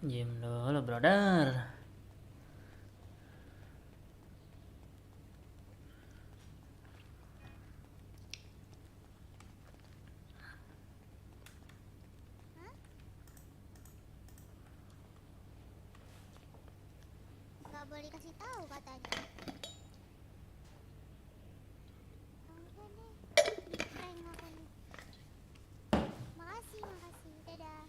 Diam dulu, brother. Gak boleh kasih tahu katanya. Udah deh, prank aku nih. Makasih, dadah.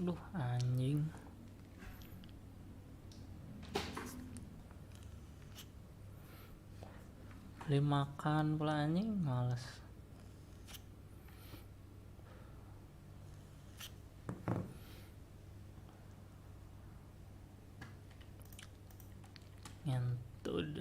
Duh, anjing. Beli makan pula anjing, males. Ngentud.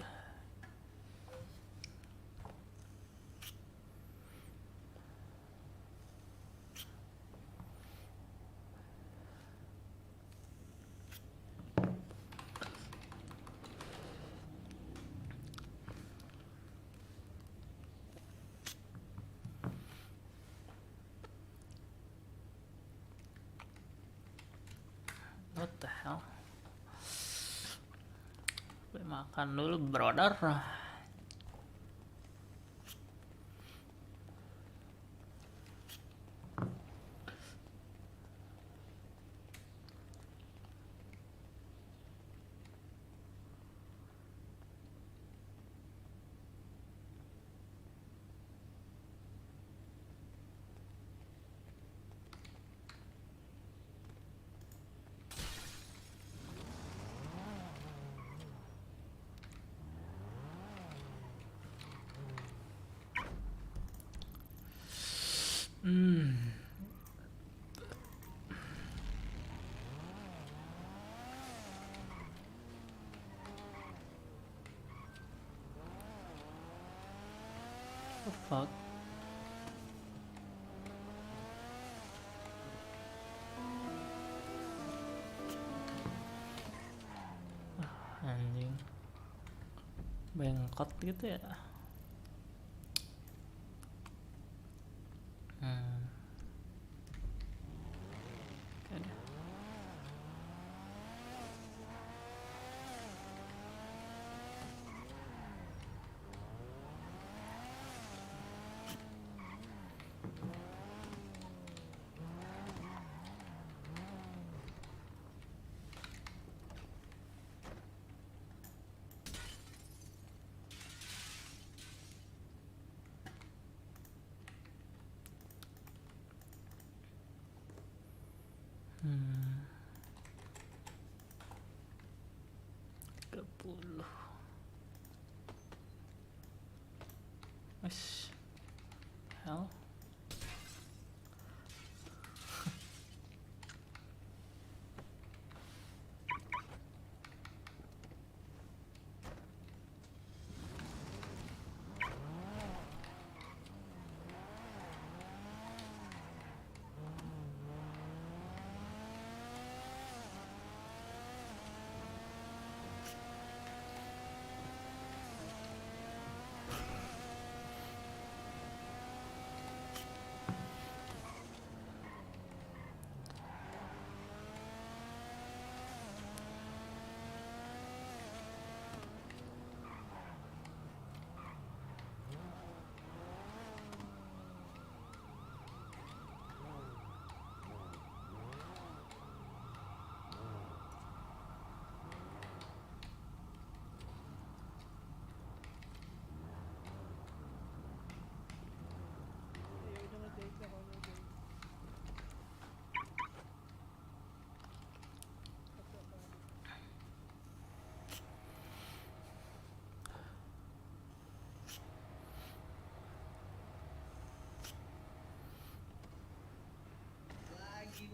What the hell? Beli makan dulu, brother. The fuck? Anjing. Bengkot gitu ya. Oke deh. Hmm. 30. Wes. Hell.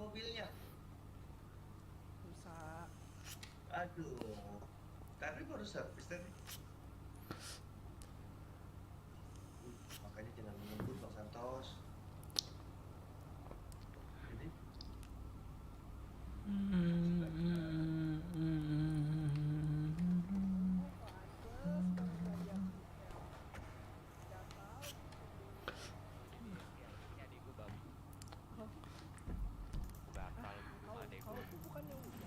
mobilnya? Rusak. Aduh. Tadi baru servis tadi. Makanya jangan mengebut Bang Santos. Jadi Kau tuh bukannya udah.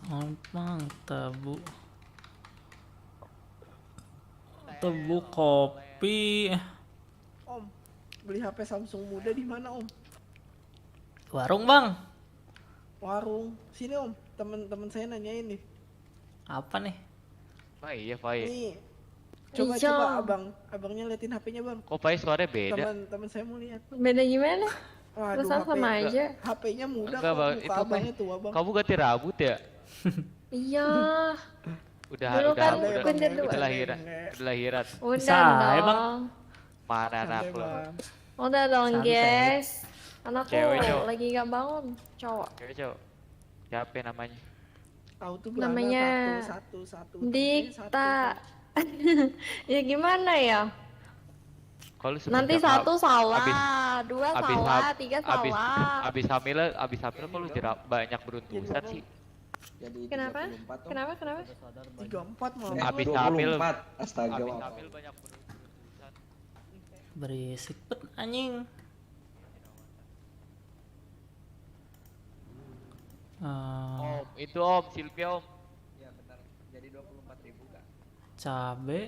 Sampang tebu. Tebu kopi. Om, beli HP Samsung muda di mana Om? Warung bang. Warung. Sini Om, teman-teman saya nanyain nih. Apa nih? Iya, Fai. Nih, coba abangnya liatin HP-nya bang. Kok Fai suaranya beda? Teman saya mau lihat. Beda gimana? Waduh, Terus sama aja. HP-nya muda Enggak, kok, Bang. muka Itu abangnya tua bang. Kamu ganti rambut ya? Iya. Udah ganti dua. lahiran. Udah Bisa, ya, Bang? dong. Mana anak Santai, lo? Bang. Udah dong, Santai. guys. Anakku Cewek, cowok. lagi gak bangun. Cowok. Cewek, cowok. Siapa namanya? Tahu tuh Belanda Namanya satu. Dikta. Ya gimana ya? Kalau Nanti satu salah, dua salah, tiga salah. Abis hamil kok lu banyak beruntusan sih. Jadi Kenapa? 34 Om. Kenapa? 34 malah. Abis hamil 24. Astaga. Abis hamil banyak beruntusan. Berisik bet anjing. Om, itu Om, Silvia Om. Ya benar. Jadi 24.000 Kak. Cabe.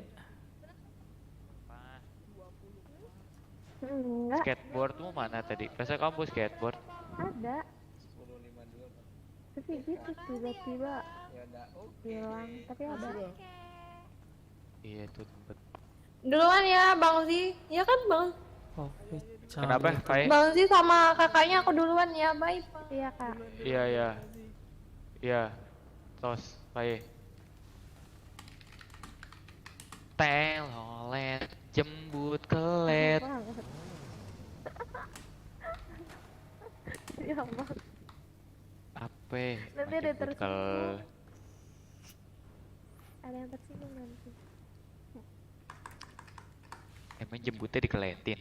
Enggak, Skateboardmu mana tadi? Masa kamu skateboard? ada. 10.52 Bang. Tapi gitu tiba-tiba Ya udah. Oke. hilang. Tapi ada. Iya itu tempat. Duluan ya, Bang Zi. Ya kan, Bang? Kopi cabe. Kenapa, Fai? Bang Zi sama kakaknya aku duluan ya, bye. Iya, Kak. Iya. Tos, Fai. Telolet jembut kelet. Ya, Bang. Apa? Nanti ada Jembut tersinggung. Ada yang tersinggung nanti. Emang jembutnya dikeletin?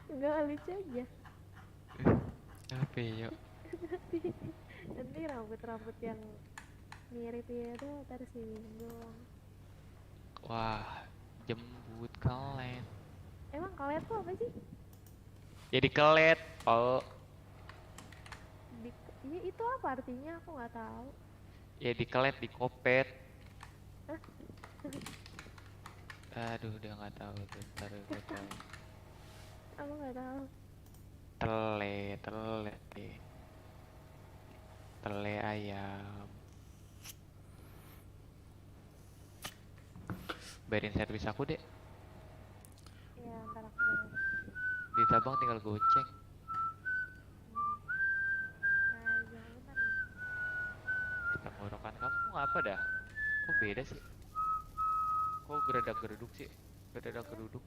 Enggak, lucu aja. Apa yuk? Nanti rambut-rambut yang mirip itu tersinggung. Wah, jembut kelet. Emang kalian tuh apa sih? Jadi kelet, oh. Iya, itu apa artinya? Aku nggak tahu. Ya dikelet, dikopet. Hah? Aduh, udah nggak tahu tuh. Ntar gue tahu. Aku nggak tahu. Telet deh. Tele ayam. Bayarin servis aku deh. Ya, ntar aku bayar. Di Tabang tinggal goceng. Nah, jangan lupa nih. Tenggorokan kamu apa dah? Kok beda sih? Kok geradak-geruduk sih? Geradak-geruduk.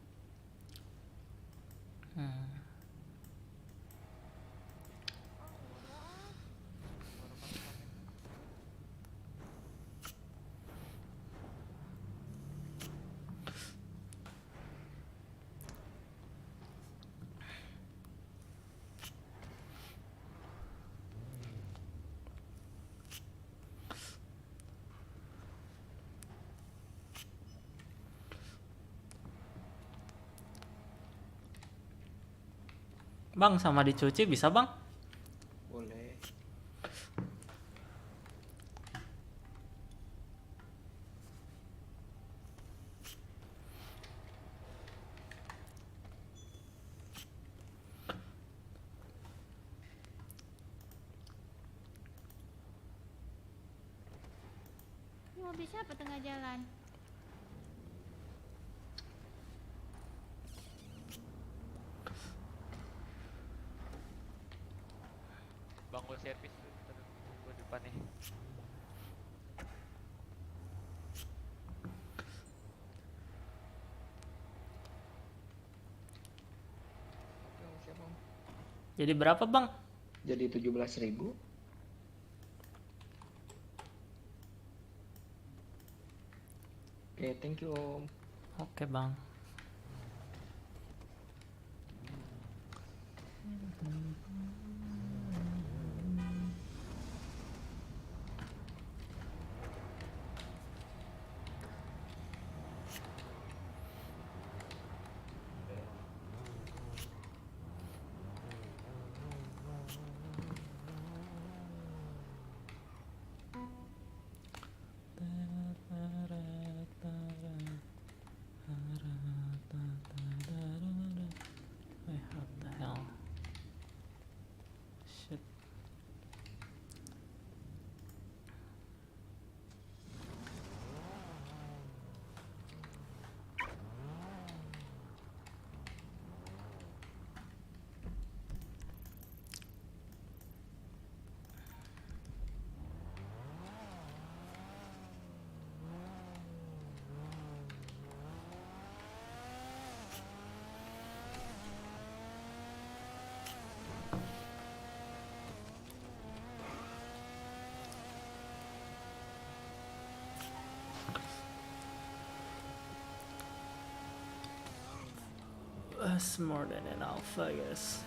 Bang, sama dicuci bisa bang? Boleh. mobil siapa tengah jalan? Bang gue servis tuh, gue depan nih. Oke, Om, siap Om. Jadi berapa bang? Jadi 17.000. Oke, thank you Om. Oke bang. What the hell? Shit. That's more than enough, I guess.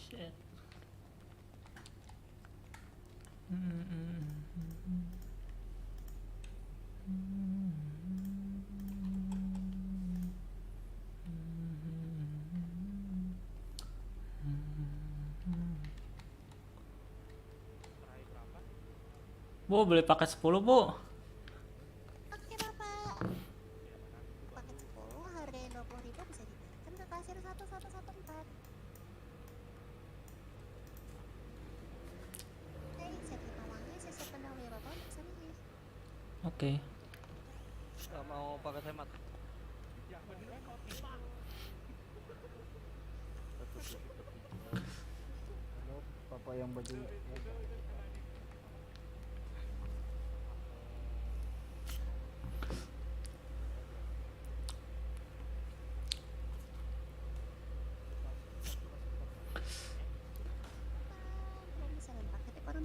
Shit. Bu, beli paket 10 bu. Oke bapak. Paket 10 harganya 20.000 bisa diberikan ke kasir 1114. Oke, saya terima uangnya. Saya siapkan dahulu ya bapak untuk pesannya. Oke. Nggak mau pakai hemat. Halo, Bapak yang baju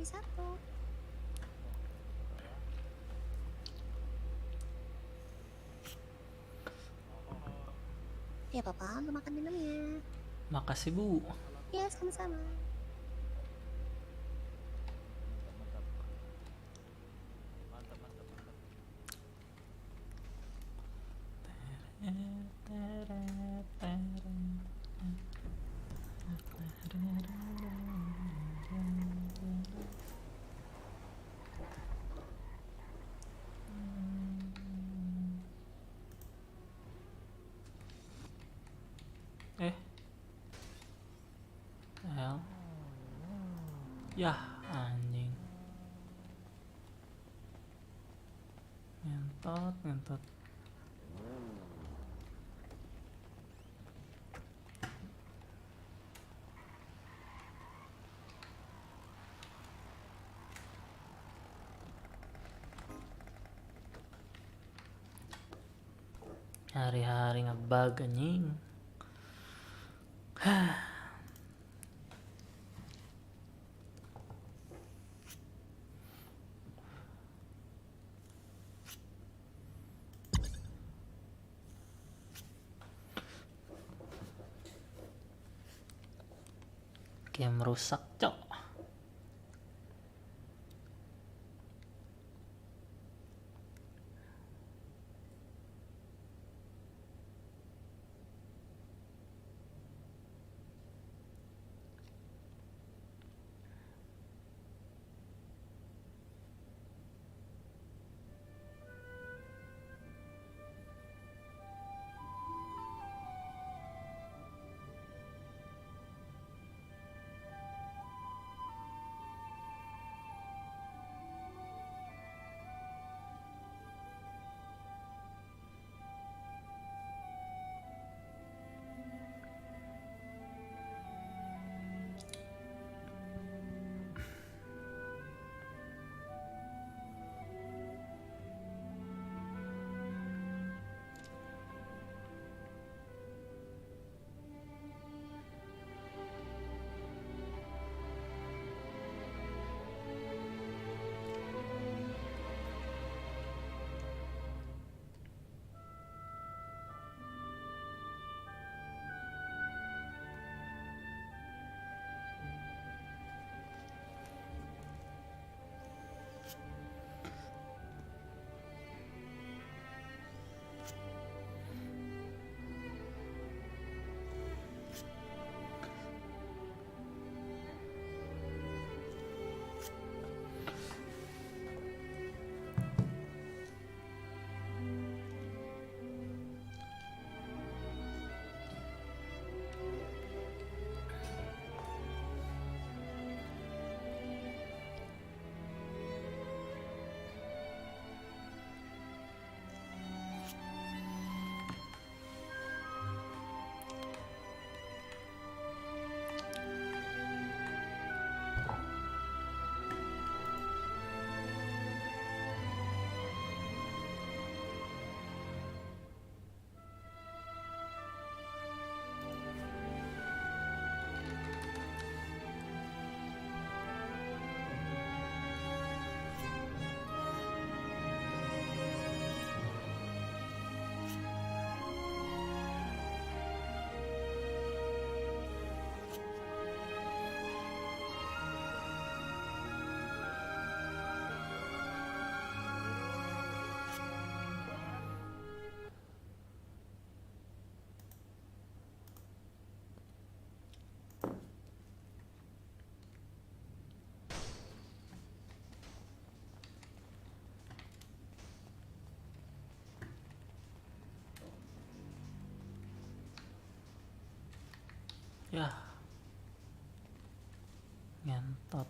kami satu. Ya papa, lu makan minumnya. Makasih Bu. Ya sama-sama. Eh. Hell. Yah, anjing. Ngentot, ngentot. Hari-hari ngebug anjing. Game rusak, cok. Yah. Ngentot.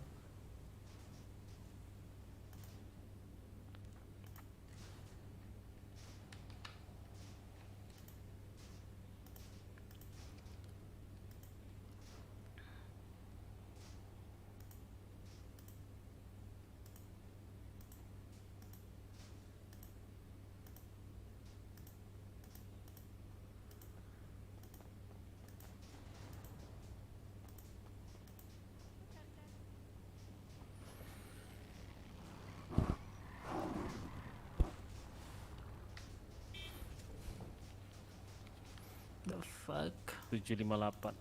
Fuck. 758.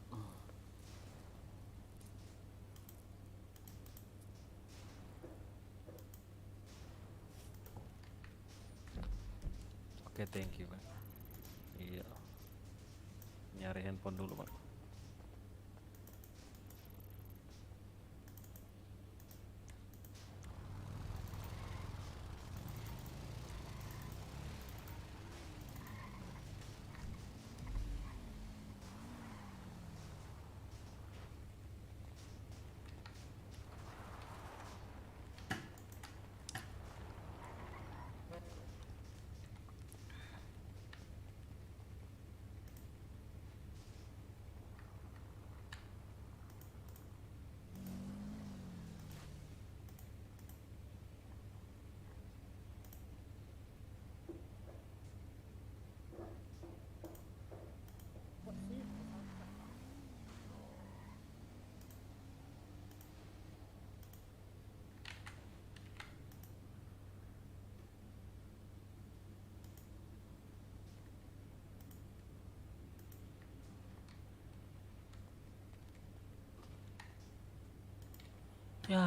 Oke, thank you, Bang. Iya. Nyari handphone dulu, Bang. Ya.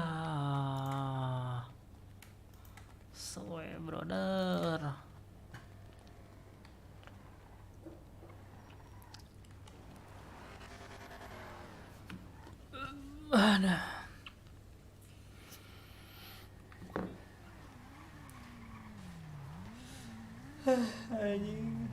Soe, brother. Ada. Anjing.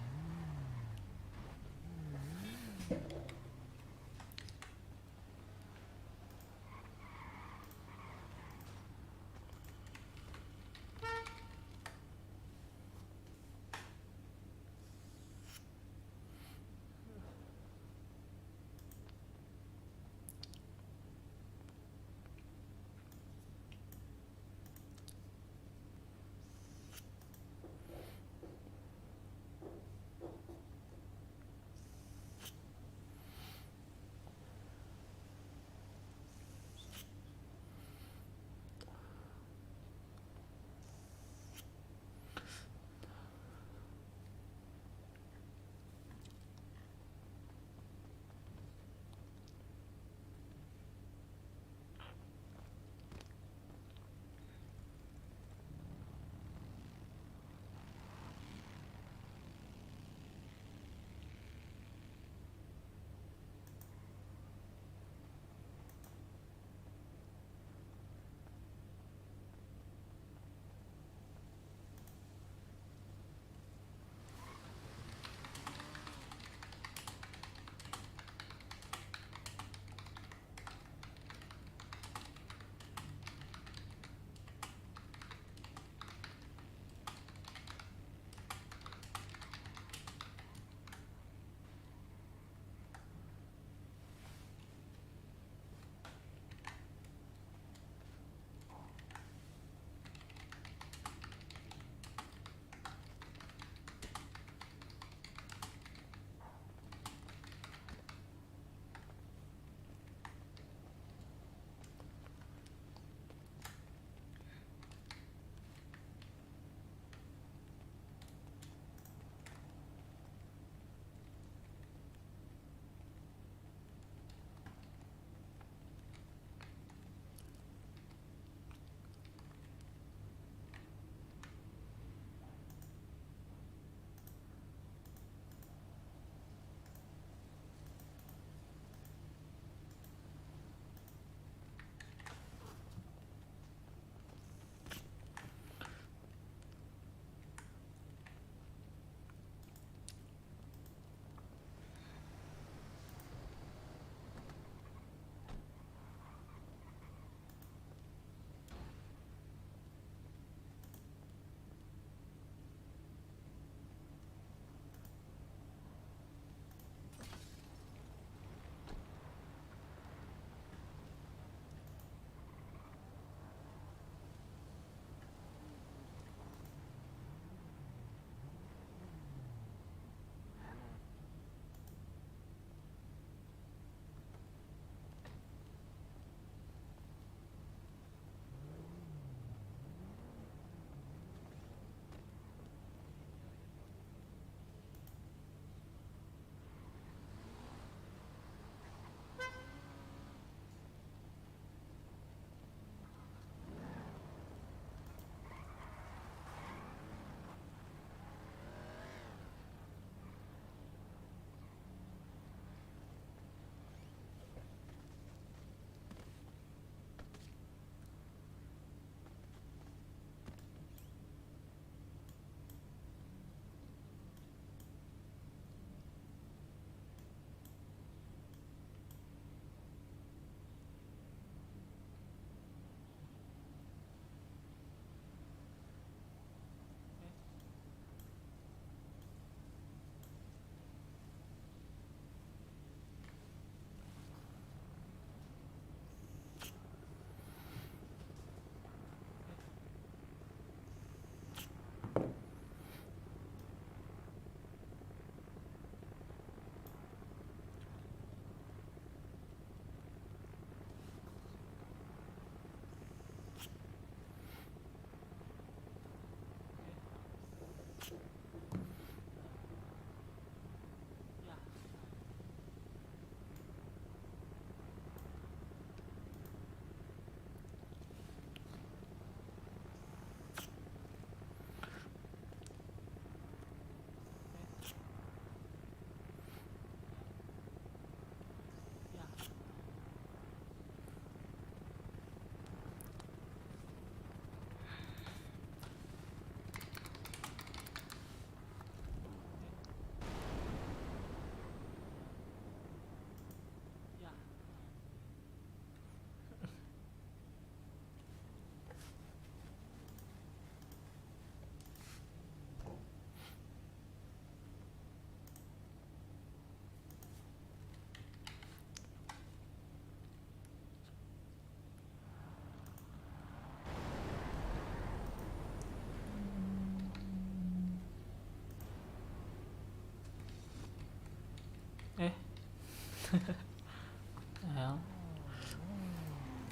Hell.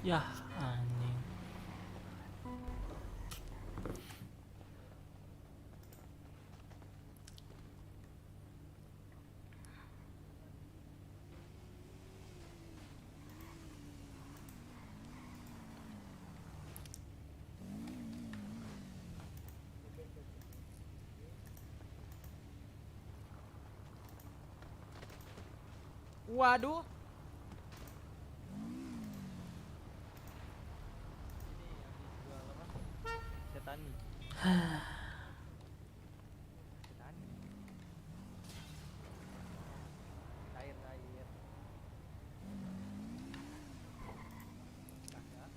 Yah, anjing. Waduh. Setani. Setani. Cair. Kagak.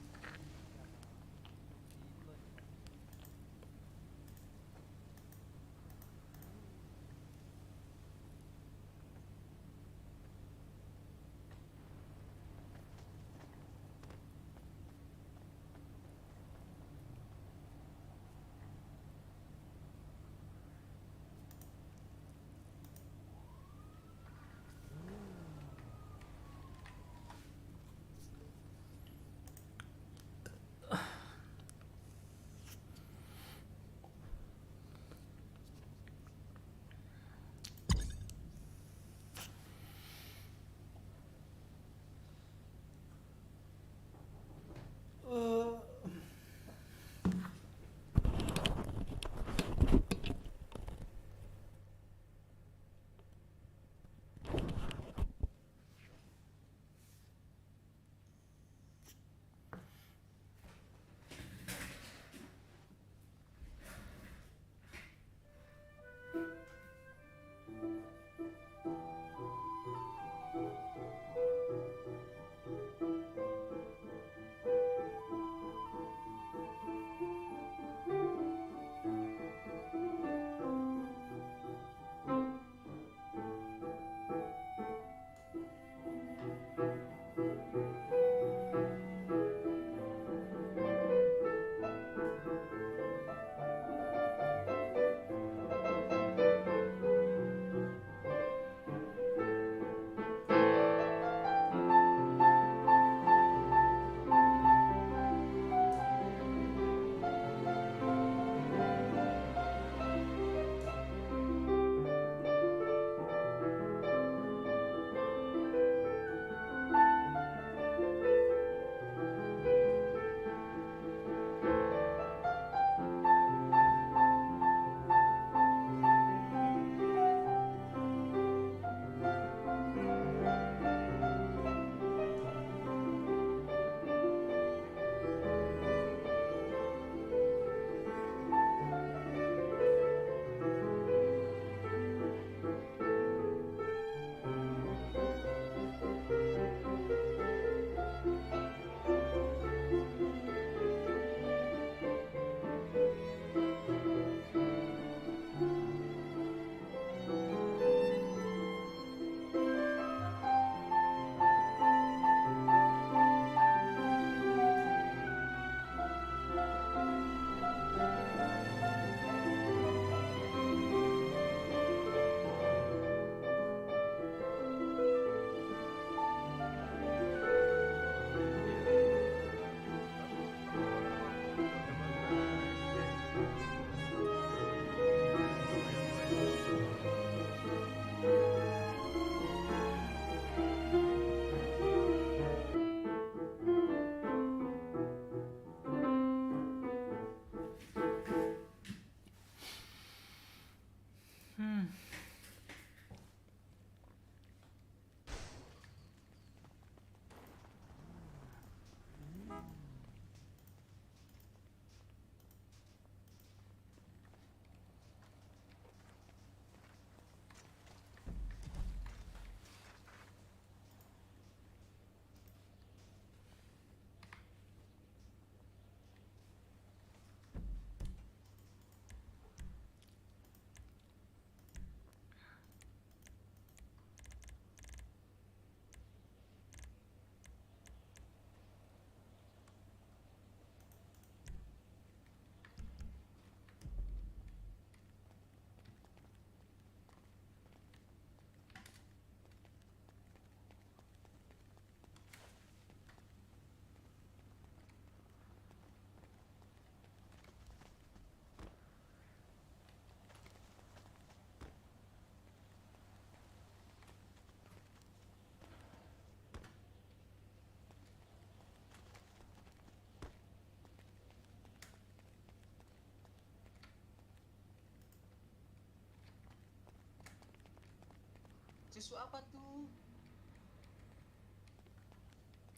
Susu apa tuh?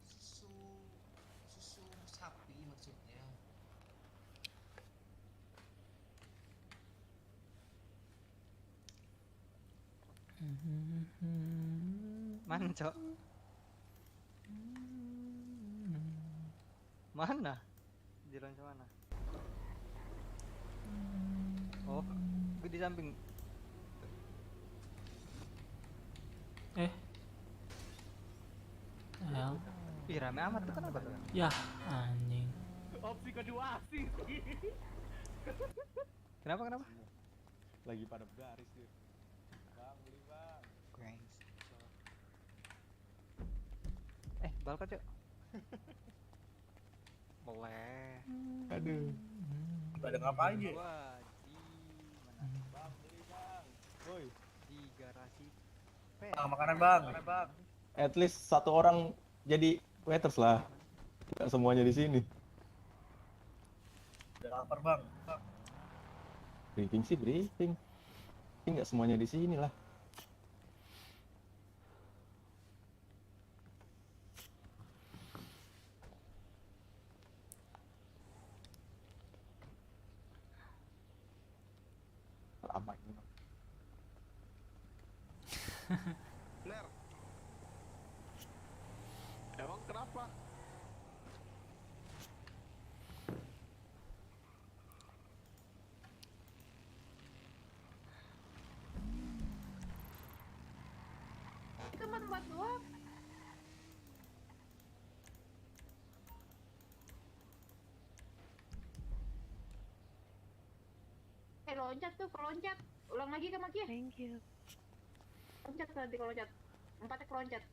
Susu susu sapi maksudnya. Mana, Cok? Mana? Jalan ke mana? Oh, gue di samping. Hell. Ih, rame amat tuh, kenapa tuh? Yah, anjing. Opsi kedua asing sih. Kenapa? Lagi pada baris dia. Bang, beli bang. Guys. Balkon, Cok. Boleh. Aduh. Pada ngapain ya? Gua di mana? Bang, beli bang. Woi. Di garasi. Bang, makanan bang. At least satu orang jadi waiters lah. Tidak semuanya di sini. Udah lapar bang. Briefing sih briefing. Tapi nggak semuanya di sini lah. Lama ini. Ner. Emang kenapa? Cuma tempat doang. Loncat tuh, keloncat. Ulang lagi ke Maki. Thank you. Loncat nanti keloncat. 4 keloncat.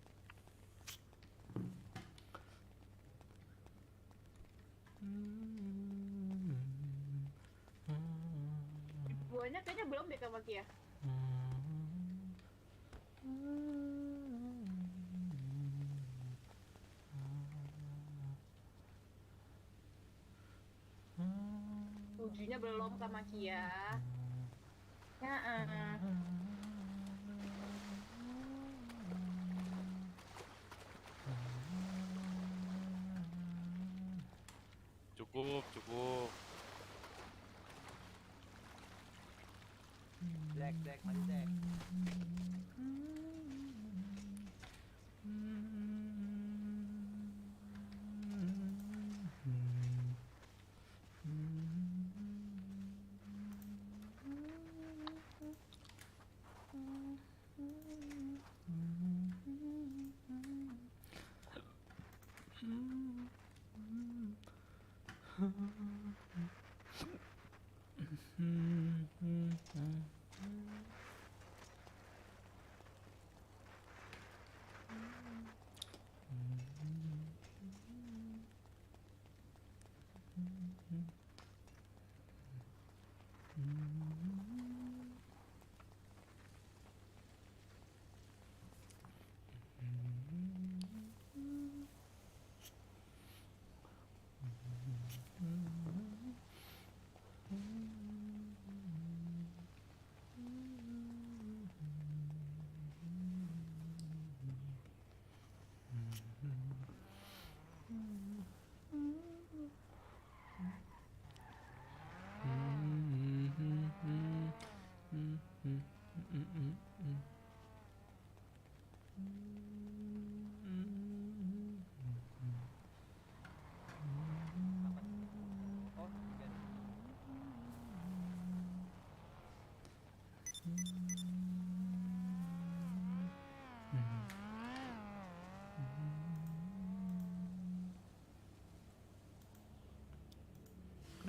Buahnya kayaknya belum deh ke Maki ya. Tujuhnya belum ke Maki ya. Ya. Cukup. Jack, maju Jack.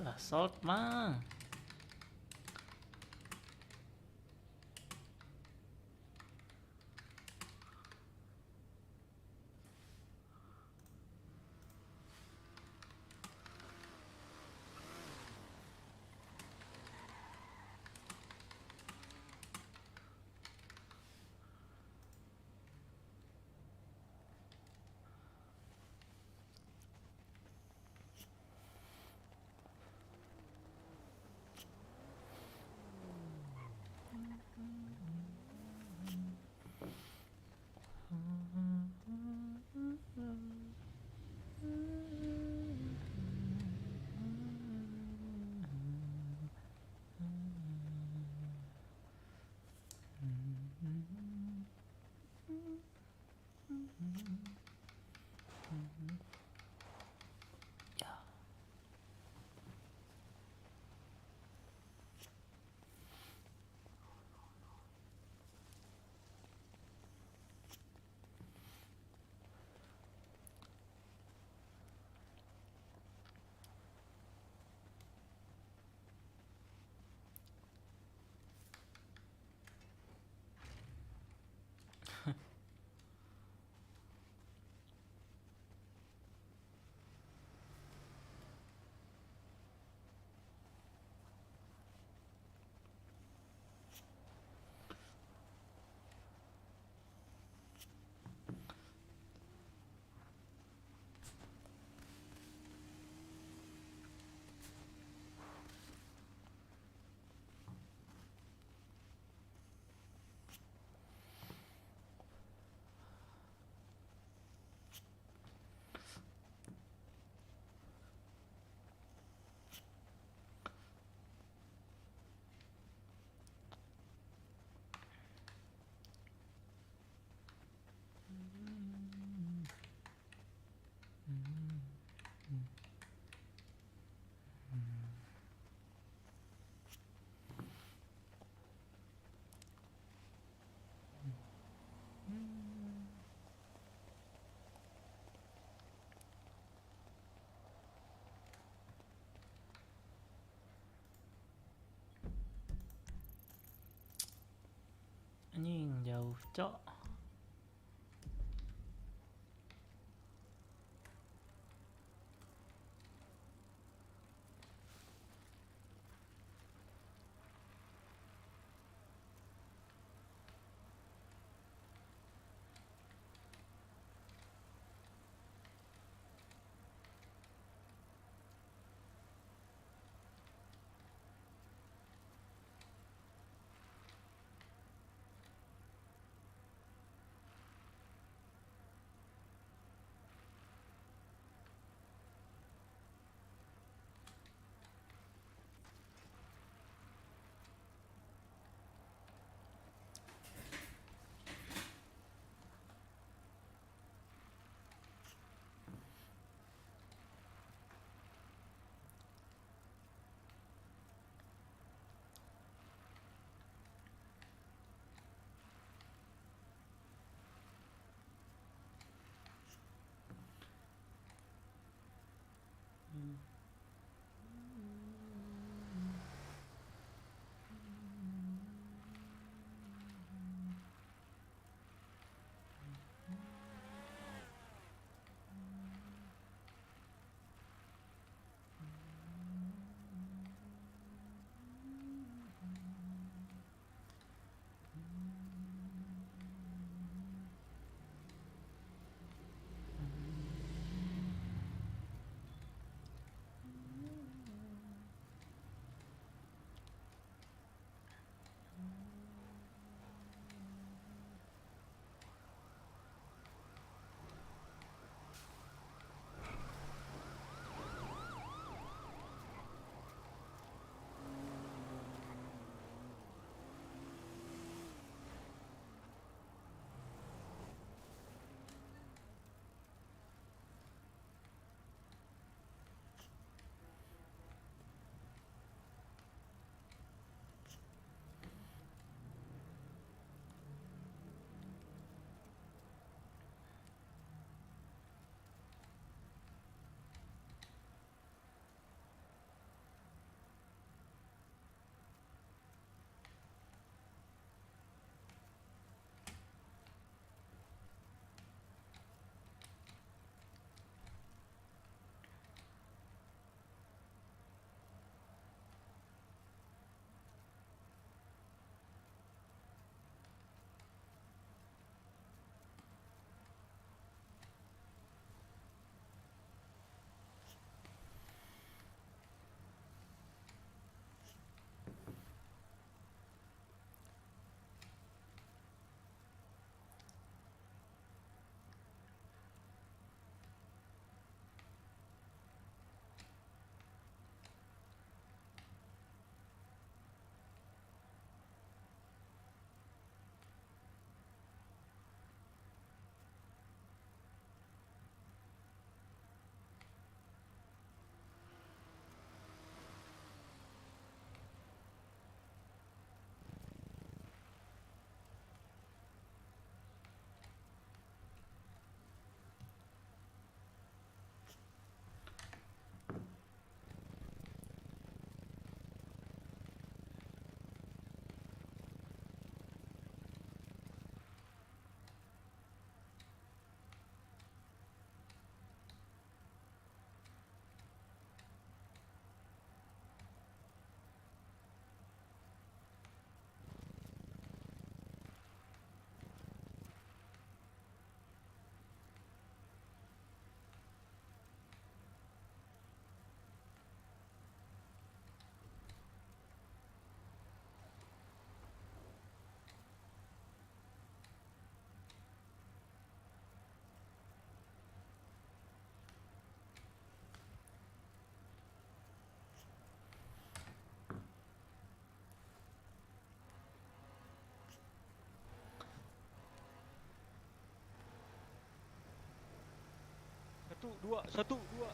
Udah sold mang. Aduh, cok. Satu, dua, satu, dua.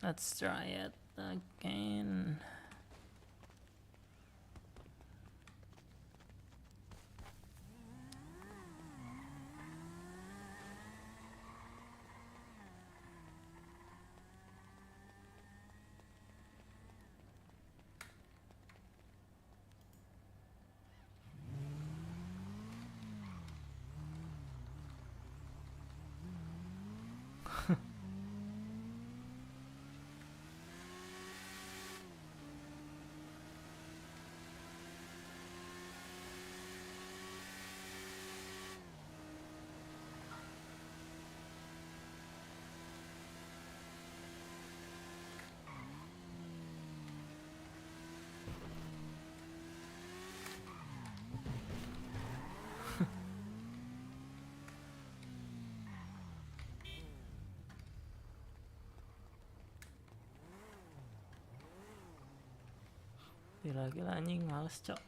Let's try it again. Gila-gila anjing, males cok.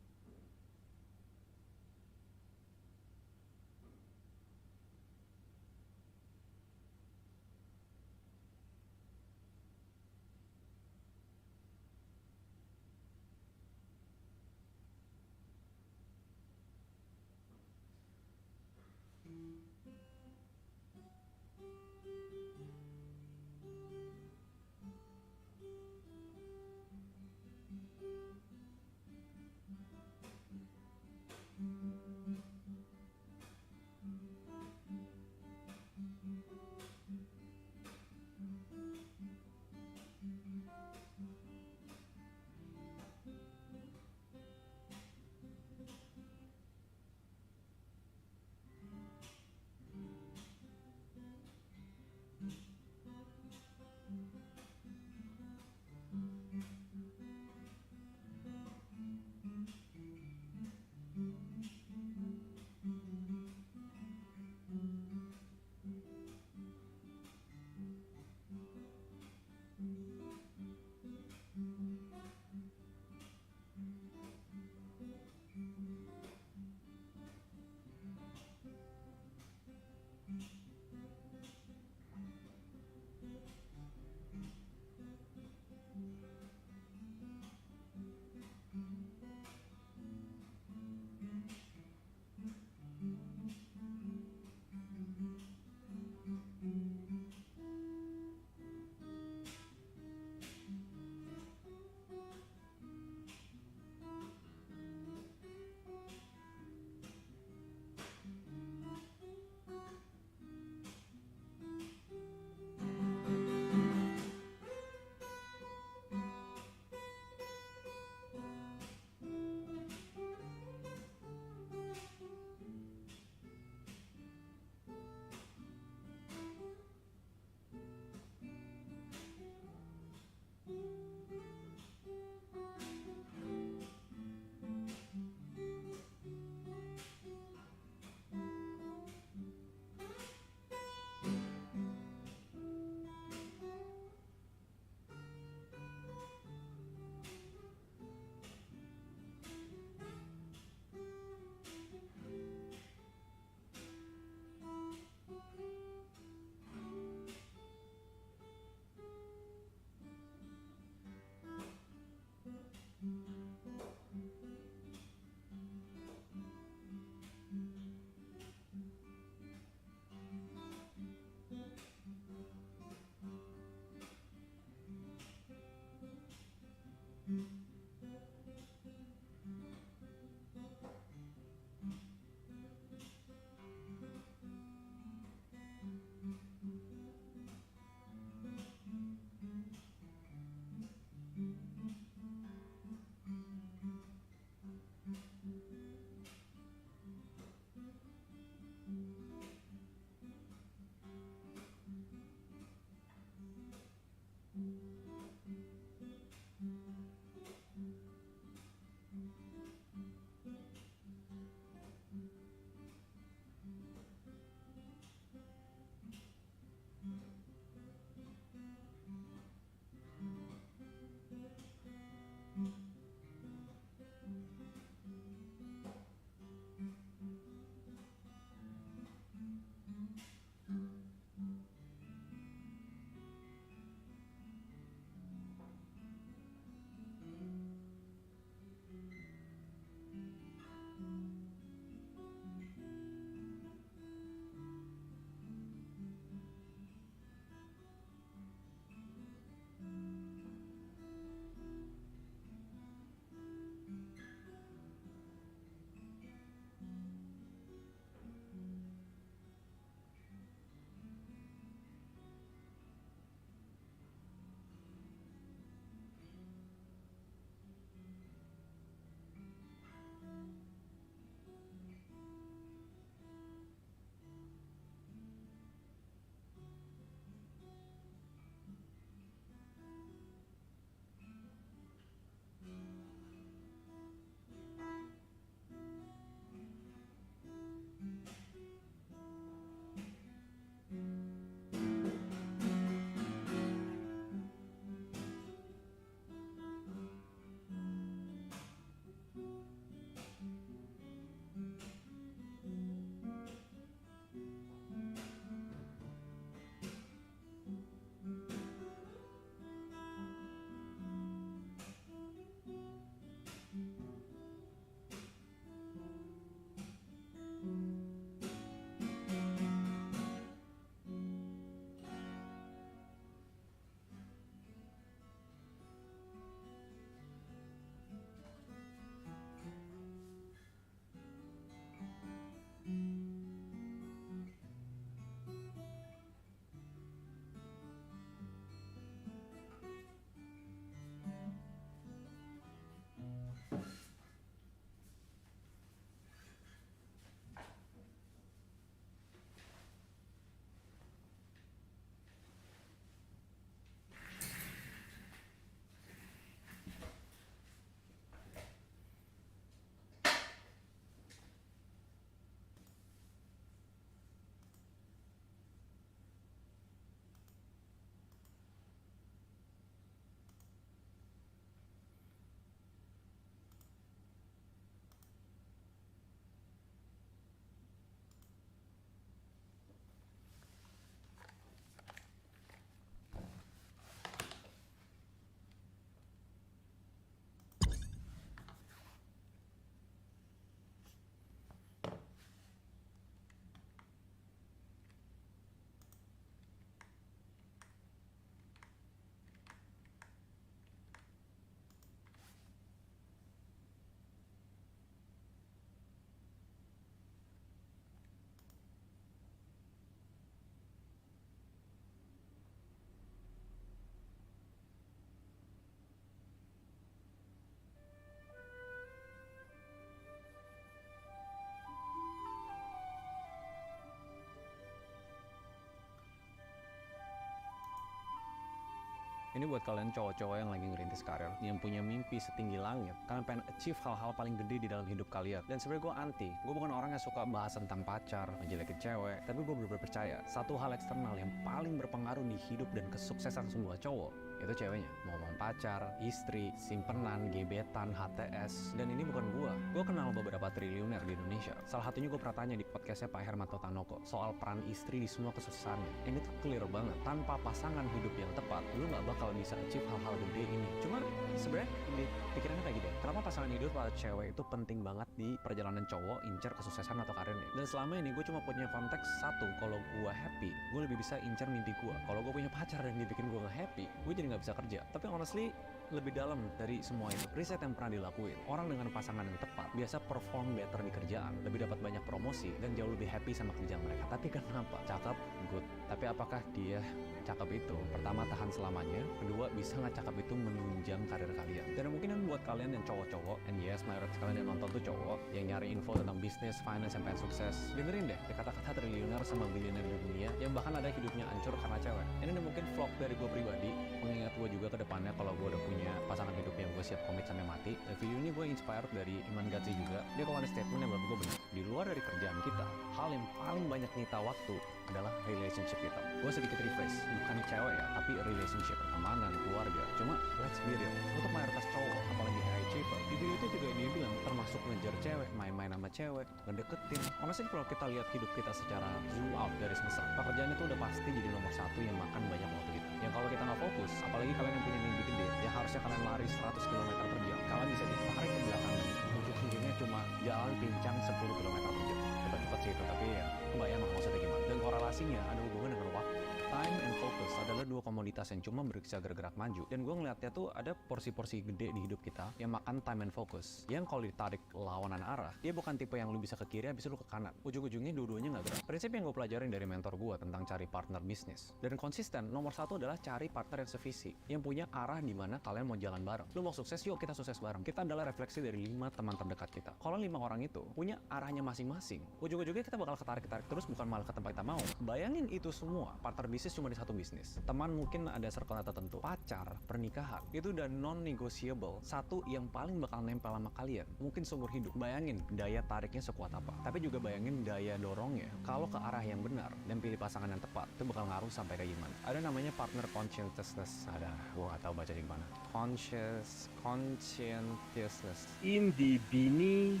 Ini buat kalian cowok-cowok yang lagi ngerintis karir, yang punya mimpi setinggi langit. Kalian pengen achieve hal-hal paling gede di dalam hidup kalian. Dan sebenarnya gue anti. Gue bukan orang yang suka bahas tentang pacar, ngejelekin cewek. Tapi gue bener-bener percaya, satu hal eksternal yang paling berpengaruh di hidup dan kesuksesan semua cowok, itu ceweknya. Mau ngomong pacar, istri, simpenan, gebetan, HTS. Dan ini bukan gue. Gue kenal beberapa triliuner di Indonesia. Salah satunya gue pernah tanya di podcastnya Pak Hermanto Tanoko soal peran istri di semua kesuksesannya. Ini tuh clear banget. Tanpa pasangan hidup yang tepat, lu gak bakal bisa achieve hal-hal gede ini. Cuma sebenarnya di pikirannya kayak gitu. kenapa pasangan hidup atau cewek itu penting banget di perjalanan cowok incer kesuksesan atau karirnya. Dan selama ini gue cuma punya konteks satu, kalau gue happy, gue lebih bisa incer mimpi gue. Kalau gue punya pacar dan dia bikin gue gak happy, gue jadi gak bisa kerja. Tapi honestly, lebih dalam dari semua itu, riset yang pernah dilakuin, orang dengan pasangan yang tepat biasa perform better di kerjaan, lebih dapat banyak promosi, dan jauh lebih happy sama kerjaan mereka. Tapi kenapa? Cakep, good. Tapi apakah dia cakep itu pertama tahan selamanya, kedua bisa nggak cakep itu menunjang karir kalian? Dan mungkin buat kalian yang cowok-cowok, and yes, mayoritas kalian yang nonton tuh cowok yang nyari info tentang bisnis, finance, yang pengen sukses, dengerin deh kata-kata triliuner sama biliuner di dunia yang bahkan ada hidupnya hancur karena cewek. Ini mungkin vlog dari gue pribadi, mengingat gue juga ke depannya kalau gue udah punya pasangan hidup yang gue siap komit sampai mati. Dan video ini gue inspired dari Iman Gatsi juga. Dia kalau ada statement yang menurut gue benar. Di luar dari kerjaan kita, hal yang paling banyak nyita waktu adalah relationship kita. Gue sedikit refresh, bukan cewek ya, tapi relationship, pertemanan, keluarga. Cuma let's be real, untuk mayoritas cowok, apalagi high achiever, di video itu juga dia bilang termasuk ngejar cewek, main-main sama cewek, ngedeketin. Honestly kalau kita lihat hidup kita secara zoom out garis besar, pekerjaan itu udah pasti jadi nomor satu yang makan banyak waktu kita. Yang kalau kita nggak fokus, apalagi kalian yang punya mimpi gede, ya harusnya kalian lari 100 km per jam, kalian bisa ditarik ke belakang dan ujung-ujungnya cuma jalan pincang 10 km per jam. Cepat-cepat sih itu, tapi ya kebayang lah maksudnya gimana. Dan korelasinya ada hubungan dengan waktu. Time and focus adalah dua komoditas yang cuma bisa gerak maju. Dan gue ngeliatnya tuh ada porsi-porsi gede di hidup kita yang makan time and focus. Yang kalau ditarik lawanan arah, dia bukan tipe yang lu bisa ke kiri habis lu ke kanan. Ujung-ujungnya dua-duanya nggak gerak. Prinsip yang gue pelajarin dari mentor gue tentang cari partner bisnis. Dan konsisten, nomor satu adalah cari partner yang sevisi. Yang punya arah di mana kalian mau jalan bareng. Lu mau sukses, yuk kita sukses bareng. Kita adalah refleksi dari 5 teman terdekat kita. Kalau 5 orang itu punya arahnya masing-masing, ujung-ujungnya kita bakal ketarik-tarik terus, bukan malah ke tempat kita mau. Bayangin itu semua, partner bisnis cuma di satu bisnis. Teman mungkin ada circle tertentu, pacar, pernikahan, itu udah non-negotiable. Satu yang paling bakal nempel sama kalian, mungkin seumur hidup. Bayangin daya tariknya sekuat apa. Tapi juga bayangin daya dorongnya. Kalau ke arah yang benar dan pilih pasangan yang tepat, itu bakal ngaruh sampai kayak gimana. Ada namanya partner conscientiousness. Gua gak tahu baca di mana. Conscientiousness. In the beginning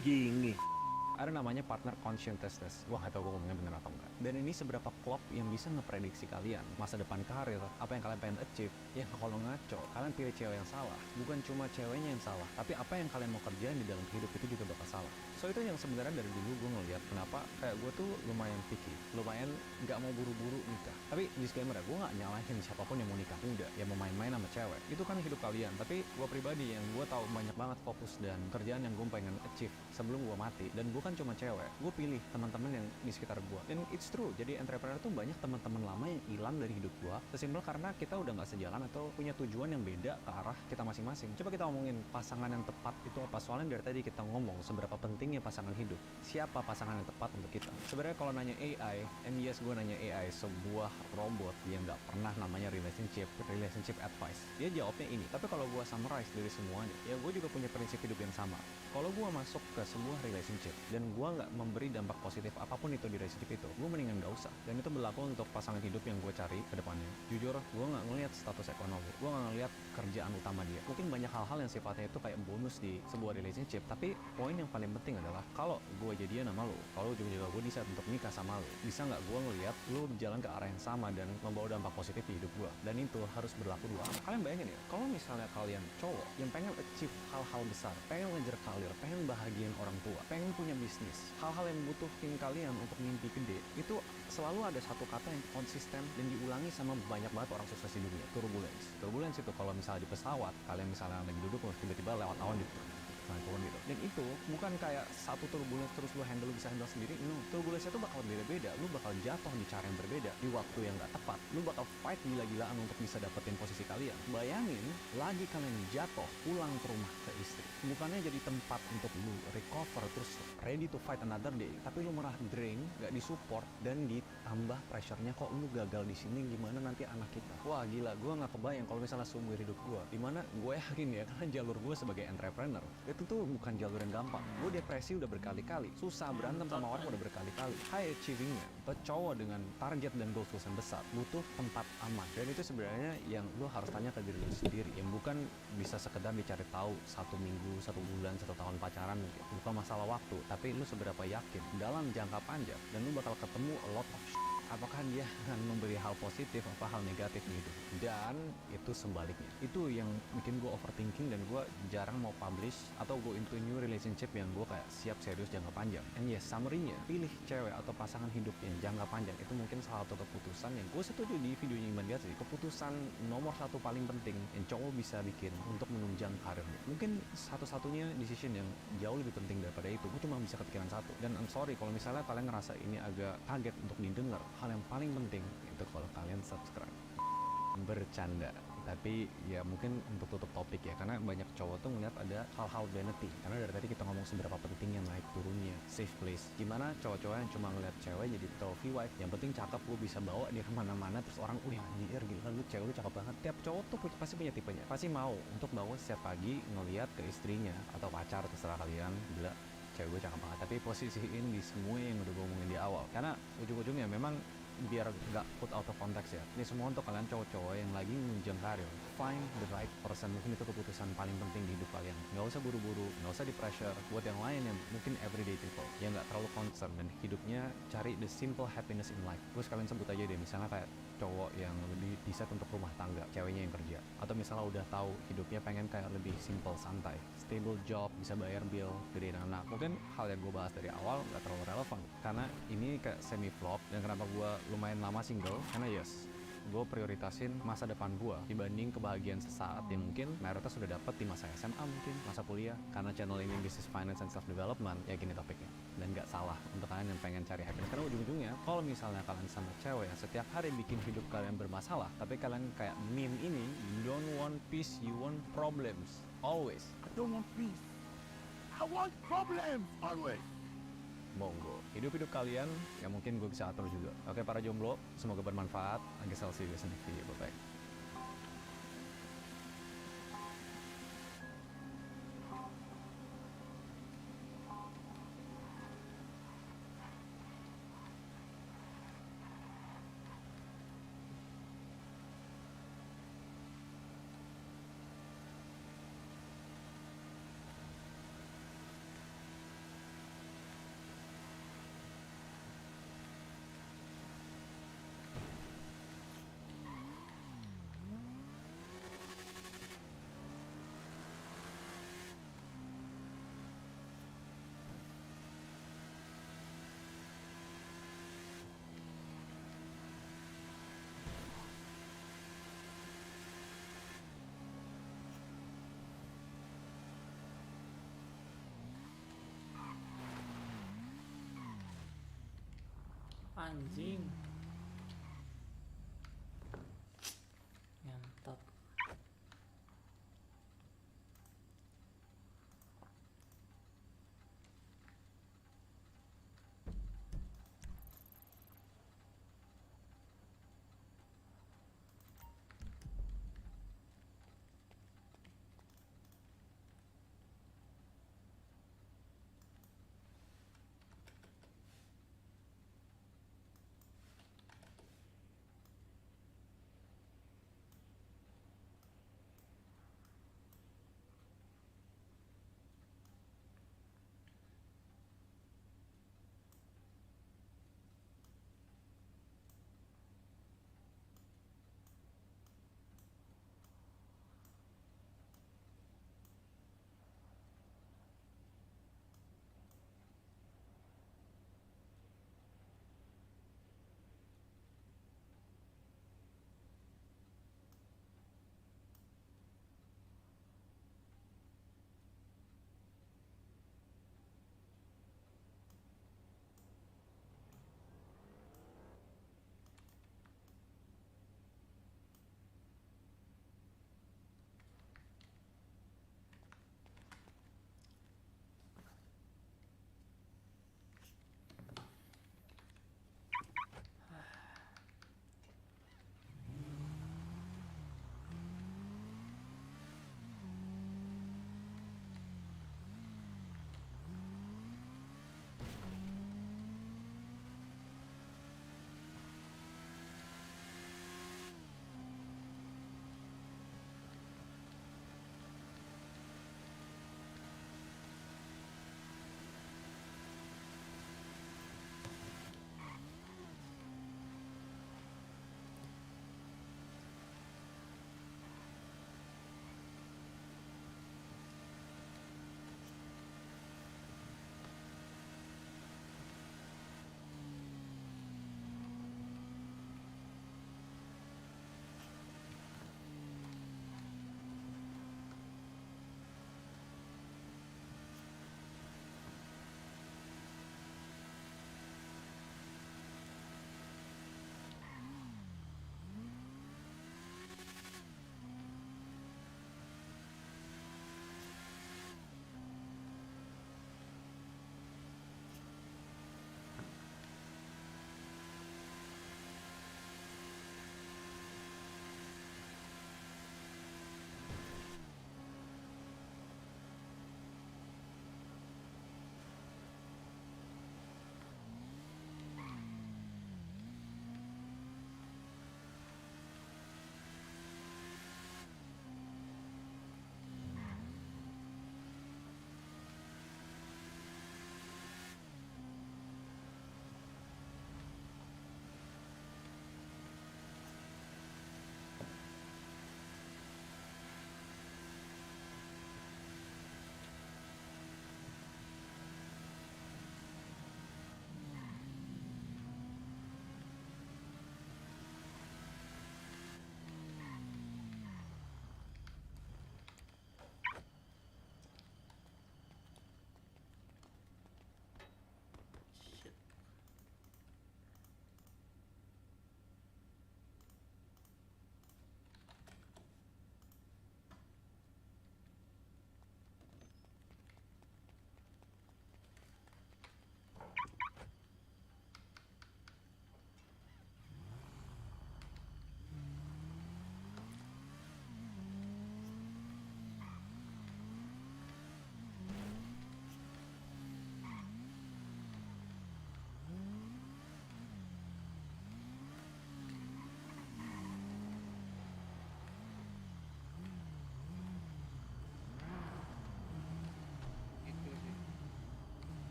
gini. Ada namanya partner conscientiousness. Wah, gak tau gue ngomongnya bener atau enggak. Dan ini seberapa klop yang bisa ngeprediksi kalian masa depan karir, apa yang kalian pengen achieve. Ya kalau ngaco, kalian pilih cewek yang salah. Bukan cuma ceweknya yang salah, tapi apa yang kalian mau kerjain di dalam hidup itu juga bakal salah. So itu yang sebenarnya dari dulu gue ngeliat kenapa kayak gue tuh lumayan picky, lumayan nggak mau buru-buru nikah. Tapi disclaimer ya, gue nggak nyalahin siapapun yang mau nikah muda, yang mau main-main sama cewek. Itu kan hidup kalian. Tapi gue pribadi yang gue tahu banyak banget fokus dan kerjaan yang gue pengen achieve sebelum gue mati. Dan bukan cuma cewek, gue pilih teman-teman yang di sekitar gue. Dan it's true, jadi entrepreneur tuh banyak teman-teman lama yang hilang dari hidup gue, sesimpel karena kita udah nggak sejalan atau punya tujuan yang beda ke arah kita masing-masing. Coba kita ngomongin pasangan yang tepat itu apa. Soalnya dari tadi kita ngomong seberapa pentingnya pasangan hidup. Siapa pasangan yang tepat untuk kita? Sebenarnya kalau nanya AI, and yes gue nanya AI, sebuah robot yang nggak pernah namanya relationship advice, dia jawabnya ini. Tapi kalau gue summarize dari semuanya, ya gue juga punya prinsip hidup yang sama. Kalau gue masuk ke sebuah relationship dan gue nggak memberi dampak positif apapun itu di relationship itu, gue mendingan nggak usah. Dan itu berlaku untuk pasangan hidup yang gue cari ke depannya. Jujur, gue nggak ngelihat status ekonomi, gue nggak ngelihat kerjaan utama dia. Mungkin banyak hal-hal yang sifatnya itu kayak bonus di sebuah relationship, tapi poin yang paling penting adalah kalau gue jadian sama lo, kalau juga gue decide untuk nikah sama lo, bisa nggak gue ngelihat lo jalan ke arah yang sama dan membawa dampak positif di hidup gue. Dan itu harus berlaku dua. Kalian bayangin ya, kalau misalnya kalian cowok yang pengen achieve hal-hal besar, pengen ngejar karir, pengen bahagiain orang tua, pengen punya bisnis, hal-hal yang membutuhkan kalian untuk mimpi gede, itu selalu ada satu kata yang konsisten dan diulangi sama banyak banget orang sukses di dunia, turbulence. Turbulence itu kalau misalnya di pesawat, kalian misalnya lagi duduk tiba-tiba lewat awan gitu, turun gitu. Dan itu bukan kayak satu turbulence terus lu bisa handle sendiri. No, turbulence itu bakal beda-beda. Lu bakal jatuh di cara yang berbeda, di waktu yang gak tepat. Lu bakal fight gila-gilaan untuk bisa dapetin posisi kalian. Bayangin lagi kalian jatuh, pulang ke rumah ke istri, bukannya jadi tempat untuk lu recover terus ready to fight another day, tapi lu malah drain, gak disupport, dan ditambah pressure-nya kok lu gagal di sini, gimana nanti anak kita. Wah gila, gue gak kebayang kalau misalnya seumur hidup gue, dimana gue yakin ya, karena jalur gue sebagai entrepreneur itu tuh bukan jalur yang gampang. Gue depresi udah berkali-kali, susah berantem sama orang udah berkali-kali. High achievingnya, cowok dengan target dan goals yang besar butuh tempat aman. Dan itu sebenarnya yang lo harus tanya ke diri lo sendiri, yang bukan bisa sekedar dicari tahu 1 minggu, 1 bulan, 1 tahun pacaran mungkin. Bukan masalah waktu, tapi lo seberapa yakin dalam jangka panjang dan lo bakal ketemu a lot of apakah dia akan memberi hal positif apa hal negatif gitu. Dan itu sebaliknya, itu yang bikin gue overthinking dan gue jarang mau publish atau go into new relationship yang gue kayak siap serius jangka panjang. And yes, summary-nya, pilih cewek atau pasangan hidup yang jangka panjang itu mungkin salah satu keputusan yang gue setuju di videonya Iman Gatsi, keputusan nomor satu paling penting yang cowok bisa bikin untuk menunjang karirnya. Mungkin satu-satunya decision yang jauh lebih penting daripada itu, gue cuma bisa kepikiran satu. Dan I'm sorry kalau misalnya kalian ngerasa ini agak kaget untuk didengar, hal yang paling penting itu kalau kalian subscribe. Bercanda, tapi ya mungkin untuk tutup topik ya, karena banyak cowok tuh ngeliat ada hal-hal vanity, karena dari tadi kita ngomong seberapa pentingnya naik turunnya safe place, gimana cowok-cowok yang cuma ngeliat cewek jadi trophy wife, yang penting cakep, gue bisa bawa dia kemana-mana, terus orang wih anjir gila lu cewek lu cakep banget. Tiap cowok tuh pasti punya tipenya, pasti mau untuk bangun setiap pagi ngeliat ke istrinya atau pacar, terserah kalian, gila cewek gue cakep banget, tapi posisiin di semua yang udah gue ngomongin di awal, karena ujung-ujungnya memang biar nggak put out of context ya, ini semua untuk kalian cowok-cowok yang lagi menunjang karir. Find the right person, mungkin itu keputusan paling penting di hidup kalian. Nggak usah buru-buru, nggak usah di pressure. Buat yang lain yang mungkin everyday people yang nggak terlalu concern dan hidupnya cari the simple happiness in life, terus kalian sebut aja deh, misalnya kayak cowok yang lebih decent untuk rumah tangga, ceweknya yang kerja, atau misalnya udah tahu hidupnya pengen kayak lebih simple, santai, stable job, bisa bayar bill, gedein anak. Mungkin hal yang gue bahas dari awal nggak terlalu relevan karena ini kayak semi vlog. Dan kenapa gue lumayan lama single, karena yes, gue prioritasin masa depan gue dibanding kebahagiaan sesaat yang mungkin mayoritas sudah dapat di masa SMA, mungkin masa kuliah. Karena channel ini business finance and self development, ya gini topiknya, dan nggak salah untuk kalian yang pengen cari happiness. Karena ujung-ujungnya kalau misalnya kalian sama cewek yang setiap hari bikin hidup kalian bermasalah, tapi kalian kayak meme ini, you don't want peace, you want problems always. I don't want peace. I want problems always. Monggo, hidup-hidup kalian yang mungkin gue bisa atur juga. Oke para jomblo, semoga bermanfaat. I guess I'll see you guys in the next video. Bye-bye. Anjing. Ngentot.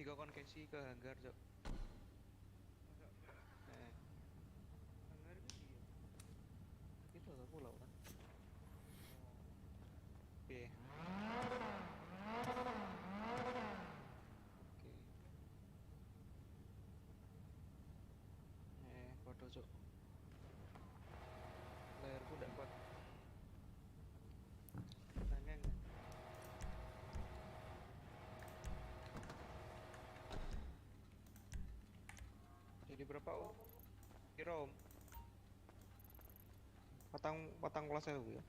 dikokon kesi ke hanggar, Cok. Hanggar itu dia. Itu ke pulau kan. Oke. Foto, Cok. Layarku udah kuat. Nangeng. Jadi berapa Om? Kira Om? Patang kelas ya.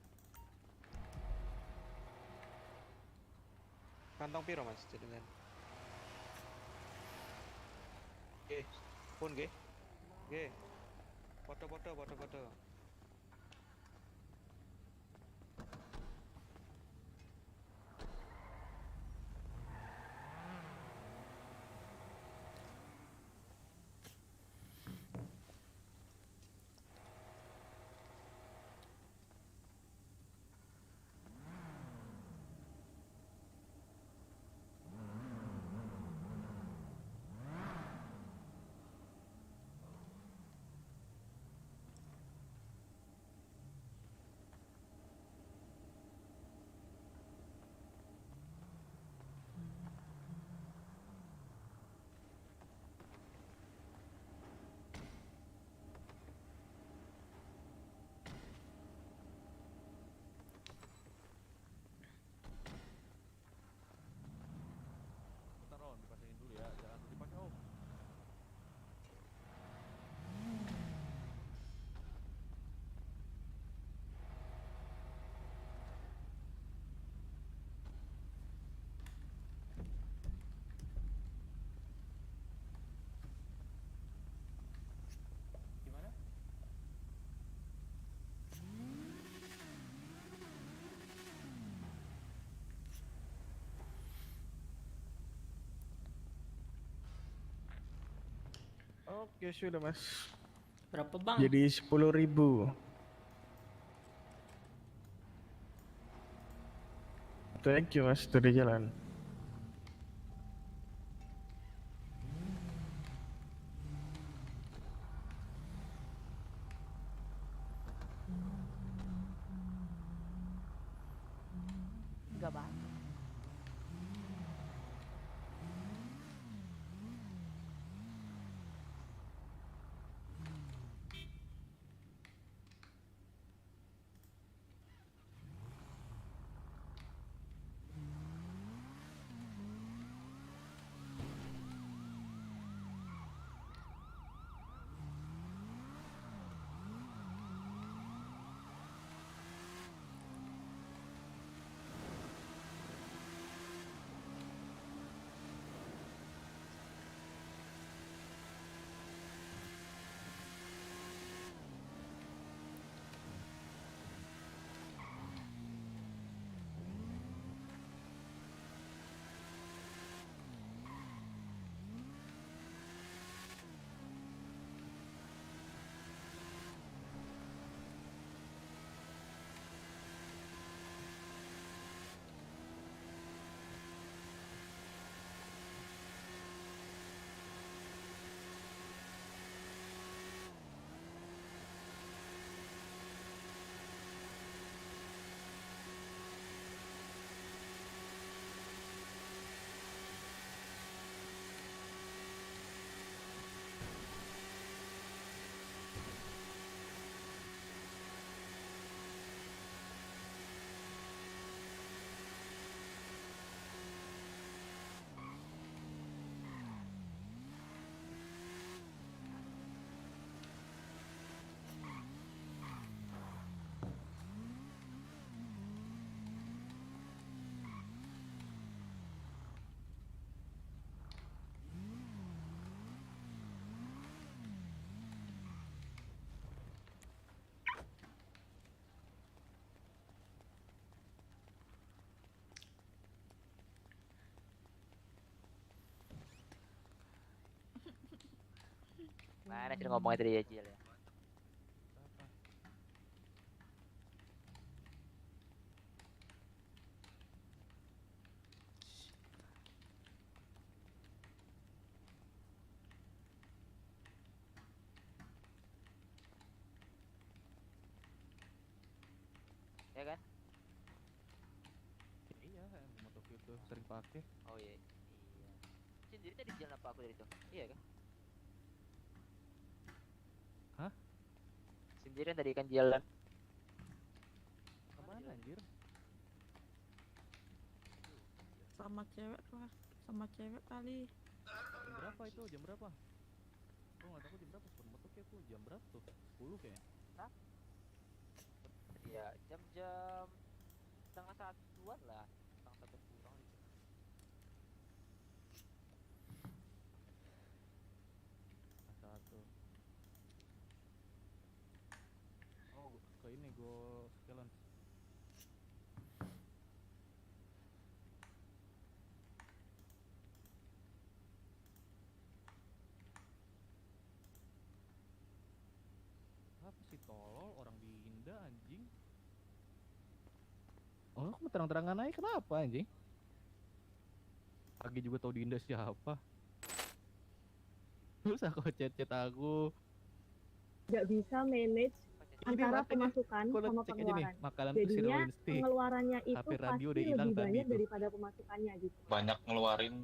Kantong piro Mas jenengan? Nggih. Pun nggih. Nggih. Foto. Taruh, dipasangin dulu ya, jangan dipakai Om. Gimana? Oke, sudah Mas. Berapa bang? Jadi 10.000. Thank you Mas, sudah jalan. Enggak bang. Mana sih ngomongnya tadi aja ya? ya kan? Iya, motor itu sering pakai. Oh iya. Iya. Sendiri tadi jalan apa aku dari itu? Iya kan? Hah? Sendirian tadi kan jalan. Kemana anjir? Sama cewek lah, sama cewek kali. Jam berapa itu? Jam berapa? Gua nggak tahu jam berapa. Sport motor kayak aku jam berapa tuh? 10 kayaknya. Hah? Iya, jam-jam setengah satuan lah. Setengah satu kurang gitu. Satu. Oh, ke ini gue sekalian. Apa sih tolol orang di Indah anjing? Oh, kamu terang-terangan aja kenapa anjing? Pagi juga tahu di Indah siapa? Terus aku chat-chat aku. Nggak bisa manage antara pemasukan sama pengeluaran. Makanan Jadinya pengeluarannya itu HP radio pasti udah hilang lebih tadi banyak tuh. daripada pemasukannya gitu. Banyak ngeluarin.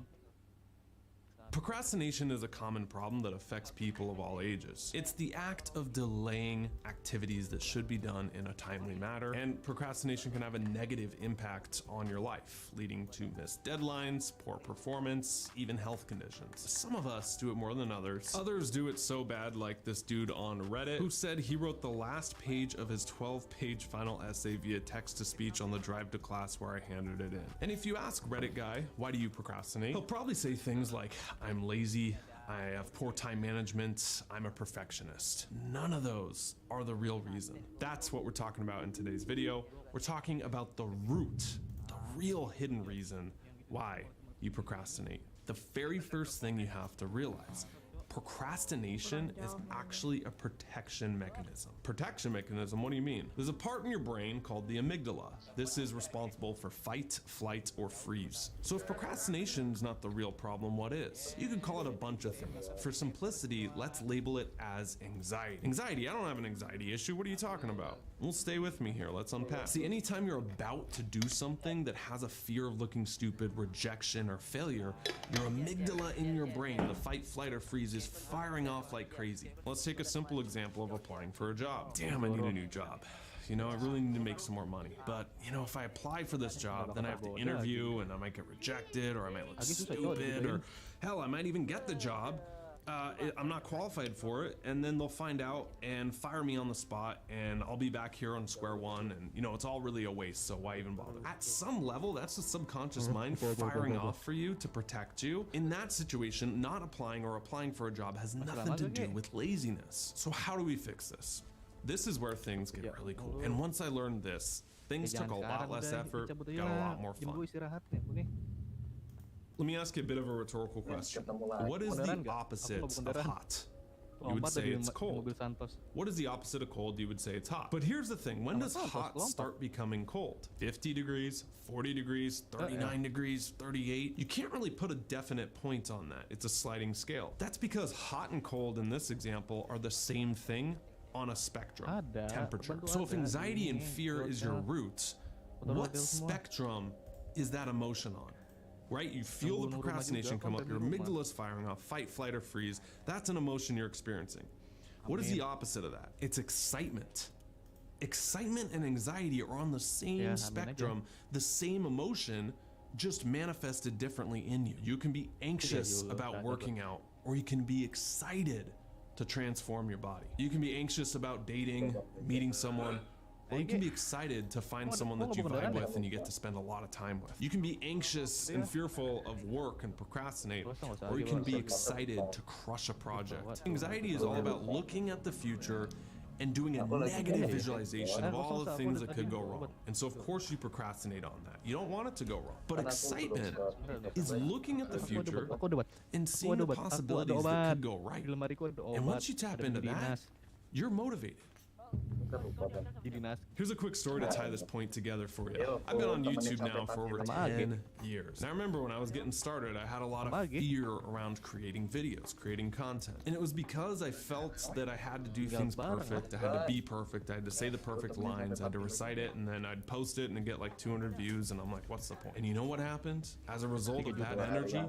Procrastination is a common problem that affects people of all ages. It's the act of delaying activities that should be done in a timely manner, and procrastination can have a negative impact on your life, leading to missed deadlines, poor performance, even health conditions. Some of us do it more than others. Others do it so bad, like this dude on Reddit, who said he wrote the last page of his 12-page final essay via text-to-speech on the drive to class where I handed it in. And if you ask Reddit guy, why do you procrastinate? He'll probably say things like, I'm lazy, I have poor time management, I'm a perfectionist. None of those are the real reason. That's what we're talking about in today's video. We're talking about the root, the real hidden reason why you procrastinate. The very first thing you have to realize, procrastination is actually a protection mechanism. Protection mechanism, what do you mean? There's a part in your brain called the amygdala. This is responsible for fight, flight, or freeze. So if procrastination is not the real problem, what is? You could call it a bunch of things. For simplicity, let's label it as anxiety. Anxiety, I don't have an anxiety issue. What are you talking about? Well, stay with me here. Let's unpack. See, anytime you're about to do something that has a fear of looking stupid, rejection, or failure, your amygdala in your brain, the fight, flight, or freeze, is firing off like crazy. Let's take a simple example of applying for a job. Damn, I need a new job. You know, I really need to make some more money. But, you know, if I apply for this job, then I have to interview and I might get rejected, or I might look stupid, or hell, I might even get the job. I'm not qualified for it, and then they'll find out and fire me on the spot, and I'll be back here on square one, and you know, it's all really a waste, so why even bother? At some level, that's the subconscious mind firing off for you to protect you. In that situation, not applying or applying for a job has nothing to do with laziness. So how do we fix this? This is where things get really cool. And once I learned this, things took a lot less effort, got a lot more fun. Let me ask you a bit of a rhetorical question. What is the opposite of hot? You would say it's cold. What is the opposite of cold? You would say it's hot. But here's the thing, when does hot start becoming cold? 50 degrees, 40 degrees, 39 degrees, 38? You can't really put a definite point on that. It's a sliding scale. That's because hot and cold in this example are the same thing on a spectrum, temperature. So if anxiety and fear is your root, what spectrum is that emotion on? Right? You feel the procrastination come up, your amygdala's firing off, fight, flight, or freeze. That's an emotion you're experiencing. What is the opposite of that? It's excitement. Excitement and anxiety are on the same spectrum, the same emotion, just manifested differently in you. You can be anxious about working out, or you can be excited to transform your body. You can be anxious about dating, meeting someone, or you can be excited to find someone that you vibe with and you get to spend a lot of time with. You can be anxious and fearful of work and procrastinate, or you can be excited to crush a project. Anxiety is all about looking at the future and doing a negative visualization of all the things that could go wrong. And so of course you procrastinate on that. You don't want it to go wrong. But excitement is looking at the future and seeing the possibilities that could go right. And once you tap into that, you're motivated. Here's a quick story to tie this point together for you. I've been on YouTube now for over 10 years. And I remember when I was getting started, I had a lot of fear around creating videos, creating content. And it was because I felt that I had to do things perfect. I had to be perfect. I had to say the perfect lines. I had to recite it, and then I'd post it and get like 200 views. And I'm like, what's the point? And you know what happened? As a result of that energy,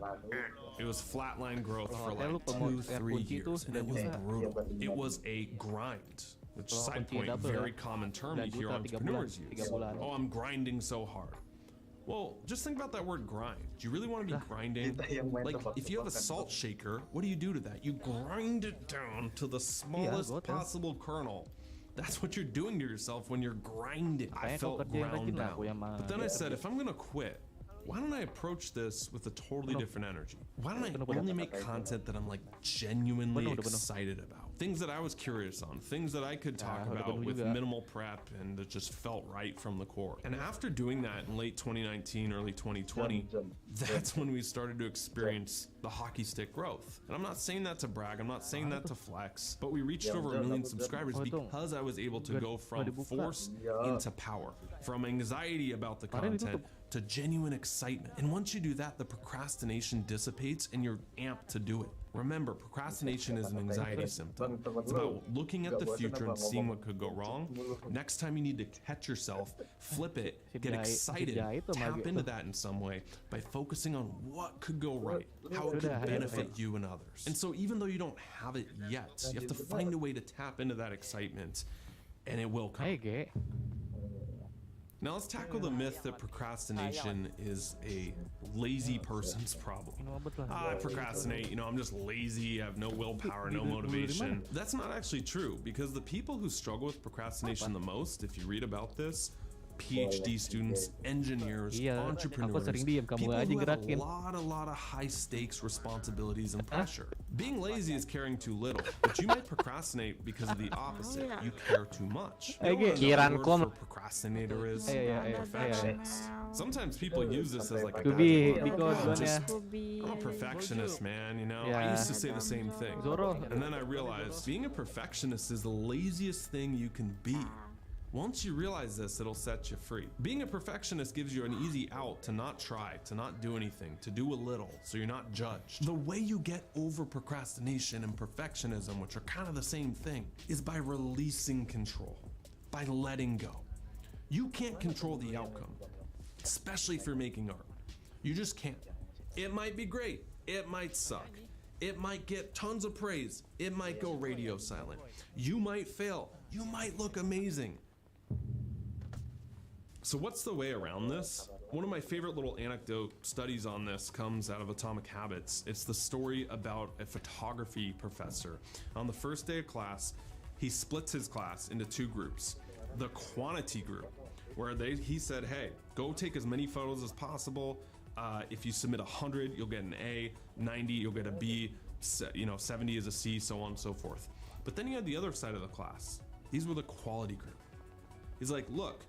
it was flatline growth for like 2-3 years. And it was brutal. It was a grind. Which, side point, very common term you hear entrepreneurs use. Oh, I'm grinding so hard. Well, just think about that word grind. Do you really want to be grinding? Like, if you have a salt shaker, what do you do to that? You grind it down to the smallest possible kernel. That's what you're doing to yourself when you're grinding. I felt ground down. But then I said, if I'm going to quit, why don't I approach this with a totally different energy? Why don't I only make content that I'm like genuinely excited about? Things that I was curious on, things that I could talk about with minimal prep and that just felt right from the core. And after doing that in late 2019, early 2020, that's when we started to experience the hockey stick growth. And I'm not saying that to brag, I'm not saying that to flex, but we reached over 1 million subscribers because I was able to go from force into power, from anxiety about the content to genuine excitement. And once you do that, the procrastination dissipates and you're amped to do it. Remember, procrastination is an anxiety symptom. It's about looking at the future and seeing what could go wrong. Next time you need to catch yourself, flip it, get excited, tap into that in some way by focusing on what could go right, how it could benefit you and others. And so even though you don't have it yet, you have to find a way to tap into that excitement, and it will come. Now let's tackle the myth that procrastination is a lazy person's problem. I procrastinate, I'm just lazy, I have no willpower, no motivation. That's not actually true, because the people who struggle with procrastination the most, if you read about this, PhD students, engineers, entrepreneurs, people who have a lot of high stakes responsibilities and pressure. Being lazy is caring too little, but you might procrastinate because of the opposite. You care too much. You know what word for procrastinator is? Perfectionist. Sometimes people use this as like a I'm a perfectionist, man, I used to say the same thing. And then I realized being a perfectionist is the laziest thing you can be. Once you realize this, it'll set you free. Being a perfectionist gives you an easy out to not try, to not do anything, to do a little, so you're not judged. The way you get over procrastination and perfectionism, which are kind of the same thing, is by releasing control, by letting go. You can't control the outcome, especially if you're making art. You just can't. It might be great, it might suck, it might get tons of praise, it might go radio silent, you might fail, you might look amazing. So what's the way around this? One of my favorite little anecdote studies on this comes out of Atomic Habits. It's the story about a photography professor. On the first day of class, he splits his class into 2 groups. The quantity group, where he said, hey, go take as many photos as possible. If you submit 100, you'll get an A, 90, you'll get a B, 70 is a C, so on and so forth. But then you had the other side of the class. These were the quality group. He's like, look,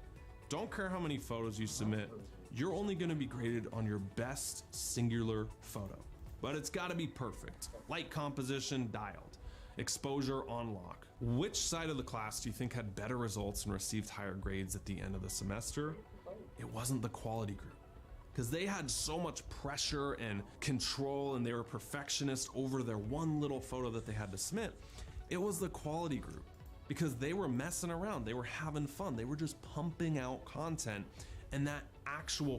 don't care how many photos you submit, you're only gonna be graded on your best singular photo. But it's gotta be perfect. Light composition dialed, exposure on lock. Which side of the class do you think had better results and received higher grades at the end of the semester? It wasn't the quality group, because they had so much pressure and control and they were perfectionists over their one little photo that they had to submit. It was the quality group, because they were messing around, they were having fun, they were just pumping out content, and that actual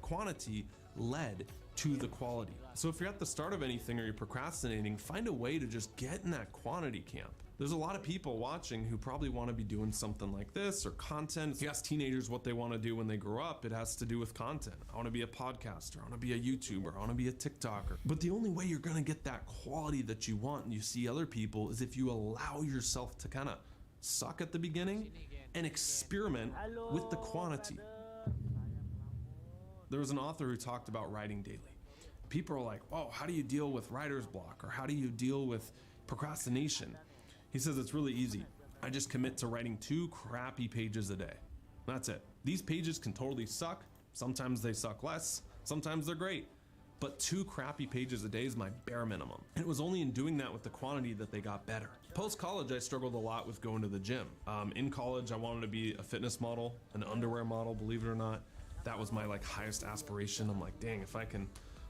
quantity led to the quality. So if you're at the start of anything or you're procrastinating, find a way to just get in that quantity camp. There's a lot of people watching who probably want to be doing something like this or content. If you ask teenagers what they want to do when they grow up, it has to do with content. I want to be a podcaster, I want to be a YouTuber, I want to be a TikToker. But the only way you're going to get that quality that you want and you see other people is if you allow yourself to kind of suck at the beginning and experiment with the quantity. There was an author who talked about writing daily. People are like, oh, how do you deal with writer's block? Or how do you deal with procrastination? He says it's really easy. I just commit to writing 2 crappy pages a day. That's it. These pages can totally suck. Sometimes they suck less. Sometimes they're great. but 2 crappy pages a day is my bare minimum. And it was only in doing that with the quantity that they got better. Post-college, I struggled a lot with going to the gym. In college, I wanted to be a fitness model, an underwear model, believe it or not. That was my highest aspiration. I'm like, dang, if I can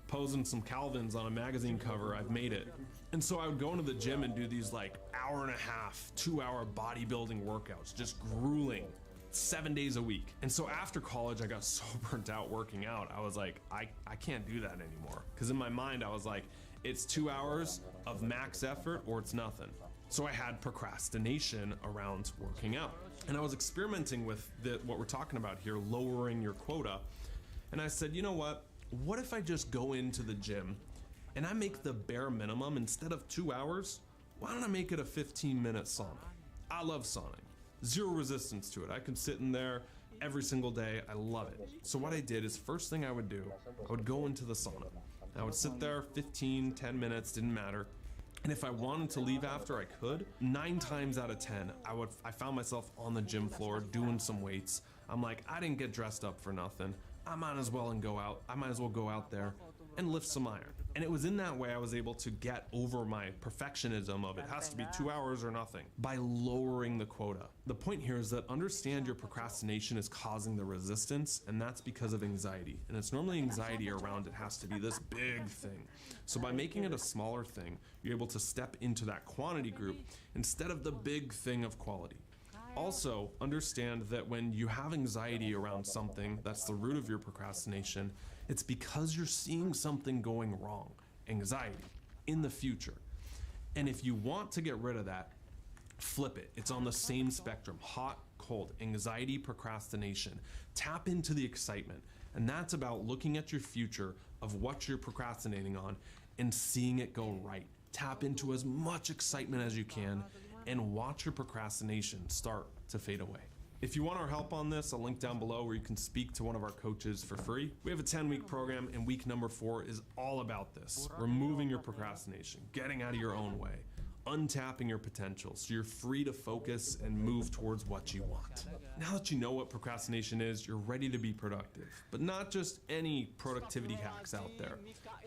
pose in some Calvins on a magazine cover, I've made it. And so I would go into the gym and do these hour and a half, 2-hour bodybuilding workouts, just grueling, 7 days a week. And so after college, I got so burnt out working out. I was like, I can't do that anymore. Because in my mind, I was like, it's 2 hours of max effort or it's nothing. So I had procrastination around working out. And I was experimenting with what we're talking about here, lowering your quota. And I said, you know what? What if I just go into the gym and I make the bare minimum instead of 2 hours? Why don't I make it a 15-minute sauna? I love sauning. Zero resistance to it. I can sit in there every single day. I love it. So what I did is first thing I would do, I would go into the sauna. I would sit there 15, 10 minutes, didn't matter. And if I wanted to leave after, I could. 9 times out of 10, I found myself on the gym floor doing some weights. I'm like, I didn't get dressed up for nothing. I might as well go out there and lift some iron. And it was in that way I was able to get over my perfectionism of it has to be 2 hours or nothing by lowering the quota. The point here is that understand your procrastination is causing the resistance, and that's because of anxiety. And it's normally anxiety around it has to be this big thing. So by making it a smaller thing, you're able to step into that quantity group instead of the big thing of quality. Also, understand that when you have anxiety around something that's the root of your procrastination, it's because you're seeing something going wrong, anxiety, in the future. And if you want to get rid of that, flip it. It's on the same spectrum, hot, cold, anxiety, procrastination. Tap into the excitement. And that's about looking at your future of what you're procrastinating on and seeing it go right. Tap into as much excitement as you can and watch your procrastination start to fade away. If you want our help on this, a link down below where you can speak to one of our coaches for free. We have a 10-week program, and week number 4 is all about this. Removing your procrastination, getting out of your own way, untapping your potential so you're free to focus and move towards what you want. Now that you know what procrastination is, you're ready to be productive, but not just any productivity hacks out there.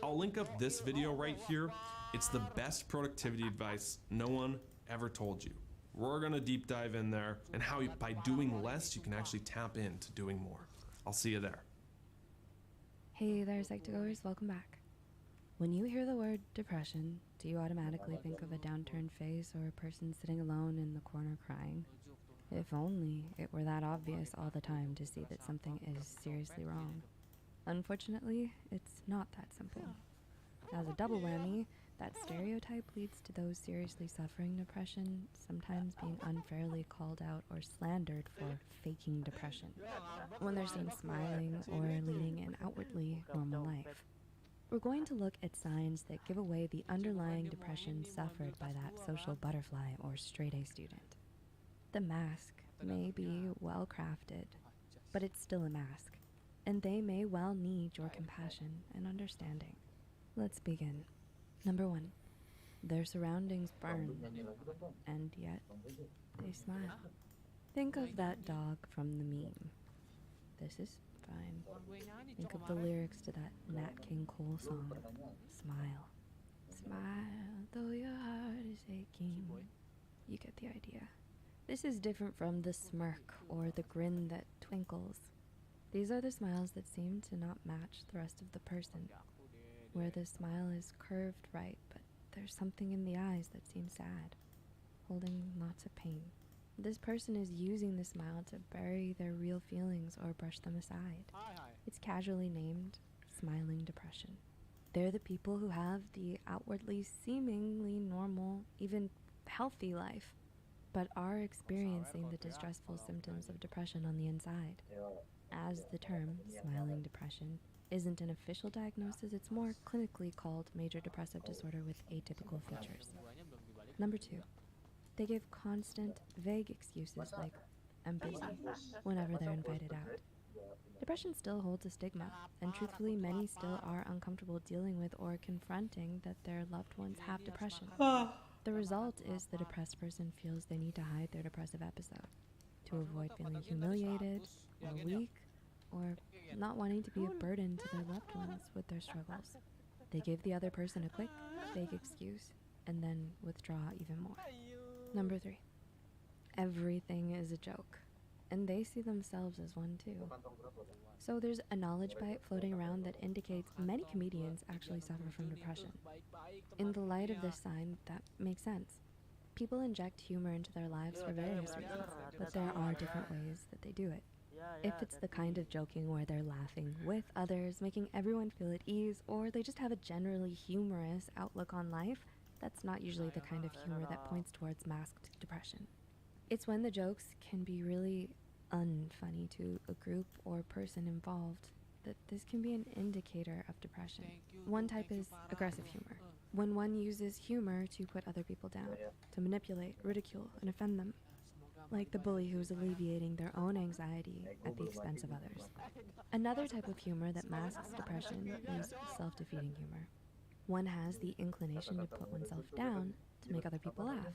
I'll link up this video right here. It's the best productivity advice no one ever told you. We're gonna deep dive in there and how by doing less, you can actually tap into doing more. I'll see you there. Hey there, Psych2Goers, welcome back. When you hear the word depression, do you automatically think of a downturned face or a person sitting alone in the corner crying? If only it were that obvious all the time to see that something is seriously wrong. Unfortunately, it's not that simple. As a double whammy, that stereotype leads to those seriously suffering depression sometimes being unfairly called out or slandered for faking depression, when they're seen smiling or leading an outwardly normal life. We're going to look at signs that give away the underlying depression suffered by that social butterfly or straight-A student. The mask may be well crafted, but it's still a mask, and they may well need your compassion and understanding. Let's begin. Number 1, their surroundings burn, and yet they smile. Think of that dog from the meme. This is fine. Think of the lyrics to that Nat King Cole song. Smile. Smile, though your heart is aching. You get the idea. This is different from the smirk or the grin that twinkles. These are the smiles that seem to not match the rest of the person, where the smile is curved right, but there's something in the eyes that seems sad, holding lots of pain. This person is using the smile to bury their real feelings or brush them aside. It's casually named smiling depression. They're the people who have the outwardly seemingly normal, even healthy life, but are experiencing the distressful symptoms of depression on the inside. As the term smiling depression isn't an official diagnosis, it's more clinically called major depressive disorder with atypical features. Number 2, they give constant, vague excuses like, I'm busy, whenever they're invited out. Depression still holds a stigma, and truthfully many still are uncomfortable dealing with or confronting that their loved ones have depression. The result is the depressed person feels they need to hide their depressive episode to avoid feeling humiliated or weak or not wanting to be a burden to their loved ones with their struggles. They give the other person a quick, fake excuse and then withdraw even more. Number 3. Everything is a joke, and they see themselves as one too. So there's a knowledge bite floating around that indicates many comedians actually suffer from depression. In the light of this sign, that makes sense. People inject humor into their lives for various reasons, but there are different ways that they do it. If it's the kind of joking where they're laughing with others, making everyone feel at ease, or they just have a generally humorous outlook on life, that's not usually the kind of humor that points towards masked depression. It's when the jokes can be really unfunny to a group or person involved that this can be an indicator of depression. One type is aggressive humor, when one uses humor to put other people down, to manipulate, ridicule, and offend them, like the bully who's alleviating their own anxiety at the expense of others. Another type of humor that masks depression is self-defeating humor. One has the inclination to put oneself down to make other people laugh.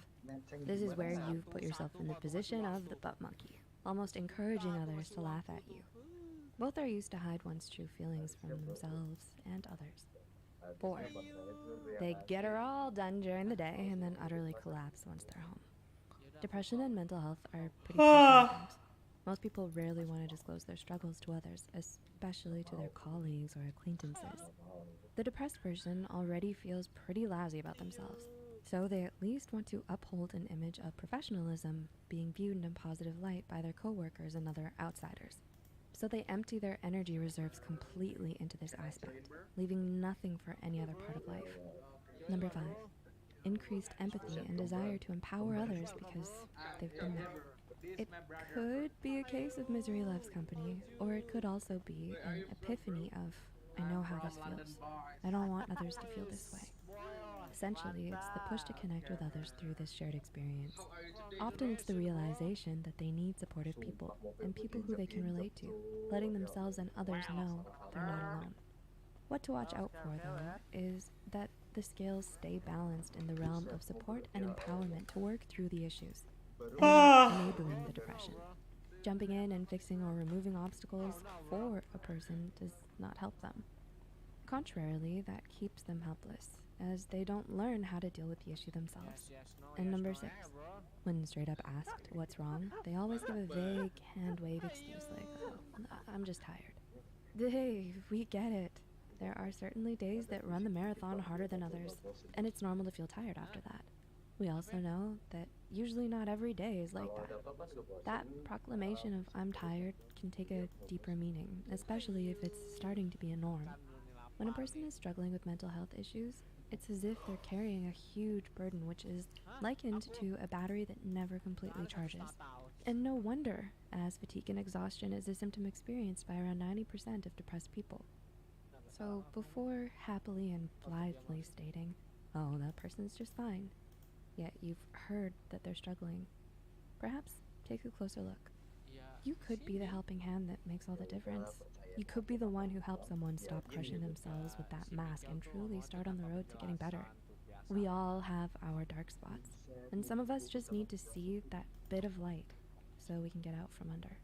This is where you've put yourself in the position of the butt monkey, almost encouraging others to laugh at you. Both are used to hide one's true feelings from themselves and others. 4. They get her all done during the day and then utterly collapse once they're home. Depression and mental health are pretty personal things. Most people rarely want to disclose their struggles to others, especially to their colleagues or acquaintances. The depressed person already feels pretty lousy about themselves, so they at least want to uphold an image of professionalism, being viewed in a positive light by their coworkers and other outsiders. So they empty their energy reserves completely into this aspect, leaving nothing for any other part of life. Number 5. Increased empathy and desire to empower others because they've been there. It could be a case of misery loves company, or it could also be an epiphany of, I know how this feels. I don't want others to feel this way. Essentially, it's the push to connect with others through this shared experience. Often it's the realization that they need supportive people, and people who they can relate to, letting themselves and others know they're not alone. What to watch out for, though, is that the scales stay balanced in the realm of support and empowerment to work through the issues, and not enabling the depression. Jumping in and fixing or removing obstacles for a person does not help them. Contrarily, that keeps them helpless, as they don't learn how to deal with the issue themselves. And number 6, when straight up asked what's wrong, they always give a vague hand-wave excuse like, oh, I'm just tired. Hey, we get it. There are certainly days that run the marathon harder than others, and it's normal to feel tired after that. We also know that usually not every day is like that. That proclamation of I'm tired can take a deeper meaning, especially if it's starting to be a norm. When a person is struggling with mental health issues, it's as if they're carrying a huge burden which is likened to a battery that never completely charges. And no wonder, as fatigue and exhaustion is a symptom experienced by around 90% of depressed people. So before happily and blithely stating, oh, that person's just fine, yet you've heard that they're struggling, perhaps take a closer look. You could be the helping hand that makes all the difference. You could be the one who helps someone stop crushing themselves with that mask and truly start on the road to getting better. We all have our dark spots, and some of us just need to see that bit of light so we can get out from under.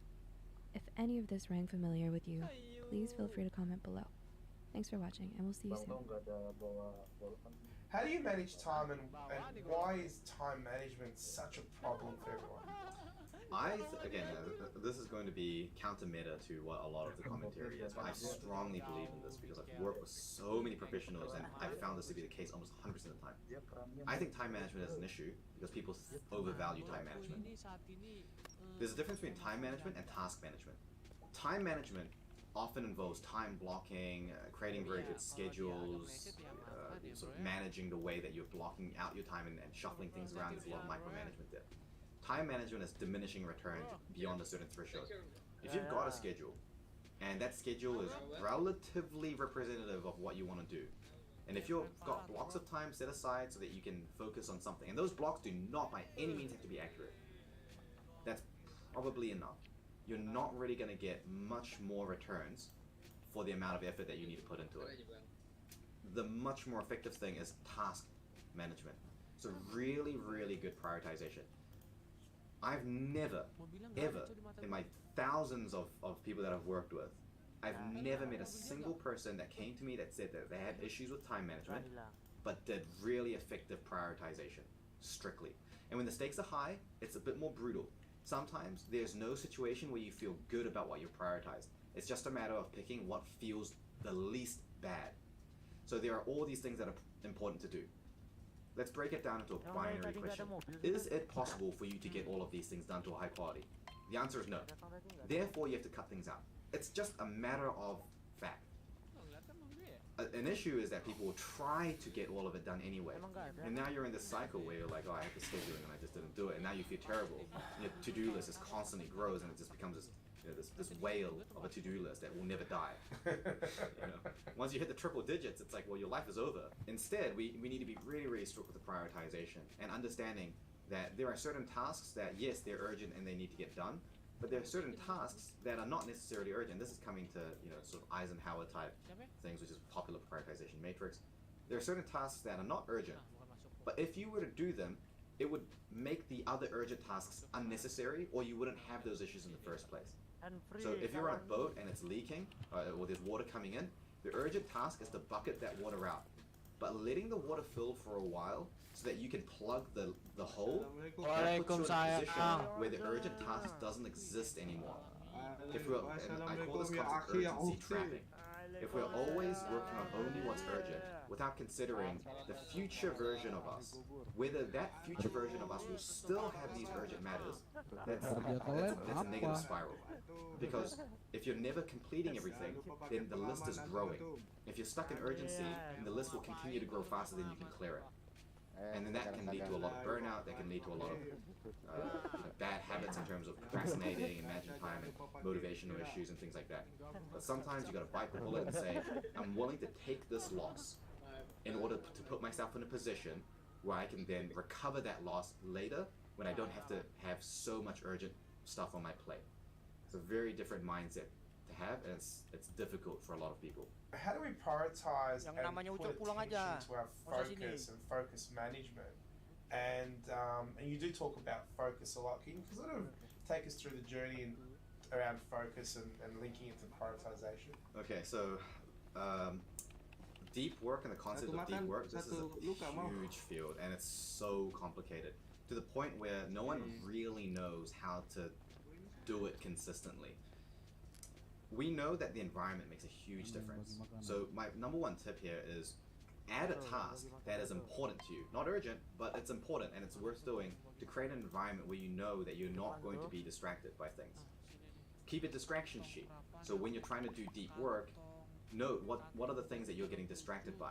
If any of this rang familiar with you, please feel free to comment below. Thanks for watching, and we'll see you soon. How do you manage time, and why is time management such a problem for everyone? Again, this is going to be counter-meta to what a lot of the commentary is, but I strongly believe in this because I've worked with so many professionals and I've found this to be the case almost 100% of the time. I think time management is an issue because people overvalue time management. There's a difference between time management and task management. Time management often involves time blocking, creating very good schedules, sort of managing the way that you're blocking out your time and shuffling things around. There's a lot of micromanagement there. Time management is diminishing returns beyond a certain threshold. If you've got a schedule, and that schedule is relatively representative of what you want to do, and if you've got blocks of time set aside so that you can focus on something, and those blocks do not by any means have to be accurate, that's probably enough. You're not really going to get much more returns for the amount of effort that you need to put into it. The much more effective thing is task management. So really, really good prioritization. I've never, ever, in my thousands of people that I've worked with, I've never met a single person that came to me that said that they had issues with time management, but did really effective prioritization, strictly. And when the stakes are high, it's a bit more brutal. Sometimes there's no situation where you feel good about what you prioritized. It's just a matter of picking what feels the least bad. So there are all these things that are important to do. Let's break it down into a binary question. Is it possible for you to get all of these things done to a high quality? The answer is no. Therefore, you have to cut things out. It's just a matter of fact. An issue is that people will try to get all of it done anyway. And now you're in this cycle where you're like, oh, I have the scheduling and I just didn't do it. And now you feel terrible. Your to-do list just constantly grows and it just becomes this, this whale of a to-do list that will never die. Once you hit the triple digits, it's like, well, your life is over. Instead, we need to be really, really strict with the prioritization and understanding that there are certain tasks that, yes, they're urgent and they need to get done, but there are certain tasks that are not necessarily urgent. This is coming to, sort of Eisenhower type things, which is popular prioritization matrix. There are certain tasks that are not urgent, but if you were to do them, it would make the other urgent tasks unnecessary, or you wouldn't have those issues in the first place. So if you're on a boat and it's leaking, or there's water coming in, the urgent task is to bucket that water out. But letting the water fill for a while so that you can plug the hole, that puts you in a position where the urgent task doesn't exist anymore. If we're, and I call this concept urgency trapping. If we're always working on only what's urgent, without considering the future version of us, whether that future version of us will still have these urgent matters, that's a negative spiral. Because if you're never completing everything, then the list is growing. If you're stuck in urgency, then the list will continue to grow faster than you can clear it. And then that can lead to a lot of burnout, that can lead to a lot of bad habits in terms of procrastinating and managing time and motivational issues and things like that. But sometimes you gotta bite the bullet and say, I'm willing to take this loss in order to put myself in a position where I can then recover that loss later when I don't have to have so much urgent stuff on my plate. It's a very different mindset to have, and it's difficult for a lot of people. How do we prioritize and put attention to our focus and focus management? And you do talk about focus a lot. Can you sort of take us through the journey around focus and linking it to prioritization? Okay, so deep work and the concept of deep work, this is a huge field and it's so complicated to the point where no one really knows how to do it consistently. We know that the environment makes a huge difference. So my number one tip here is add a task that is important to you. Not urgent, but it's important and it's worth doing to create an environment where you know that you're not going to be distracted by things. Keep a distraction sheet. So when you're trying to do deep work, note what are the things that you're getting distracted by.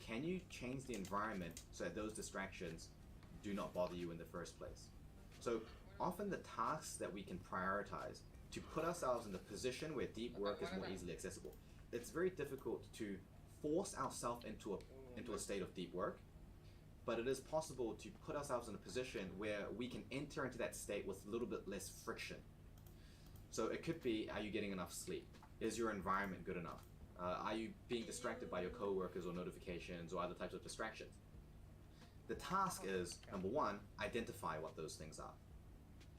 Can you change the environment so that those distractions do not bother you in the first place? So often the tasks that we can prioritize to put ourselves in the position where deep work is more easily accessible. It's very difficult to force ourselves into a state of deep work, but it is possible to put ourselves in a position where we can enter into that state with a little bit less friction. So it could be, are you getting enough sleep? Is your environment good enough? Are you being distracted by your coworkers or notifications or other types of distractions? The task is, number one, identify what those things are.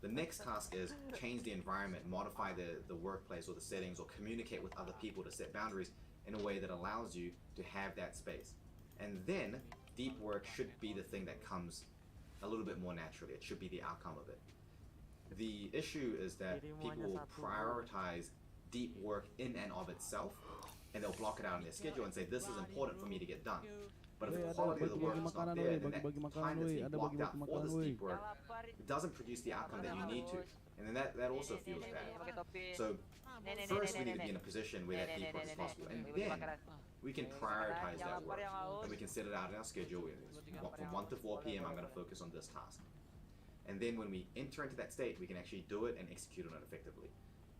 The next task is change the environment, modify the workplace or the settings, or communicate with other people to set boundaries in a way that allows you to have that space. And then deep work should be the thing that comes a little bit more naturally. It should be the outcome of it. The issue is that people will prioritize deep work in and of itself, and they'll block it out in their schedule and say, this is important for me to get done. But if the quality of the work is not there, then that time that's being blocked out for this deep work doesn't produce the outcome that you need to. And then that also feels bad. So first we need to be in a position where that deep work is possible. And then we can prioritize that work. And we can set it out in our schedule. From 1 to 4 p.m. I'm going to focus on this task. And then when we enter into that state, we can actually do it and execute on it effectively.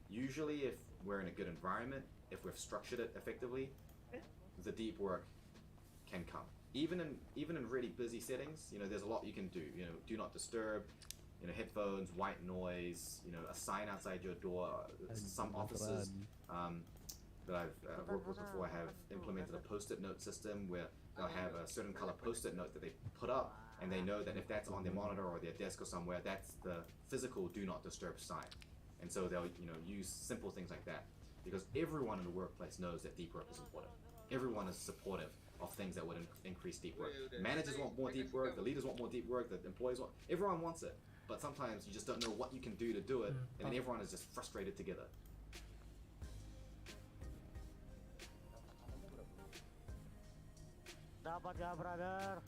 Usually if we're in a good environment, if we've structured it effectively, the deep work can come. Even in really busy settings, there's a lot you can do. Do not disturb, headphones, white noise, a sign outside your door. Some offices that I've worked with before have implemented a post-it note system where they'll have a certain color post-it note that they put up, and they know that if that's on their monitor or their desk or somewhere, that's the physical do not disturb sign. And so they'll use simple things like that, because everyone in the workplace knows that deep work is important. Everyone is supportive of things that would increase deep work. Managers want more deep work, the leaders want more deep work, the employees want, everyone wants it. But sometimes you just don't know what you can do to do it, and then everyone is just frustrated together. Dapat gak, brother?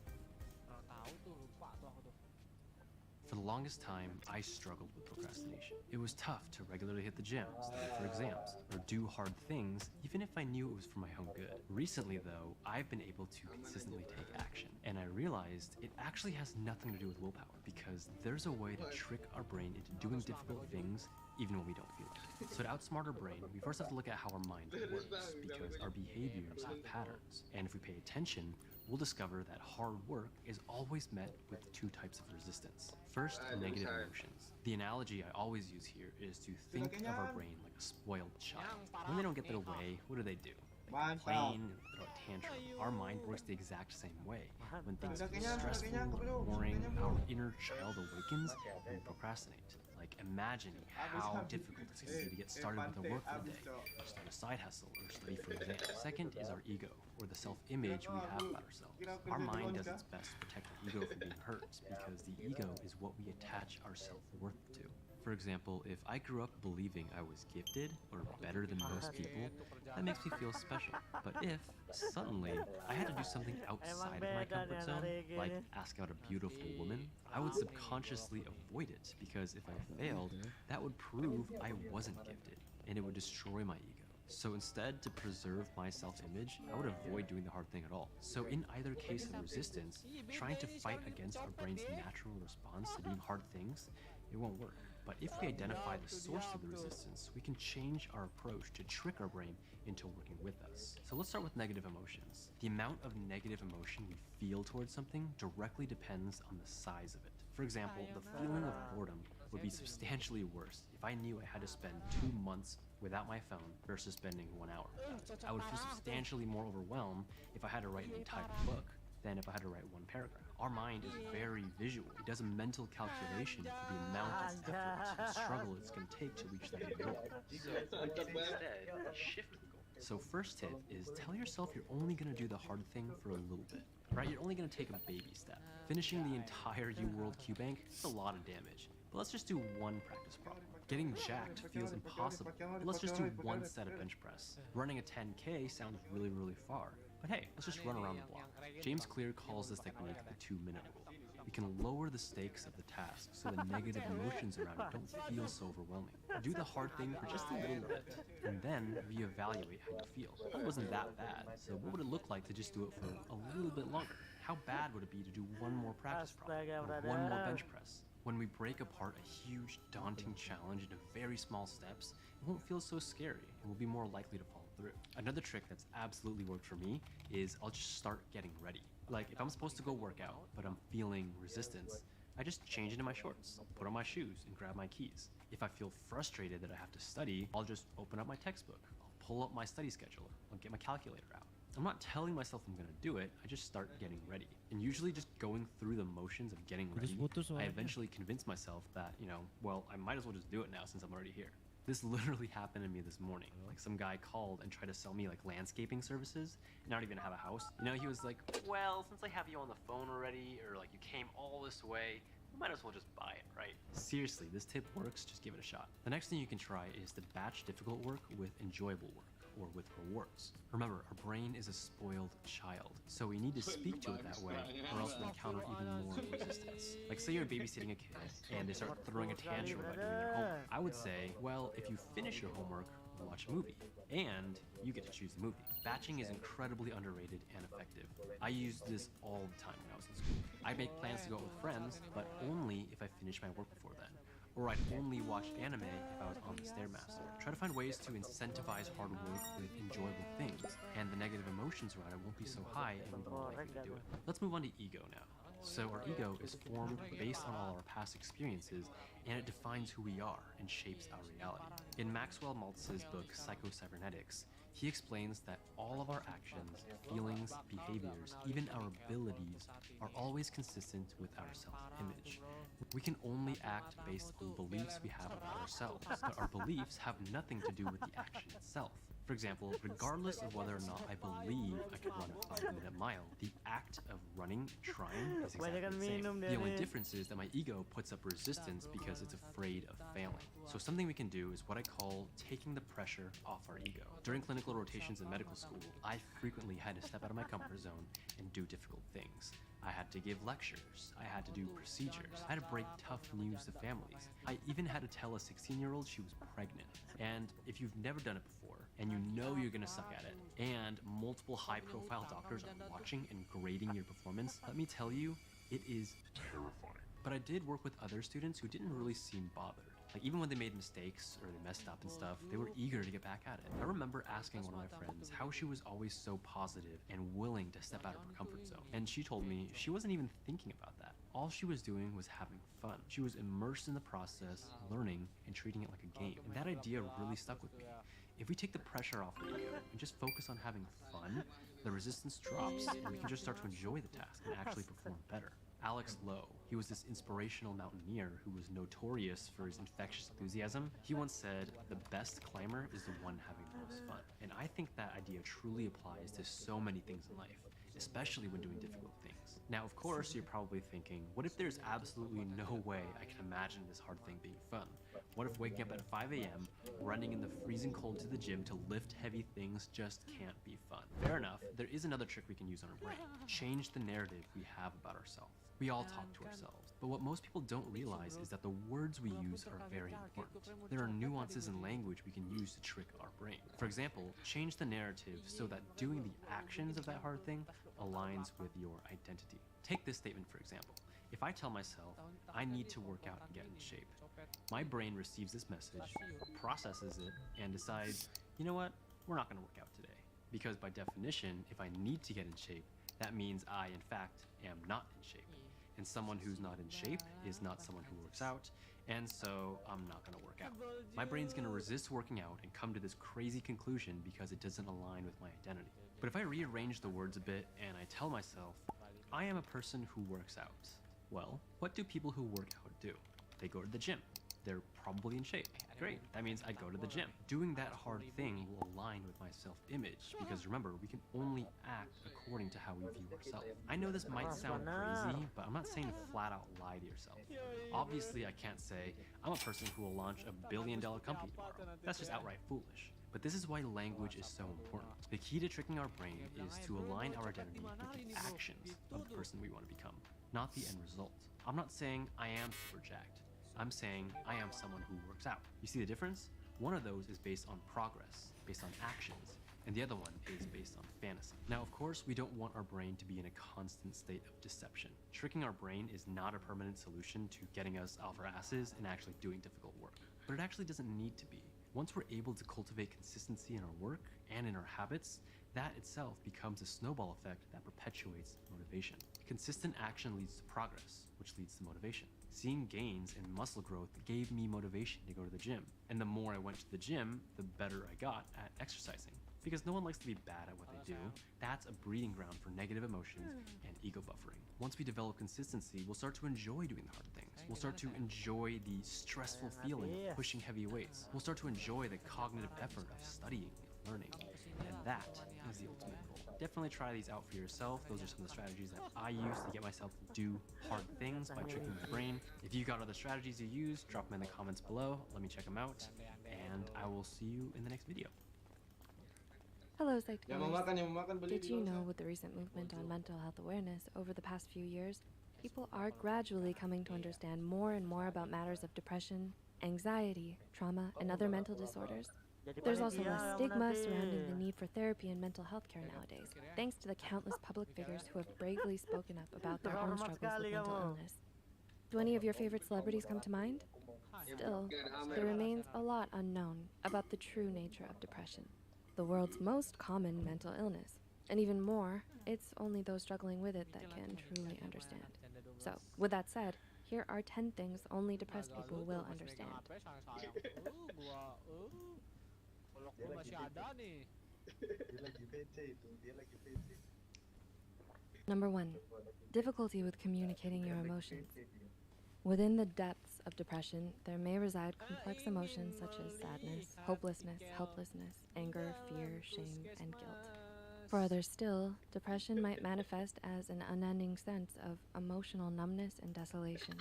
For the longest time, I struggled with procrastination. It was tough to regularly hit the gym, study for exams, or do hard things, even if I knew it was for my own good. Recently, though, I've been able to consistently take action, and I realized it actually has nothing to do with willpower, because there's a way to trick our brain into doing difficult things even when we don't feel like it. So to outsmart our brain, we first have to look at how our mind works, because our behaviors have patterns, and if we pay attention, we'll discover that hard work is always met with two types of resistance. First, negative emotions. The analogy I always use here is to think of our brain like a spoiled child. When they don't get their way, what do? They complain and throw a tantrum. Our mind works the exact same way. When things feel stressful or boring, our inner child awakens and we procrastinate. Like imagining how difficult it's going to be to get started with our work for the day, or start a side hustle, or study for exams. Second is our ego, or the self-image we have about ourselves. Our mind does its best to protect the ego from being hurt, because the ego is what we attach our self-worth to. For example, if I grew up believing I was gifted or better than most people, that makes me feel special. But if, suddenly, I had to do something outside of my comfort zone, like ask out a beautiful woman, I would subconsciously avoid it, because if I failed, that would prove I wasn't gifted, and it would destroy my ego. So instead, to preserve my self-image, I would avoid doing the hard thing at all. So in either case of resistance, trying to fight against our brain's natural response to doing hard things, it won't work. But if we identify the source of the resistance, we can change our approach to trick our brain into working with us. So let's start with negative emotions. The amount of negative emotion we feel towards something directly depends on the size of it. For example, the feeling of boredom would be substantially worse if I knew I had to spend 2 months without my phone versus spending 1 hour. I would feel substantially more overwhelmed if I had to write an entire book than if I had to write one paragraph. Our mind is very visual. It does a mental calculation for the amount of effort and struggle it's going to take to reach that goal. So instead, shift the goal. So first tip is tell yourself you're only going to do the hard thing for a little bit, right? You're only going to take a baby step. Finishing the entire U-World Q-Bank is a lot of damage, but let's just do one practice problem. Getting jacked feels impossible, but let's just do one set of bench press. Running a 10K sounds really, really far, but hey, let's just run around the block. James Clear calls this technique the 2-minute rule. We can lower the stakes of the task so the negative emotions around it don't feel so overwhelming. Do the hard thing for just a little bit, and then reevaluate how you feel. It wasn't that bad, so what would it look like to just do it for a little bit longer? How bad would it be to do one more practice problem, or one more bench press? When we break apart a huge, daunting challenge into very small steps, it won't feel so scary, and we'll be more likely to follow through. Another trick that's absolutely worked for me is I'll just start getting ready. Like, if I'm supposed to go work out, but I'm feeling resistance, I just change into my shorts, put on my shoes, and grab my keys. If I feel frustrated that I have to study, I'll just open up my textbook, I'll pull up my study schedule, I'll get my calculator out. I'm not telling myself I'm gonna do it, I just start getting ready. And usually just going through the motions of getting ready, I eventually convince myself that, well, I might as well just do it now since I'm already here. This literally happened to me this morning. Like, some guy called and tried to sell me like landscaping services, and I don't even have a house. He was like, well, since I have you on the phone already, or like you came all this way, you might as well just buy it, right? Seriously, this tip works, just give it a shot. The next thing you can try is to batch difficult work with enjoyable work, or with rewards. Remember, our brain is a spoiled child, so we need to speak to it that way, or else we'll encounter even more resistance. Like, say you're babysitting a kid, and they start throwing a tantrum about doing their homework. I would say, well, if you finish your homework, watch a movie, and you get to choose the movie. Batching is incredibly underrated and effective. I used this all the time when I was in school. I'd make plans to go out with friends, but only if I finished my work before then. Or I'd only watch anime if I was on the Stairmaster. Try to find ways to incentivize hard work with enjoyable things, and the negative emotions around it won't be so high and we'll be more likely to do it. Let's move on to ego now. So our ego is formed based on all our past experiences, and it defines who we are and shapes our reality. In Maxwell Maltz's book Psycho-Cybernetics, He explains that all of our actions, feelings, behaviors, even our abilities are always consistent with our self-image. We can only act based on beliefs we have about ourselves, but our beliefs have nothing to do with the action itself. For example, regardless of whether or not I believe I can run a 5-minute mile, the act of running and trying is exactly the same. The only difference is that my ego puts up resistance because it's afraid of failing. So something we can do is what I call taking the pressure off our ego. During clinical rotations in medical school, I frequently had to step out of my comfort zone and do difficult things. I had to give lectures, I had to do procedures, I had to break tough news to families. I even had to tell a 16-year-old she was pregnant. And if you've never done it before, and you know you're gonna suck at it, and multiple high-profile doctors are watching and grading your performance, let me tell you, it is terrifying. But I did work with other students who didn't really seem bothered. Like, even when they made mistakes or they messed up and stuff, they were eager to get back at it. I remember asking one of my friends how she was always so positive and willing to step out of her comfort zone. And she told me she wasn't even thinking about that. All she was doing was having fun. She was immersed in the process, learning, and treating it like a game. And that idea really stuck with me. If we take the pressure off our ego and just focus on having fun, the resistance drops and we can just start to enjoy the task and actually perform better. Alex Lowe, he was this inspirational mountaineer who was notorious for his infectious enthusiasm. He once said, "The best climber is the one having the most fun." And I think that idea truly applies to so many things in life, especially when doing difficult things. Now, of course, you're probably thinking, what if there's absolutely no way I can imagine this hard thing being fun? What if waking up at 5 a.m., running in the freezing cold to the gym to lift heavy things just can't be fun? Fair enough, there is another trick we can use on our brain. Change the narrative we have about ourselves. We all talk to ourselves, but what most people don't realize is that the words we use are very important. There are nuances in language we can use to trick our brain. For example, change the narrative so that doing the actions of that hard thing aligns with your identity. Take this statement for example. If I tell myself, I need to work out and get in shape, my brain receives this message, processes it, and decides, you know what, we're not going to work out today. Because by definition, if I need to get in shape, that means I, in fact, am not in shape. And someone who's not in shape is not someone who works out, and so I'm not going to work out. My brain's going to resist working out and come to this crazy conclusion because it doesn't align with my identity. But if I rearrange the words a bit and I tell myself, I am a person who works out, well, what do people who work out do? They go to the gym. They're probably in shape. Great, that means I go to the gym. Doing that hard thing will align with my self-image because remember, we can only act according to how we view ourselves. I know this might sound crazy, but I'm not saying to flat out lie to yourself. Obviously, I can't say, I'm a person who will launch a billion-dollar company tomorrow. That's just outright foolish. But this is why language is so important. The key to tricking our brain is to align our identity with the actions of the person we want to become, not the end result. I'm not saying I am super jacked. I'm saying I am someone who works out. You see the difference? One of those is based on progress, based on actions, and the other one is based on fantasy. Now, of course, we don't want our brain to be in a constant state of deception. Tricking our brain is not a permanent solution to getting us off our asses and actually doing difficult work. But it actually doesn't need to be. Once we're able to cultivate consistency in our work and in our habits, that itself becomes a snowball effect that perpetuates motivation. Consistent action leads to progress, which leads to motivation. Seeing gains in muscle growth gave me motivation to go to the gym. And the more I went to the gym, the better I got at exercising. Because no one likes to be bad at what they do. That's a breeding ground for negative emotions and ego buffering. Once we develop consistency, we'll start to enjoy doing the hard things. We'll start to enjoy the stressful feeling of pushing heavy weights. We'll start to enjoy the cognitive effort of studying and learning. And that is the ultimate goal. Definitely try these out for yourself. Those are some of the strategies that I use to get myself to do hard things by tricking my brain. If you got other strategies you use, drop them in the comments below. Let me check them out. And I will see you in the next video. Hello, Psych2Goers. Did you know with the recent movement on mental health awareness over the past few years, people are gradually coming to understand more and more about matters of depression, anxiety, trauma, and other mental disorders? There's also less stigma surrounding the need for therapy and mental health care nowadays, thanks to the countless public figures who have bravely spoken up about their own struggles with mental illness. Do any of your favorite celebrities come to mind? Still, there remains a lot unknown about the true nature of depression, the world's most common mental illness. And even more, it's only those struggling with it that can truly understand. So, with that said, here are 10 things only depressed people will understand. Masih ada nih. Number 1. Difficulty with communicating your emotions. Within the depths of depression, there may reside complex emotions such as sadness, hopelessness, helplessness, anger, fear, shame, and guilt. For others still, depression might manifest as an unending sense of emotional numbness and desolation.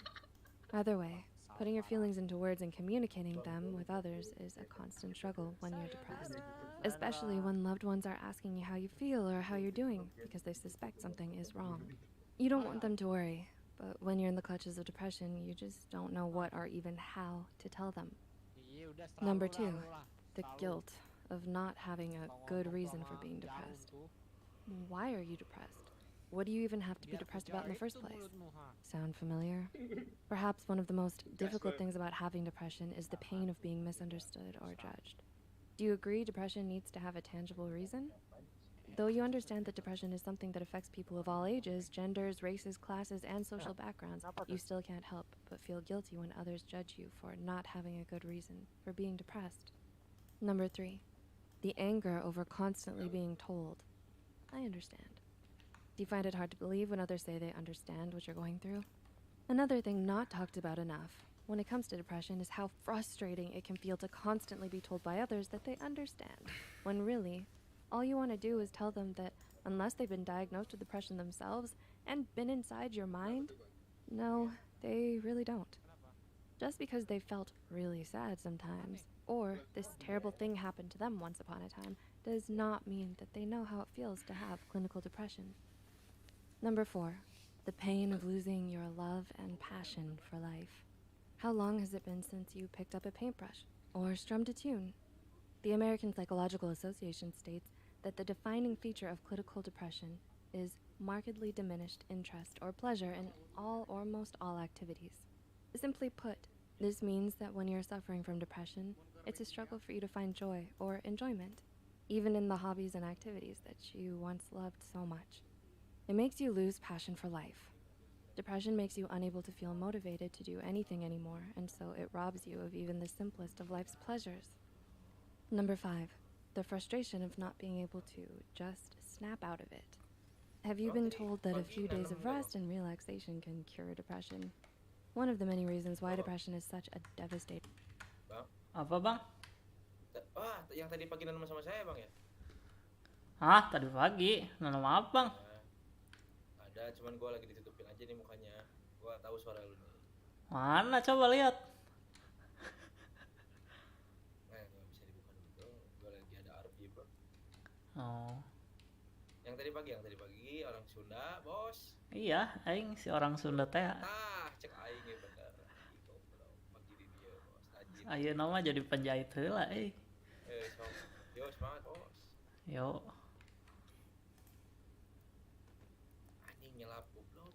Either way, putting your feelings into words and communicating them with others is a constant struggle when you're depressed, especially when loved ones are asking you how you feel or how you're doing because they suspect something is wrong. You don't want them to worry, but when you're in the clutches of depression, you just don't know what or even how to tell them. Number 2, the guilt of not having a good reason for being depressed. Why are you depressed? What do you even have to be depressed about in the first place? Sound familiar? Perhaps one of the most difficult things about having depression is the pain of being misunderstood or judged. Do you agree depression needs to have a tangible reason? Though you understand that depression is something that affects people of all ages, genders, races, classes, and social backgrounds, you still can't help but feel guilty when others judge you for not having a good reason for being depressed. Number 3, the anger over constantly being told. I understand. Do you find it hard to believe when others say they understand what you're going through? Another thing not talked about enough when it comes to depression is how frustrating it can feel to constantly be told by others that they understand, when really, all you want to do is tell them that unless they've been diagnosed with depression themselves and been inside your mind, no, they really don't. Just because they felt really sad sometimes, or this terrible thing happened to them once upon a time, does not mean that they know how it feels to have clinical depression. Number 4, the pain of losing your love and passion for life. How long has it been since you picked up a paintbrush or strummed a tune? The American Psychological Association states that the defining feature of clinical depression is markedly diminished interest or pleasure in all or most all activities. Simply put, this means that when you're suffering from depression, it's a struggle for you to find joy or enjoyment, even in the hobbies and activities that you once loved so much. It makes you lose passion for life. Depression makes you unable to feel motivated to do anything anymore, and so it robs you of even the simplest of life's pleasures. Number 5, the frustration of not being able to just snap out of it. Have you been told that a few days of rest and relaxation can cure depression? One of the many reasons why depression is such a devastating. Apa bang? Wah, yang tadi pagi nanam sama saya bang ya? Hah? Tadi pagi? Nanam apa bang? Ada, cuman gue lagi ditutupin aja nih mukanya. Gue tahu suara lu nih. Mana? Coba lihat. Nah, gak bisa dibuka dulu. Gue lagi ada RP bro. Oh. Yang tadi pagi orang Sunda bos. Iya, aing si orang Sunda teh. Tah, cek aing ya bener. Pagi di dia bos. Tajin. Ayo nama jadi penjahit heula Yo semangat bos. Yo. Anjing nyelap goblok.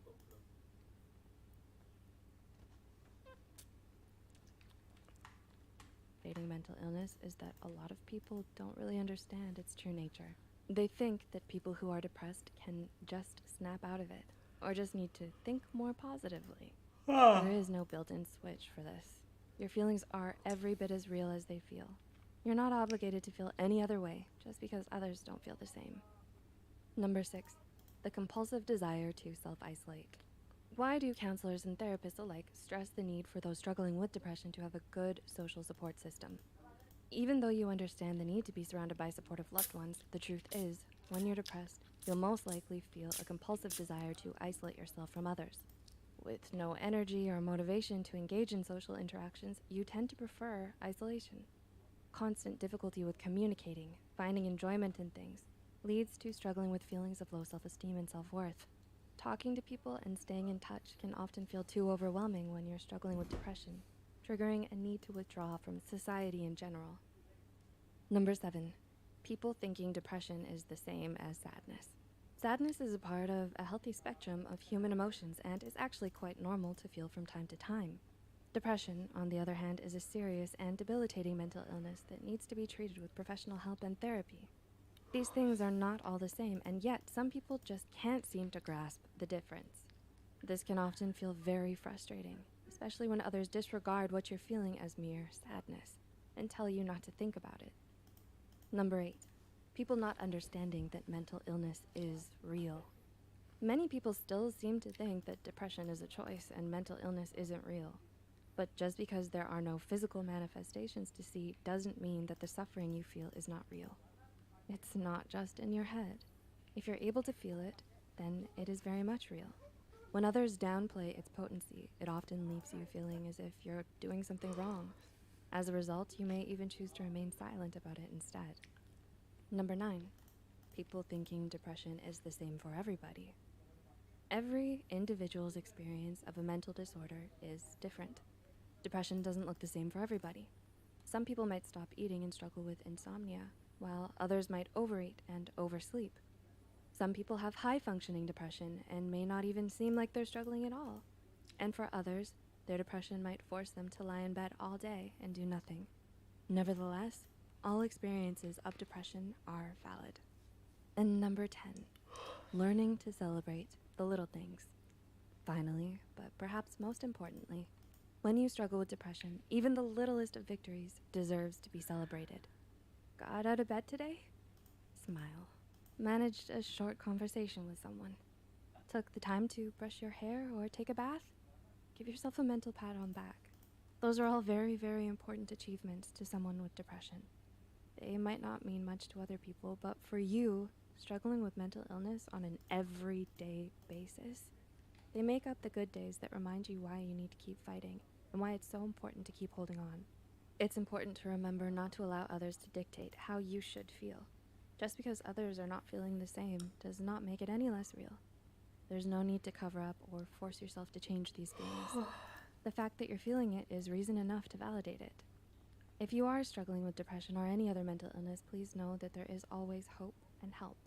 Mental illness is that a lot of people don't really understand its true nature. They think that people who are depressed can just snap out of it, or just need to think more positively. There is no built-in switch for this. Your feelings are every bit as real as they feel. You're not obligated to feel any other way just because others don't feel the same. Number 6, the compulsive desire to self-isolate. Why do counselors and therapists alike stress the need for those struggling with depression to have a good social support system? Even though you understand the need to be surrounded by supportive loved ones, the truth is, when you're depressed, you'll most likely feel a compulsive desire to isolate yourself from others. With no energy or motivation to engage in social interactions, you tend to prefer isolation. Constant difficulty with communicating, finding enjoyment in things, leads to struggling with feelings of low self-esteem and self-worth. Talking to people and staying in touch can often feel too overwhelming when you're struggling with depression, triggering a need to withdraw from society in general. Number 7, people thinking depression is the same as sadness. Sadness is a part of a healthy spectrum of human emotions and is actually quite normal to feel from time to time. Depression, on the other hand, is a serious and debilitating mental illness that needs to be treated with professional help and therapy. These things are not all the same, and yet some people just can't seem to grasp the difference. This can often feel very frustrating, especially when others disregard what you're feeling as mere sadness and tell you not to think about it. Number 8, people not understanding that mental illness is real. Many people still seem to think that depression is a choice and mental illness isn't real. But just because there are no physical manifestations to see doesn't mean that the suffering you feel is not real. It's not just in your head. If you're able to feel it, then it is very much real. When others downplay its potency, it often leaves you feeling as if you're doing something wrong. As a result, you may even choose to remain silent about it instead. Number 9, people thinking depression is the same for everybody. Every individual's experience of a mental disorder is different. Depression doesn't look the same for everybody. Some people might stop eating and struggle with insomnia, while others might overeat and oversleep. Some people have high-functioning depression and may not even seem like they're struggling at all. And for others, their depression might force them to lie in bed all day and do nothing. Nevertheless, all experiences of depression are valid. And number 10, learning to celebrate the little things. Finally, but perhaps most importantly, when you struggle with depression, even the littlest of victories deserves to be celebrated. Got out of bed today? Smile. Managed a short conversation with someone. Took the time to brush your hair or take a bath? Give yourself a mental pat on the back. Those are all very, very important achievements to someone with depression. They might not mean much to other people, but for you, struggling with mental illness on an everyday basis, they make up the good days that remind you why you need to keep fighting and why it's so important to keep holding on. It's important to remember not to allow others to dictate how you should feel. Just because others are not feeling the same does not make it any less real. There's no need to cover up or force yourself to change these feelings. The fact that you're feeling it is reason enough to validate it. If you are struggling with depression or any other mental illness, please know that there is always hope and help,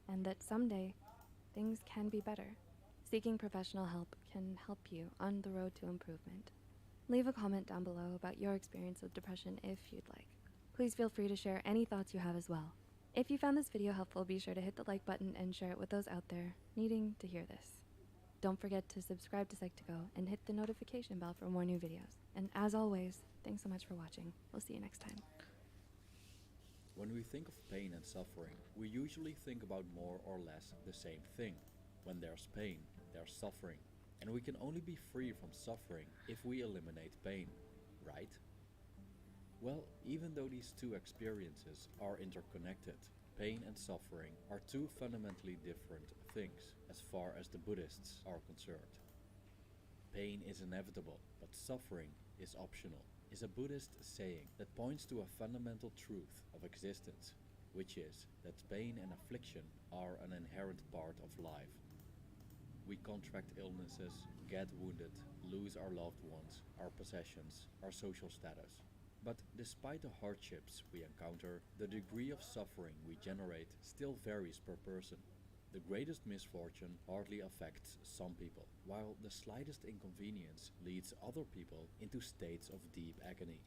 and that someday things can be better. Seeking professional help can help you on the road to improvement. Leave a comment down below about your experience with depression if you'd like. Please feel free to share any thoughts you have as well. If you found this video helpful, be sure to hit the like button and share it with those out there needing to hear this. Don't forget to subscribe to Psych2Go and hit the notification bell for more new videos. And as always, thanks so much for watching. We'll see you next time. When we think of pain and suffering, we usually think about more or less the same thing. When there's pain, there's suffering. And we can only be free from suffering if we eliminate pain, right? Well, even though these two experiences are interconnected, pain and suffering are two fundamentally different things as far as the Buddhists are concerned. Pain is inevitable, but suffering is optional, is a Buddhist saying that points to a fundamental truth of existence, which is that pain and affliction are an inherent part of life. We contract illnesses, get wounded, lose our loved ones, our possessions, our social status. But despite the hardships we encounter, the degree of suffering we generate still varies per person. The greatest misfortune hardly affects some people, while the slightest inconvenience leads other people into states of deep agony.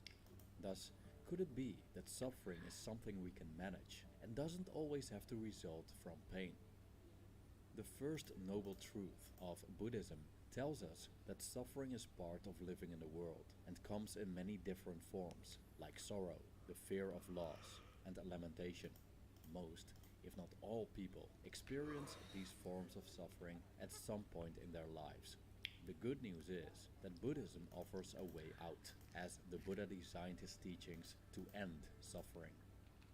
Thus, could it be that suffering is something we can manage and doesn't always have to result from pain? The first noble truth of Buddhism tells us that suffering is part of living in the world and comes in many different forms, like sorrow, the fear of loss, and lamentation. Most, if not all people, experience these forms of suffering at some point in their lives. The good news is that Buddhism offers a way out, as the Buddha designed his teachings to end suffering.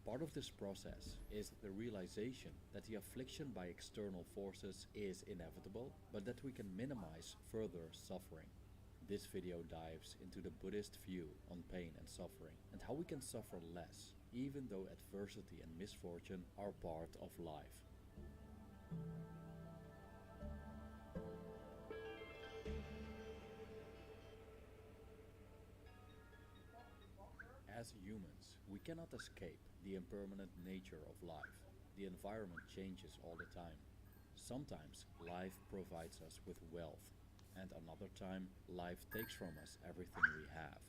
Part of this process is the realization that the affliction by external forces is inevitable, but that we can minimize further suffering. This video dives into the Buddhist view on pain and suffering, and how we can suffer less, even though adversity and misfortune are part of life. As humans, we cannot escape the impermanent nature of life. The environment changes all the time. Sometimes life provides us with wealth, and another time life takes from us everything we have.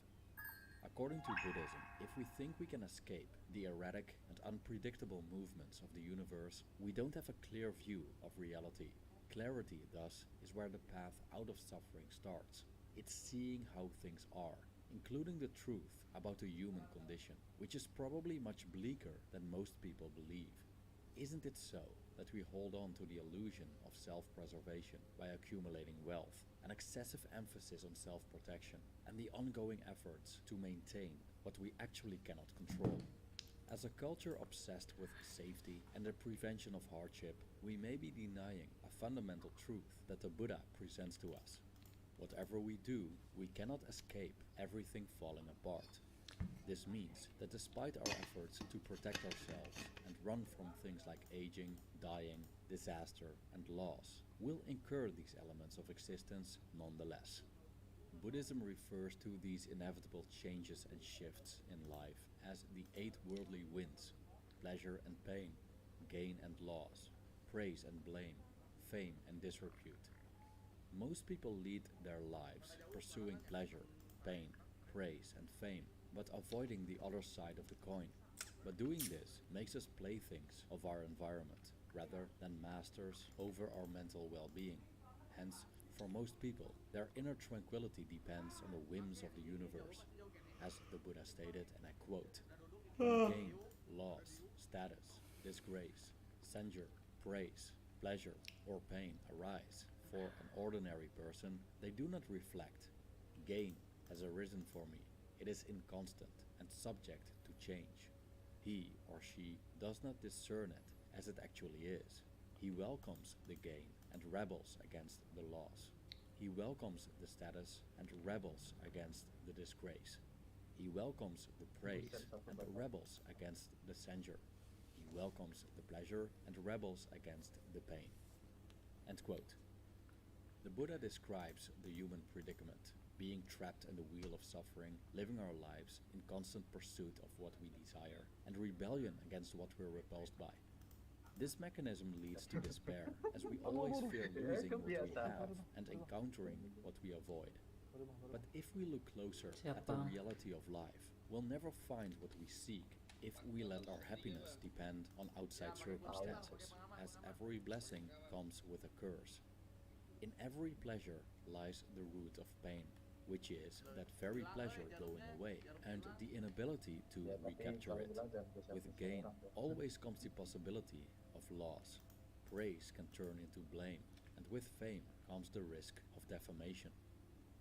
According to Buddhism, if we think we can escape the erratic and unpredictable movements of the universe, we don't have a clear view of reality. Clarity, thus, is where the path out of suffering starts. It's seeing how things are, including the truth about the human condition, which is probably much bleaker than most people believe. Isn't it so that we hold on to the illusion of self-preservation by accumulating wealth, an excessive emphasis on self-protection, and the ongoing efforts to maintain what we actually cannot control? As a culture obsessed with safety and the prevention of hardship, we may be denying a fundamental truth that the Buddha presents to us. Whatever we do, we cannot escape everything falling apart. This means that despite our efforts to protect ourselves and run from things like aging, dying, disaster, and loss, we'll incur these elements of existence nonetheless. Buddhism refers to these inevitable changes and shifts in life as the 8 worldly winds: pleasure and pain, gain and loss, praise and blame, fame and disrepute. Most people lead their lives pursuing pleasure, pain, praise and fame, but avoiding the other side of the coin. But doing this makes us playthings of our environment rather than masters over our mental well-being. Hence, for most people, their inner tranquility depends on the whims of the universe. As the Buddha stated, and I quote, "When gain, loss, status, disgrace, censure, praise, pleasure, or pain arise for an ordinary person, they do not reflect. Gain has arisen for me. It is inconstant and subject to change. He or she does not discern it as it actually is. He welcomes the gain and rebels against the loss. He welcomes the status and rebels against the disgrace. He welcomes the praise and rebels against the censure. He welcomes the pleasure and rebels against the pain." End quote. The Buddha describes the human predicament, being trapped in the wheel of suffering, living our lives in constant pursuit of what we desire, and rebellion against what we're repulsed by. This mechanism leads to despair, as we always fear losing what we have and encountering what we avoid. But if we look closer at the reality of life, we'll never find what we seek if we let our happiness depend on outside circumstances, as every blessing comes with a curse. In every pleasure lies the root of pain, which is that very pleasure going away and the inability to recapture it. With gain always comes the possibility of loss. Praise can turn into blame, and with fame comes the risk of defamation.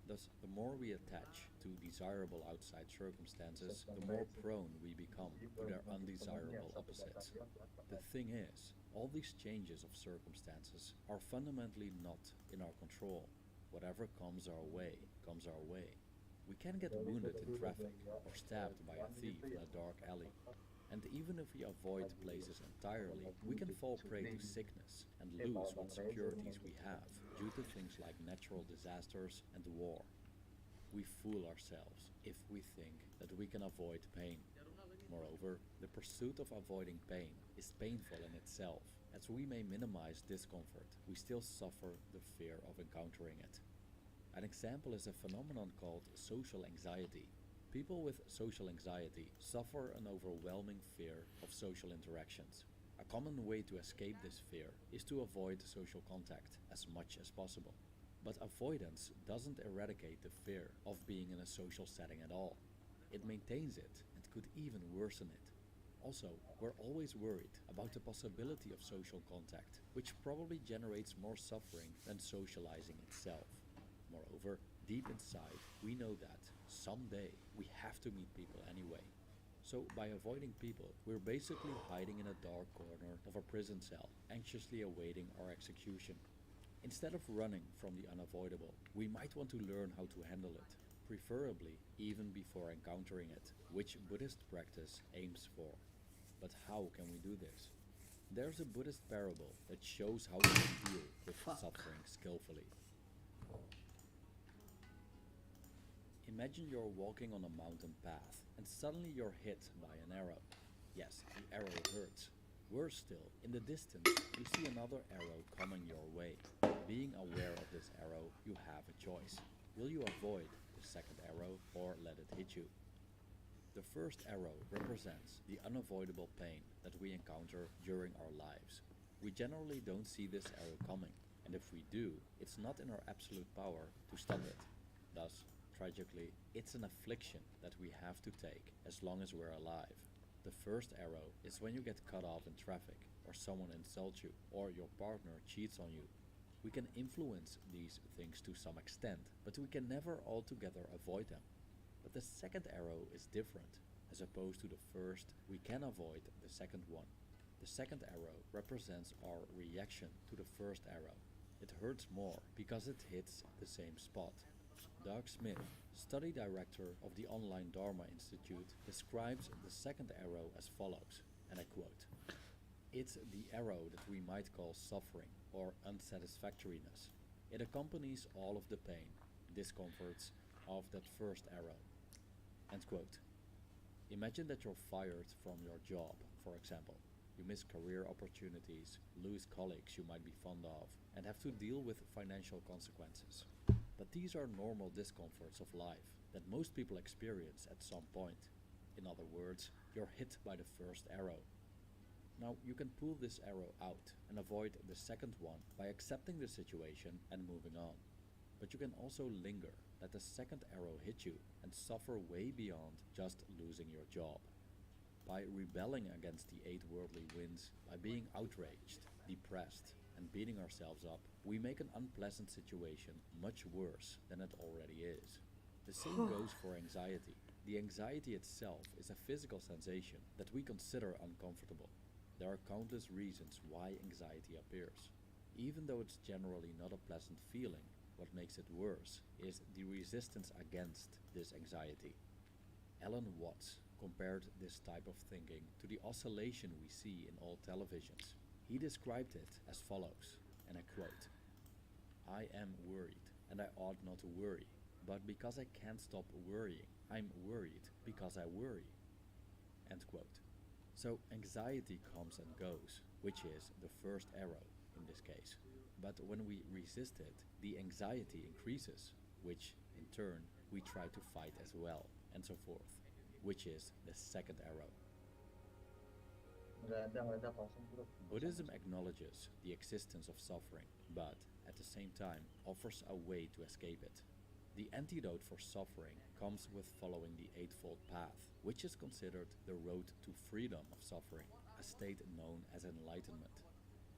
Thus, the more we attach to desirable outside circumstances, the more prone we become to their undesirable opposites. The thing is, all these changes of circumstances are fundamentally not in our control. Whatever comes our way, comes our way. We can get wounded in traffic or stabbed by a thief in a dark alley. And even if we avoid places entirely, we can fall prey to sickness and lose what securities we have due to things like natural disasters and war. We fool ourselves if we think that we can avoid pain. Moreover, the pursuit of avoiding pain is painful in itself. As we may minimize discomfort, we still suffer the fear of encountering it. An example is a phenomenon called social anxiety. People with social anxiety suffer an overwhelming fear of social interactions. A common way to escape this fear is to avoid social contact as much as possible. But avoidance doesn't eradicate the fear of being in a social setting at all. It maintains it and could even worsen it. Also, we're always worried about the possibility of social contact, which probably generates more suffering than socializing itself. Moreover, deep inside, we know that someday we have to meet people anyway. So by avoiding people, we're basically hiding in a dark corner of a prison cell, anxiously awaiting our execution. Instead of running from the unavoidable, we might want to learn how to handle it, preferably even before encountering it, which Buddhist practice aims for. But how can we do this? There's a Buddhist parable that shows how we can deal with suffering skillfully. Imagine you're walking on a mountain path and suddenly you're hit by an arrow. Yes, the arrow hurts. Worse still, in the distance, you see another arrow coming your way. Being aware of this arrow, you have a choice. Will you avoid the second arrow or let it hit you? The first arrow represents the unavoidable pain that we encounter during our lives. We generally don't see this arrow coming, and if we do, it's not in our absolute power to stop it. Thus, tragically, it's an affliction that we have to take as long as we're alive. The first arrow is when you get cut off in traffic. or someone insults you, or your partner cheats on you. We can influence these things to some extent, but we can never altogether avoid them. But the second arrow is different. As opposed to the first, we can avoid the second one. The second arrow represents our reaction to the first arrow. It hurts more because it hits the same spot. Doug Smith, study director of the online Dharma Institute, describes the second arrow as follows, and I quote, "It's the arrow that we might call suffering or unsatisfactoriness. It accompanies all of the pain, discomforts of that first arrow." End quote. Imagine that you're fired from your job, for example. You miss career opportunities, lose colleagues you might be fond of, and have to deal with financial consequences. But these are normal discomforts of life that most people experience at some point. In other words, you're hit by the first arrow. Now, you can pull this arrow out and avoid the second one by accepting the situation and moving on. But you can also linger, let the second arrow hit you, and suffer way beyond just losing your job. By rebelling against the 8 worldly winds, by being outraged, depressed, and beating ourselves up, we make an unpleasant situation much worse than it already is. The same goes for anxiety. The anxiety itself is a physical sensation that we consider uncomfortable. There are countless reasons why anxiety appears. Even though it's generally not a pleasant feeling, what makes it worse is the resistance against this anxiety. Alan Watts compared this type of thinking to the oscillation we see in all televisions. He described it as follows, and I quote, "I am worried, and I ought not to worry, but because I can't stop worrying, I'm worried because I worry." End quote. So anxiety comes and goes, which is the first arrow in this case. But when we resist it, the anxiety increases, which in turn we try to fight as well, and so forth, which is the second arrow. Buddhism acknowledges the existence of suffering, but at the same time offers a way to escape it. The antidote for suffering comes with following the Eightfold Path, which is considered the road to freedom of suffering, a state known as enlightenment.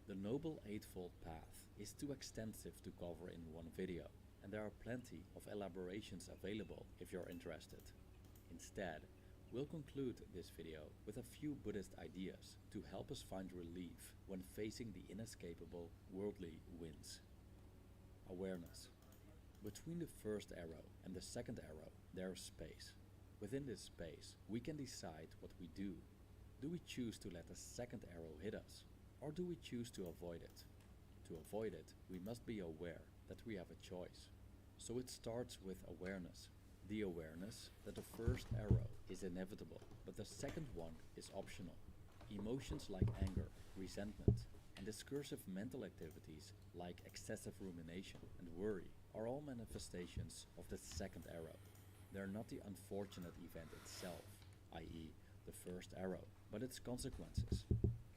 The Noble Eightfold Path is too extensive to cover in one video, and there are plenty of elaborations available if you're interested. Instead, we'll conclude this video with a few Buddhist ideas to help us find relief when facing the inescapable worldly winds. Awareness. Between the first arrow and the second arrow, there is space. Within this space, we can decide what we do. Do we choose to let the second arrow hit us, or do we choose to avoid it? To avoid it, we must be aware that we have a choice. So it starts with awareness. The awareness that the first arrow is inevitable, but the second one is optional. Emotions like anger, resentment, and discursive mental activities like excessive rumination and worry are all manifestations of the second arrow. They're not the unfortunate event itself, i.e. the first arrow, but its consequences.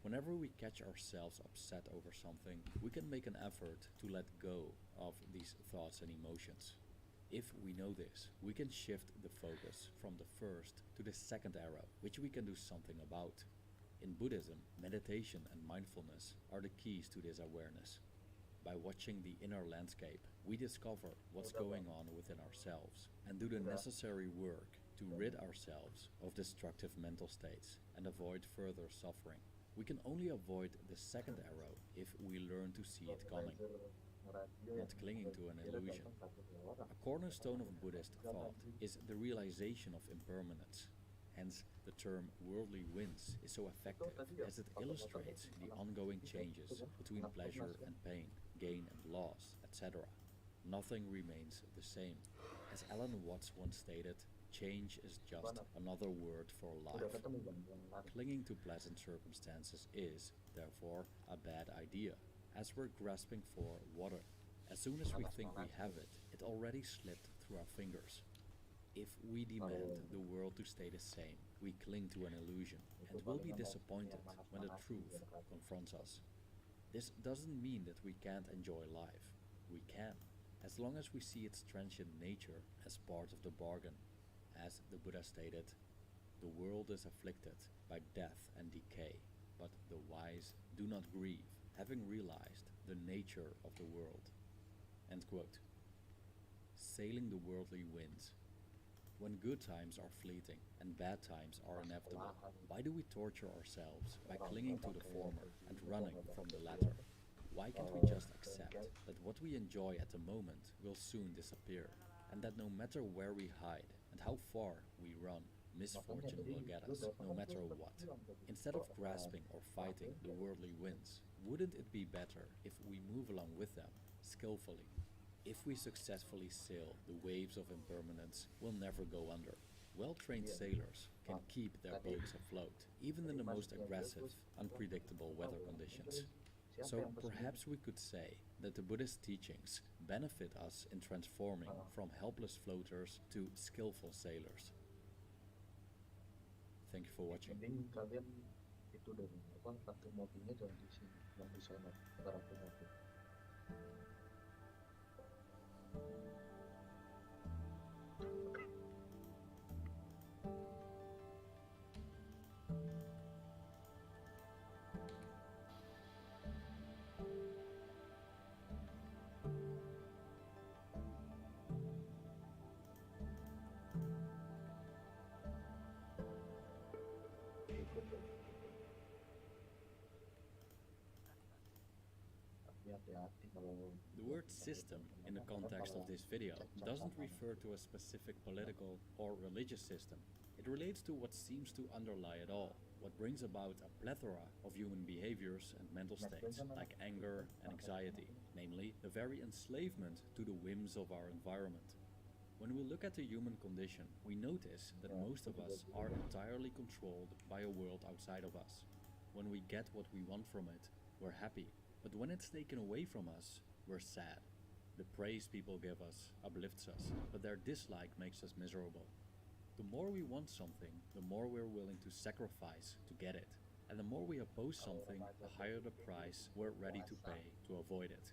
Whenever we catch ourselves upset over something, we can make an effort to let go of these thoughts and emotions. If we know this, we can shift the focus from the first to the second arrow, which we can do something about. In Buddhism, meditation and mindfulness are the keys to this awareness. By watching the inner landscape, we discover what's going on within ourselves and do the necessary work to rid ourselves of destructive mental states and avoid further suffering. We can only avoid the second arrow if we learn to see it coming, not clinging to an illusion. A cornerstone of Buddhist thought is the realization of impermanence. Hence, the term worldly winds is so effective as it illustrates the ongoing changes between pleasure and pain, gain and loss, etc. Nothing remains the same. As Alan Watts once stated, change is just another word for life. Clinging to pleasant circumstances is, therefore, a bad idea, as we're grasping for water. As soon as we think we have it, it already slipped through our fingers. If we demand the world to stay the same, we cling to an illusion and will be disappointed when the truth confronts us. This doesn't mean that we can't enjoy life. We can, as long as we see its transient nature as part of the bargain. As the Buddha stated, "The world is afflicted by death and decay. but the wise do not grieve, having realized the nature of the world. End quote. Sailing the worldly winds. When good times are fleeting and bad times are inevitable, why do we torture ourselves by clinging to the former and running from the latter? Why can't we just accept that what we enjoy at the moment will soon disappear, and that no matter where we hide and how far we run, misfortune will get us, no matter what? Instead of grasping or fighting the worldly winds, wouldn't it be better if we move along with them, skillfully? If we successfully sail the waves of impermanence, we'll never go under. Well-trained sailors can keep their boats afloat, even in the most aggressive, unpredictable weather conditions. So perhaps we could say that the Buddhist teachings benefit us in transforming from helpless floaters to skillful sailors. Thank you for watching. The word system in the context of this video doesn't refer to a specific political or religious system. It relates to what seems to underlie it all, what brings about a plethora of human behaviors and mental states, like anger and anxiety, namely the very enslavement to the whims of our environment. When we look at the human condition, we notice that most of us are entirely controlled by a world outside of us. When we get what we want from it, we're happy. But when it's taken away from us, we're sad. The praise people give us uplifts us, but their dislike makes us miserable. The more we want something, the more we're willing to sacrifice to get it. And the more we oppose something, the higher the price we're ready to pay to avoid it.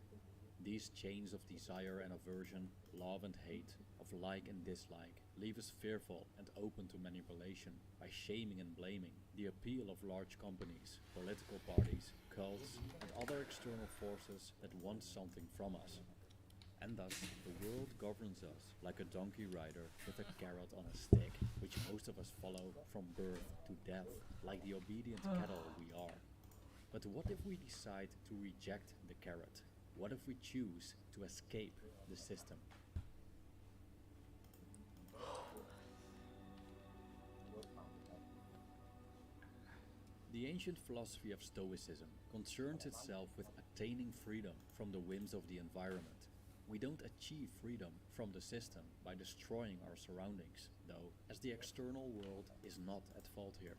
These chains of desire and aversion, love and hate, of like and dislike, leave us fearful and open to manipulation by shaming and blaming the appeal of large companies, political parties, cults, and other external forces that want something from us. And thus, the world governs us like a donkey rider with a carrot on a stick, which most of us follow from birth to death, like the obedient cattle we are. But what if we decide to reject the carrot? What if we choose to escape the system? The ancient philosophy of Stoicism concerns itself with attaining freedom from the whims of the environment. We don't achieve freedom from the system by destroying our surroundings, though, as the external world is not at fault here.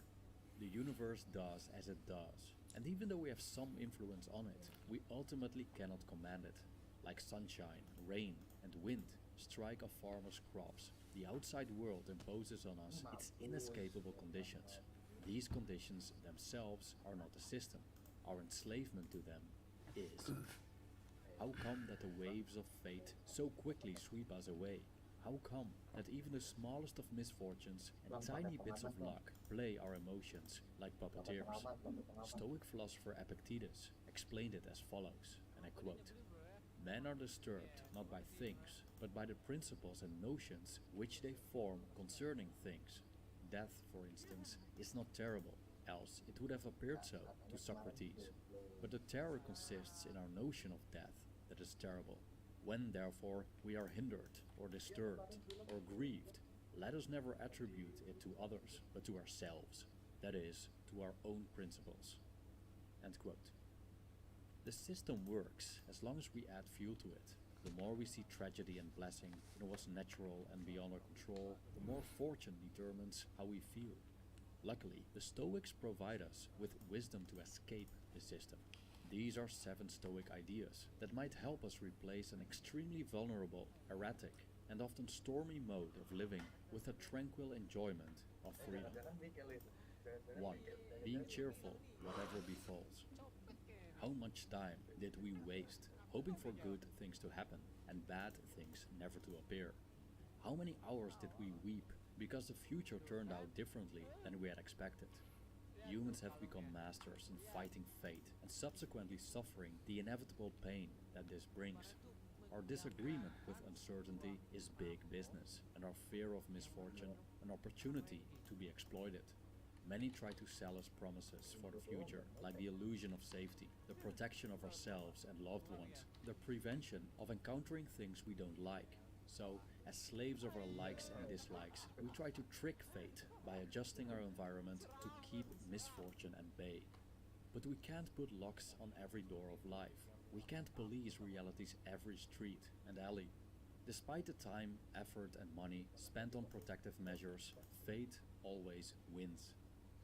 The universe does as it does, and even though we have some influence on it, we ultimately cannot command it. Like sunshine, rain, and wind strike a farmer's crops, the outside world imposes on us its inescapable conditions. These conditions themselves are not the system. Our enslavement to them is. How come that the waves of fate so quickly sweep us away? How come that even the smallest of misfortunes and tiny bits of luck play our emotions like puppeteers? Stoic philosopher Epictetus explained it as follows, and I quote, "Men are disturbed not by things, but by the principles and notions which they form concerning things. Death, for instance, is not terrible, else it would have appeared so to Socrates. But the terror consists in our notion of death that is terrible. When, therefore, we are hindered, or disturbed, or grieved, let us never attribute it to others, but to ourselves, that is, to our own principles." End quote. The system works as long as we add fuel to it. The more we see tragedy and blessing in what's natural and beyond our control, the more fortune determines how we feel. Luckily, the Stoics provide us with wisdom to escape the system. These are 7 Stoic ideas that might help us replace an extremely vulnerable, erratic, and often stormy mode of living with a tranquil enjoyment of freedom. 1. Being cheerful, whatever befalls. How much time did we waste hoping for good things to happen and bad things never to appear? How many hours did we weep because the future turned out differently than we had expected? humans have become masters in fighting fate and subsequently suffering the inevitable pain that this brings. Our disagreement with uncertainty is big business, and our fear of misfortune an opportunity to be exploited. Many try to sell us promises for the future, like the illusion of safety, the protection of ourselves and loved ones, the prevention of encountering things we don't like. So, as slaves of our likes and dislikes, we try to trick fate by adjusting our environment to keep misfortune at bay. But we can't put locks on every door of life. We can't police reality's every street and alley. Despite the time, effort and money spent on protective measures, fate always wins.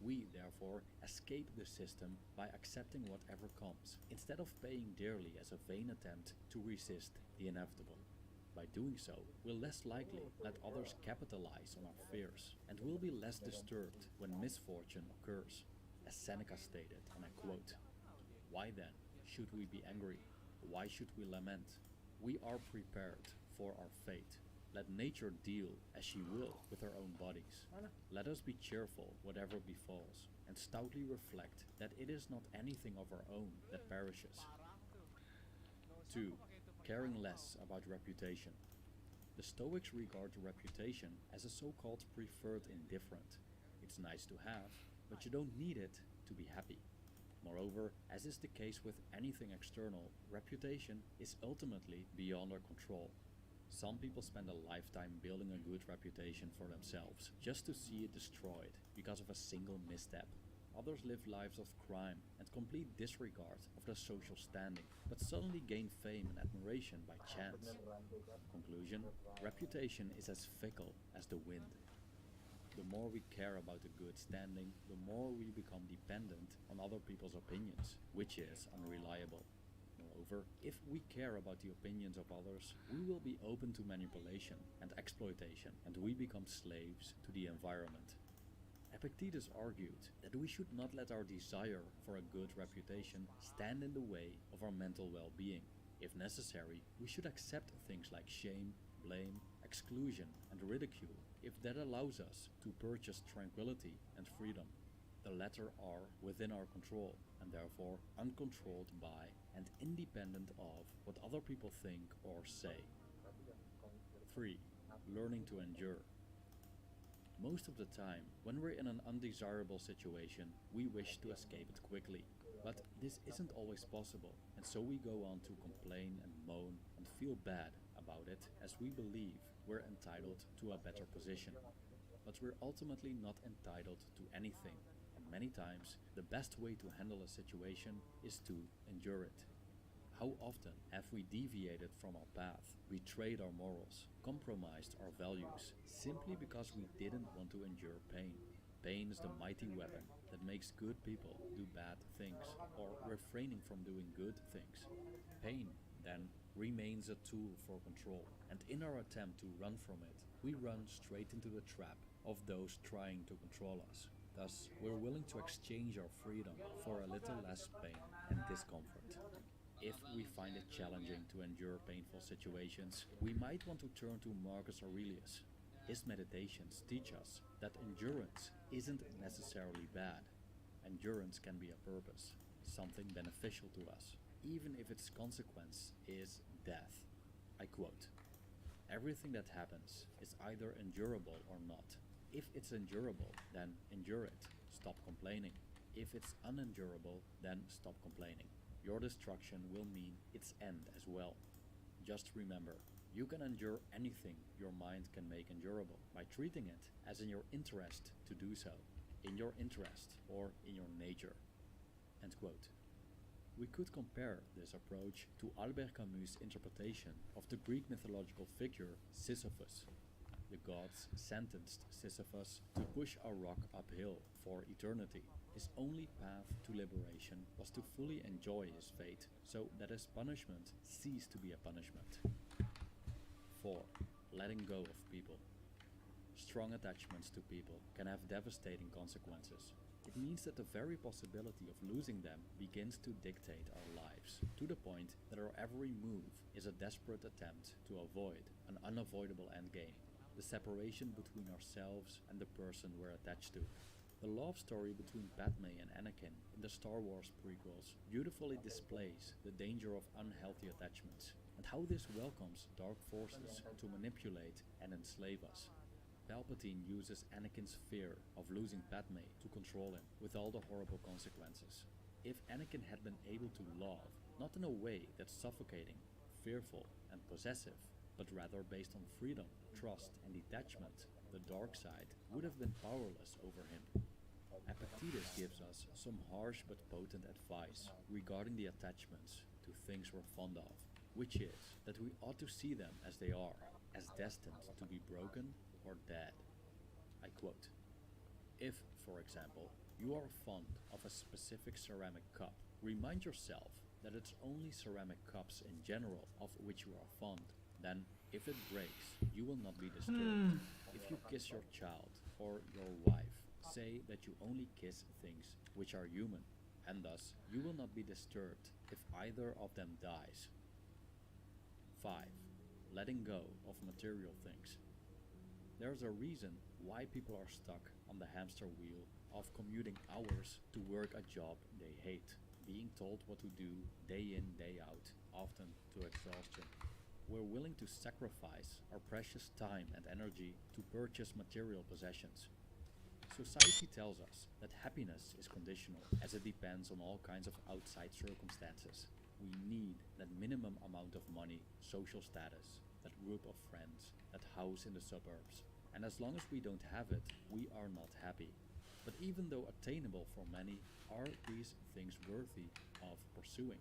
We, therefore, escape the system by accepting whatever comes, instead of paying dearly as a vain attempt to resist the inevitable. By doing so, we'll less likely let others capitalize on our fears, and will be less disturbed when misfortune occurs. As Seneca stated, and I quote, "Why then should we be angry? Why should we lament? We are prepared for our fate. Let nature deal as she will with her own bodies. Let us be cheerful whatever befalls, and stoutly reflect that it is not anything of our own that perishes." 2. Caring less about reputation. The Stoics regard reputation as a so-called preferred indifferent. It's nice to have, but you don't need it to be happy. Moreover, as is the case with anything external, reputation is ultimately beyond our control. Some people spend a lifetime building a good reputation for themselves, just to see it destroyed because of a single misstep. Others live lives of crime and complete disregard of their social standing, but suddenly gain fame and admiration by chance. Conclusion: reputation is as fickle as the wind. The more we care about a good standing, the more we become dependent on other people's opinions, which is unreliable. Moreover, if we care about the opinions of others, we will be open to manipulation and exploitation, and we become slaves to the environment. Epictetus argued that we should not let our desire for a good reputation stand in the way of our mental well-being. If necessary, we should accept things like shame, blame, exclusion, and ridicule if that allows us to purchase tranquility and freedom. The latter are within our control, and therefore uncontrolled by and independent of what other people think or say. 3. Learning to endure. Most of the time, when we're in an undesirable situation, we wish to escape it quickly. But this isn't always possible, and so we go on to complain and moan and feel bad about it, as we believe we're entitled to a better position. But we're ultimately not entitled to anything, and many times the best way to handle a situation is to endure it. How often have we deviated from our path, betrayed our morals, compromised our values, simply because we didn't want to endure pain? Pain is the mighty weapon that makes good people do bad things, or refraining from doing good things. Pain, then, remains a tool for control, and in our attempt to run from it, we run straight into the trap of those trying to control us. Thus, we're willing to exchange our freedom for a little less pain and discomfort. If we find it challenging to endure painful situations, we might want to turn to Marcus Aurelius. His meditations teach us that endurance isn't necessarily bad. Endurance can be a purpose, something beneficial to us, even if its consequence is death. I quote, "Everything that happens is either endurable or not. If it's endurable, then endure it. Stop complaining. If it's unendurable, then stop complaining. Your destruction will mean its end as well. Just remember, you can endure anything your mind can make endurable by treating it as in your interest to do so, in your interest or in your nature." End quote. We could compare this approach to Albert Camus' interpretation of the Greek mythological figure Sisyphus. The gods sentenced Sisyphus to push a rock uphill for eternity. His only path to liberation was to fully enjoy his fate, so that his punishment ceased to be a punishment. 4. Letting go of people. Strong attachments to people can have devastating consequences. It means that the very possibility of losing them begins to dictate our lives, to the point that our every move is a desperate attempt to avoid an unavoidable endgame, the separation between ourselves and the person we're attached to. The love story between Padme and Anakin in the Star Wars prequels beautifully displays the danger of unhealthy attachments and how this welcomes dark forces to manipulate and enslave us. Palpatine uses Anakin's fear of losing Padme to control him, with all the horrible consequences. If Anakin had been able to love, not in a way that's suffocating, fearful, and possessive, but rather based on freedom, trust, and detachment, the dark side would have been powerless over him. Epictetus gives us some harsh but potent advice regarding the attachments to things we're fond of, which is that we ought to see them as they are, as destined to be broken or dead. I quote, "If, for example, you are fond of a specific ceramic cup, remind yourself that it's only ceramic cups in general of which you are fond. Then, if it breaks, you will not be disturbed. If you kiss your child or your wife, say that you only kiss things which are human, and thus you will not be disturbed if either of them dies." 5. Letting go of material things. There's a reason why people are stuck on the hamster wheel of commuting hours to work a job they hate, being told what to do day in, day out, often to exhaustion. We're willing to sacrifice our precious time and energy to purchase material possessions. Society tells us that happiness is conditional, as it depends on all kinds of outside circumstances. We need that minimum amount of money, social status, that group of friends, that house in the suburbs. And as long as we don't have it, we are not happy. But even though attainable for many, are these things worthy of pursuing?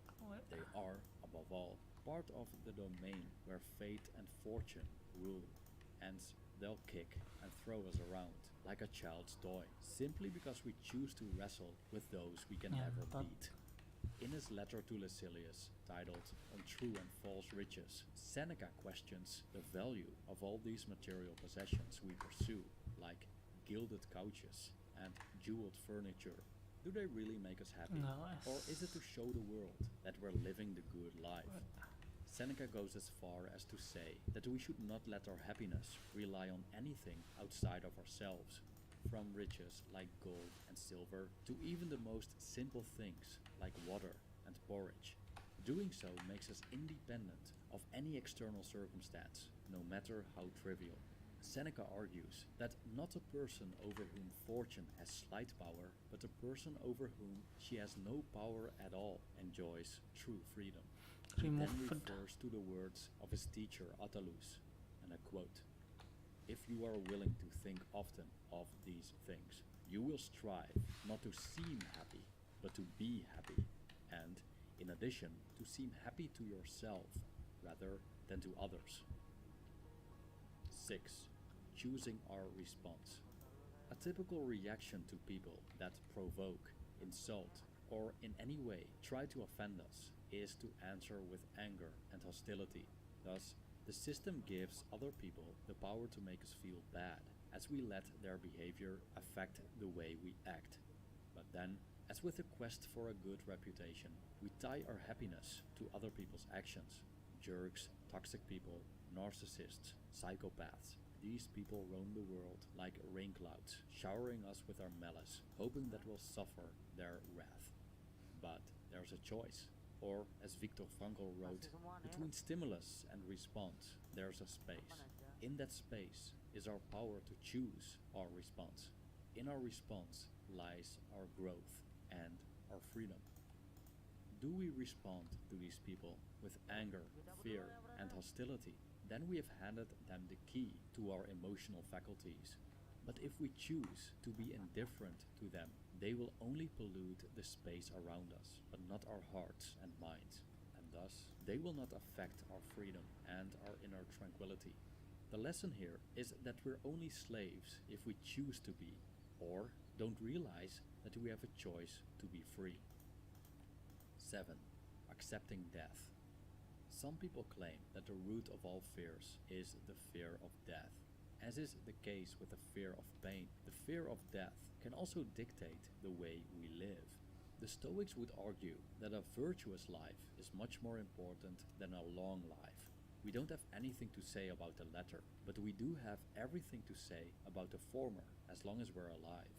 They are, above all, part of the domain where fate and fortune rule. Hence, they'll kick and throw us around like a child's toy, simply because we choose to wrestle with those we can never beat. In his letter to Lucilius, titled On True and False Riches, Seneca questions the value of all these material possessions we pursue, like gilded couches and jeweled furniture. Do they really make us happy? No. Or is it to show the world that we're living the good life? Seneca goes as far as to say that we should not let our happiness rely on anything outside of ourselves, from riches like gold and silver to even the most simple things like water and porridge. Doing so makes us independent of any external circumstance, no matter how trivial. Seneca argues that not a person over whom fortune has slight power, but a person over whom she has no power at all enjoys true freedom. He then refers to the words of his teacher Attalus, and I quote, "If you are willing to think often of these things, you will strive not to seem happy, but to be happy, and, in addition, to seem happy to yourself rather than to others." 6. Choosing our response. A typical reaction to people that provoke, insult, or in any way try to offend us is to answer with anger and hostility. Thus, the system gives other people the power to make us feel bad, as we let their behavior affect the way we act. But then, as with the quest for a good reputation, we tie our happiness to other people's actions. Jerks, toxic people, narcissists, psychopaths. These people roam the world like rain clouds, showering us with their malice, hoping that we'll suffer their wrath. But there's a choice. Or, as Viktor Frankl wrote, between stimulus and response, there's a space. In that space is our power to choose our response. In our response lies our growth and our freedom. Do we respond to these people with anger, fear, and hostility? Then we have handed them the key to our emotional faculties. But if we choose to be indifferent to them, they will only pollute the space around us, but not our hearts and minds, and thus they will not affect our freedom and our inner tranquility. The lesson here is that we're only slaves if we choose to be, or don't realize that we have a choice to be free. 7. Accepting death. Some people claim that the root of all fears is the fear of death. As is the case with the fear of pain, the fear of death can also dictate the way we live. The Stoics would argue that a virtuous life is much more important than a long life. We don't have anything to say about the latter, but we do have everything to say about the former as long as we're alive.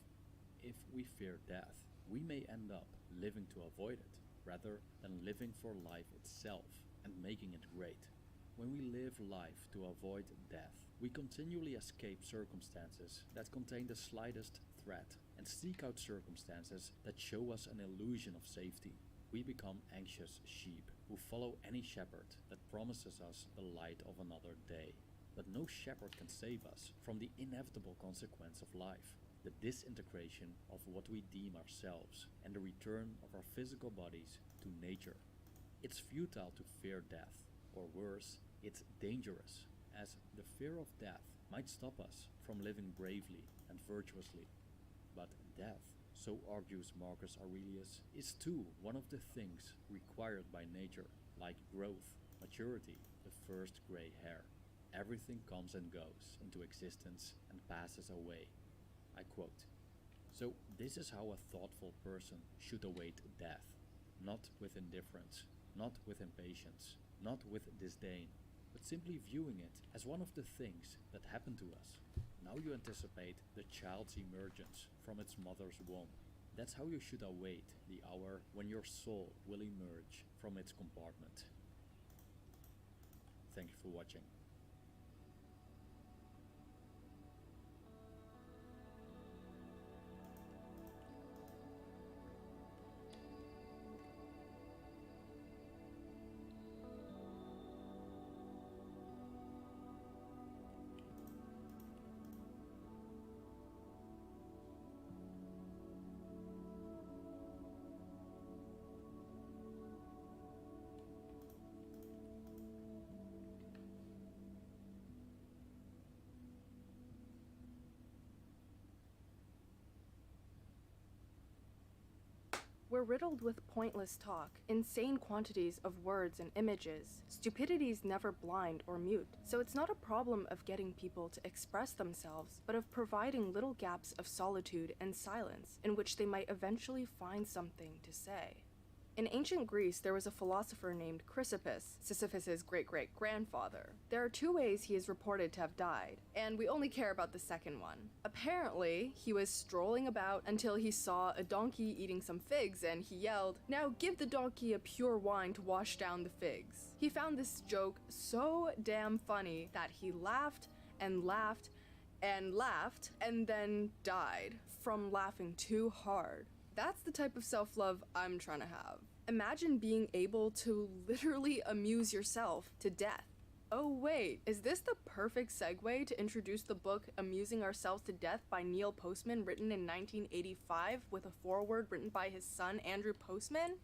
if we fear death, we may end up living to avoid it, rather than living for life itself and making it great. When we live life to avoid death, we continually escape circumstances that contain the slightest threat and seek out circumstances that show us an illusion of safety. We become anxious sheep who follow any shepherd that promises us the light of another day. But no shepherd can save us from the inevitable consequence of life, the disintegration of what we deem ourselves and the return of our physical bodies to nature. It's futile to fear death, or worse, it's dangerous, as the fear of death might stop us from living bravely and virtuously. But death, so argues Marcus Aurelius, is too one of the things required by nature, like growth, maturity, the first gray hair. Everything comes and goes into existence and passes away. I quote, "So this is how a thoughtful person should await death, not with indifference, not with impatience, not with disdain, but simply viewing it as one of the things that happen to us. Now you anticipate the child's emergence from its mother's womb. That's how you should await the hour when your soul will emerge from its compartment." Thank you for watching. We're riddled with pointless talk, insane quantities of words and images. Stupidity's never blind or mute, so it's not a problem of getting people to express themselves, but of providing little gaps of solitude and silence in which they might eventually find something to say. In ancient Greece, there was a philosopher named Chrysippus, Sisyphus's great-great-grandfather. There are 2 ways he is reported to have died, and we only care about the second one. Apparently, he was strolling about until he saw a donkey eating some figs, and he yelled, "Now give the donkey a pure wine to wash down the figs." He found this joke so damn funny that he laughed and laughed and laughed, and then died from laughing too hard. That's the type of self-love I'm trying to have. Imagine being able to literally amuse yourself to death. Oh wait, is this the perfect segue to introduce the book Amusing Ourselves to Death by Neil Postman, written in 1985 with a foreword written by his son Andrew Postman?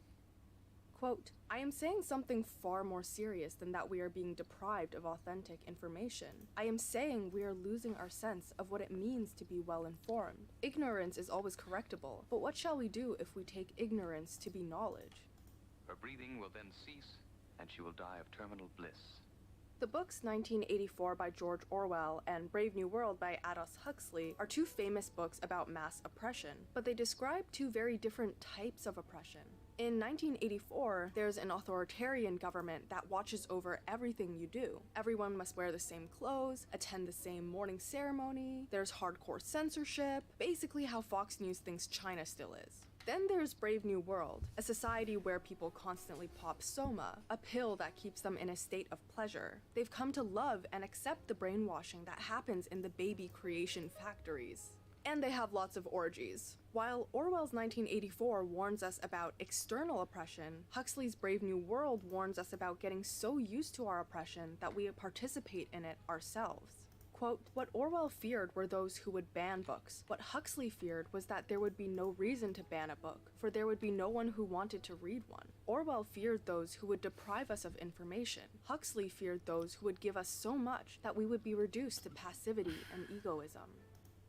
Quote, "I am saying something far more serious than that we are being deprived of authentic information. I am saying we are losing our sense of what it means to be well informed. Ignorance is always correctable, but what shall we do if we take ignorance to be knowledge?" Her breathing will then cease, and she will die of terminal bliss. The books 1984 by George Orwell and Brave New World by Aldous Huxley are 2 famous books about mass oppression, but they describe 2 very different types of oppression. In 1984, there's an authoritarian government that watches over everything you do. Everyone must wear the same clothes, attend the same morning ceremony, there's hardcore censorship, basically how Fox News thinks China still is. Then there's Brave New World, a society where people constantly pop soma, a pill that keeps them in a state of pleasure. They've come to love and accept the brainwashing that happens in the baby creation factories. And they have lots of orgies. While Orwell's 1984 warns us about external oppression, Huxley's Brave New World warns us about getting so used to our oppression that we participate in it ourselves. Quote, "What Orwell feared were those who would ban books. What Huxley feared was that there would be no reason to ban a book, for there would be no one who wanted to read one. Orwell feared those who would deprive us of information. Huxley feared those who would give us so much that we would be reduced to passivity and egoism."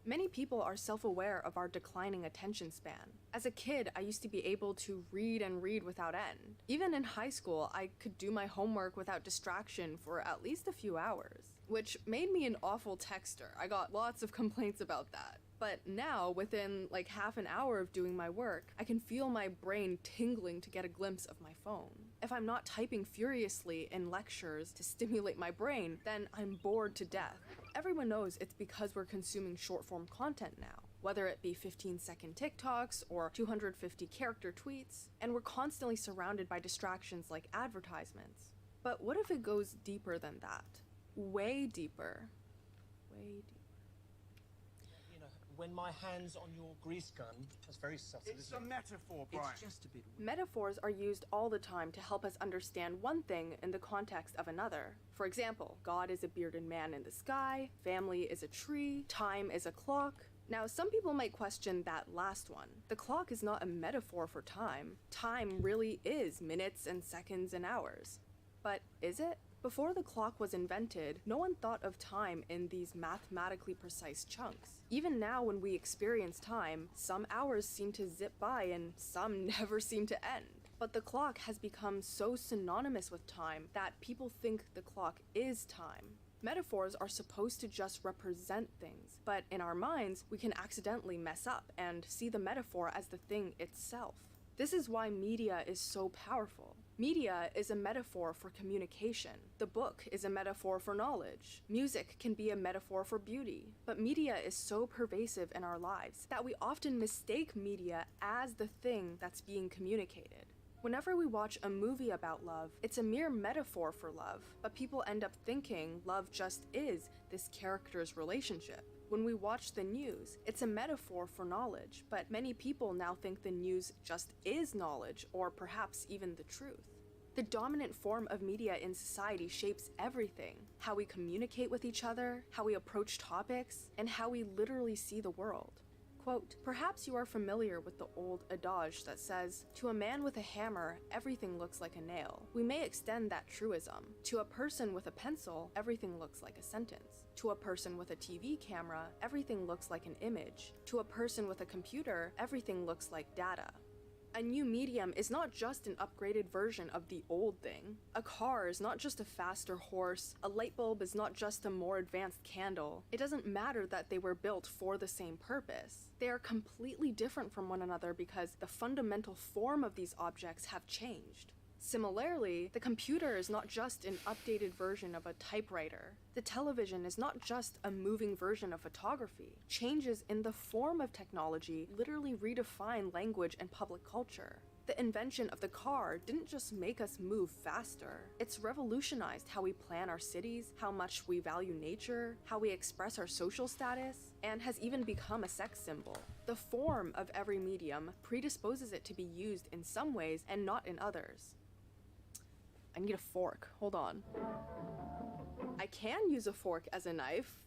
Many people are self-aware of our declining attention span. As a kid, I used to be able to read and read without end. Even in high school, I could do my homework without distraction for at least a few hours, which made me an awful texter. I got lots of complaints about that. But now, within like half an hour of doing my work, I can feel my brain tingling to get a glimpse of my phone. If I'm not typing furiously in lectures to stimulate my brain, then I'm bored to death. Everyone knows it's because we're consuming short-form content now. whether it be 15-second TikToks or 250 character tweets, and we're constantly surrounded by distractions like advertisements. But what if it goes deeper than that? Way deeper. Way deeper. You know, when my hand's on your grease gun, that's very subtle. It's a metaphor, Brian. It's just a bit. Metaphors are used all the time to help us understand one thing in the context of another. For example, God is a bearded man in the sky, family is a tree, time is a clock. Now, some people might question that last one. The clock is not a metaphor for time. Time really is minutes and seconds and hours. But is it? Before the clock was invented, no one thought of time in these mathematically precise chunks. Even now when we experience time, some hours seem to zip by and some never seem to end. But the clock has become so synonymous with time that people think the clock is time. Metaphors are supposed to just represent things, but in our minds, we can accidentally mess up and see the metaphor as the thing itself. This is why media is so powerful. Media is a metaphor for communication. The book is a metaphor for knowledge. Music can be a metaphor for beauty. But media is so pervasive in our lives that we often mistake media as the thing that's being communicated. Whenever we watch a movie about love, it's a mere metaphor for love, but people end up thinking love just is this character's relationship. When we watch the news, it's a metaphor for knowledge, but many people now think the news just is knowledge, or perhaps even the truth. The dominant form of media in society shapes everything: how we communicate with each other, how we approach topics, and how we literally see the world. Quote, perhaps you are familiar with the old adage that says, to a man with a hammer, everything looks like a nail. We may extend that truism. To a person with a pencil, everything looks like a sentence. To a person with a TV camera, everything looks like an image. To a person with a computer, everything looks like data. A new medium is not just an upgraded version of the old thing. A car is not just a faster horse. A light bulb is not just a more advanced candle. It doesn't matter that they were built for the same purpose. They are completely different from one another because the fundamental form of these objects have changed. Similarly, the computer is not just an updated version of a typewriter. The television is not just a moving version of photography. Changes in the form of technology literally redefine language and public culture. The invention of the car didn't just make us move faster. It's revolutionized how we plan our cities, how much we value nature, how we express our social status, and has even become a sex symbol. The form of every medium predisposes it to be used in some ways and not in others. I need a fork. Hold on. I can use a fork as a knife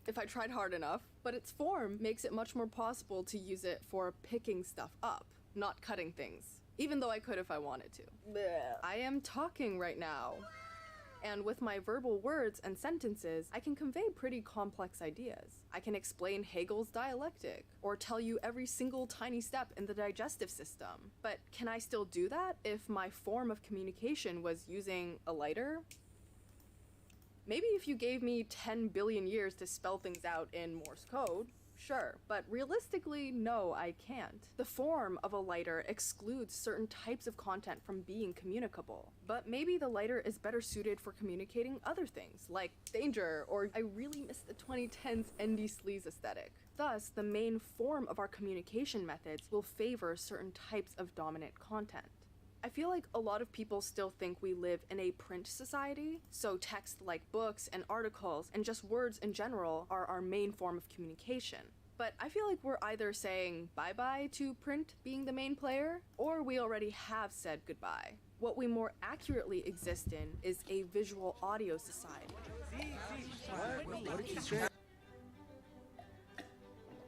if I tried hard enough, but its form makes it much more possible to use it for picking stuff up, not cutting things, even though I could if I wanted to. Blech. I am talking right now, and with my verbal words and sentences, I can convey pretty complex ideas. I can explain Hegel's dialectic, or tell you every single tiny step in the digestive system. But can I still do that if my form of communication was using a lighter? Maybe if you gave me 10 billion years to spell things out in Morse code, sure, but realistically, no, I can't. The form of a lighter excludes certain types of content from being communicable. But maybe the lighter is better suited for communicating other things, like danger, or I really miss the 2010s indie sleaze aesthetic. Thus, the main form of our communication methods will favor certain types of dominant content. I feel like a lot of people still think we live in a print society, so text like books and articles and just words in general are our main form of communication. But I feel like we're either saying bye-bye to print being the main player, or we already have said goodbye. What we more accurately exist in is a visual audio society. What did you say?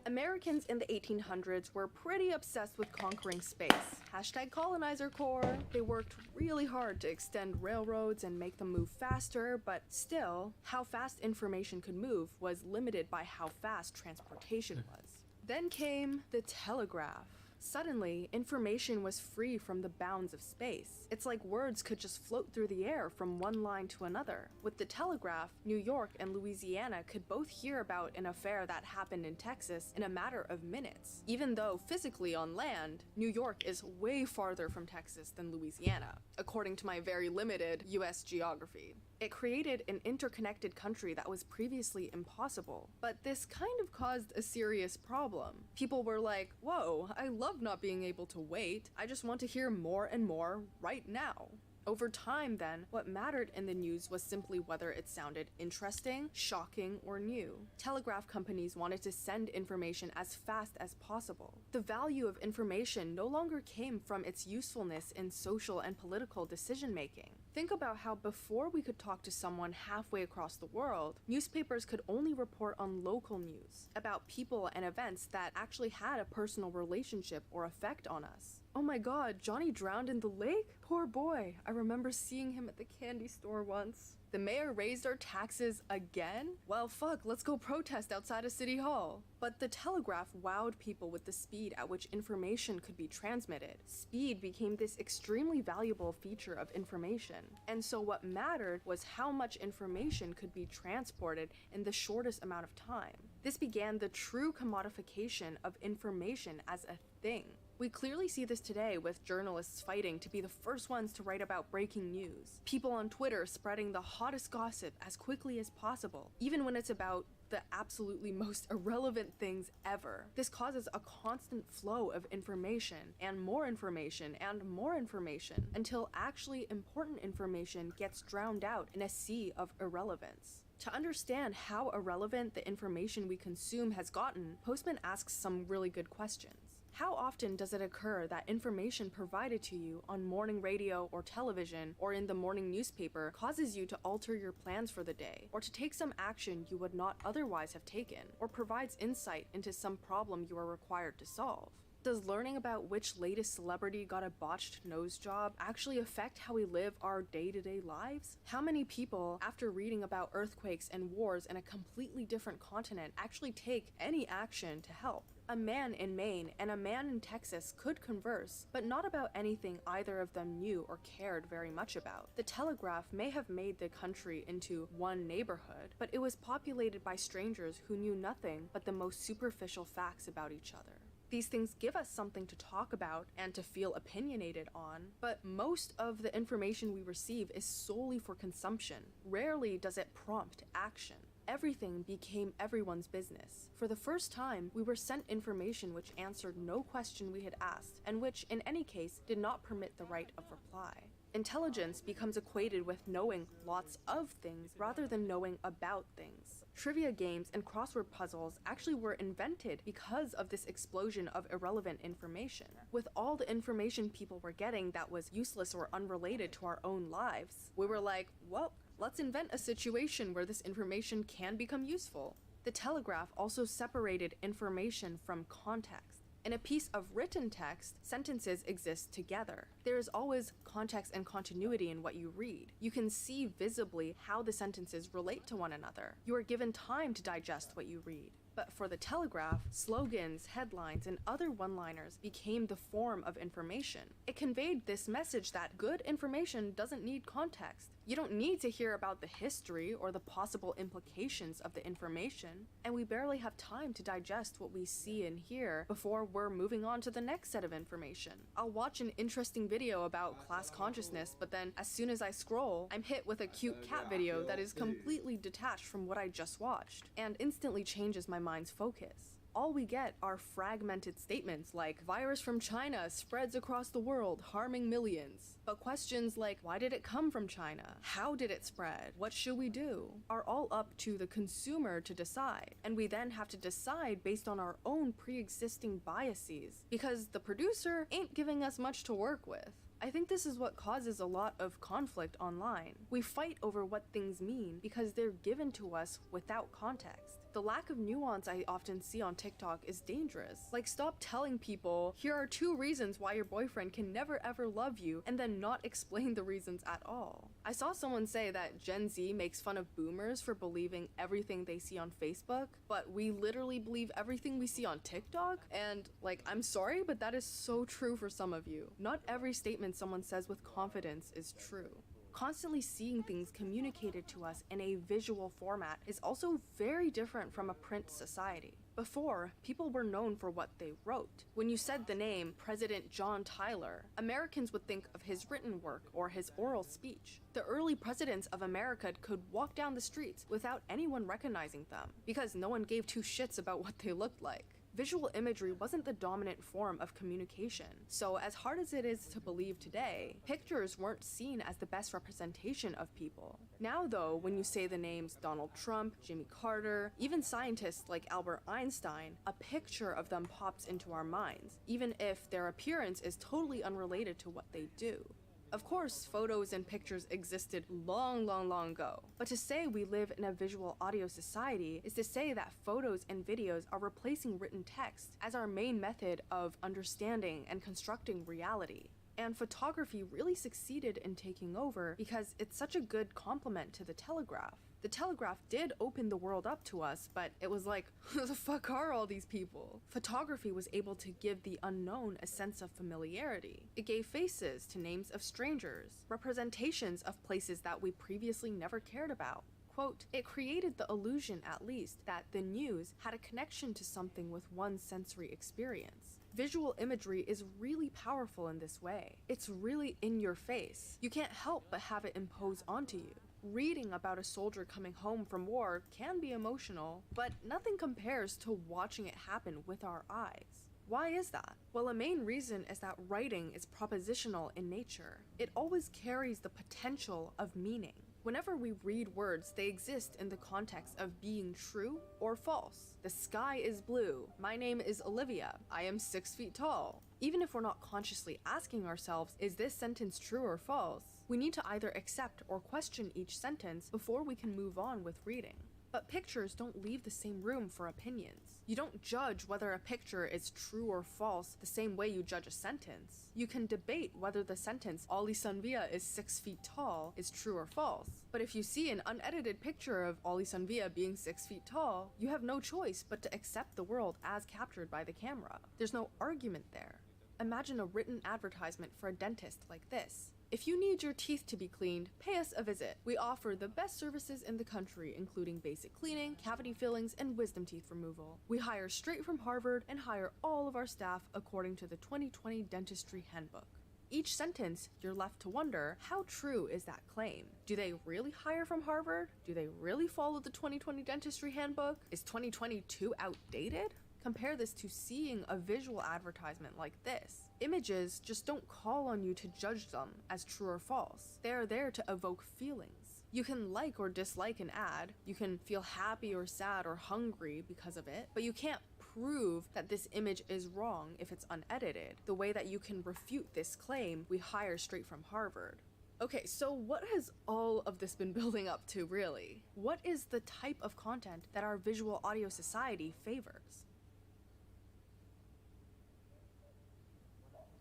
Americans in the 1800s were pretty obsessed with conquering space. Hashtag colonizer core. They worked really hard to extend railroads and make them move faster, but still, how fast information could move was limited by how fast transportation was. Then came the telegraph. Suddenly, information was free from the bounds of space. It's like words could just float through the air from one line to another. With the telegraph, New York and Louisiana could both hear about an affair that happened in Texas in a matter of minutes, even though physically on land, New York is way farther from Texas than Louisiana, according to my very limited US geography. It created an interconnected country that was previously impossible. But this kind of caused a serious problem. People were like, whoa, I love not being able to wait. I just want to hear more and more right now. Over time, then, what mattered in the news was simply whether it sounded interesting, shocking, or new. Telegraph companies wanted to send information as fast as possible. The value of information no longer came from its usefulness in social and political decision-making. Think about how before we could talk to someone halfway across the world, newspapers could only report on local news, about people and events that actually had a personal relationship or effect on us. Oh my god, Johnny drowned in the lake? Poor boy. I remember seeing him at the candy store once. The mayor raised our taxes again? Well, fuck, let's go protest outside of City Hall. But the Telegraph wowed people with the speed at which information could be transmitted. Speed became this extremely valuable feature of information. And so what mattered was how much information could be transported in the shortest amount of time. This began the true commodification of information as a thing. We clearly see this today with journalists fighting to be the first ones to write about breaking news. People on Twitter spreading the hottest gossip as quickly as possible, even when it's about the absolutely most irrelevant things ever. This causes a constant flow of information, and more information, and more information, until actually important information gets drowned out in a sea of irrelevance. To understand how irrelevant the information we consume has gotten, Postman asks some really good questions. How often does it occur that information provided to you on morning radio or television or in the morning newspaper causes you to alter your plans for the day, or to take some action you would not otherwise have taken, or provides insight into some problem you are required to solve? Does learning about which latest celebrity got a botched nose job actually affect how we live our day-to-day lives? How many people, after reading about earthquakes and wars in a completely different continent, actually take any action to help? A man in Maine and a man in Texas could converse, but not about anything either of them knew or cared very much about. The Telegraph may have made the country into one neighborhood, but it was populated by strangers who knew nothing but the most superficial facts about each other. These things give us something to talk about and to feel opinionated on, but most of the information we receive is solely for consumption. Rarely does it prompt action. Everything became everyone's business. For the first time, we were sent information which answered no question we had asked, and which, in any case, did not permit the right of reply. Intelligence becomes equated with knowing lots of things rather than knowing about things. Trivia games and crossword puzzles actually were invented because of this explosion of irrelevant information. With all the information people were getting that was useless or unrelated to our own lives, we were like, well, let's invent a situation where this information can become useful. The Telegraph also separated information from context. In a piece of written text, sentences exist together. There is always context and continuity in what you read. You can see visibly how the sentences relate to one another. You are given time to digest what you read. But for the Telegraph, slogans, headlines, and other one-liners became the form of information. It conveyed this message that good information doesn't need context. You don't need to hear about the history or the possible implications of the information, and we barely have time to digest what we see and hear before we're moving on to the next set of information. I'll watch an interesting video about class consciousness, but then as soon as I scroll, I'm hit with a cute cat video that is completely detached from what I just watched, and instantly changes my mind's focus. All we get are fragmented statements like, virus from China spreads across the world, harming millions. But questions like, why did it come from China? How did it spread? What should we do? Are all up to the consumer to decide. And we then have to decide based on our own pre-existing biases, because the producer ain't giving us much to work with. I think this is what causes a lot of conflict online. We fight over what things mean because they're given to us without context. The lack of nuance I often see on TikTok is dangerous. Like, stop telling people, here are 2 reasons why your boyfriend can never ever love you, and then not explain the reasons at all. I saw someone say that Gen Z makes fun of boomers for believing everything they see on Facebook, but we literally believe everything we see on TikTok? And, like, I'm sorry, but that is so true for some of you. Not every statement someone says with confidence is true. Constantly seeing things communicated to us in a visual format is also very different from a print society. Before, people were known for what they wrote. When you said the name President John Tyler, Americans would think of his written work or his oral speech. The early presidents of America could walk down the streets without anyone recognizing them, because no one gave two shits about what they looked like. Visual imagery wasn't the dominant form of communication, so as hard as it is to believe today, pictures weren't seen as the best representation of people. Now though, when you say the names Donald Trump, Jimmy Carter, even scientists like Albert Einstein, a picture of them pops into our minds, even if their appearance is totally unrelated to what they do. Of course, photos and pictures existed long ago, but to say we live in a visual audio society is to say that photos and videos are replacing written text as our main method of understanding and constructing reality. And photography really succeeded in taking over because it's such a good complement to the telegraph. The telegraph did open the world up to us, but it was like, who the fuck are all these people? Photography was able to give the unknown a sense of familiarity. It gave faces to names of strangers, representations of places that we previously never cared about. Quote, it created the illusion, at least, that the news had a connection to something with one's sensory experience. Visual imagery is really powerful in this way. It's really in your face. You can't help but have it impose onto you. Reading about a soldier coming home from war can be emotional, but nothing compares to watching it happen with our eyes. Why is that? Well, a main reason is that writing is propositional in nature. It always carries the potential of meaning. Whenever we read words, they exist in the context of being true or false. The sky is blue. My name is Olivia. I am 6 feet tall. Even if we're not consciously asking ourselves, is this sentence true or false? We need to either accept or question each sentence before we can move on with reading. But pictures don't leave the same room for opinions. You don't judge whether a picture is true or false the same way you judge a sentence. You can debate whether the sentence Ali Sanvia is 6 feet tall is true or false. But if you see an unedited picture of Ali Sanvia being 6 feet tall, you have no choice but to accept the world as captured by the camera. There's no argument there. Imagine a written advertisement for a dentist like this. If you need your teeth to be cleaned, pay us a visit. We offer the best services in the country, including basic cleaning, cavity fillings, and wisdom teeth removal. We hire straight from Harvard and hire all of our staff according to the 2020 Dentistry Handbook. Each sentence, you're left to wonder, how true is that claim? Do they really hire from Harvard? Do they really follow the 2020 Dentistry Handbook? Is 2022 outdated? Compare this to seeing a visual advertisement like this. Images just don't call on you to judge them as true or false. They are there to evoke feelings. You can like or dislike an ad, you can feel happy or sad or hungry because of it, but you can't prove that this image is wrong if it's unedited, the way that you can refute this claim we hire straight from Harvard. Okay, so what has all of this been building up to, really? What is the type of content that our visual audio society favors?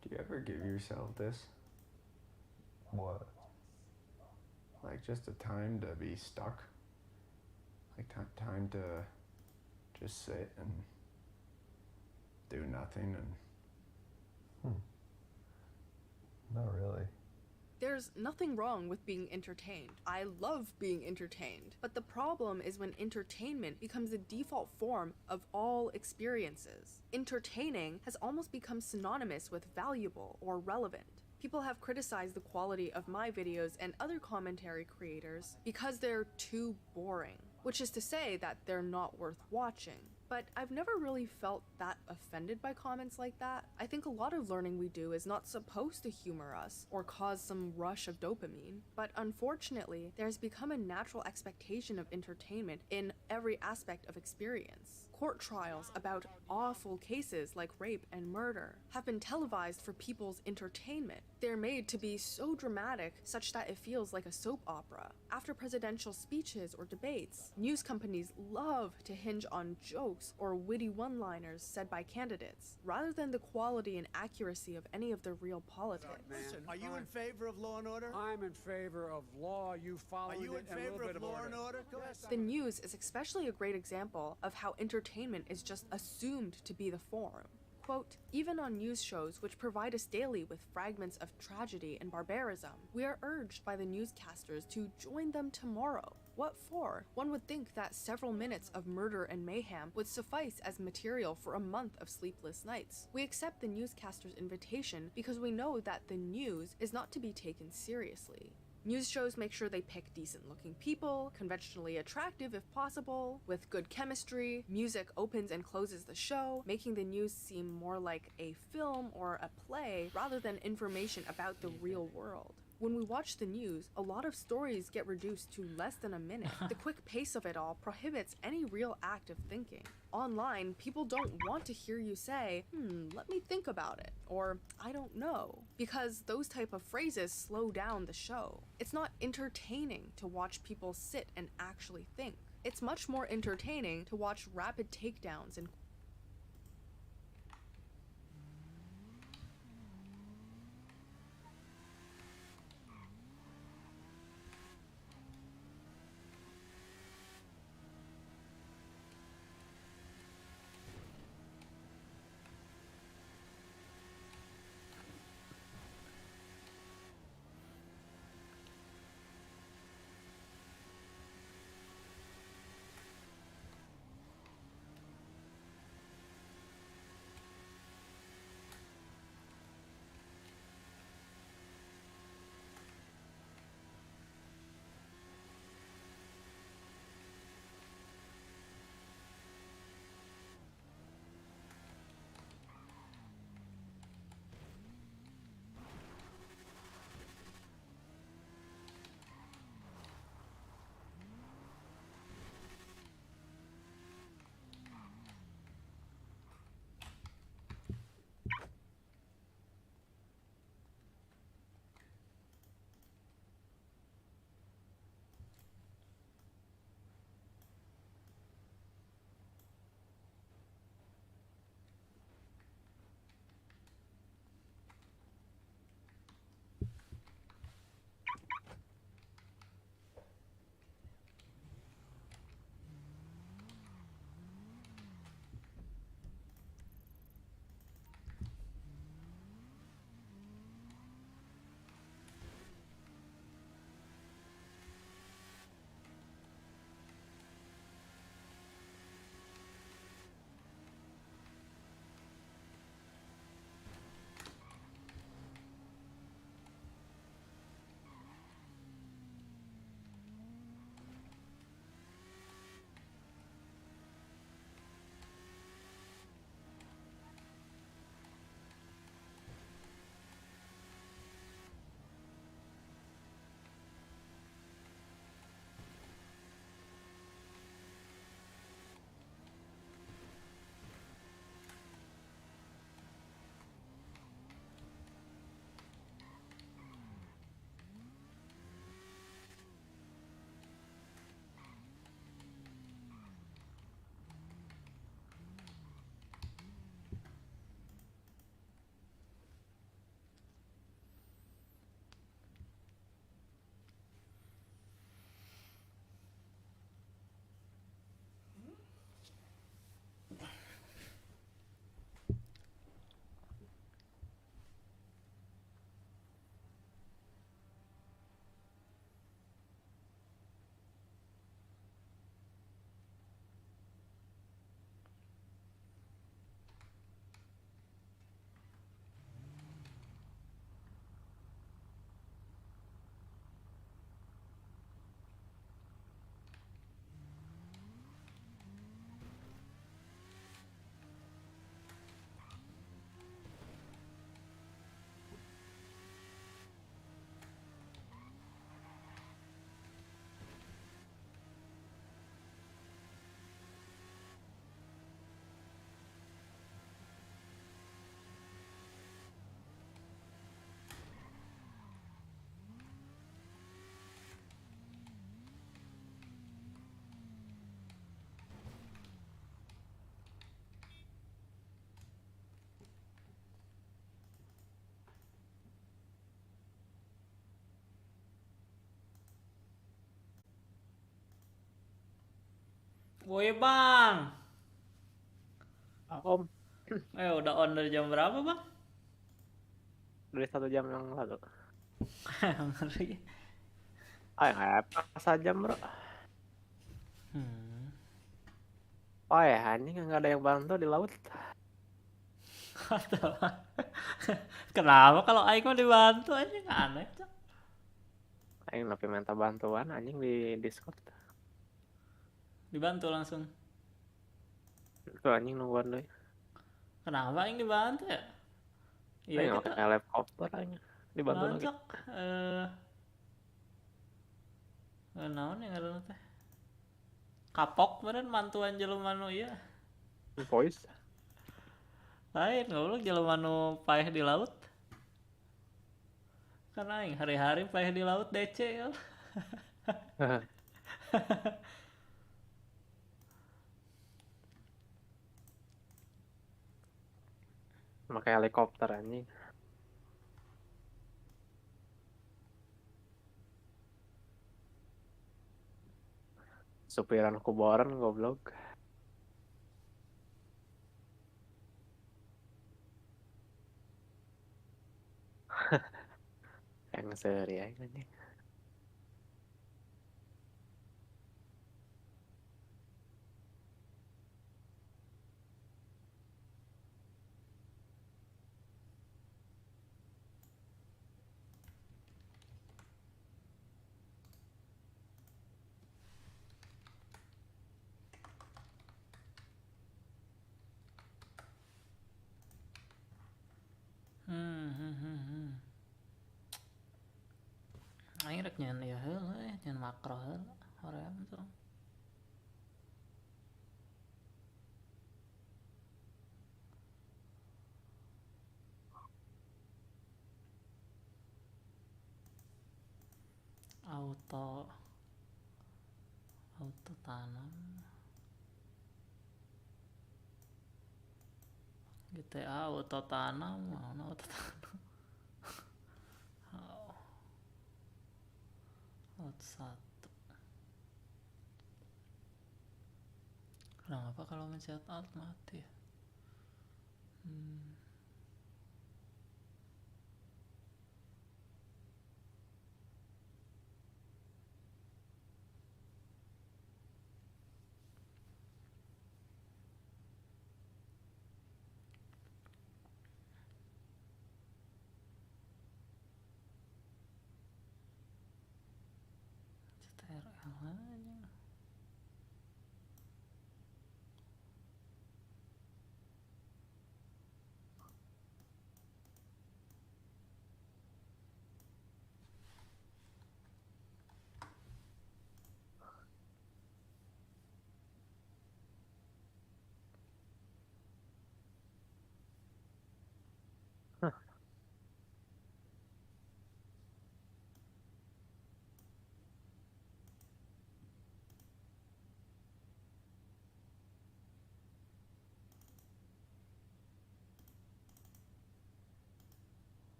Do you ever give yourself this? What? Like just a time to be stuck? Like time to just sit and do nothing and... Not really. There's nothing wrong with being entertained. I love being entertained. But the problem is when entertainment becomes the default form of all experiences. Entertaining has almost become synonymous with valuable or relevant. People have criticized the quality of my videos and other commentary creators because they're too boring, which is to say that they're not worth watching. But I've never really felt that offended by comments like that. I think a lot of learning we do is not supposed to humor us or cause some rush of dopamine. But unfortunately, there's become a natural expectation of entertainment in every aspect of experience. Court trials about awful cases like rape and murder have been televised for people's entertainment. They're made to be so dramatic such that it feels like a soap opera. After presidential speeches or debates, news companies love to hinge on jokes or witty one-liners said by candidates, rather than the quality and accuracy of any of the real politics. Listen, are you in favor of law and order? I'm in favor of law. You followed Are you in it and a little favor bit of of law and order? Go ahead. The news is especially a great example of how entertainment is just assumed to be the form. Quote, even on news shows which provide us daily with fragments of tragedy and barbarism, we are urged by the newscasters to join them tomorrow. What for? One would think that several minutes of murder and mayhem would suffice as material for a month of sleepless nights. We accept the newscaster's invitation because we know that the news is not to be taken seriously. News shows make sure they pick decent-looking people, conventionally attractive if possible, with good chemistry. Music opens and closes the show, making the news seem more like a film or a play rather than information about the real world. When we watch the news, a lot of stories get reduced to less than a minute. The quick pace of it all prohibits any real act of thinking. Online, people don't want to hear you say, let me think about it, or I don't know, because those type of phrases slow down the show. It's not entertaining to watch people sit and actually think. It's much more entertaining to watch rapid takedowns and Woi bang. Om. Udah on dari jam berapa bang? Dari 1 jam yang lalu. Ngeri. Pas jam bro. Oh ya anjing nggak ada yang bantu di laut. Kenapa kalau Aing mah dibantu anjing aneh Cak. Aing tapi minta bantuan anjing di Discord. Dibantu langsung. Tuh anjing nungguan deh. Kenapa Aing dibantu ya? Iya kita pakai helikopter aja dibantu lagi. Naon yang ngaranna teh? Kapok meureun mantuan jelema nu ieu. Voice. Lain goblok jelema nu paeh di laut. Karena aing hari-hari paeh di laut DC ya. Pakai helikopter anjing. Supiran kuboran goblok. Yang seri anjing. Aing rek nyen ieu heula nyen makro heula hoream tuh. Auto tanam GTA auto tanam mana auto tanam auto satu. Kenapa kalau mencet alt mati ya?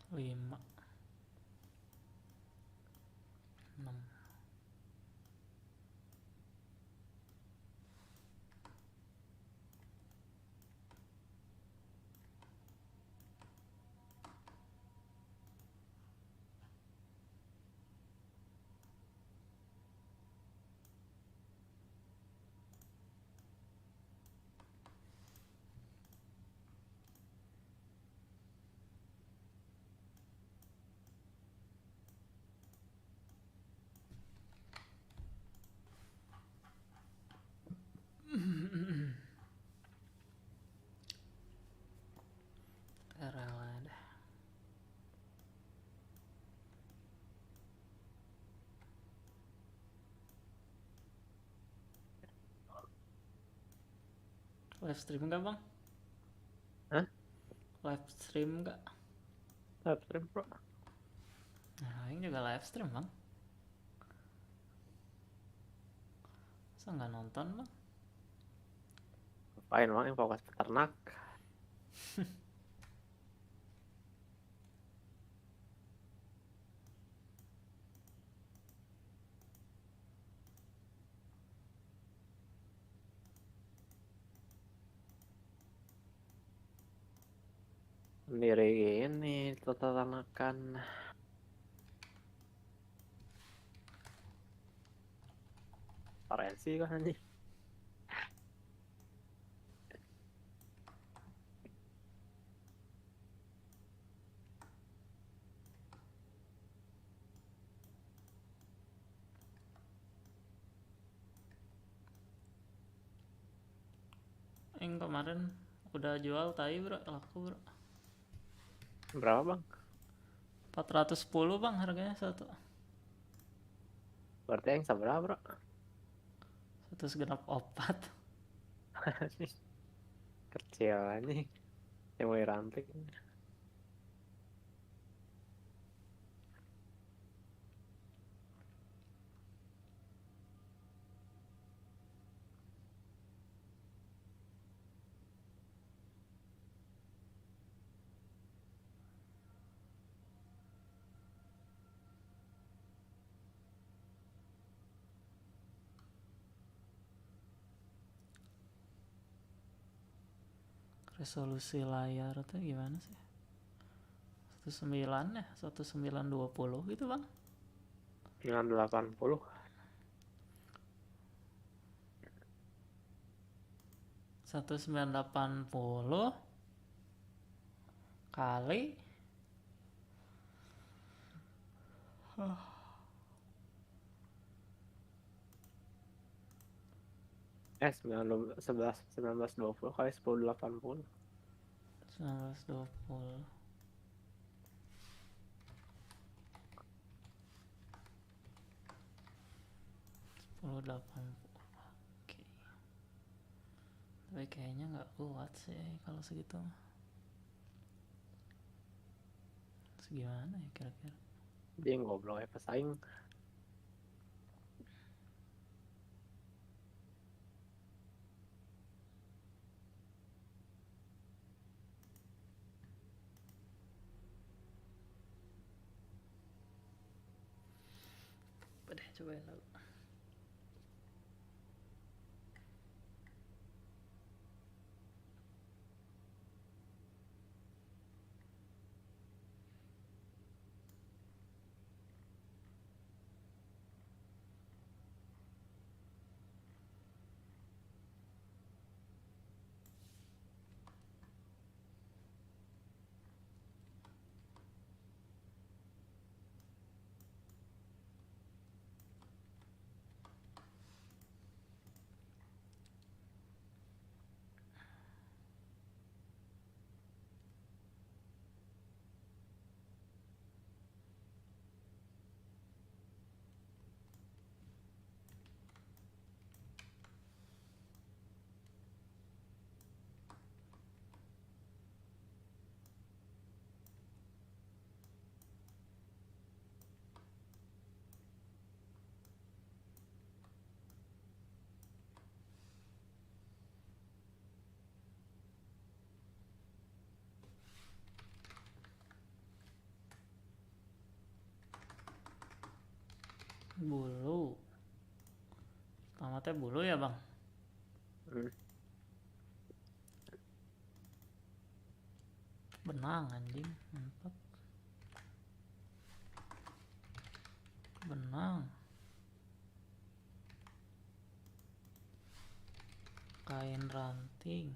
Lima 6 rela dah. Live stream enggak bang? Hah? Live stream enggak? Live stream bro. Nah, ini juga live stream bang. Masa nggak nonton bang? Ngapain bang yang fokus peternak? Sendiri ini tertanakan. Parensi kan anjing. Yang kemarin udah jual tai bro, laku bro. Berapa bang? 410 bang harganya satu. Berarti yang seberapa bro? Satu segenap opat. Kecil anjing. Yang mau ranting. Resolusi layar tuh gimana sih? 19 ya, 1920 gitu bang. 980. 1980 kali 1920 kali 1080. 1920 1080. Oke. Tapi kayaknya nggak kuat sih kalau segitu. Segimana ya kira-kira? Dia goblok ya pesaing. Udah cobain dulu. Bulu. Tamatnya bulu ya bang? Benang anjing, mantap. Benang. Kain ranting.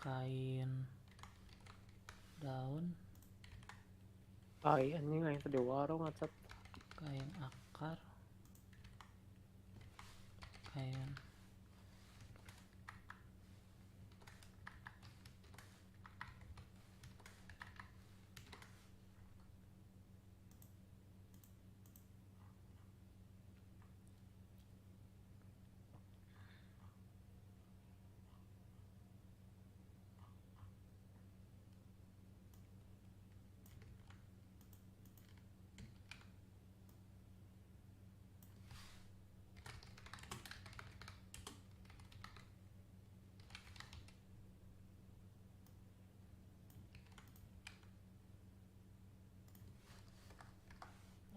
Kain daun. Kain anjing yang di warung acap. Kain akar. Kain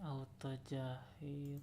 auto jahit.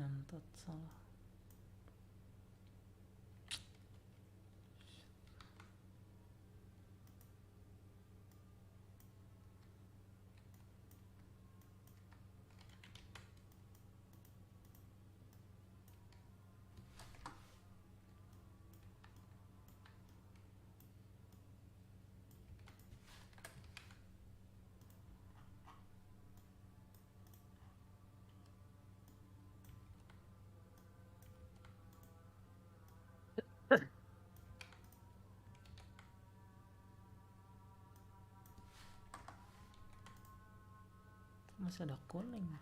Ngentot salah. Masih ada kuning ya.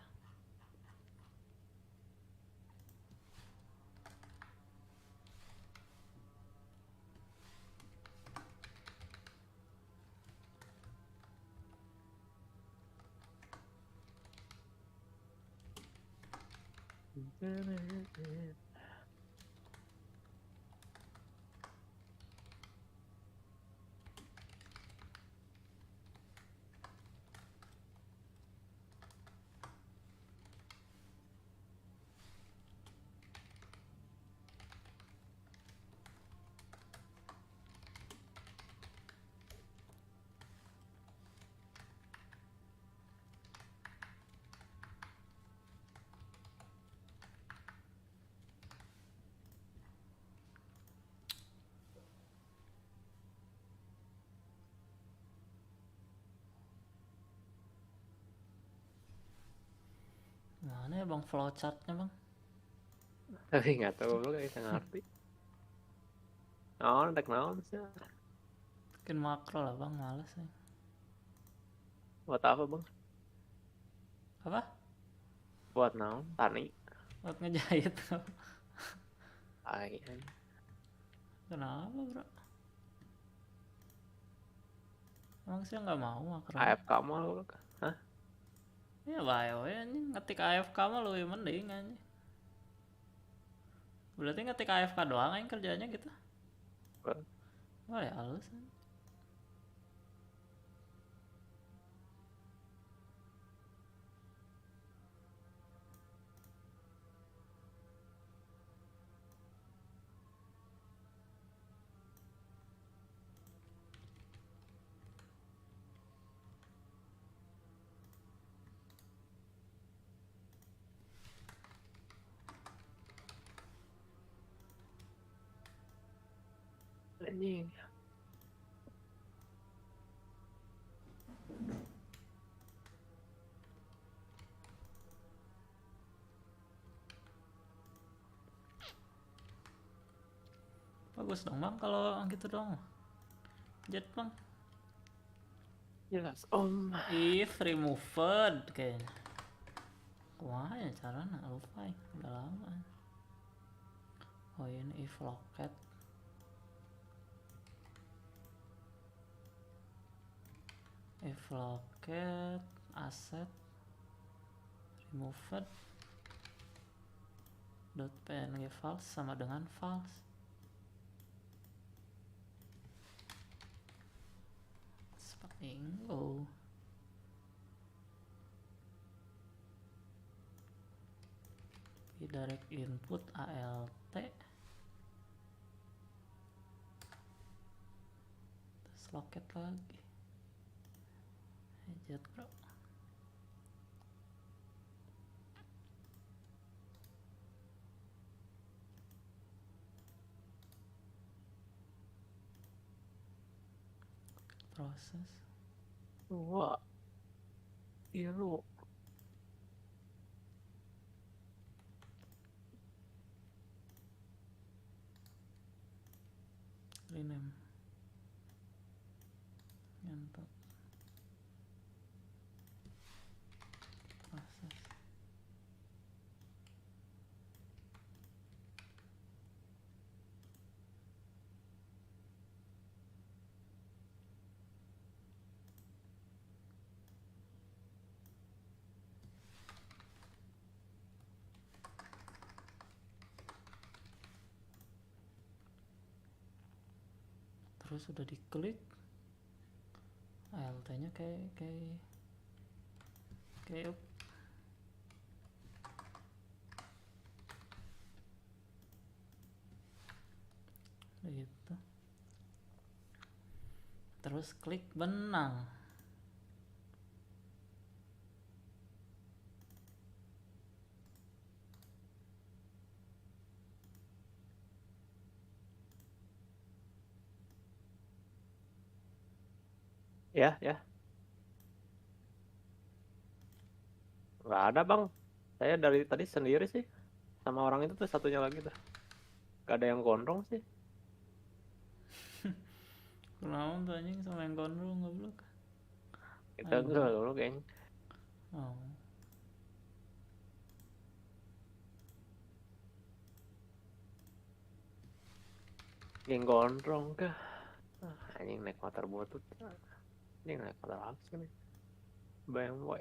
Mana ya bang flowchartnya bang? Tapi nggak tahu lu kita ngerti. Naon tak naon sih. Bikin makro lah bang, males ya. Buat apa bang? Apa? Buat naon? Tani. Buat ngejahit. Ay. Kenapa bro? Emang sih nggak mau makro? AFK mah lu. Hah? Ya bae anjing, ngetik AFK mah lebih mending anjing. Berarti ngetik AFK doang yang kerjanya gitu. Wah ya halus. Anjing. Bagus dong bang kalau gitu dong. Jet bang. Jelas om. If removed kayaknya. Wah ya caranya lupa ya. Udah lama. Oh ini if locket. If locket asset removed .png false sama dengan false. Bingo. Direct input ALT. Terus locket lagi. Ejat bro. Proses. Wah. Iya lu. Rename. Nyantok. Proses. Terus udah diklik ALT nya kayak itu. Terus klik benang. Ya. Nggak ada bang. Saya dari tadi sendiri sih. Sama orang itu tuh satunya lagi tuh. Gak ada yang gondrong sih. Kenapa tuh anjing sama yang gondrong goblok? Kita enggak dulu kayaknya. Oh. Yang gondrong kah? Anjing naik motor butut. Ini naik motor apa sih nih? BMW.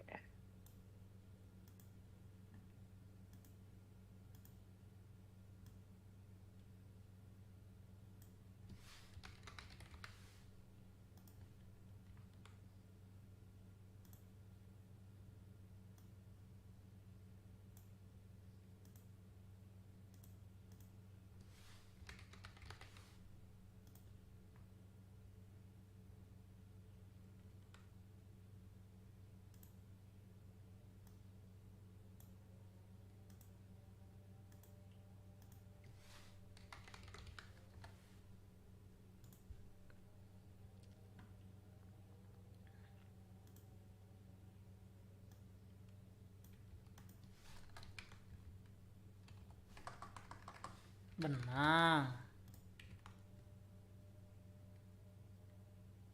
Benang.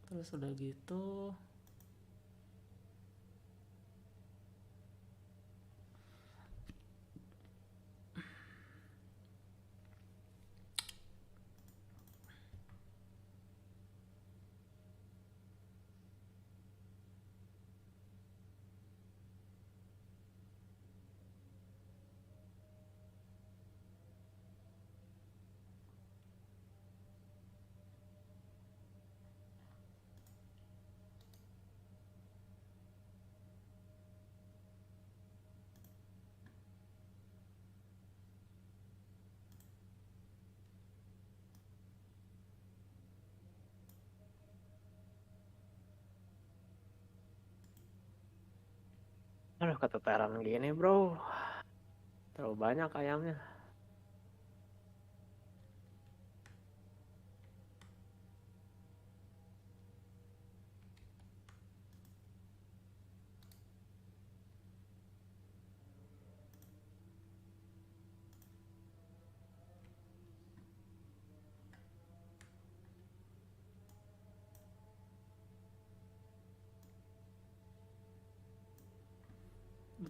Terus udah gitu Aduh keteteran gini bro. Terlalu banyak ayamnya.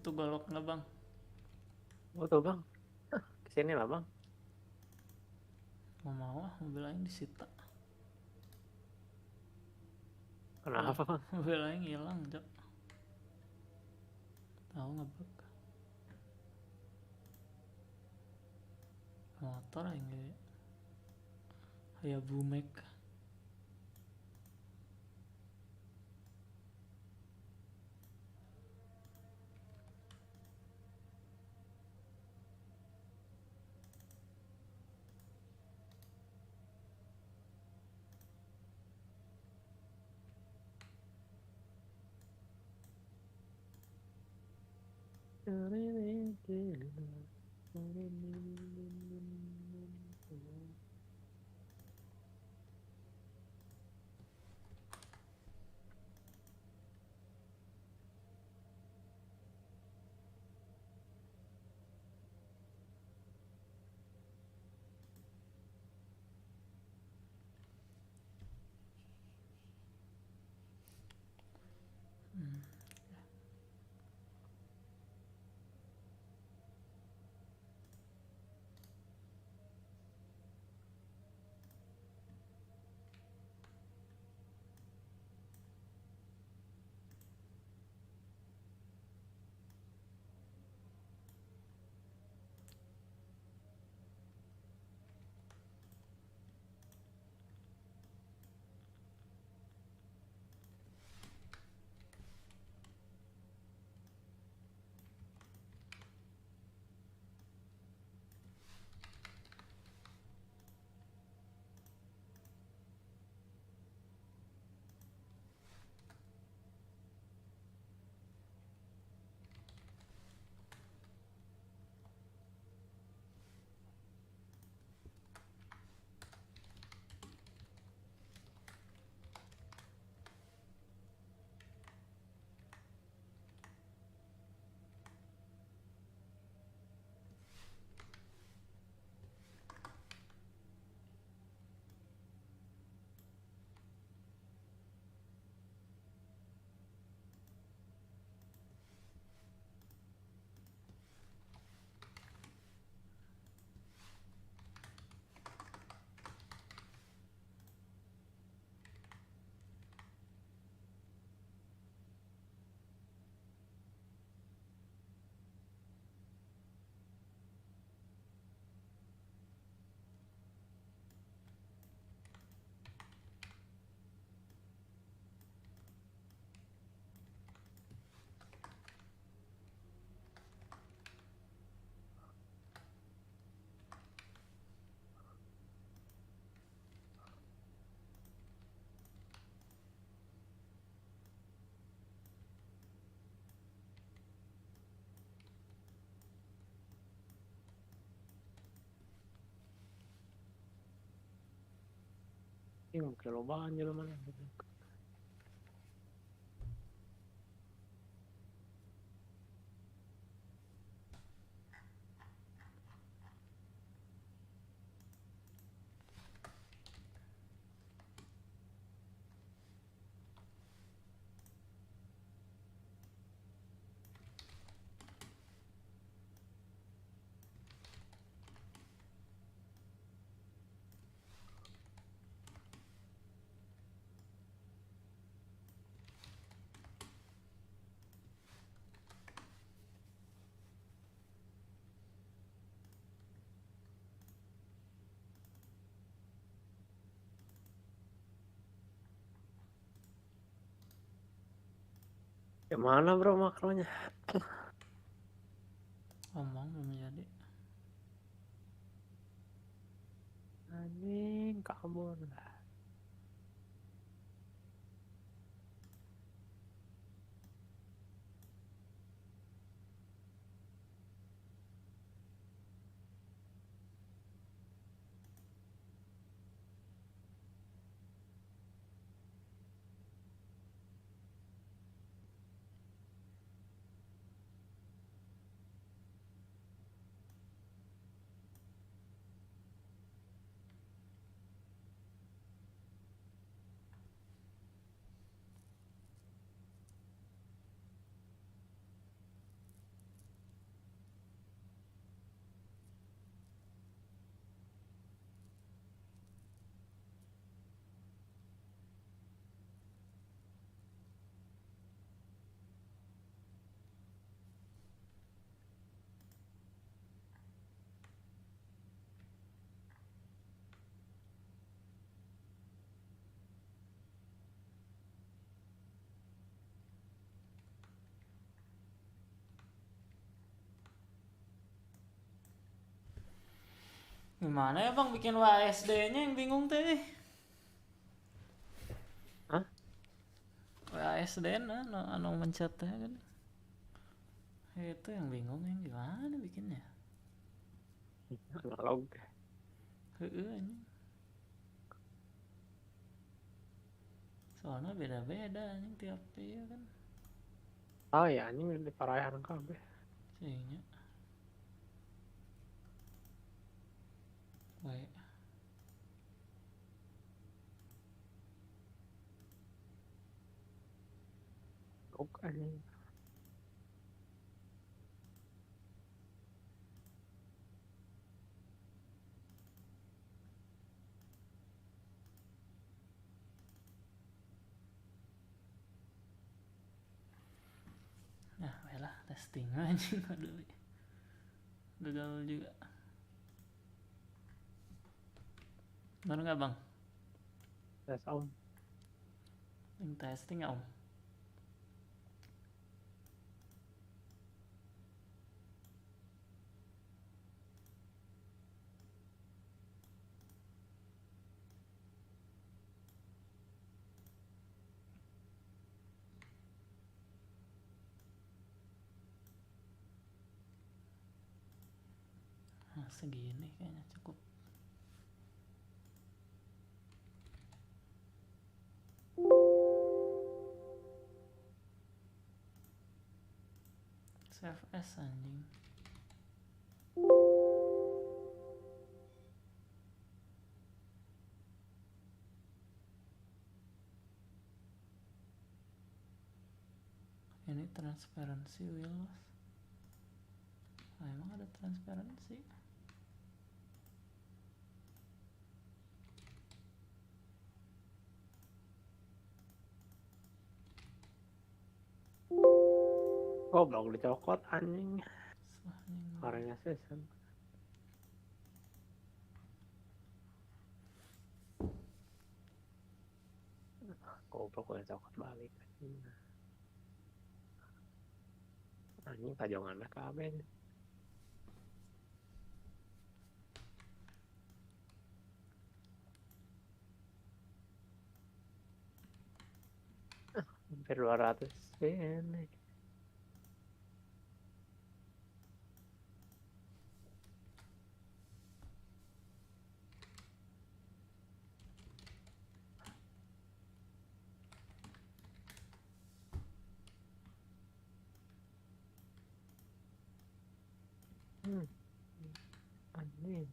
butuh golok nggak bang? Butuh bang. Kesini lah bang. Mau mobil aing disita. Kenapa bang? Mobil aing hilang Cok. Tahu nggak bang? Motor aing ge aya bumek. Ini mungkin lo banyak lo mana. Gimana bro makronya? Ngomong belum jadi. Anjing kabur lah. Gimana ya bang bikin WASD-nya yang bingung teh? Hah? WASD-nya anu mencet teh kan? Itu yang bingung yang gimana bikinnya? Analog. Heeh anjing. Soalnya beda-beda anjing tiap dia kan. Oh ya anjing di parahan kabeh. Sehingga baik. Oke anjing. Nah, baiklah testing anjing aduh. Gagal juga. Bener nggak bang? Tes om. Yang testing om. Nah, segini kayaknya cukup. Save as anjing. Ini transparency wheels. Nah, emang ada transparency? Goblok dicokot anjing. Orangnya season. Goblok gue cokot balik. Anjing tajongan dah kabeh. Hampir 200 ini. Anjing.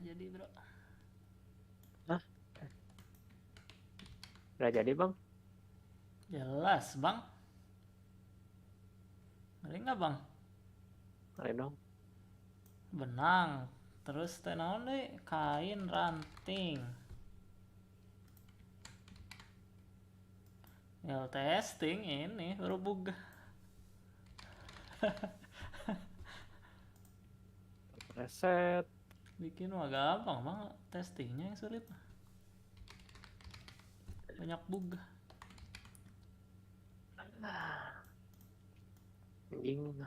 Jadi bro. Hah? Udah jadi bang? Jelas bang. Ngeri nggak bang? Ngeri dong. Benang. Terus tenaon deh kain ranting. Ya testing ini baru buka. Reset. Bikin mah gampang bang, testingnya yang sulit. Banyak bug. Anjing.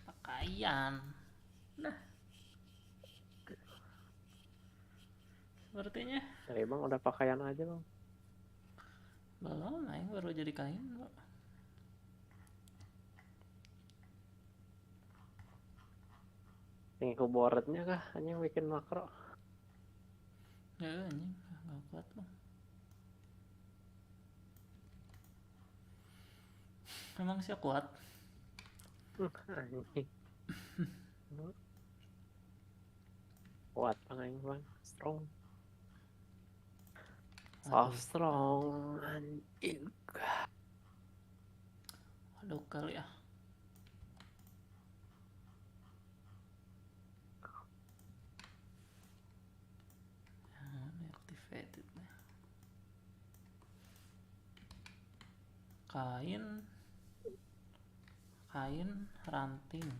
Pakaian. Nah. Sepertinya. Jadi bang udah pakaian aja bang. Belum, yang baru jadi kain bro. Ini keyboardnya kah? Hanya bikin makro. Ya anjing, gak kuat bang. Memang sih kuat. Anjing. Kuat bang. Strong. Soft strong. Anjing. Aduh kali ya. Deactivated nih. Kain ranting.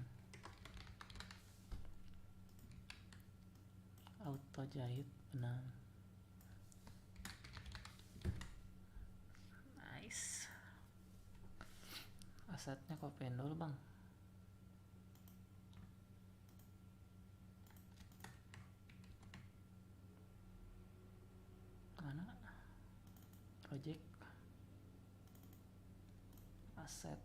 Auto jahit benang. Nice. Asetnya kopiin dulu bang. Mana? Project. Aset.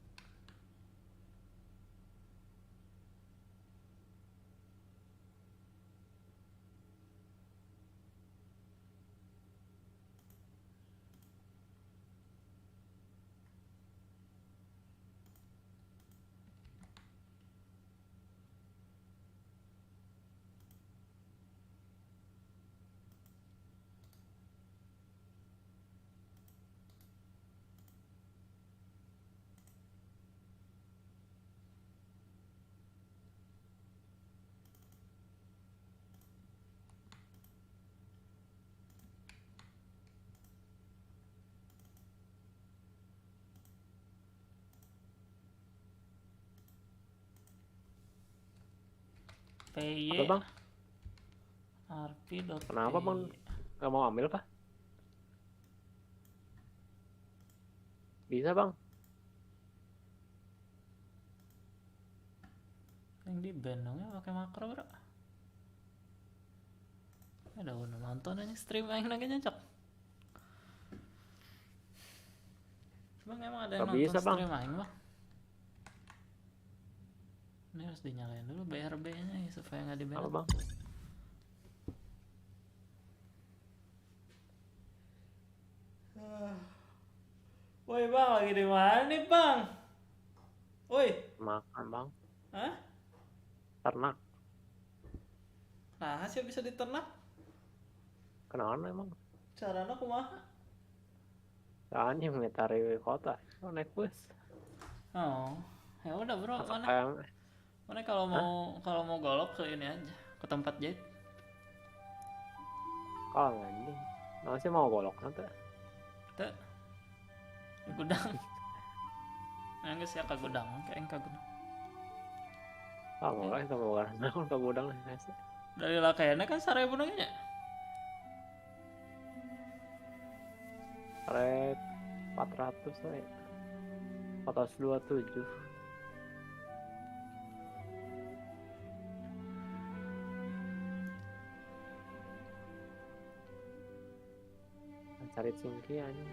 PY Apa bang? RP.py. Kenapa bang? Gak mau ambil kah? Bisa bang? Yang di band dong ya pakai makro bro. Ada udah nonton aja stream yang lagi nyocok. Bang emang ada yang nonton bisa, bang. stream aing bang? Ini harus dinyalain dulu BRB-nya ya, supaya nggak di ban. Apa bang? Woi bang, lagi di mana nih bang? Woi. Makan bang. Hah? Ternak. Nah, sih bisa diternak? Kenapa emang? Caranya kumaha? Soalnya mengitari kota. Oh, naik bus. Oh, ya udah bro. Mana kalau mau golok ke ini aja, ke tempat jahit. Kalau anjing. Nah sih mau golok nanti. Teu. Di gudang. Nangga sia ka gudang, kayak ka gudang. Kalau enggak kita mau naon ke gudang nasi. Dari lakayana kan 1000 nya. Rek 400 we. 427. Cari cingki anjing.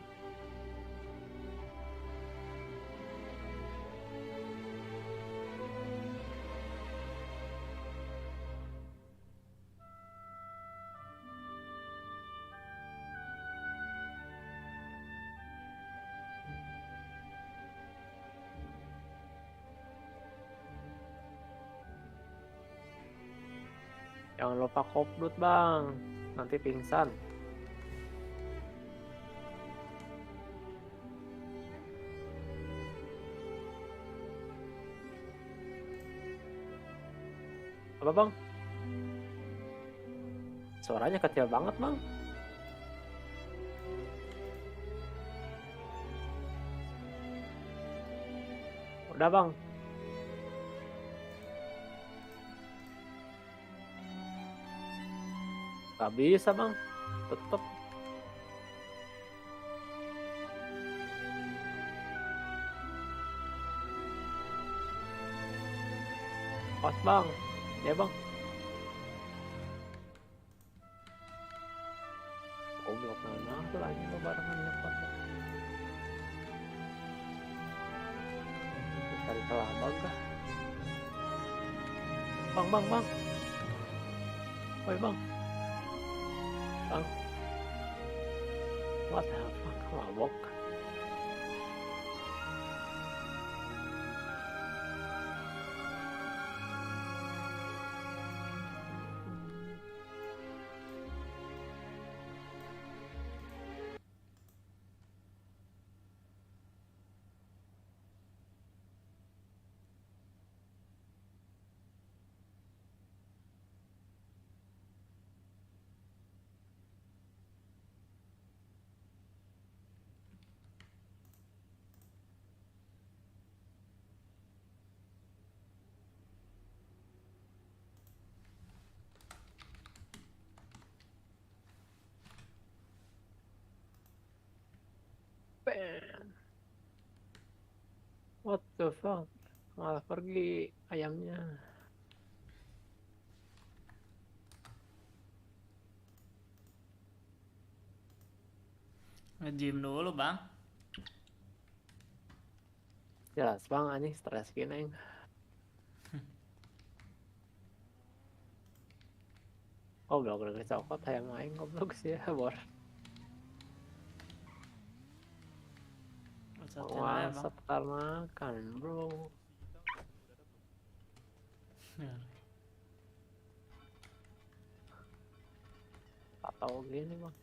Jangan lupa kopdut bang, nanti pingsan. Apa bang? Suaranya kecil banget bang. Udah bang. Gak bisa bang, tetep. Pas bang, ya bang. Goblok mana tuh lagi barengan nyepat. Cari kelabang kah? Bang. Woi bang. Bang. What the fuck, mabok. What the fuck? Malah pergi ayamnya. Nge-gym dulu bang. Jelas bang, anjing stres gini. Goblok udah cokot ayam main goblok sih ya bor. Masak karena makan bro. Atau gini bang.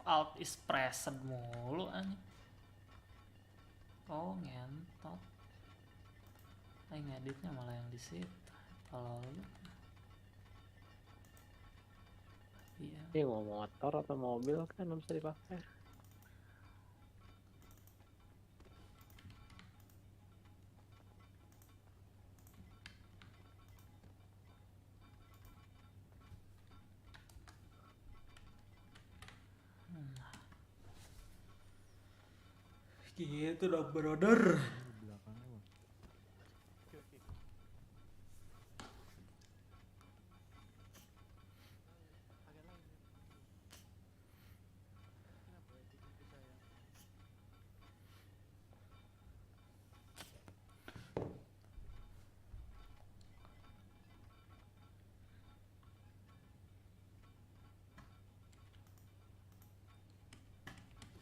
Alt is present mulu anjing. Oh ngentot. Ngeditnya malah yang di situ. Kalau lu iya. Ini mau motor atau mobil kan bisa dipakai. Gitu dong brother.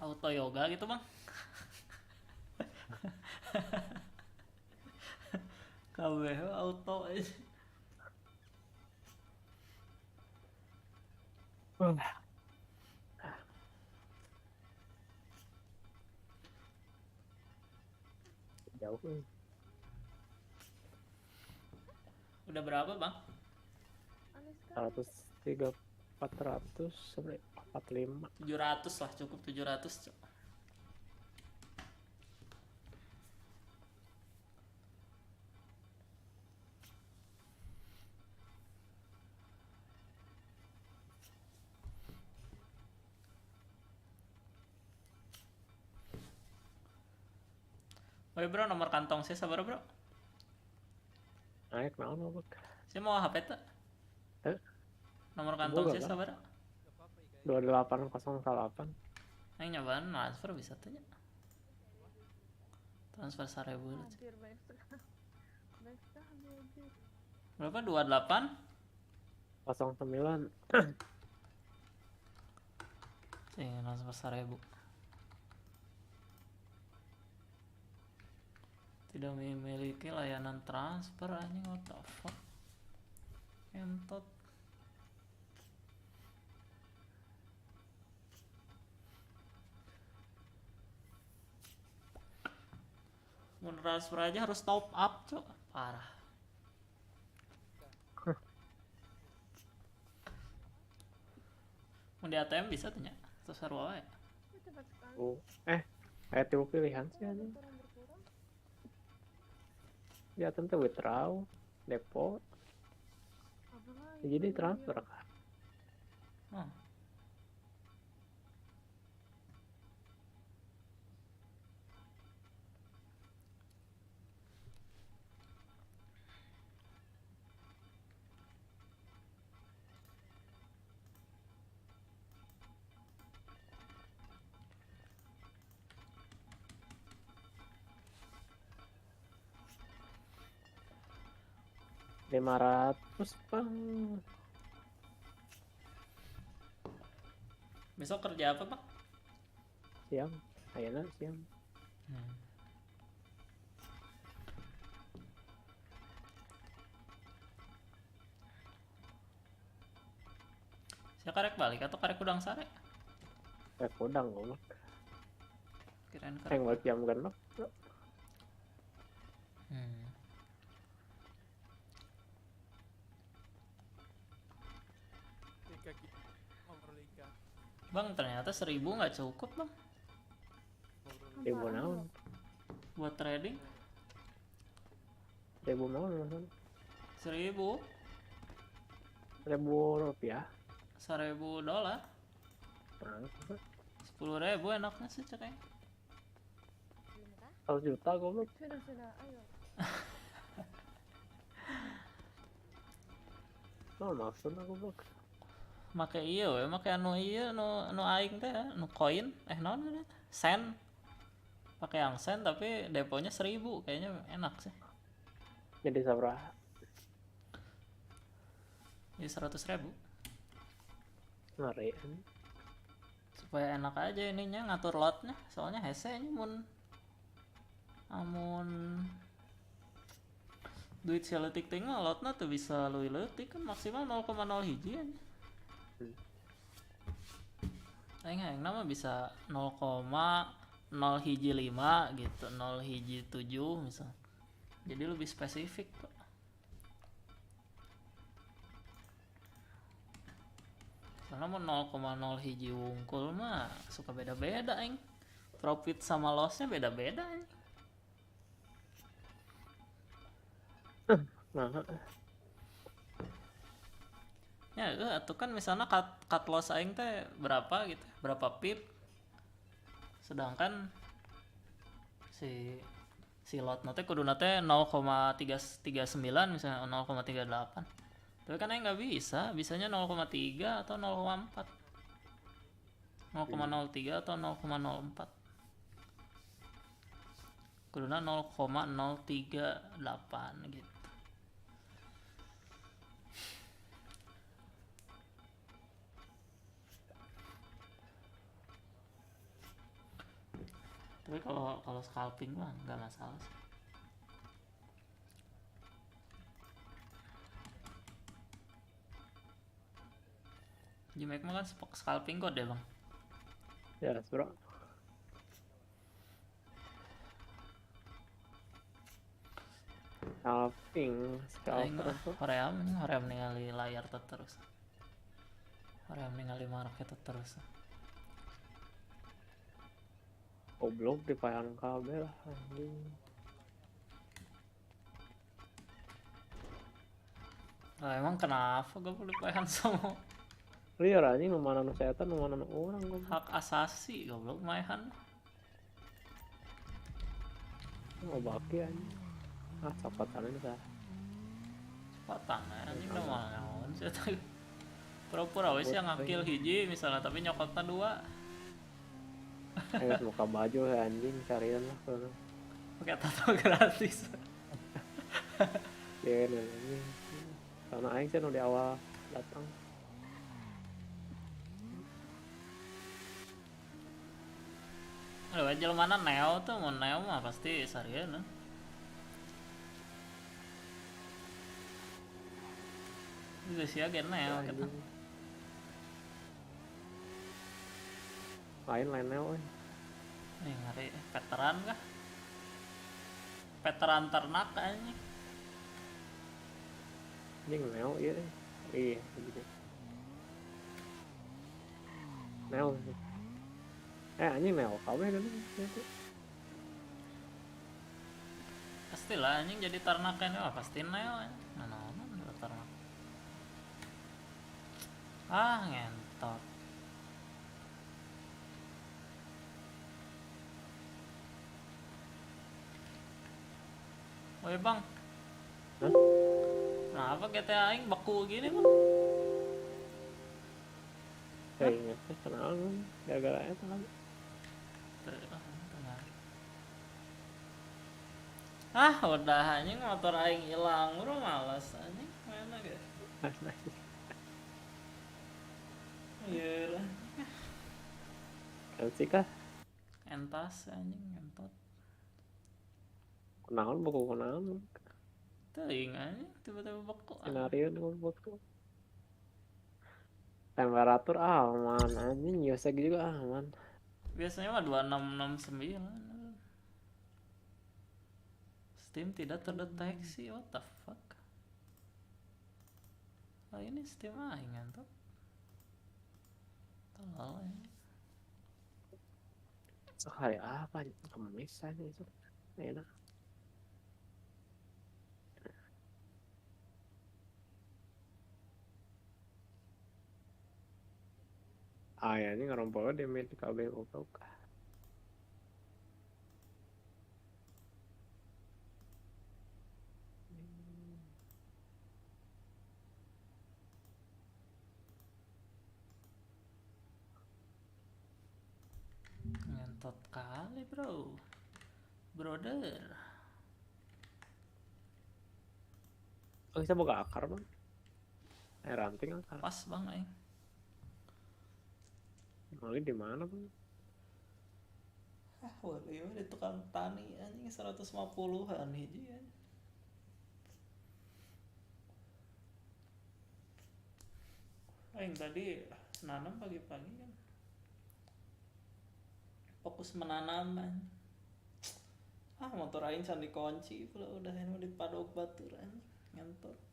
Auto yoga gitu bang. KW auto aja. Jauh. Udah berapa bang? 103, 400 sampai 45. 700 lah, cukup 700 cok. Woi bro, nomor kantong saya sabar bro. Naik naon bang? Saya mau HP tuh. Nomor kantong saya sabar. 28008. Yang nyobaan transfer bisa tuh ya. Transfer 1.000 dulu. Berapa? 28? 09. Transfer 1.000. Tidak memiliki layanan transfer anjing, what the fuck. Entot. Mau transfer aja harus top up cok, parah. Mau di ATM bisa tuh nya, transfer wae. Oh, kayak tipe pilihan sih aja. Dia tentu withdraw, depo, jadi transfer kan. Oh. $500 bang. Besok kerja apa pak? Siang, ayeuna siang. Saya karek balik atau karek udang sare? Karek udang goblok. Kirain karek. Yang balik jam genep. Bang ternyata 1.000 nggak cukup bang. 1.000 naon? Buat trading? 1.000 naon? 1.000. 1.000 rupiah. 1.000 dolar. 10.000 enaknya sih cek. 1 juta goblok. Sudah, ayo. Oh, maksudnya goblok. Make iya we, make anu iya nu aing teh nu koin naon kan sen. Pakai yang sen tapi deponya 1.000 kayaknya enak sih. Jadi sabaraha? Jadi 100.000. Ngeri. Supaya enak aja ininya ngatur lotnya, soalnya hese nya amun duit seletik ting lotnya tuh bisa leutik kan maksimal 0,0 hiji aja. Aing nama bisa 0,0 hiji 5 gitu, 0 hiji 7 misal. Jadi lebih spesifik kok. Karena mau 0,0 hiji wungkul mah suka beda-beda aing. Profit sama lossnya beda-beda aing. Ya itu kan misalnya cut loss aing teh berapa gitu, berapa pip, sedangkan si lot nate kudu nate 0,339 misalnya 0,38, tapi kan aing nggak bisanya 0,3 atau 0,4, 0,03 atau 0,04, kuduna 0,038 gitu. Tapi kalau scalping mah nggak masalah sih. Jimek mah kan scalping kok deh bang. Ya bro. Kalau ping Aing scalper tuh. hoream ningali layar terus. Hoream ningali market terus. Goblok dipayang kabel anjing. Nah, emang kenapa goblok dipayang semua? Liar anjing nu mana nu setan nu mana nu orang goblok. Hak asasi goblok maehan. Oh baki anjing. Cepatan ini sah. Cepatan anjing udah malah naon sih teh. Pura-pura wes yang ngakil hiji misalnya tapi nyokotna 2. Ayo muka baju anjing carian lah kalau. Pakai tato gratis. Ya anjing. Karena aing sih di awal datang. Aduh, jelmana neo tuh mau neo mah pasti sarieun. Itu sih agen neo kita. Lain neo. Nih ngari veteran kah? Veteran ternak anjing. Anjing neo iya. Iya gitu. Neo. Anjing neo kabeh kan. Pastilah anjing jadi ternak kan pasti neo. Mana ternak. Ngentot. Woi bang. Hah? Kenapa GTA aing beku gini bang? Kayak ingetnya kenal gara-gara itu kan. Udah anjing motor aing hilang, udah malas anjing mana guys? Iya lah. Kan kah? Entas anjing entot. Kenalan buku kenalan. Teuing anjing tiba-tiba beku. Skenario nu beku. Temperatur aman anjing, Yosek juga aman. Biasanya mah 2669. Steam tidak terdeteksi, what the fuck? Ini Steam aing ngantuk. Tolol ini. Hari apa? Kemis aja itu. Enak. Ini ngerompol di mid KB goblok. Ngentot kali bro. Brother. Oh bisa buka akar bang? Ranting akar. Pas bang aing. Mali di mana bang? Waduh ini di tukang tani anjing 150-an hiji anjing. Aing tadi nanam pagi-pagi kan. Fokus menanam anjing. Motor aing can dikunci pula udah ini dipadok batur anjing. Ngentot.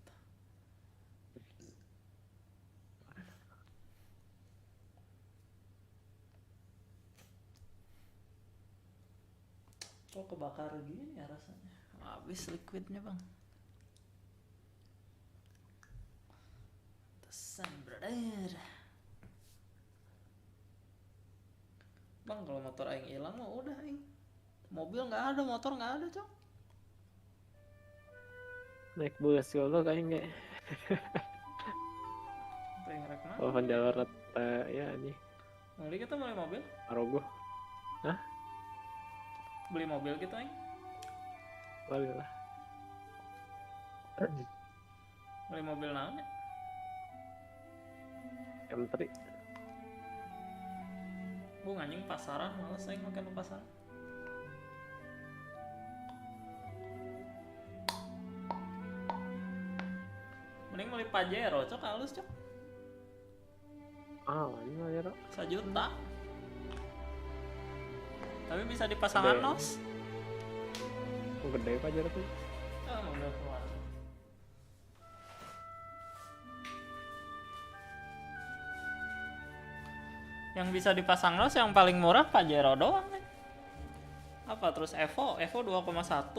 Kok kebakar gini ya rasanya? Habis liquidnya bang. Tesan brother. Bang kalau motor aing hilang mah udah aing. Mobil nggak ada, motor nggak ada cok. Naik bus goblok aing ge. Oh Jawa ya anjing. Beli kita beli mobil? Arogo. Hah? Beli mobil gitu aing? Beli lah. Beli mobil naon ya? M3. Bung anjing pasaran, males aing makan pasaran. Mending beli Pajero cok, halus cok. Ini Pajero 1 juta. Tapi bisa dipasang nos. Gede Pajero tuh. Ah, mobil keluar. Yang bisa dipasang los yang paling murah Pajero doang nih. Apa terus Evo 2,1.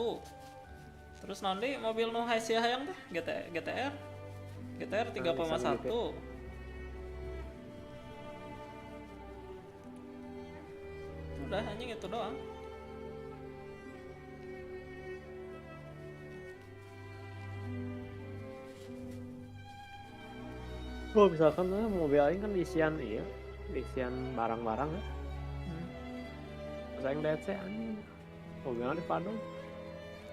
Terus nanti mobil nu hasia hayang teh GTR 3,1. Udah anjing itu doang. Oh misalkan mobil aing kan isian barang-barang ya. Terus aing DC anjing. Mobilnya di padong.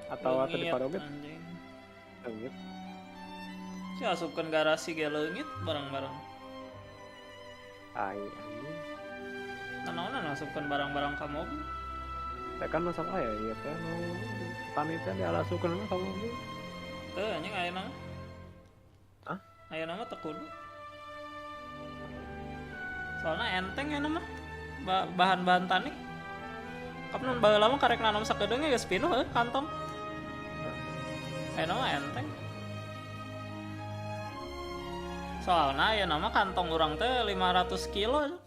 Atau di padoget. Leungit. Si asupkeun garasi ge leungit barang-barang. Ai anjing. Nanaonan asupkeun barang-barang ka mobil. Teh kan masak aya ieu teh nu panitia dialasupkeun ka mobil. Teu anjing ayeuna. Hah? Ayeuna mah teu kudu. Soalnya enteng ya mah bahan-bahan tani. Kapan baheula mah karek nanam sakedeung geus pinuh kantong. Ayeuna mah enteng. Soalnya ayeuna mah kantong urang teh 500 kilo.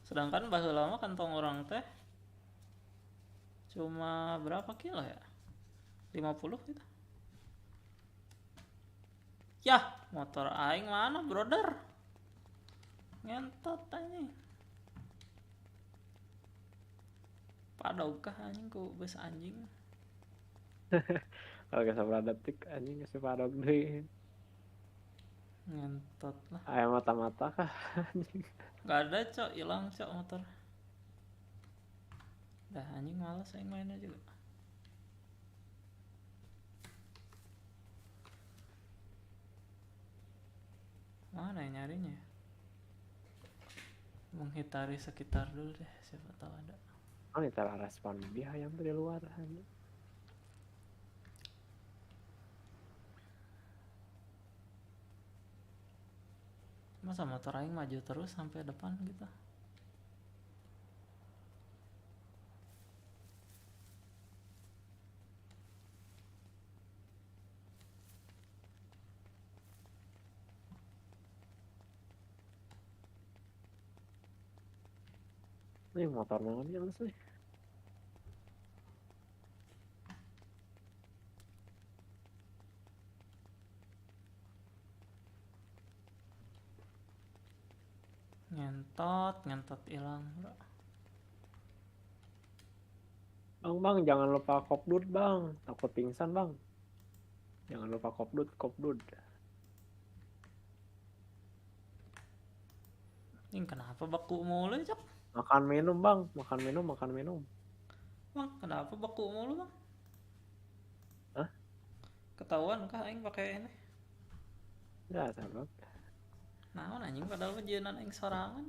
Sedangkan baheula mah kantong urang teh cuma berapa kilo ya? 50 gitu. Yah, motor aing mana, brother? Ngentot anjing. Padahukah anjing ku bus anjing. Kalau geus sabarada detik anjing geus padog deui. Ngentot lah. Aya mata-mata kah anjing. Gak ada cok, hilang cok motor. Dah anjing malas aing mainnya juga. Mana yang nyarinya? Menghitari sekitar dulu deh, siapa tahu ada. Oh, ini cara respon dia yang dari luar. Masa motor aing maju terus sampai depan gitu? Ini motor naon yang sih? Ngentot hilang, bro. Bang, jangan lupa kopdut, Bang. Takut pingsan, Bang. Jangan lupa kopdut. Ini kenapa beku mulu, Cok? Makan minum, Bang. Makan minum. Bang, kenapa beku mulu, Bang? Hah? Ketahuan kah aing pakai ini? Enggak, sahabat. Naon anjing padahal pejeunan aing sorangan.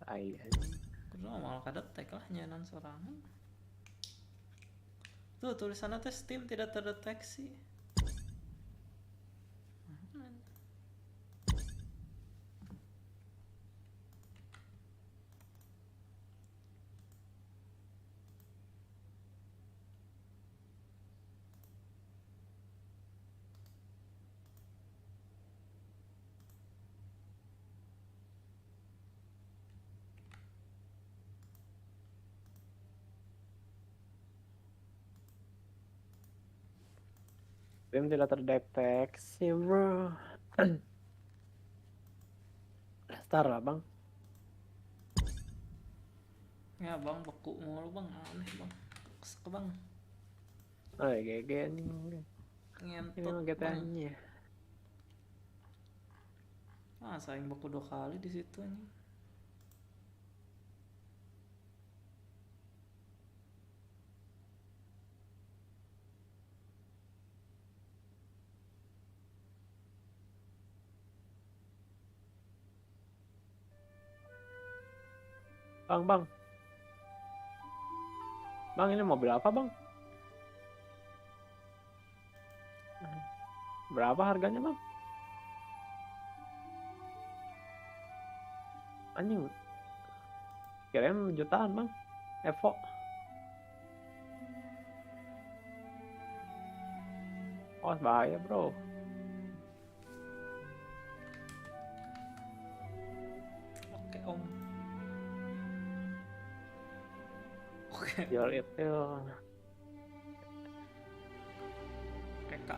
Ai anjing. Kudu malah kadetek lah nyenan sorangan. Tuh tulisannya teh Steam tidak terdeteksi. Steam tidak terdeteksi, bro. Start lah, Bang. Ya bang, beku mulu bang, aneh bang. Kesek bang. Oh ya, GG nih. Ngentot Ini mah GTA-nya. Saing beku 2 kali di situ nih. Bang. Bang, ini mobil apa, Bang? Berapa harganya, Bang? Anjing. Kirain jutaan, Bang. Evo. Oh bahaya bro. Oke om. Oke. Jual itu. Eka.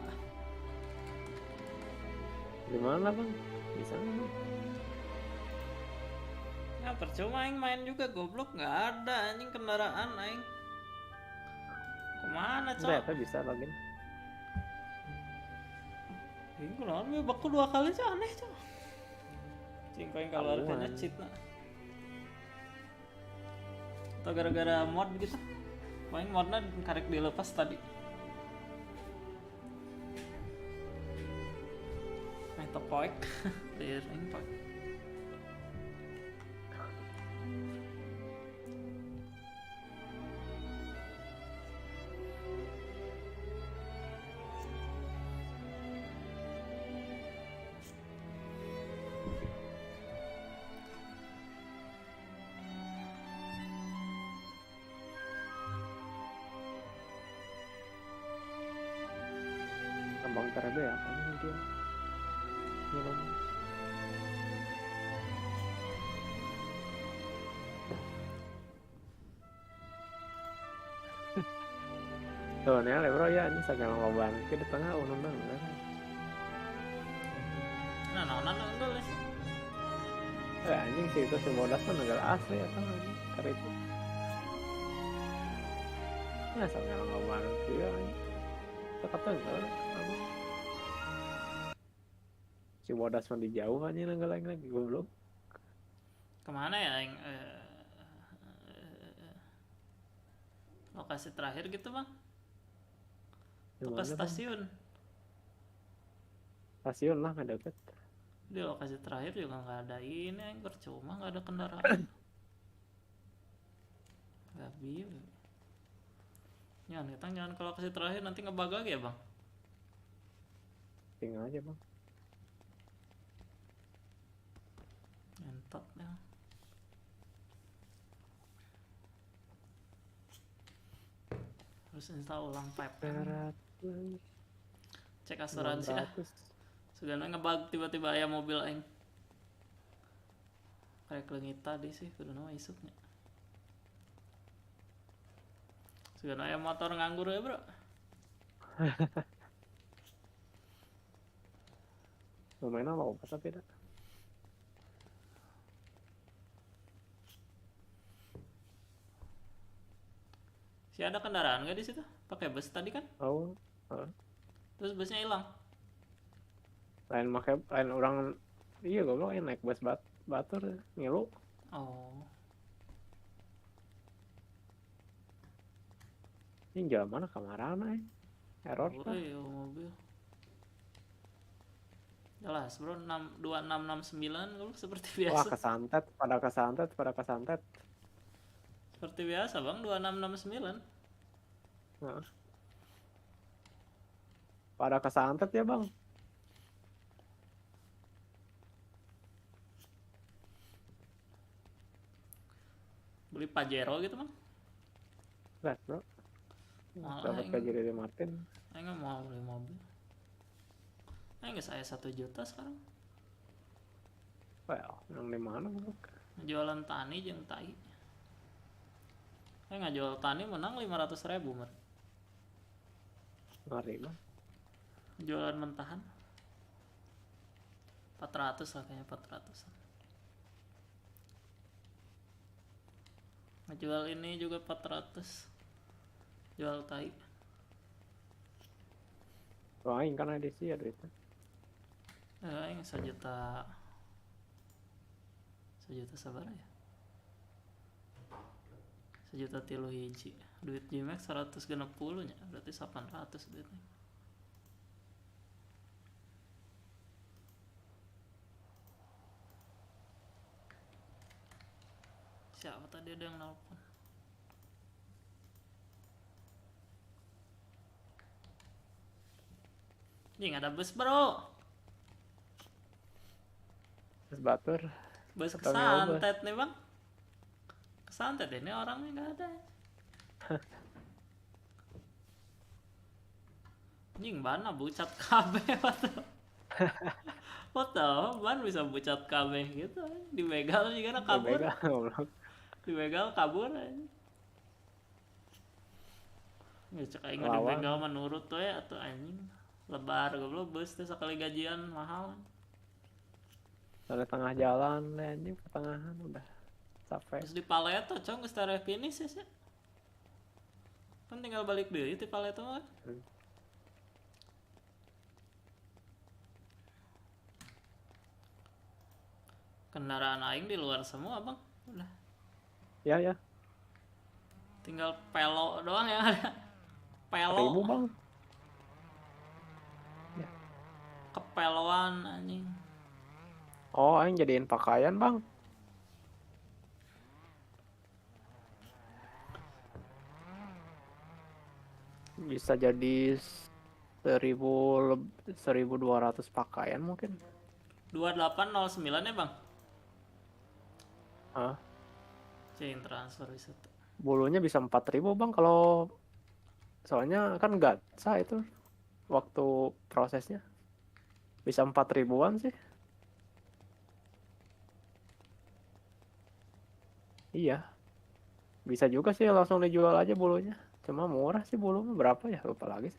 Gimana bang? Bisa nggak bang? Ya percuma aing main juga goblok, nggak ada anjing kendaraan aing. Kemana cok? Ternyata bisa login. Ini kenapa baku 2 kali cok, aneh cok. Cing paling keluar kayaknya cheat nah. Atau gara-gara mod gitu. Paling modnya karek dilepas tadi. Meta poik. Clear impact. Abang terebe ya kan dia. Minum. Tuh nih bro ya ini segala lobang ke di tengah unun-unun kan. Nah, enggak lah. Anjing sih itu si Modas kan negara asli ya kan anjing karena itu. Nah segala lobang ke ya anjing. Kata enggak si Modas mah di jauh aja enggak lagi goblok. Kemana ya yang lokasi terakhir gitu bang? Ke stasiun. Stasiun lah nggak deket. Di lokasi terakhir juga nggak ada ini, yang percuma nggak ada kendaraan. Nggak biu. Jangan ke lokasi terakhir nanti ngebug lagi ya bang? Tinggal aja bang. Entot ya. Harus install ulang pipe. Cek asuransi dah. Sugana ngebug tiba-tiba aya mobil aing. Kayak leungit tadi sih kuduna mah isuknya. Sugana aya motor nganggur ya, Bro. Lumayan apa tapi dah. Si ada kendaraan nggak di situ? Pakai bus tadi kan? Oh. Terus busnya hilang. Lain orang iya goblok naik bus batur ngilu. Oh. Ini jalan mana kamarana ya? Error oh, iya, mobil. Jelas bro, 2669 goblok seperti biasa. Wah pada kesantet. Seperti biasa bang, 2669. Nah. Pada kesantet ya bang. Beli Pajero gitu bang? Gas bro. Dapat Pajero di Martin. Saya nggak mau beli mobil. Nggak saya 1 juta sekarang. Well, yang di mana bro? Jualan tani jeung tai. Saya nggak jual tani menang 500.000 mer. Ngeri bang. Jualan mentahan 400 lah kayaknya 400. Ngejual ini juga 400. Jual tai. Wah, ini kan ada sih ada itu. Ini 1 juta. 1 juta sabar ya. 1 juta 3 hiji. Duit Gmax 160 nya, berarti 800 duitnya. Siapa tadi ada yang nelpon? Ini ada bus bro. Bus batur. Bus kesantet nih bang. Kesantet ini orangnya nggak ada. Anjing bana bucat kabeh what the ban bisa bucat kabeh gitu dibegal juga kabur dibegal kabur aja ya cek aing dibegal menurut tuh ya atau anjing lebar goblok bus teh sekali gajian mahal dari tengah jalan anjing pertengahan udah capek terus di Paleto cong geus tare finish ya kan tinggal balik deui di Paleto mah kendaraan aing di luar semua bang udah ya tinggal pelo doang yang ada pelo 1000 bang ya. Kepeloan anjing oh aing jadiin pakaian bang bisa jadi 1200 pakaian mungkin 2809 ya bang chain transfer bisa tuh bulunya bisa 4000 bang kalau soalnya kan gatsa itu waktu prosesnya bisa 4000-an sih iya bisa juga sih langsung dijual aja bulunya cuma murah sih bulunya berapa ya lupa lagi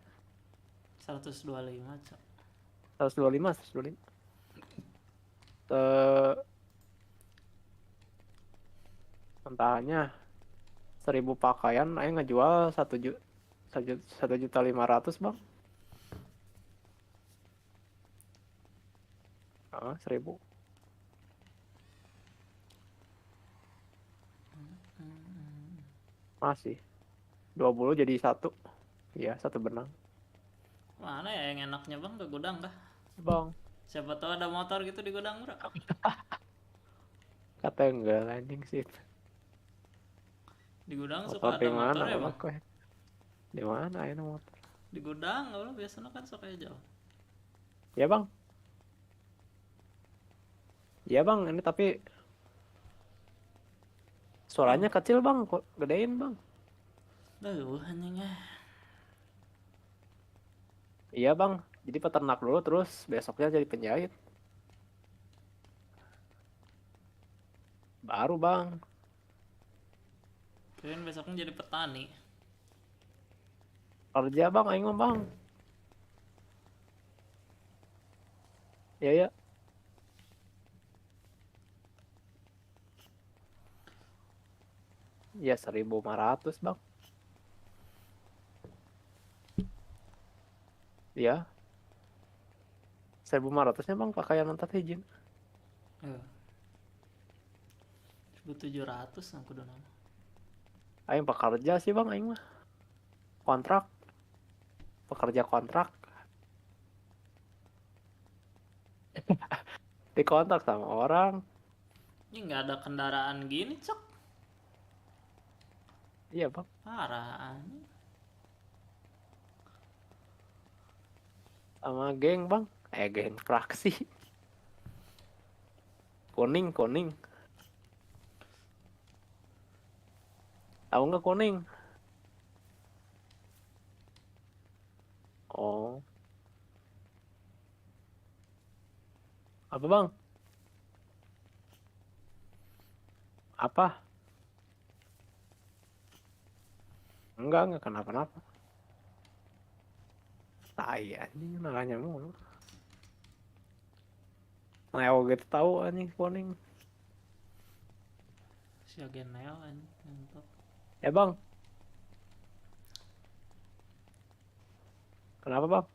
125 cok 125 entahnya 1000 pakaian ayo ngejual 1.500.000 bang 1000 masih 20 jadi 1 iya 1 benang mana ya yang enaknya bang ke gudang kah bang siapa tahu ada motor gitu di gudang bro kata enggak landing sih di gudang suka ada motor ya bang di mana ini motor di gudang kalau biasanya kan suka jauh ya bang iya bang ini tapi suaranya kecil bang kok gedein bang anjingnya iya bang jadi peternak dulu terus besoknya jadi penjahit baru bang kalian besoknya jadi petani kerja bang aing mah bang ya ya 1.500 bang ya 1.500-nya bang pakaian nanti izin 1.700 aku udah nama aing pekerja sih bang aing mah kontrak pekerja kontrak dikontrak sama orang ini nggak ada kendaraan gini cok iya bang parah sama geng bang geng fraksi kuning tahu nggak kuning oh apa bang apa enggak kenapa-napa tai anjing nanya mulu Neo gitu tahu anjing kuning si agen Neo anjing ya bang kenapa bang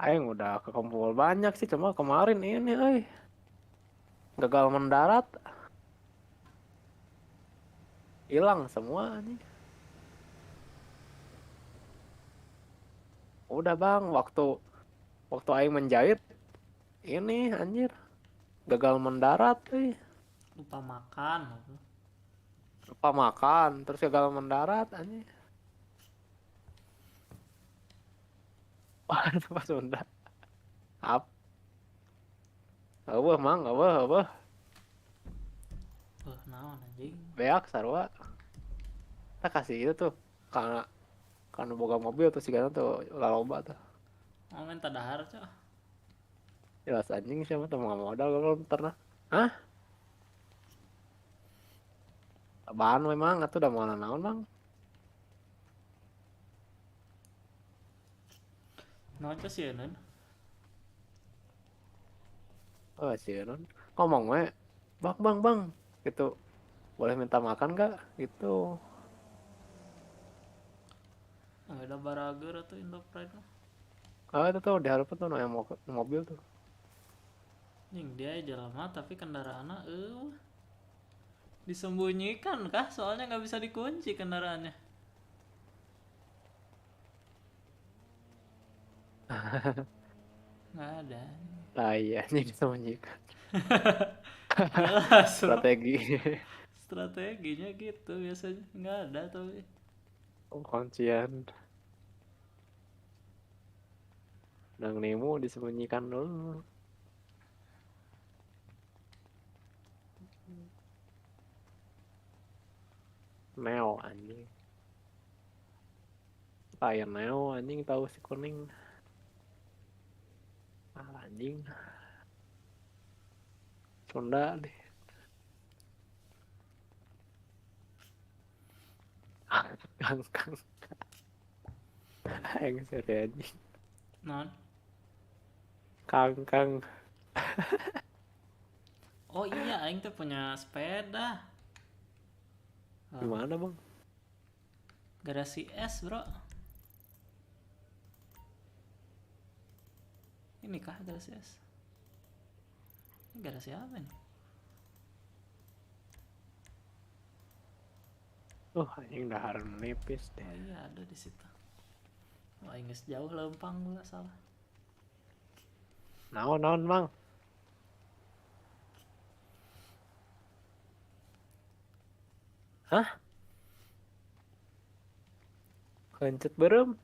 aing udah kekumpul banyak sih cuma kemarin ini gagal mendarat hilang semua nih udah bang waktu aing menjahit ini anjir gagal mendarat lupa makan terus gagal mendarat anjir pas Sunda apa mang naon anjing beak sarua kita kasih itu tuh karena boga mobil tuh sih tuh loba tuh. Oh minta dahar cok. Jelas anjing siapa tuh mau modal kalau pernah. Hah? Apaan memang atau udah mau naon bang? Naon cok sih Nun? Oh sih non ngomong we bang gitu boleh minta makan gak gitu. Ada barager atau Indopride mah. Itu tuh diharapin tuh yang mobil tuh. Ning dia aja lama tapi kendaraannya disembunyikan kah? Soalnya nggak bisa dikunci kendaraannya. Nggak ada. Lah iya ini disembunyikan. Jelas Strategi. Strateginya gitu biasanya nggak ada tapi. Kuncian. Nang Nemo disembunyikan dulu. Neo anjing. Kayak Neo anjing tahu si kuning. Anjing. Sunda deh. Kang. Aing serius anjing. Non. Kang. Oh iya, aing tuh punya sepeda. Gimana bang? Garasi S bro. Ini kah garasi S? Ini garasi apa nih? Anjing dahar menipis deh. Oh iya ada di situ. Oh Inggris jauh lempang pula salah. Naon bang? Hah? Kencet berem?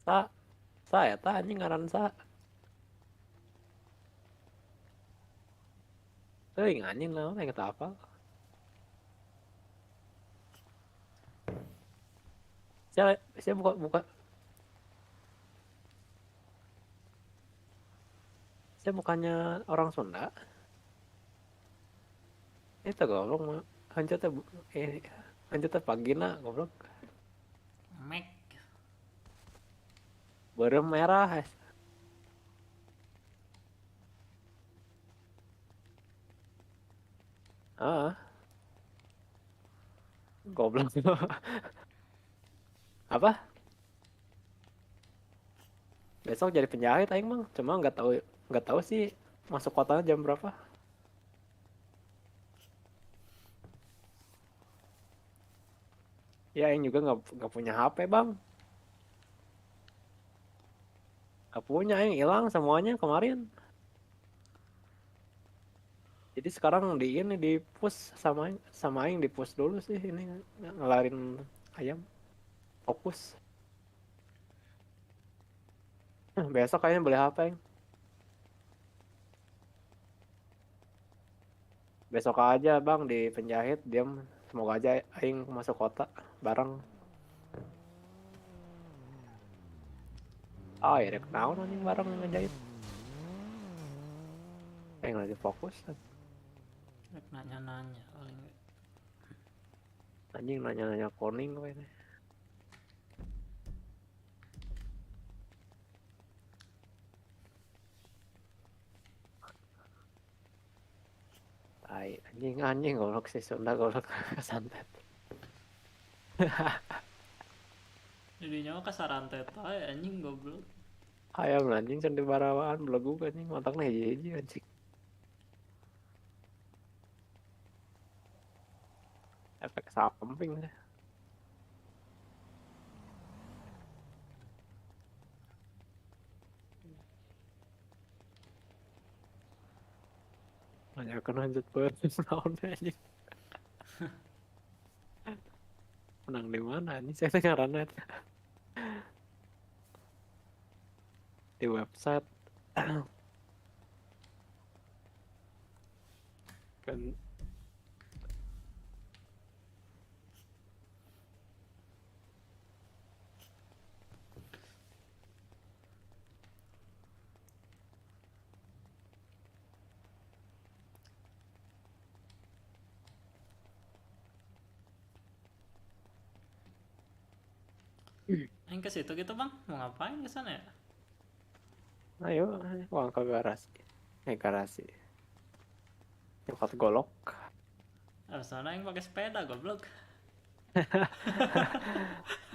Sa ya anjing ngaran sa. Anjing naon yang kata apa? Saya buka. Saya bukannya orang Sunda. Itu goblok mah. Hancurnya pagi nak goblok. Mek. Berem merah. Goblok. Apa? Besok jadi penjahit aing mah. Cuma nggak tahu sih masuk kotanya jam berapa. Ya aing juga nggak punya HP bang. Nggak punya, aing hilang semuanya kemarin. Jadi sekarang di push sama aing di push dulu sih ini ngelarin ayam. Fokus. Besok kayaknya beli HP aing. Besok aja bang di Penjahit diam. Semoga aja aing masuk kota bareng. Ya rek naon anjing bareng ngejahit. Aing lagi fokus. Rek nanya paling. Anjing nanya koning gue ini. Anjing goblok si Sunda goblok santet. Jadinya mah kasaran teta anjing goblok. Ayam anjing sendi barawaan belagu anjing matangna hiji anjing. Efek samping deh. Nanya kan lanjut buat naon anjing. Menang di mana anjing saya ngaranna di website kan Aing ke situ gitu bang, mau ngapain ke sana ya? Ayo, uang ke garasi. Garasi. Nyokot golok. Sana yang pakai sepeda goblok.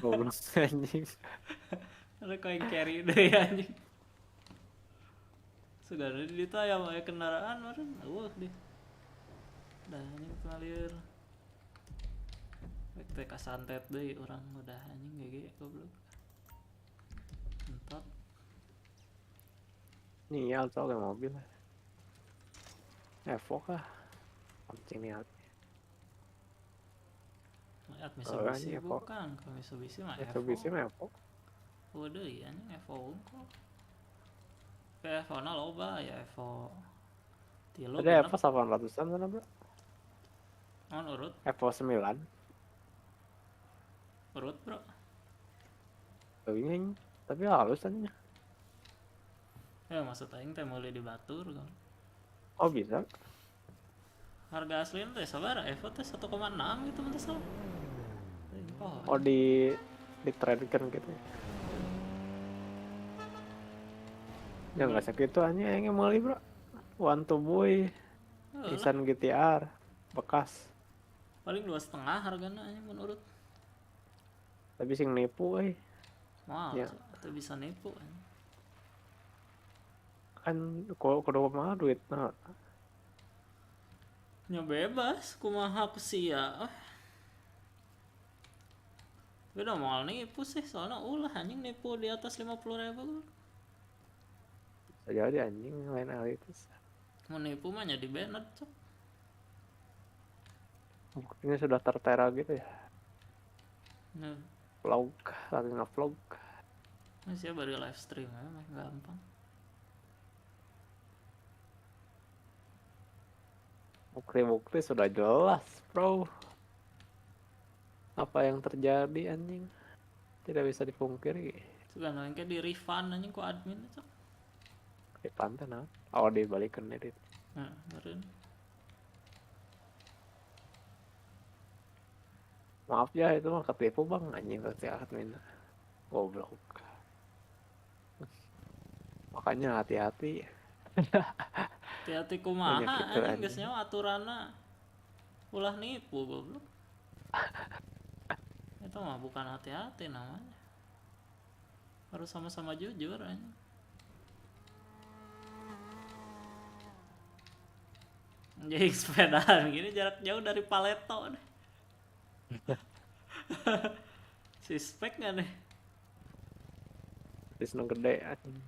Goblok anjing. Ada kau yang carry deh anjing. Segala di itu aya kendaraan meureun. Deh. Dah anjing ngalir. Teh kasantet deui urang udah anjing gege goblok. Entot. Nih ya, soalnya mobil. Evo kah? Anjing nih. Lihat Mitsubishi bukan, kalau Mitsubishi mah Evo. Mitsubishi mah Evo. Udah ya anjing Evo unggul. Evo na loba ya Evo. Ada Evo 800-an sana, Bro. Urut. Evo 9. Urut, Bro. Tapi halus aja. Ya maksud aing teh meuli di batur kan. Oh, bisa. Harga aslinya teh sabaraha? Evo teh 1,6 gitu mah teh salah. Oh, di trade-kan gitu. Ya nggak segitu aja yang meuli, Bro. One to boy. Nissan GTR bekas. Paling 2,5 hargana nya mun urut. Tapi sing nipu Wow, ya. Itu bisa nipu kan kudu mah duit nah. Ya bebas, kumaha ku sia. Beda mal nipu sih, soalnya ulah anjing nipu di atas 50.000. Jadi anjing lain elitis. Mau nipu mah nya di banner, cok. Buktinya sudah tertera gitu ya. Vlog, lagi nge-vlog. Masih baru live stream ya, gampang. Bukti-bukti sudah jelas, bro. Apa yang terjadi anjing? Tidak bisa dipungkiri. Sudah nangke di refund anjing ku admin, cok. Refund teh nah. Oh, dibalikin edit. Nah, meureun. Maaf ya, itu mah ketipu bang anjing berarti admin. Goblok. Makanya hati-hati. Hati-hati kumaha anjing geus nyawa aturanna. Ulah nipu goblok. Itu mah bukan hati-hati namanya. Harus sama-sama jujur anjing. Jadi sepedaan gini jarak jauh dari paleto deh. Suspek gak nih? Wisnu gede anjing.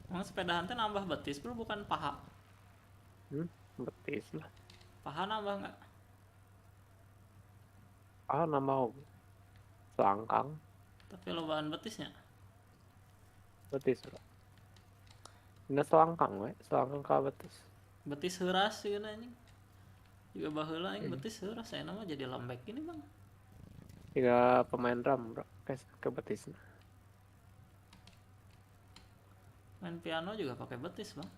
Emang sepedaan teh nambah betis bro, bukan paha? Betis lah. Paha nambah nggak? Paha nambah selangkang. Tapi lobaan betisnya? Betis bro. Ini selangkang we, selangkang ka betis. Betis heuras sih anjing. Juga baheula aing betis heuras, saya nama jadi lembek ini bang. Tiga pemain drum bro, ke betisnya. Main piano juga pakai betis bang.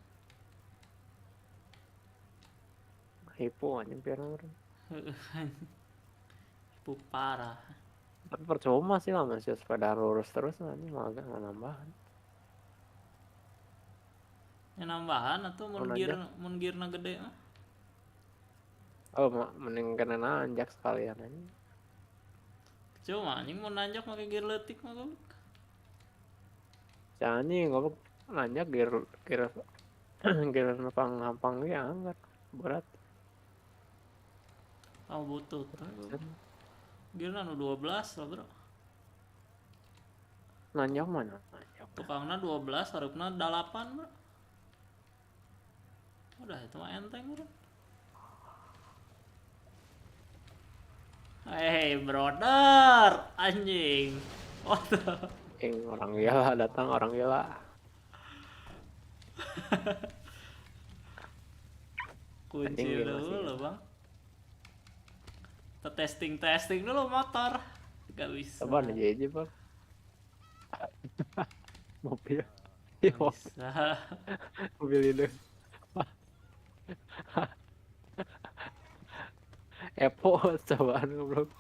Hipo anjing piano bro. Hipo parah. Tapi percuma sih lah masih sepeda lurus terus anjing malah gak nambahan. Yang nambahan atau mun gearna gede mah? Oh, mending kena nanjak sekalian anjing. Cuma anjing mau nanjak pakai gear leutik mah goblok. Anjing goblok nanjak gear nampang ya angkat berat. Oh butut. Gear anu 12 lah bro. Nanjak mana? Nanjak. Tukangna 12, harupna 8 bro. Udah itu mah enteng bro. Hey brother, anjing. What the? Orang gila datang, orang gila. Kunci dulu bang. Kita testing dulu motor. Gak bisa. Coba aja bang. Mobil. Gak bisa. Mobil itu. Epo cobaan goblok.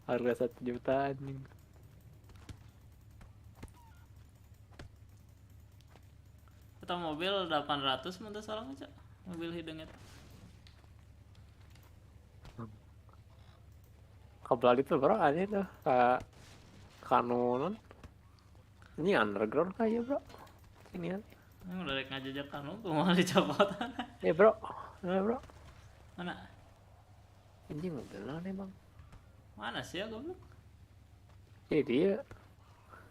Harga 1 juta anjing. Atau mobil 800 mun teu salah Cak. Mobil hidung eta. Kabel itu bro anjing tuh kanon. Ini underground kayak bro. Ini kan. Yang udah rek ngajajak anu kumaha dicopotan. Bro. Nah, bro. Mana? Anjing mobilnya nih bang. Mana sih ya goblok? Dia.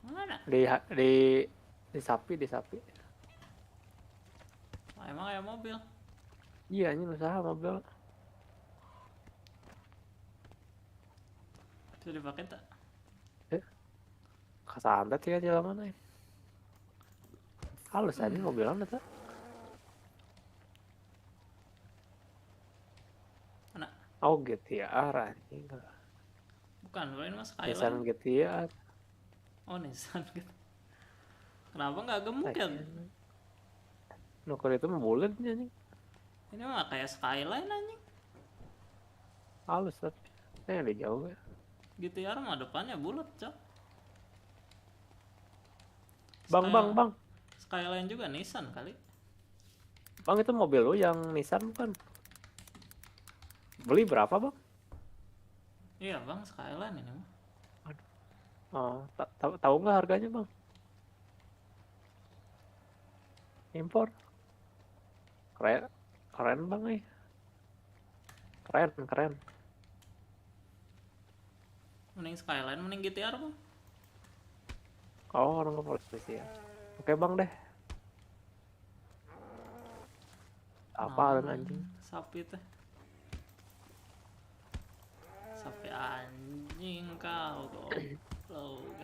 Mana? Di sapi. Ah, emang aya mobil. Iya anjing usaha mobil. Itu dipakai tak? Kasantet ya jalan mana ya? Halus aja mobilan itu. Mana? Oh GTR anjing. Bukan, kalau ini mas Nissan Skyline. GTR. Oh Nissan gitu. Kenapa nggak gemuk ya? Nuker itu mah bulat anjing. Ini mah kayak Skyline anjing. Halus tapi. Ini ada jauh ya. GTR mah depannya bulat cok. Bang. Skyline juga Nissan kali. Bang itu mobil lu yang Nissan bukan? Beli berapa bang? Iya bang Skyline ini mah. Oh, tahu nggak harganya bang? Impor. Keren bang nih. Keren. Mending Skyline, mending GTR bang. Oh orang polisi ya. Oke bang deh. Apa anjing? Sapi teh. Sapi anjing kau goblok.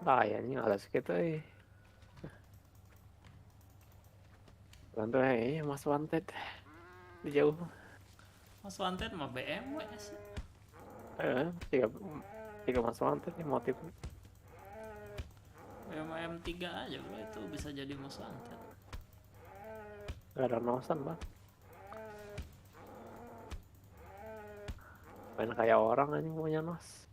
Nah ya ini alas kita Bantu Mas Wanted di jauh. Mas Wanted mah BMW sih. Tiga Mas Wanted nih motif. BMW M3 aja bro itu bisa jadi Mas Wanted. Gak ada nosan bang. Main kayak orang aja punya nos.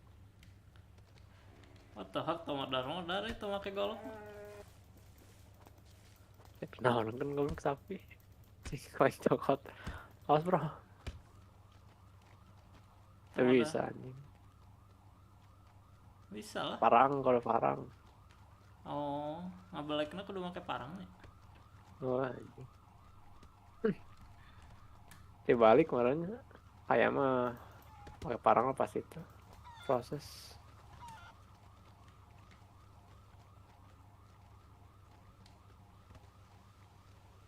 What the heck, modar itu pakai golok. Nah orang kan golok sapi. Kayak cokot. Awas bro. Gak bisa anjing. Bisa lah. Kalau parang. Oh, ngabelekna kudu make parang nih. Oh anjing. Balik kemarin kayak mah pakai parang pas itu proses.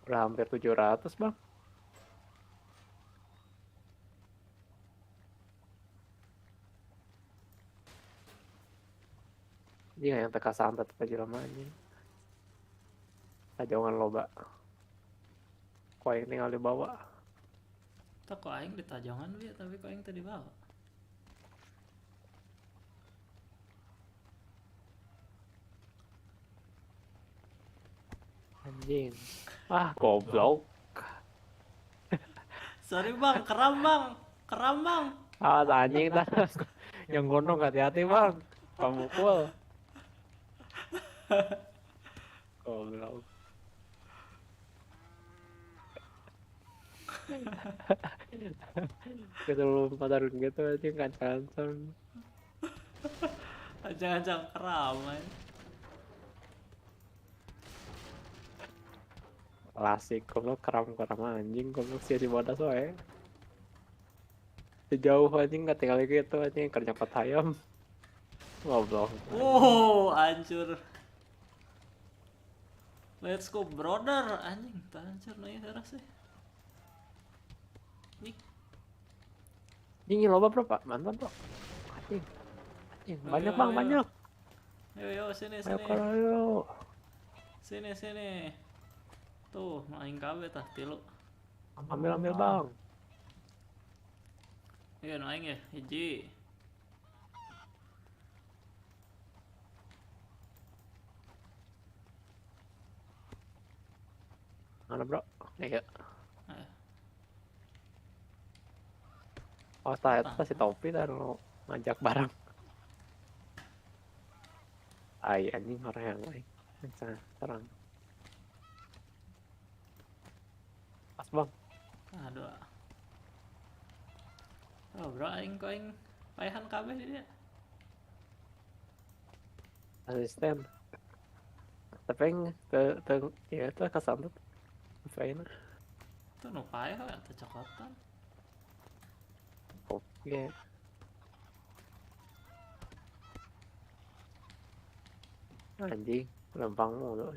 Udah hampir 700 bang. Iya yang teka santet aja lamanya. Jangan loba. Kau yang tinggal dibawa. Tak kok aing ditajongan dia tapi kok aing tadi bawa. Anjing. Goblok. Sorry bang, keram bang. Anjing dah. Yang gondong hati-hati bang. Pemukul. Goblok. Kita belum pacaran gitu aja kancan. Ancang-ancang keram Klasik, goblok keram anjing, goblok sih di bodas wae. Sejauh anjing gak tinggal gitu anjing kerja patayam. Goblok. Hancur. Let's go brother anjing, hancur nih sih. Ini loba bro pak, mantap bro. Anjing. Banyak bang, banyak. Yo sini. Ayo. Sini. Tuh, main kabeh tah tilu. Ambil bang. Iya naing ya, hiji. Mana bro? Iya. Oh, ternyata si Topi dah mau ngajak bareng. Ai anjing orang yang lain. Serang. Pas bang. Aduh. Oh bro, aing payahan kabeh di dia. Asisten. Tapi yang ya itu kesambut. Faina. Tuh nu payah atau cokotan. Oke. Anjing, lempang mulu.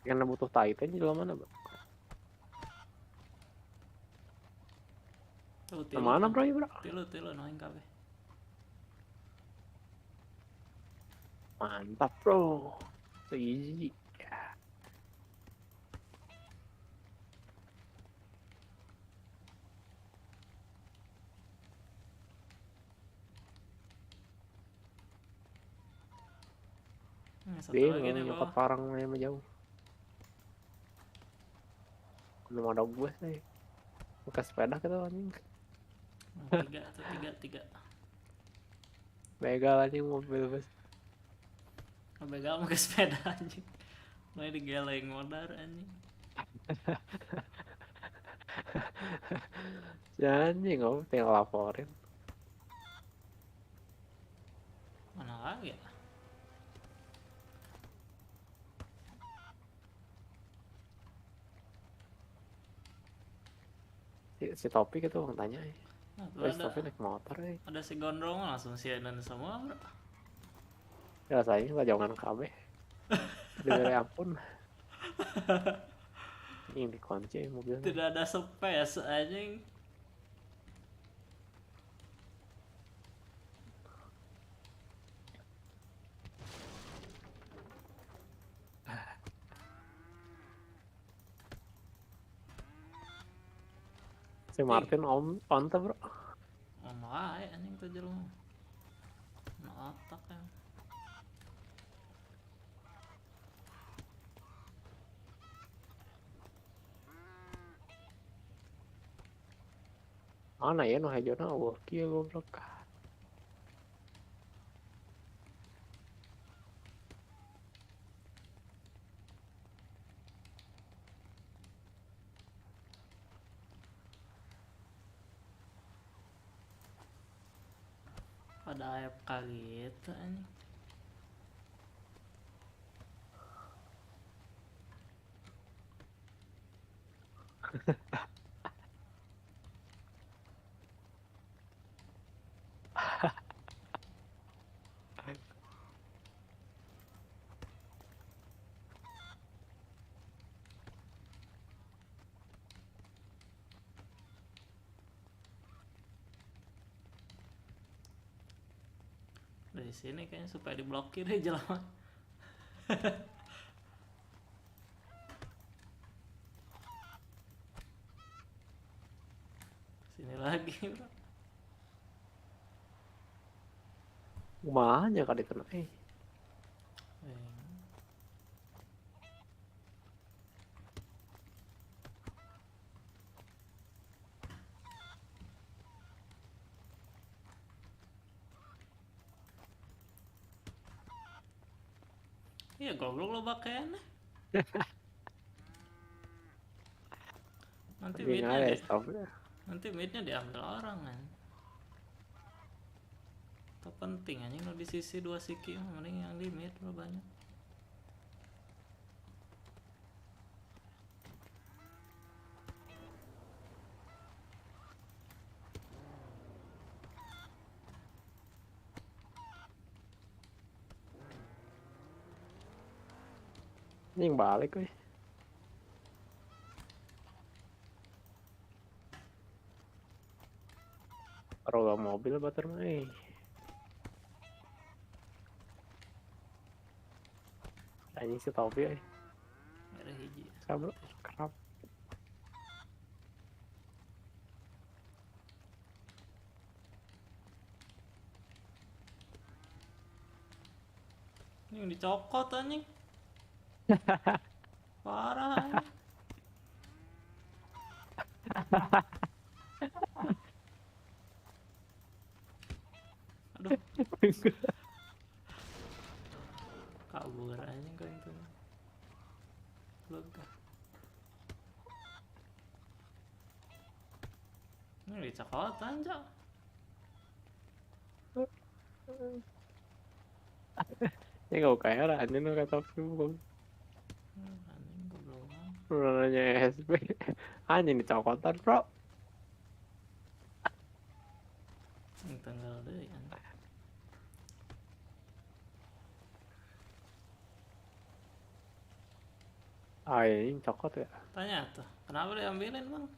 Karena butuh Titan di mana, bro? Tuh, Mana bro ya bro? Tilu noing kabeh. Mantap bro. So easy. Satu lagi nih nyokot bawah. parang yang jauh. Belum ada gue sih. Buka sepeda kita anjing. Tiga. Begal anjing mobil bus. Begal mau ke sepeda anjing. Mulai digeleng modar anjing. Anjing kamu tinggal laporin. Mana lagi ya? Si Topik itu orang tanya ya. Nah, si Topik naik motor ya. Ada si gondrong langsung CNN semua bro. Ya saya nggak jangan KB. Dari ampun. Ini dikunci mobilnya. Tidak ada space anjing. Si Martin on tuh bro. Wae anjing tuh jelema. Na otak ya. Mana ya no hijau na kieu goblok. Pada AFK gitu anjing. Dari sini kayaknya supaya diblokir ya jelema. Sini lagi bro. Kumanya kan itu nih. Iya goblok lo pakaian. Nanti midnya diambil orang kan. Itu penting anjing lo di sisi dua siki mending yang di mid lo banyak. Ini yang balik weh. Roda mobil bater mah. Anjing si Topi Ada hiji. Sabar, kerap. Anjing dicokot anjing. Parah anjing. Aduh. Kabur anjing kau itu. Lega. Ini dicokot anjing. Ini gak kayak lah, ini no kata film. Anjing goblok. Nanya SB. Anjing dicokotan, bro. Yang tanggal deh anjing. Ah, ini cokot ya. Tanya tuh, kenapa diambilin bang?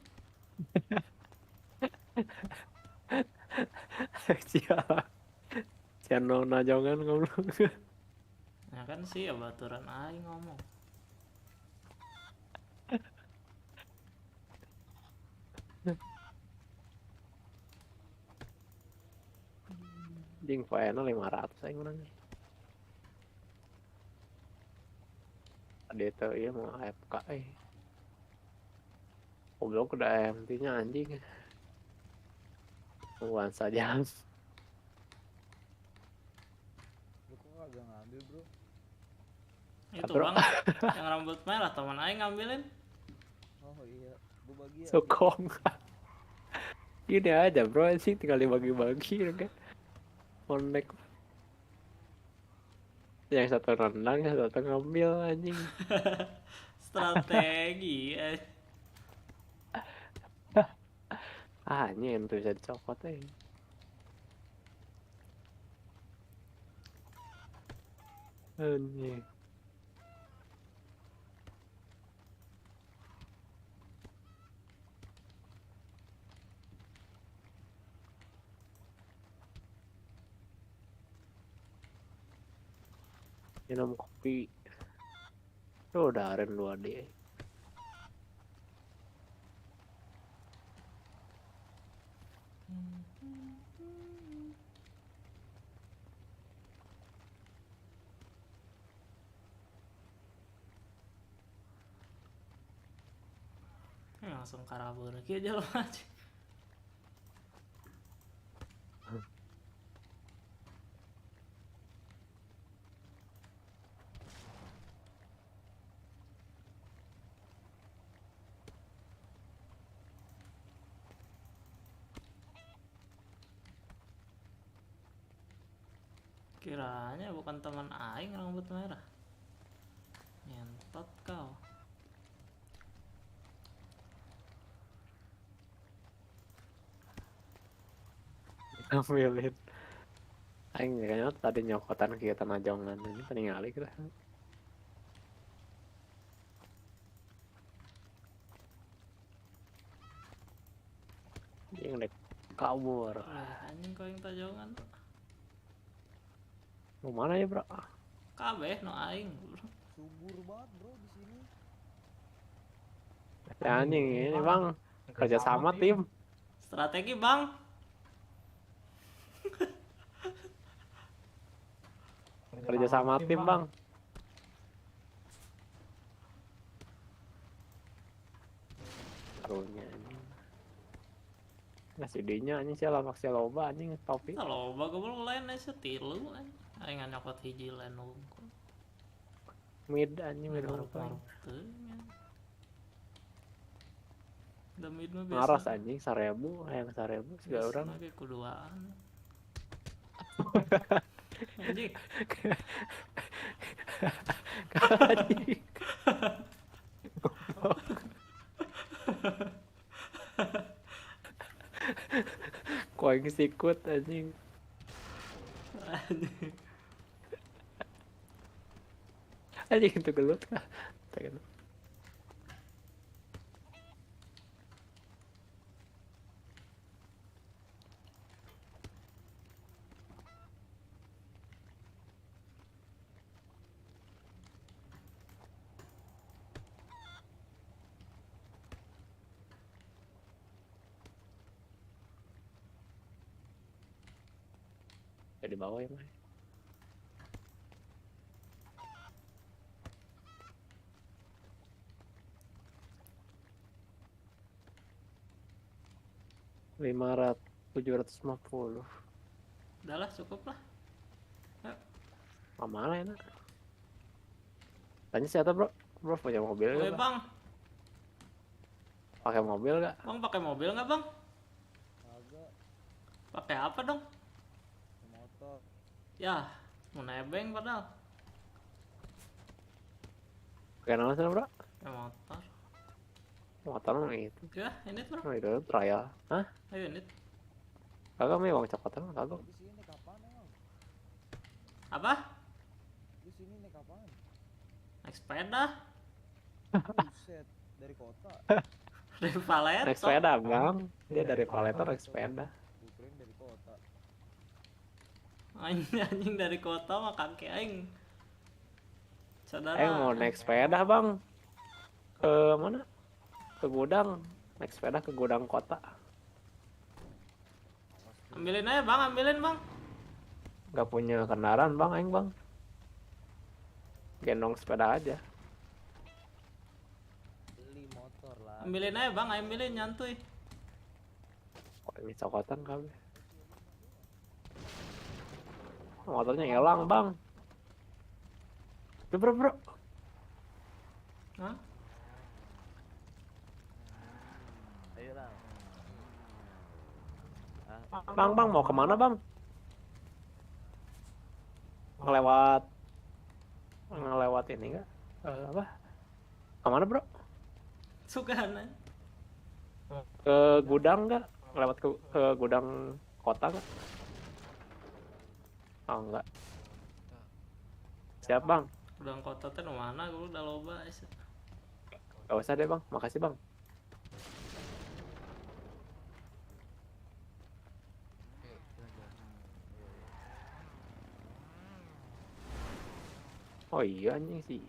Channel najongan goblok. Ya kan sih ya baturan aing ngomong. Jing final 500 aing menang. Ada itu ya mau AFK Goblok udah AMT-nya anjing. Bukan saja. Lu kok agak ngambil bro? Itu bang, yang rambut merah teman aing ngambilin. Oh iya, gua bagi ya. Sokong. Gini aja bro sih, tinggal dibagi-bagi kan. Connect. Yang satu rendang, yang satu ngambil anjing. Strategi. Ini yang tuh bisa dicokot Anjing. Minum kopi. Udah aren 2D. Langsung karabur lagi aja lo aja. Kiranya bukan teman aing rambut merah. Nyentot kau. Ngambilin. Aing kayaknya tadi nyokotan kegiatan najongan ini tadi ngali kita. Yang dek kabur. Anjing kau yang tajongan. Mau mana ya bro? Kabeh no aing. Subur banget bro di sini. Ya anjing ini bang kerja sama tim. Strategi bang. Kerja sama tim bang. Karunya anjing. Ngasih dinya anjing siapa maksudnya loba anjing topi. Loba goblok lain aja tilu anjing. Aing nyokot hiji lain unggul. Mid anjing mid unggul. Mid mah biasa. Ngaros anjing 1000, yang 1000 segala orang. Oke kuduaan. Anjing. Anjing. Kok yang sikut anjing. Anjing itu gelut kah? Di bawah ya mah. 750. Udahlah cukup lah. Yuk. Mana enak? Tanya siapa bro? Bro punya mobil Oke gak bang, pakai mobil gak? bang pakai mobil nggak bang? Kagak, Pakai apa dong? motor. Ya, mau nebeng padahal. Pakai nama sana bro? Pakai motor. Motor mah itu. Ya, ini bro. Oh itu trial. Hah? Ayo ini. Kagak mah uang cokotan kagak. Di sini naik kapan emang? Apa? Di sini naik kapan? Naik sepeda. Buset, dari kota. Dari Paleto. Naik sepeda bang. Dia dari Paleto naik sepeda. Ukraine dari kota. Anjing dari kota mah kaki aing. Saudara. Mau naik sepeda bang. Ke mana? Ke gudang. Naik sepeda ke gudang kota. Ambilin aja bang, ambilin bang. Gak punya kendaraan bang, aing bang. Gendong sepeda aja. Beli motor lah. Ambilin aja bang, ambilin nyantuy. Oh, ini cokotan kali. Motornya hilang bang. Bro bro. Hah? Ayo lah. Bang mau kemana bang? Ngelewat ini enggak? Apa? Kemana bro? Sukahan aja. Ke gudang enggak? Lewat ke gudang kota enggak? Oh enggak. Siap bang. Gudang kota teh nu mana? Gue udah loba. Gak usah deh bang, makasih bang. Oh iya anjing sih.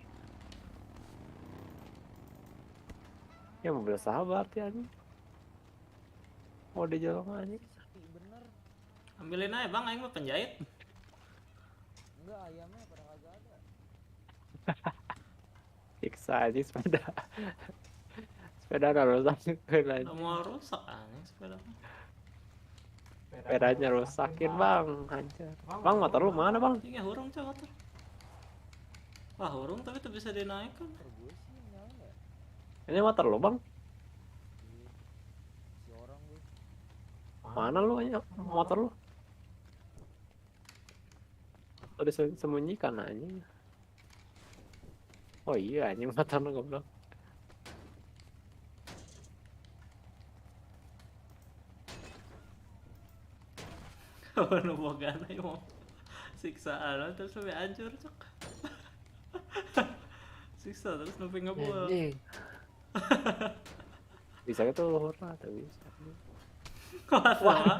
Ya mobil sahabat ya anjing. Oh di jalan anjing. Bener. Ambilin aja bang, aing mah penjahit. Enggak, ayamnya pada kagak ada. Siksa aja sepeda. Sepeda udah rusak. Udah mau rusak anjing sepeda. Sepedanya rusakin bang, hancur. Bang motor lu mana bang? Ini hurung coba motor. Wah hurung tapi tuh bisa dinaikkan. Gue sih nyala. Ini motor lu bang? Si orang gue. Mana lu motor lu? Udah sembunyikan anjing. Oh iya anjing motor lu goblok. Kalau nu bogana mau siksaan terus sampai hancur cok. Siksa terus sampai ngebul. Bisa gitu luhur lah, tapi bisa. Wah.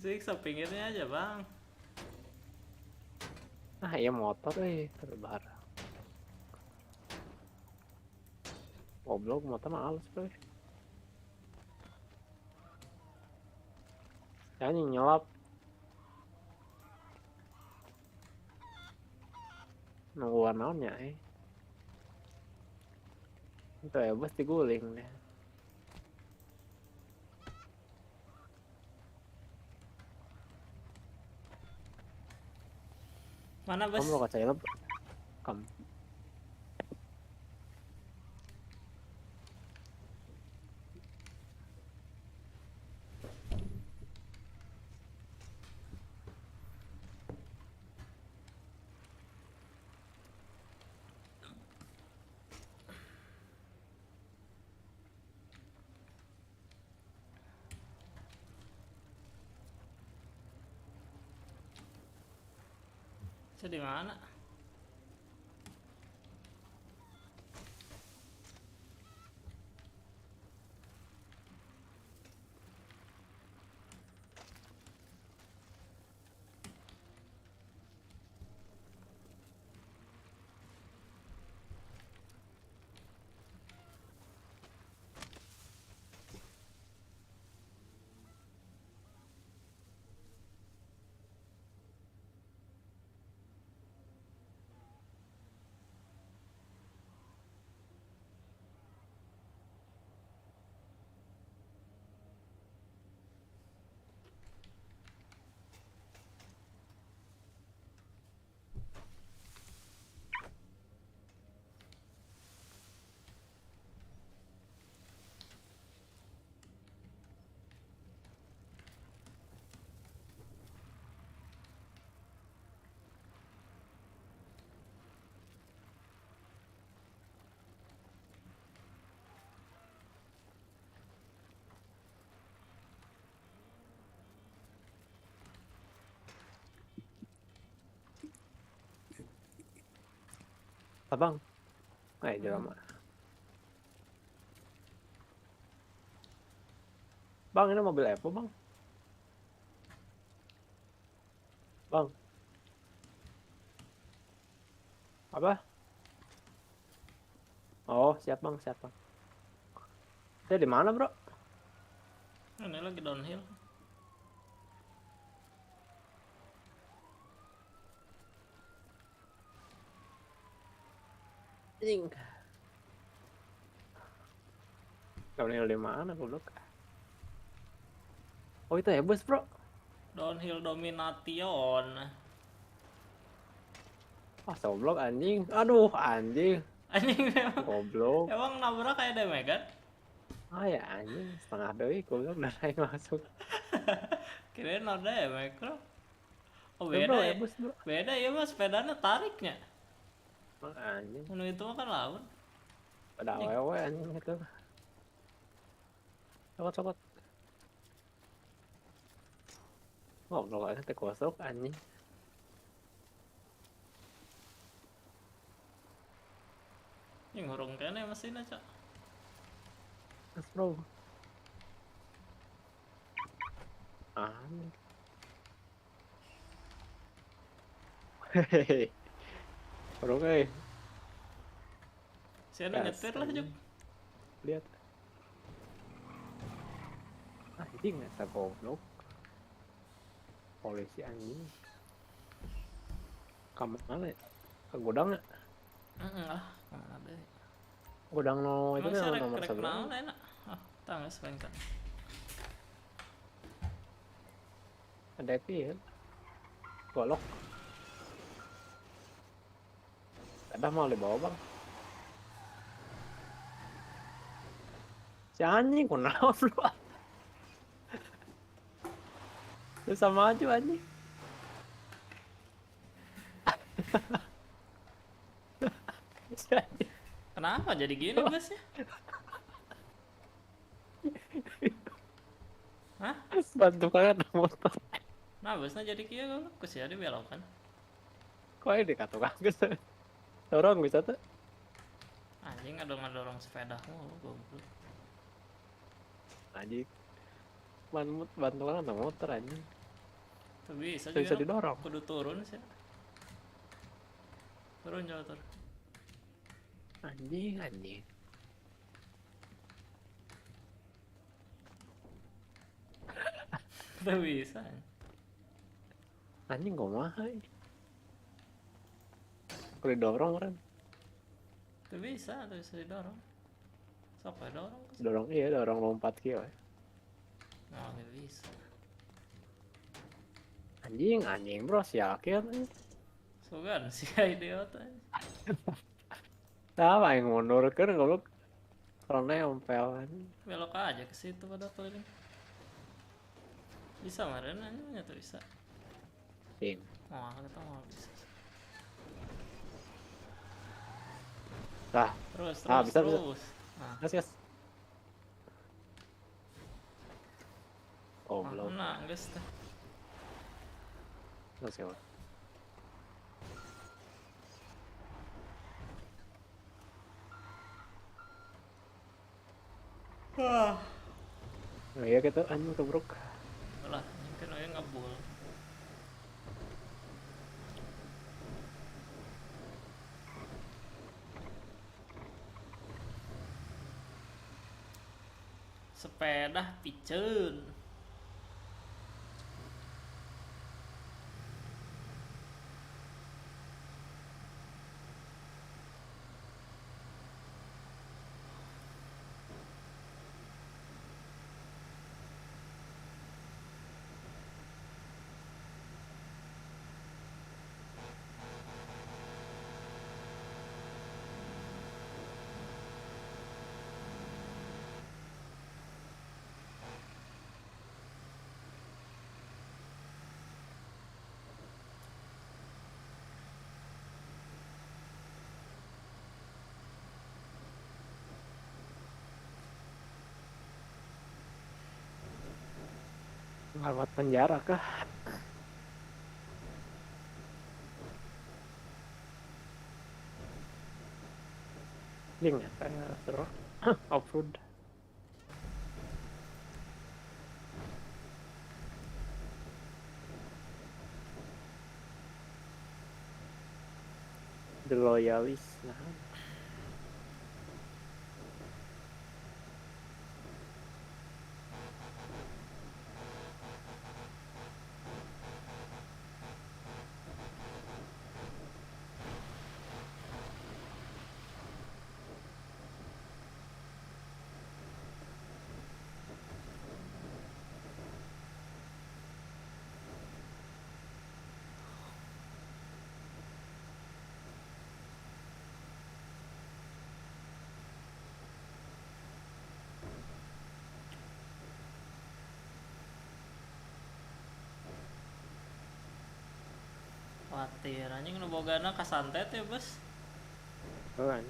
Siksa pinggirnya aja bang. Ah iya motor terbar. Goblok motor mah halus bro. Jangan nyelap. Nungguan naonnya itu ya bos diguling deh. Mana bos? Kamu kaca helm? Kamu. Di mana? Abang. Drama. Bang, ini mobil apa, Bang? Bang. Apa? Oh, siap, Bang, siap, Bang. Saya di mana, Bro? Ini lagi downhill. Anjing. Downhill di mana, goblok? Oh, itu bus, Bro. Downhill domination. Goblok anjing. Aduh, anjing. Anjing emang. Goblok. Emang nabrak kayak damage kan? Ya anjing, setengah deui goblok udah naik masuk. Kirain no damage, Bro. Oh, Bro, beda ya. bus, Bro. Beda ya, Mas, sepedanya tariknya. Anjing. Anu itu mah kan lawan. Pada awewe anjing itu. Sokot. Goblok aja teh kosok anjing. Yang hurung kene mesinnya, Cak. Mas, Bro. Anjing. Hehehe. Bro, Saya udah nyetir lah, Juk. Lihat. Anjing, nggak goblok. Polisi anjing. Kamu mana ya? Ke gudang ya? Lah, kemana deh. Gudang no itu Emang kan nomor rek 11. naon enak. Tangga sepengkan. Ada ya? Golok. Ada mau dibawa, Bang. Si anjing kunaon lu. Lu sama aja anjing. Kenapa jadi gini busnya? Hah? Bantu kan motor. Nah, busnya jadi kia kalau kusia dibelokan. Kok ini dikatu kaget? Dorong bisa tuh. Anjing ngadorong sepeda goblok. Anjing. Bantu kan motor anjing. Tuh bisa didorong. Kudu turun sih. Turun jauh turun. Anjing. Tuh bisa. Anjing kumaha ini. Kudu didorong kan. Tuh bisa didorong. Sok ya dorong. Dorong dorong lompat kieu. Nah, gak bisa. Anjing bro, si akhir. Sugan si idiot aja. Sama yang mundur kan goblok. Karena ompelan. Belok aja ke situ pada keliling. Bisa meren aja tuh bisa. Tim. Wah, kita mau bisa. Nah, terus. Bisa. Nah. Yes. Oh, belum. Nah, guys teh. Let's go. Iya gitu anjing kebruk. Lah, mungkin aja ngebul. Sepeda piceun. Lewat penjara kah? Link ya kayak seru. Off-road. The Loyalist. Nah. Khawatir anjing nu bogana kasantet ya bos. Kan.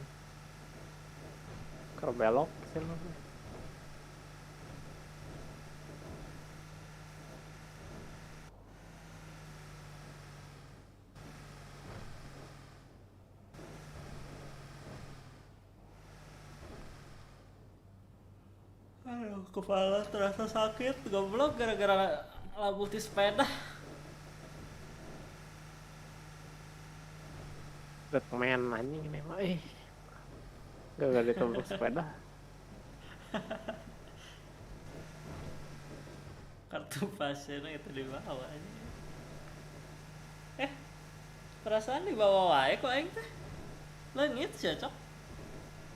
Kalau belok sih mah. Aduh, kepala terasa sakit, goblok gara-gara labuh di sepeda. Batman anjing ini mah gak ditabrak sepeda. Kartu pasiennya itu di bawah aja. Perasaan di bawah wae kok aing teh. Leungit cocok.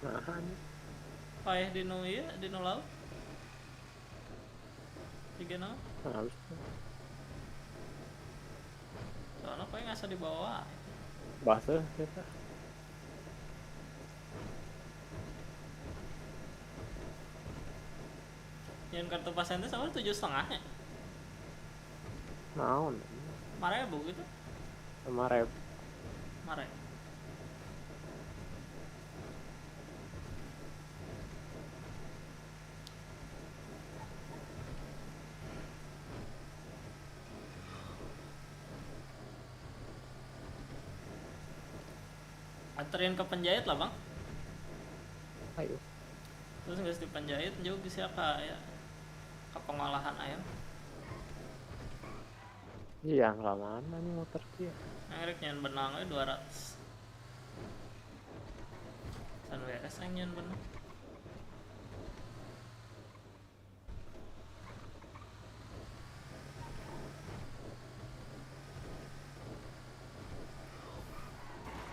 Nahan. Payah di nu ieu, di nu laut. Tiga naon? Halus. Soalnya kok ngasa di bawah wae. Basah kita. Yang kartu pasien teh sama 7,5 ya? Naon? Mare bu gitu? Mare. Mare. Anterin ke penjahit lah bang. Ayo. Terus nggak di penjahit juga siapa ya? Ke pengolahan ayam. Iya nggak mana nih motor dia. Ngerek nyen benangnya 200. San WS nyen benang.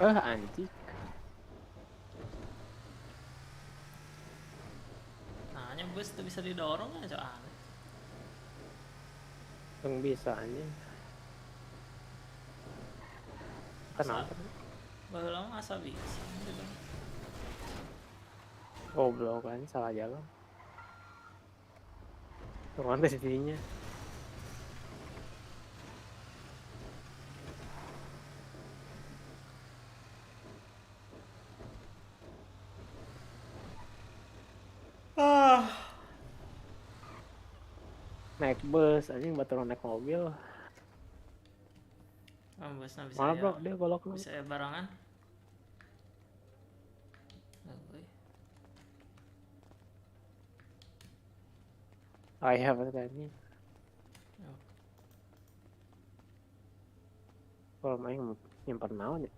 Anjing. Nanya bus tuh bisa didorong aja aneh. Yang bisa anjing. Kenapa? Baheula mah asa bisa. Goblok kan salah jalan. Tuhan di sininya. Naik bus anjing batur naik mobil. Busnya bisa mana ya, bro dia golok bisa ya barangan. I have it ini. Kalau main nyimpen naon ya?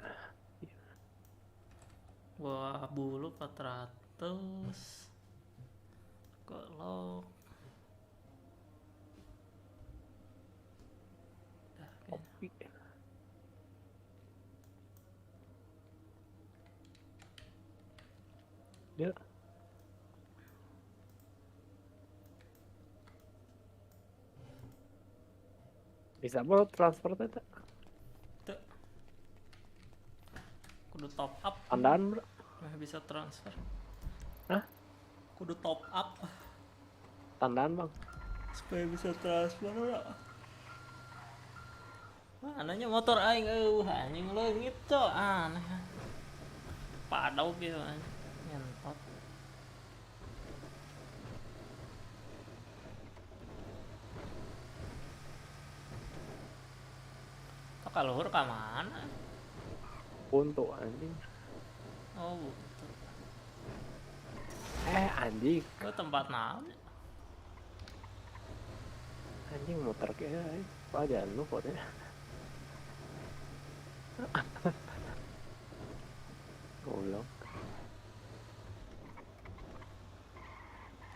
Wah bulu 400. Golok. Kopi. Dia bisa bro transfer teh Tuh. Kudu top up. Tandaan bro. Bisa transfer. Hah? Kudu top up. Tandaan bang. Supaya bisa transfer bro. Anehnya motor aing anjing leungit cok aneh. Padau gitu anjing. Nyentot. Tok kaluhur ka mana? Buntu anjing. Oh, buntu. Anjing. Itu tempat naon? Anjing muter kayak jangan lu kok deh. Goblok.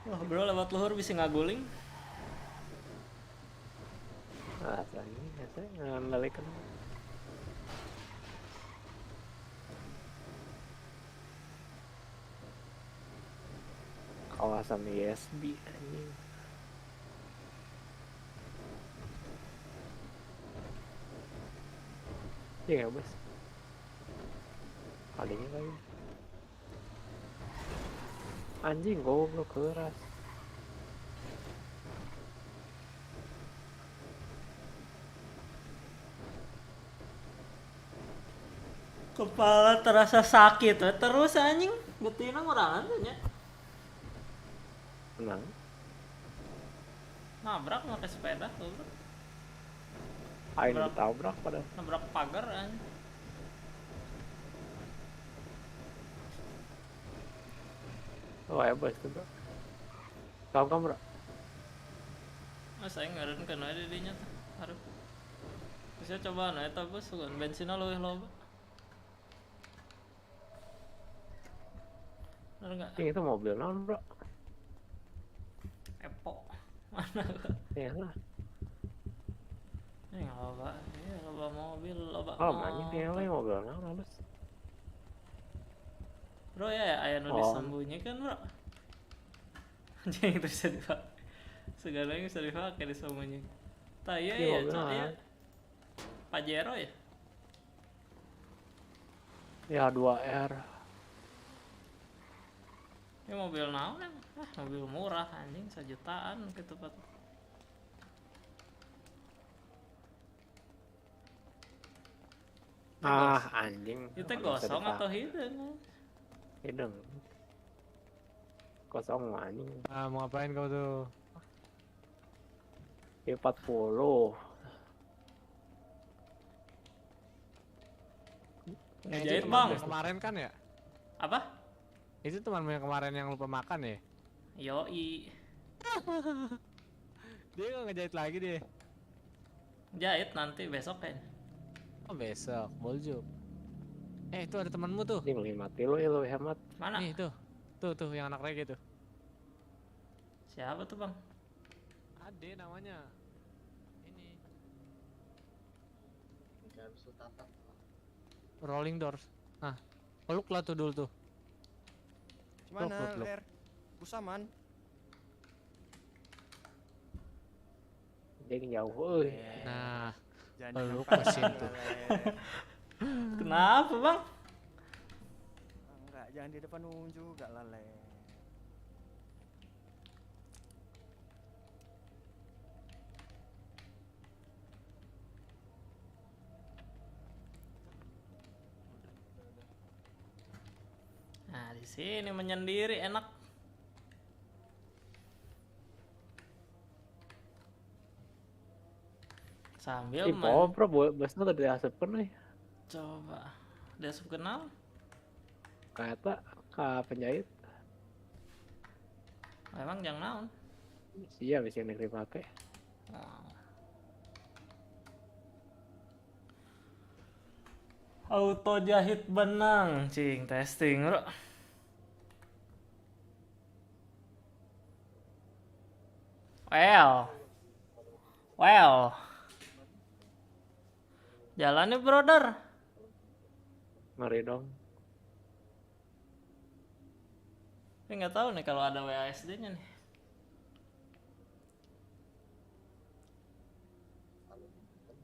Wah bro lewat luhur bisa ngaguling. Rasanya saya ngendalikan. Kawasan ISB anjing. Iya bos. Kalinya lagi. Anjing goblok keras. Kepala terasa sakit terus anjing. Betina ngurangan tuh nya. Tenang. Nabrak pakai sepeda tuh. Aing ditabrak pada. Nabrak pagar anjing. Oh ya bos tuh bro. Kamu bro. Saya ngeren kan ada dinya tuh. Aduh. Bisa coba nah eta bos kan bensinna leuwih loba. Bener enggak? Itu mobil non bro. Epo. Mana? Iya lah. Ini loba. Iya loba mobil, loba. Oh, anjing tinggal mobil non bos. Bro ya aya nu disembunyikan bro. Anjing itu bisa dipakai. Segalanya bisa dipakai disembunyikan. Tah iya ya, cok ya. Pajero ya? Ya 2R. Ini mobil naon ya? Mobil murah anjing 1 jutaan gitu Pak. Anjing. Itu gosong atau hidung? Hidung. Kosong anjing. Mau ngapain kau tuh? 40. Ngejahit bang. Kemarin kan ya? Apa? Itu temanmu yang kemarin yang lupa makan ya? Yoi. Dia nggak ngejahit lagi deh. Jahit nanti besok kayaknya. Oh besok, boljuk. Itu ada temanmu tuh. Ini mati lu ya lu hemat. Mana? Nih tuh yang anak reggae tuh. Siapa tuh bang? Ade namanya. Ini. Rolling Doors. Nah, peluk lah tuh dulu tuh. Gimana, Ler? Busaman. Dia jauh euy. Nah, peluk mesin tuh. Kenapa, Bang? Enggak, jangan di depan umum juga lah, Ler. Nah, di sini menyendiri enak. Sambil bro, bosnya tadi asapkan nih. Coba. Diasup kenal? Kata penjahit. Emang jangan naon? Iya, bisa yang dipakai. Auto jahit benang, cing testing, bro. Well. Jalannya brother. Mari dong. Tapi nggak tahu nih kalau ada WASD-nya nih.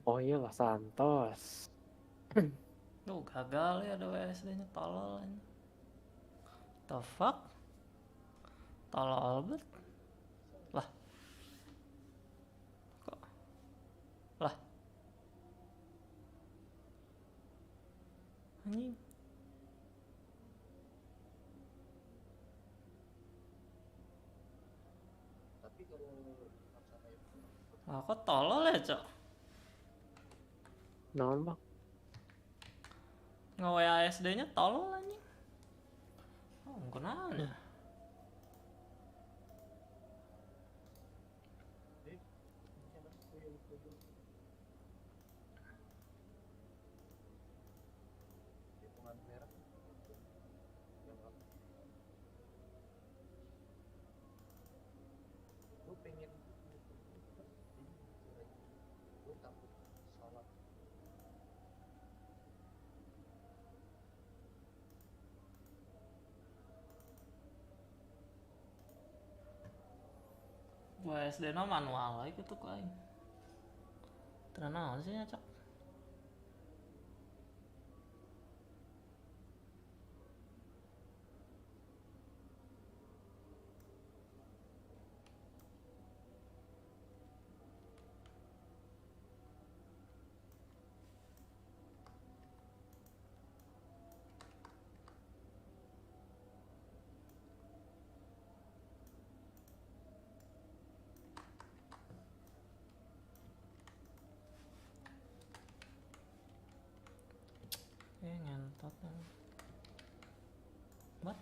Oh iya lah Santos. Tuh gagal ya ada WSD-nya, tolol aja. The fuck? Tolol banget. Lah. Kok? Lah. Anjing. Ah, kok tolol ya, Cok? Naon, Bang? Nge-WASD-nya tolol anjing. Oh, kenapa ya? Gua SD na manual aja gitu kok aing. Terus sih cak. Ngentot. What?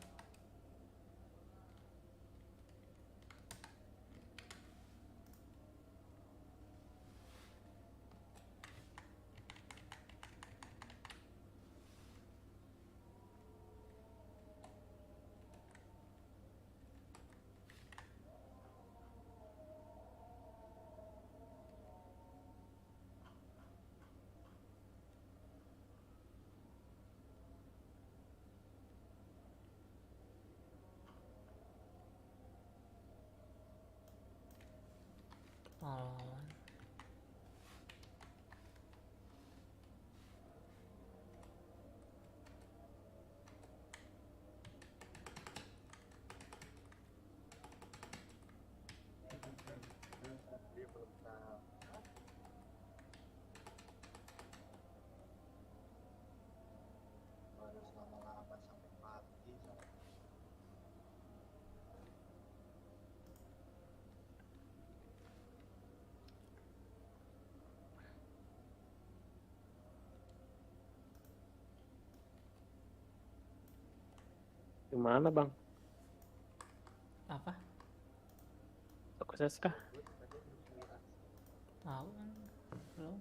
Pahlawan. Gimana bang? Apa? Sukses kah? Tahu kan? Belum.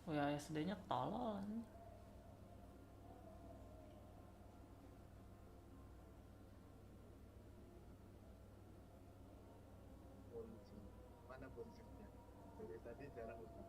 Oh ya SD-nya tolol. Mana konsepnya? Dari tadi jarang lupa.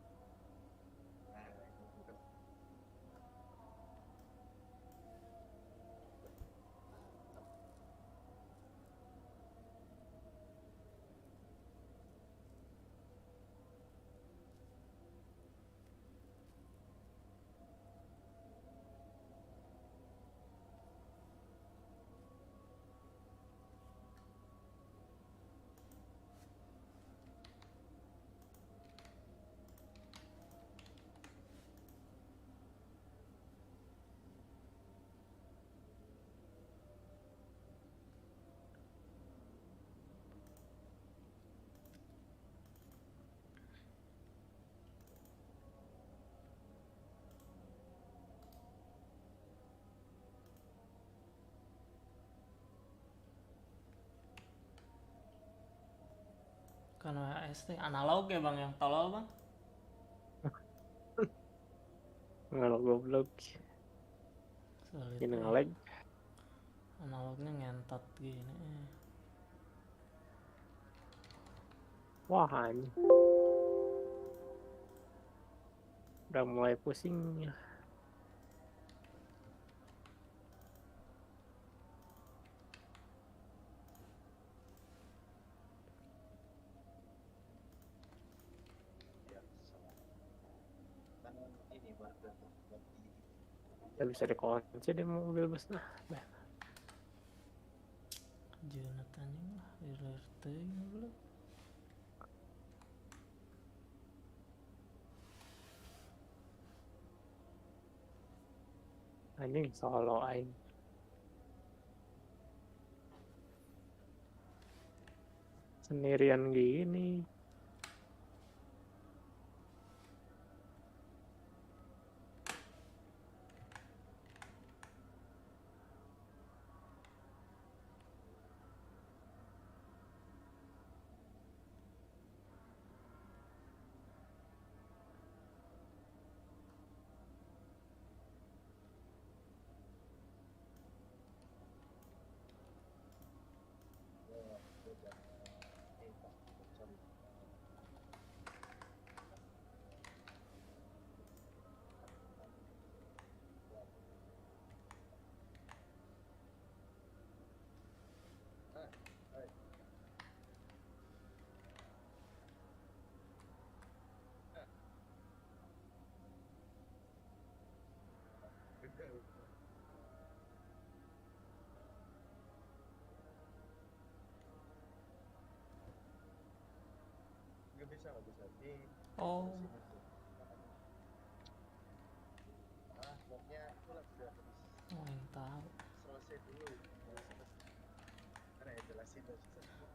Karena SD analog ya bang yang tolol bang. Analog goblok. Ini ngelag. Analognya ngentot gini. Wah anjing. Udah mulai pusing ya. Ya bisa dikunci di mobil bus nah. Jeunat anjing lah, lilir teuing belum. Anjing solo aing. Sendirian gini. Oh. Oh, yang tahu.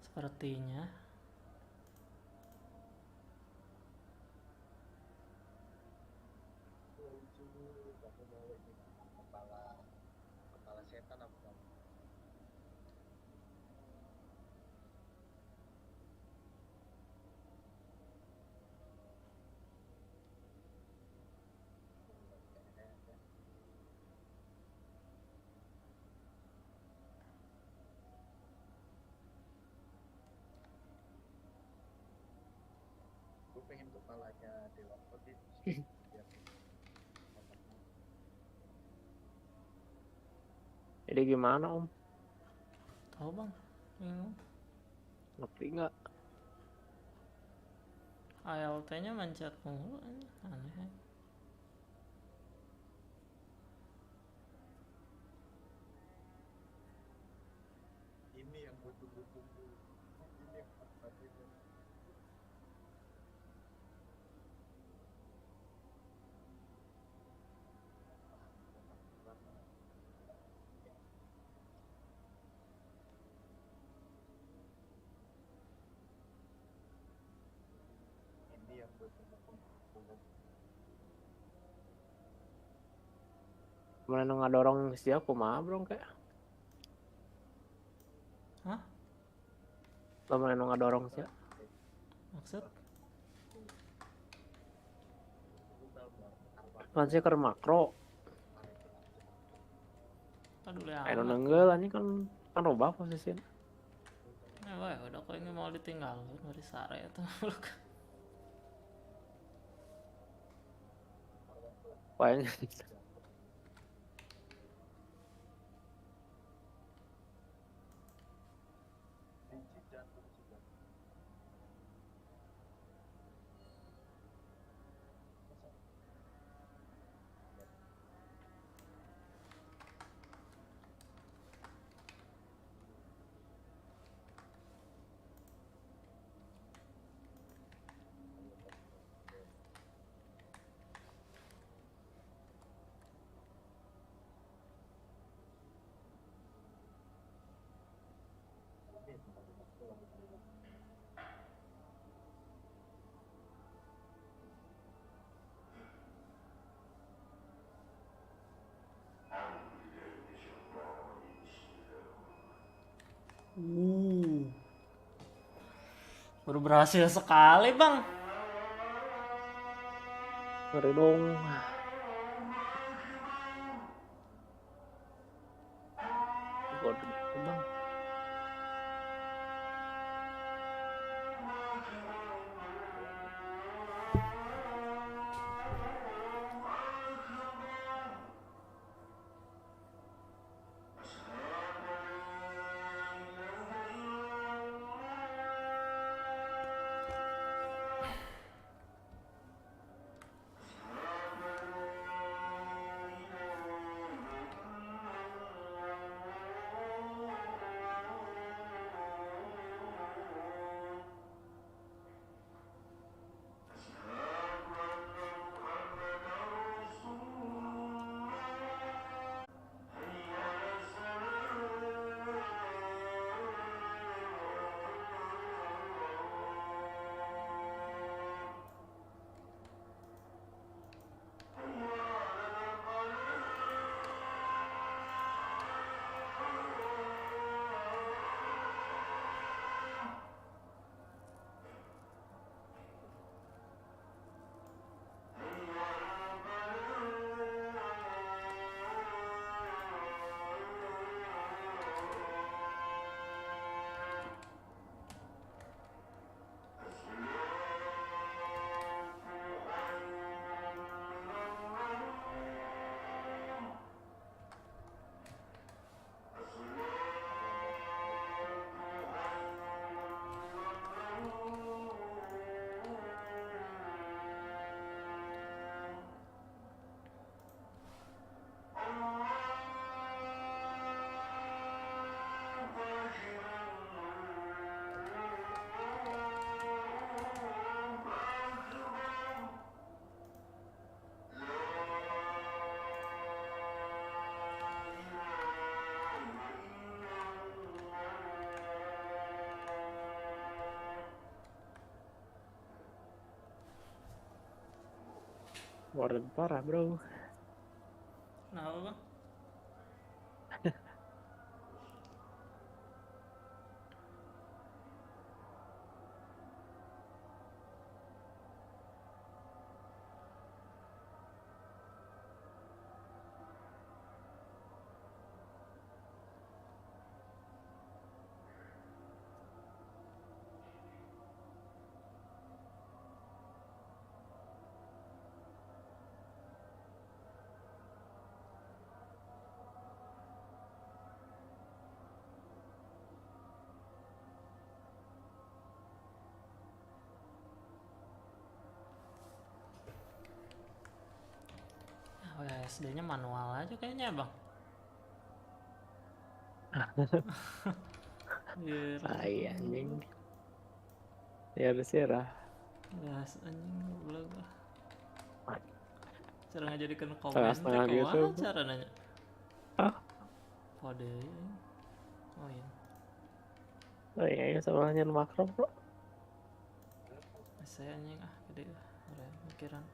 Sepertinya. Kepala setan apa? Gue pengen kepalanya Dewa Kodit. Jadi gimana Om? Tahu bang? Ngerti nggak? ALT-nya mencet mulu, aneh. Ini yang butuh-butuh. Ini yang butuh-butuh. Ini yang butuh-butuh. Mana ngadorong siapa kumaha bro kayak? Hah? Mana ngadorong siapa? Maksud? Kan sih ke makro. Aduh ya. Ayo nenggel ini kan robah posisinya. Wah, udah kok ini mau ditinggal dari sare itu. Pokoknya Baru berhasil sekali bang. ngeri dong. Waduh, bang. Warden parah bro. Kenapa bang? WSD-nya manual aja kayaknya bang. Tai anjing. Ya udah sih lah. Ya anjing goblok lah. Cara ngajadikan komen Setengah teh gitu. kumaha cara nanya? Hah? Kode. Oh iya. Oh iya sebelahnya makro bro. Saya anjing gede lah. Udah mikiran.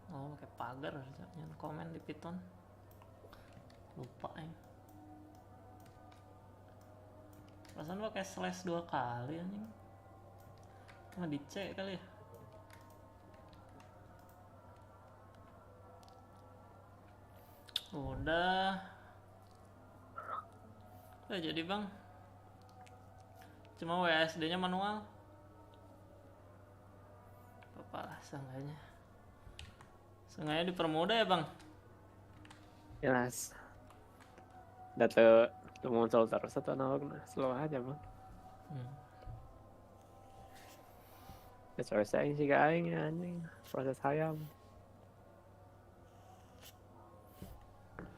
Oh pakai pagar jangan komen di Python. Lupa ya. Perasaan pakai slash 2 kali anjing. Cuma di C kali ya. Udah jadi bang. Cuma WSD nya manual. Apa lah seenggaknya dipermudah ya bang. Jelas. Data muncul terus atau analog slow aja bang. Selesai sih aing anjing proses hayam.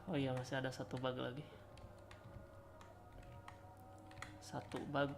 Oh iya masih ada satu bug lagi. Satu bug.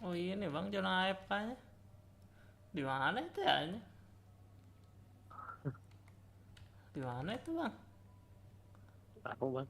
Oh ini bang zona AFK-nya. Di mana itu ya? Di mana itu bang? Tahu bang.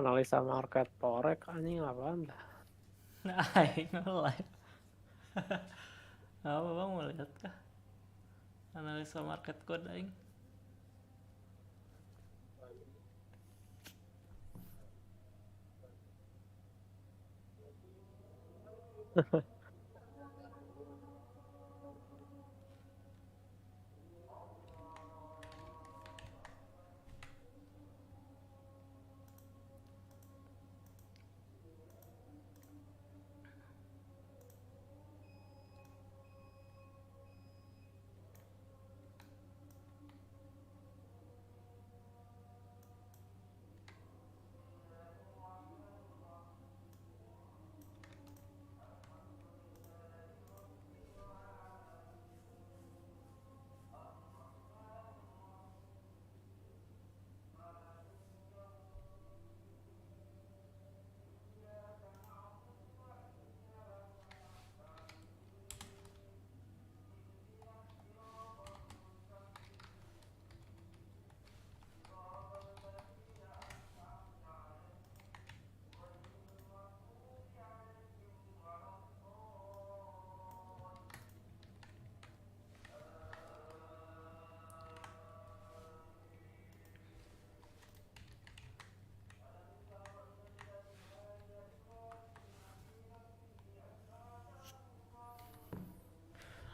Analisa market forex anjing apaan dah? Aing live. Apa bang mau lihat kah? Analisa market code aing.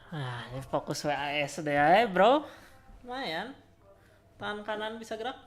Nah, ini fokus WASD aja bro. Lumayan. Tangan kanan bisa gerak.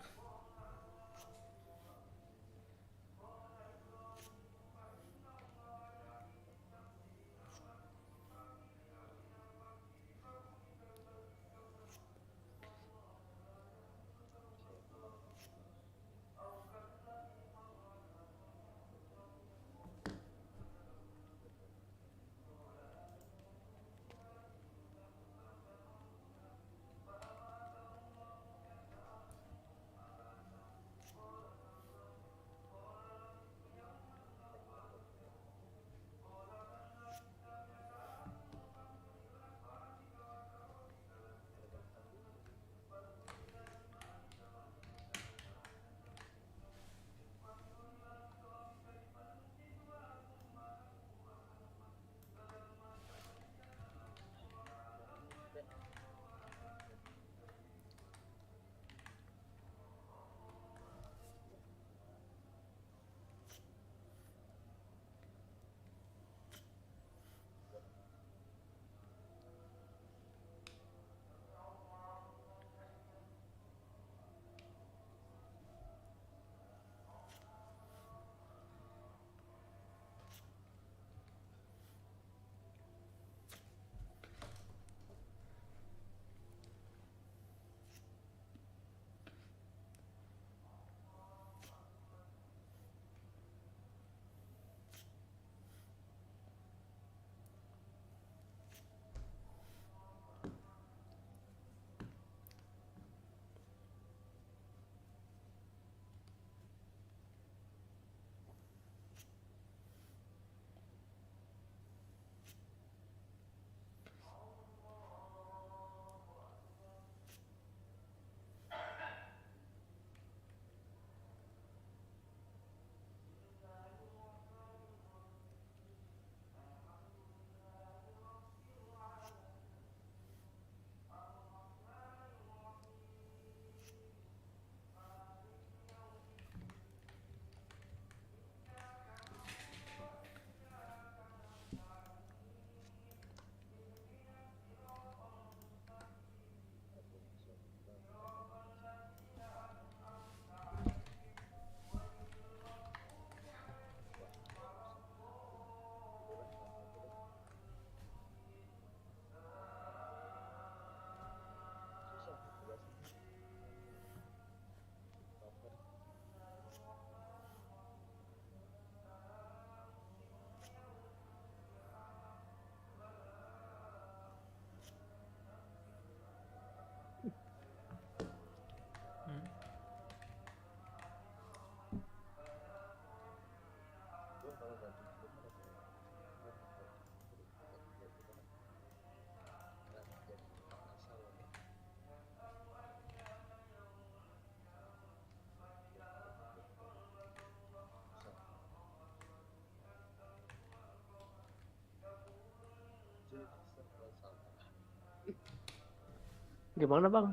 Gimana bang?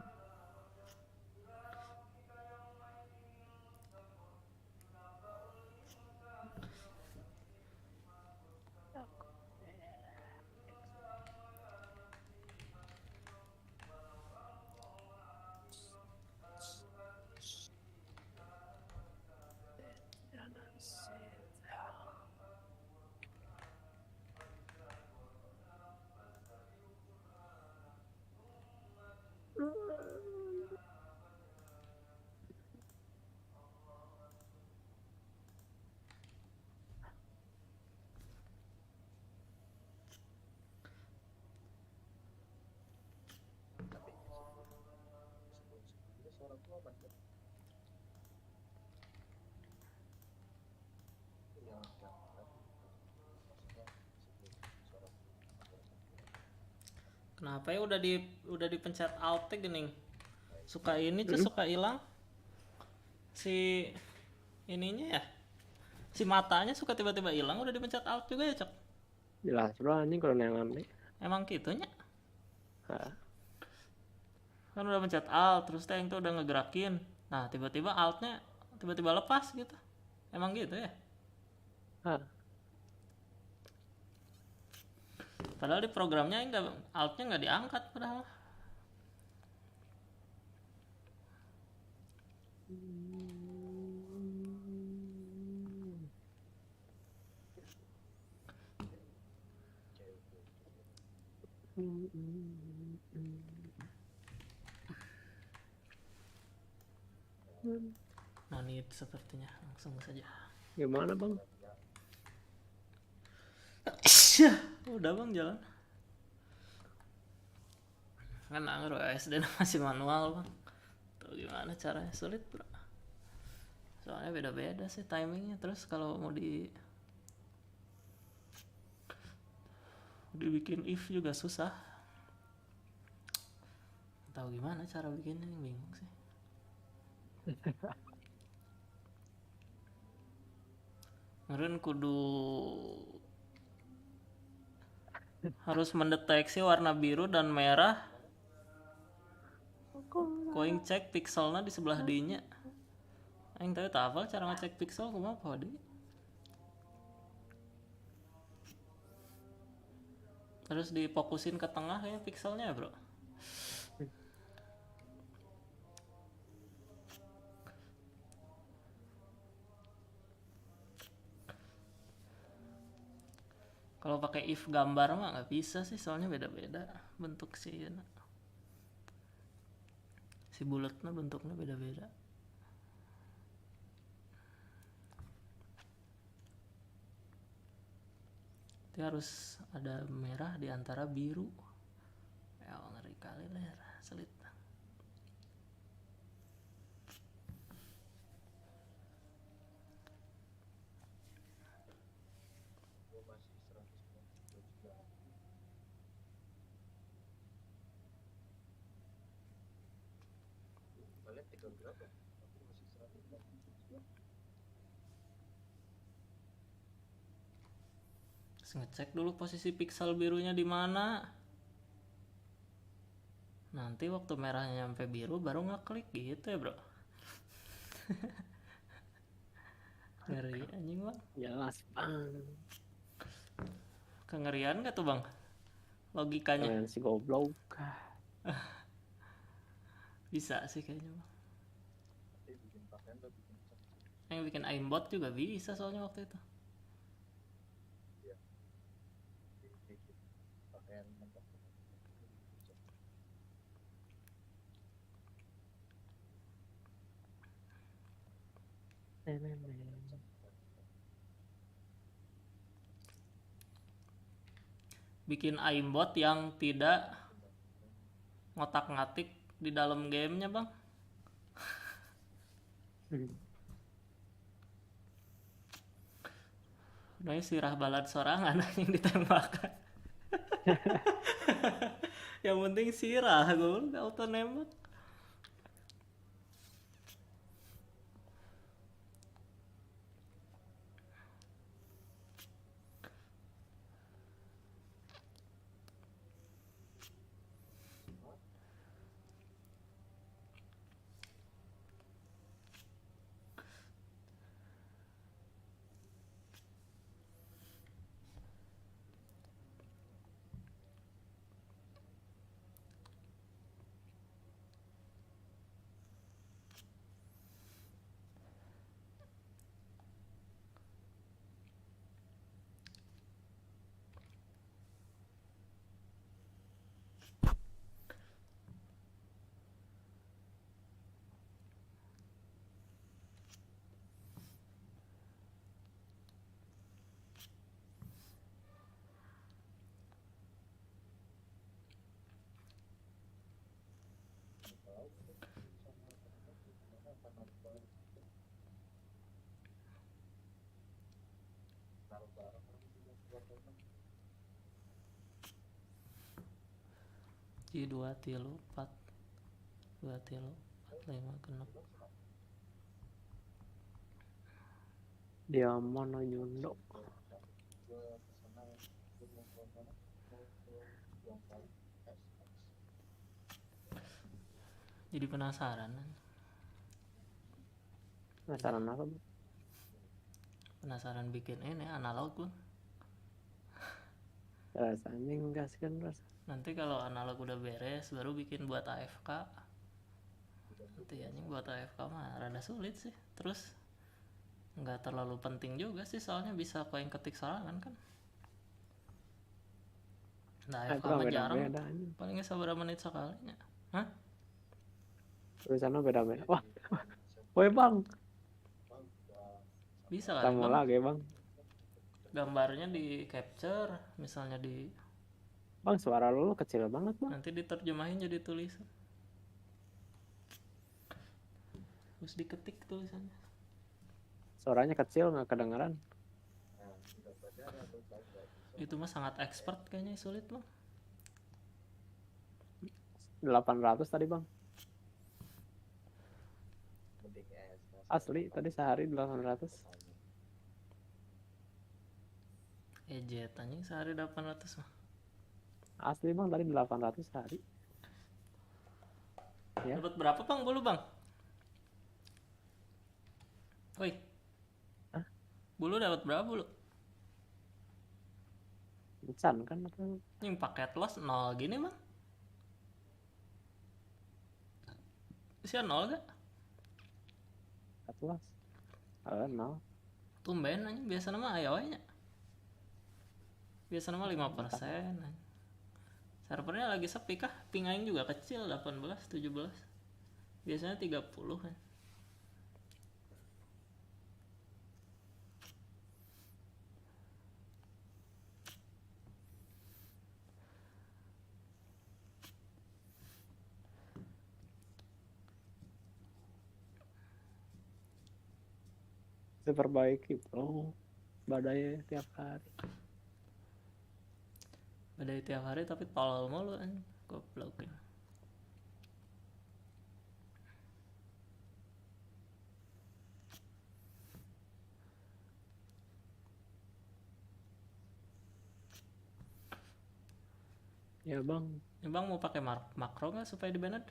Suara gua apa tuh? Yang Kenapa ya udah dipencet alt gini? Suka ini tuh suka hilang si ininya ya. Si matanya suka tiba-tiba hilang udah dipencet alt juga ya, Cok? Jelas bro anjing kalau yang aneh. Emang gitunya? Hah. Kan udah pencet alt terus tank tuh udah ngegerakin. Nah, tiba-tiba altnya tiba-tiba lepas gitu. Emang gitu ya? Hah. Padahal di programnya altnya nggak diangkat padahal. Nah, ini sepertinya langsung saja. Gimana bang? Udah bang jalan. Kan anggar SD masih manual bang. Tuh gimana caranya, sulit bro. Soalnya beda-beda sih timingnya. Terus kalau mau dibikin if juga susah. Tahu gimana cara bikinnya, bingung sih. Ngeren kudu harus mendeteksi warna biru dan merah. Koing cek pixelnya di sebelah dinya. Aing tahu tak hafal cara ngecek pixel kumaha apa deui. Terus difokusin ke tengah ya pixelnya, bro. Kalau pakai if gambar mah nggak bisa sih, soalnya beda-beda bentuk si bulatnya, bentuknya beda-beda. Itu harus ada merah di antara biru. Ya ngeri kali lah, selit. Balik tinggal berapa? Aku masih 149. Terus ngecek dulu posisi pixel birunya di mana. Nanti waktu merahnya nyampe biru baru ngeklik gitu ya, bro. Ngeri anjing bang. Jelas bang. Kengerian gak tuh bang logikanya? Kalian si goblok. Bisa sih kayaknya bang. Yang bikin aimbot juga bisa soalnya waktu itu. Bikin aimbot yang tidak ngotak-ngatik di dalam gamenya bang. Nah sirah balad sorangan yang ditembakkan. Yang penting sirah, gue gak auto nembak. Jadi 2 tilu 4 2 tilu 4 5 genep. Dia mana nyunduk. Jadi penasaran apa? Penasaran bikin ini analog Bang. Rasanya gas kan ras. Nanti kalau analog udah beres baru bikin buat AFK. Nanti anjing buat AFK mah rada sulit sih. Terus nggak terlalu penting juga sih soalnya bisa koin ketik sorangan kan. Nah AFK mah jarang. Palingnya seberapa menit sekalinya. Hah? Tulisannya beda-beda. Wah. Woi Bang. Bisa kali Bang. Lagi Bang. Gambarnya di capture misalnya di Bang suara lu kecil banget Bang. Nanti diterjemahin jadi tulisan. Terus diketik tulisannya. Suaranya kecil nggak kedengeran. Itu mah sangat expert kayaknya sulit Bang. 800 tadi Bang. Asli tadi sehari 800. Jet anjing sehari 800 mah. Asli Bang tadi 800 sehari. Ya. Dapat berapa Bang bulu Bang? Woi. Hah? Bulu dapat berapa bulu? Encan kan apa? Yang paket loss 0 gini Bang. Sia 0 gak? Paket loss. 0. Tumben anjing biasa nama aya we nya. Biasa nama 5%. Anjing. Servernya lagi sepi kah? Ping aing juga kecil 18, 17. Biasanya 30 kan. Diperbaiki bro. Badai tiap hari. Badai tiap hari tapi tolol mulu anjing. Goblok ya. Ya Bang. Ya Bang mau pakai makro nggak supaya di banned?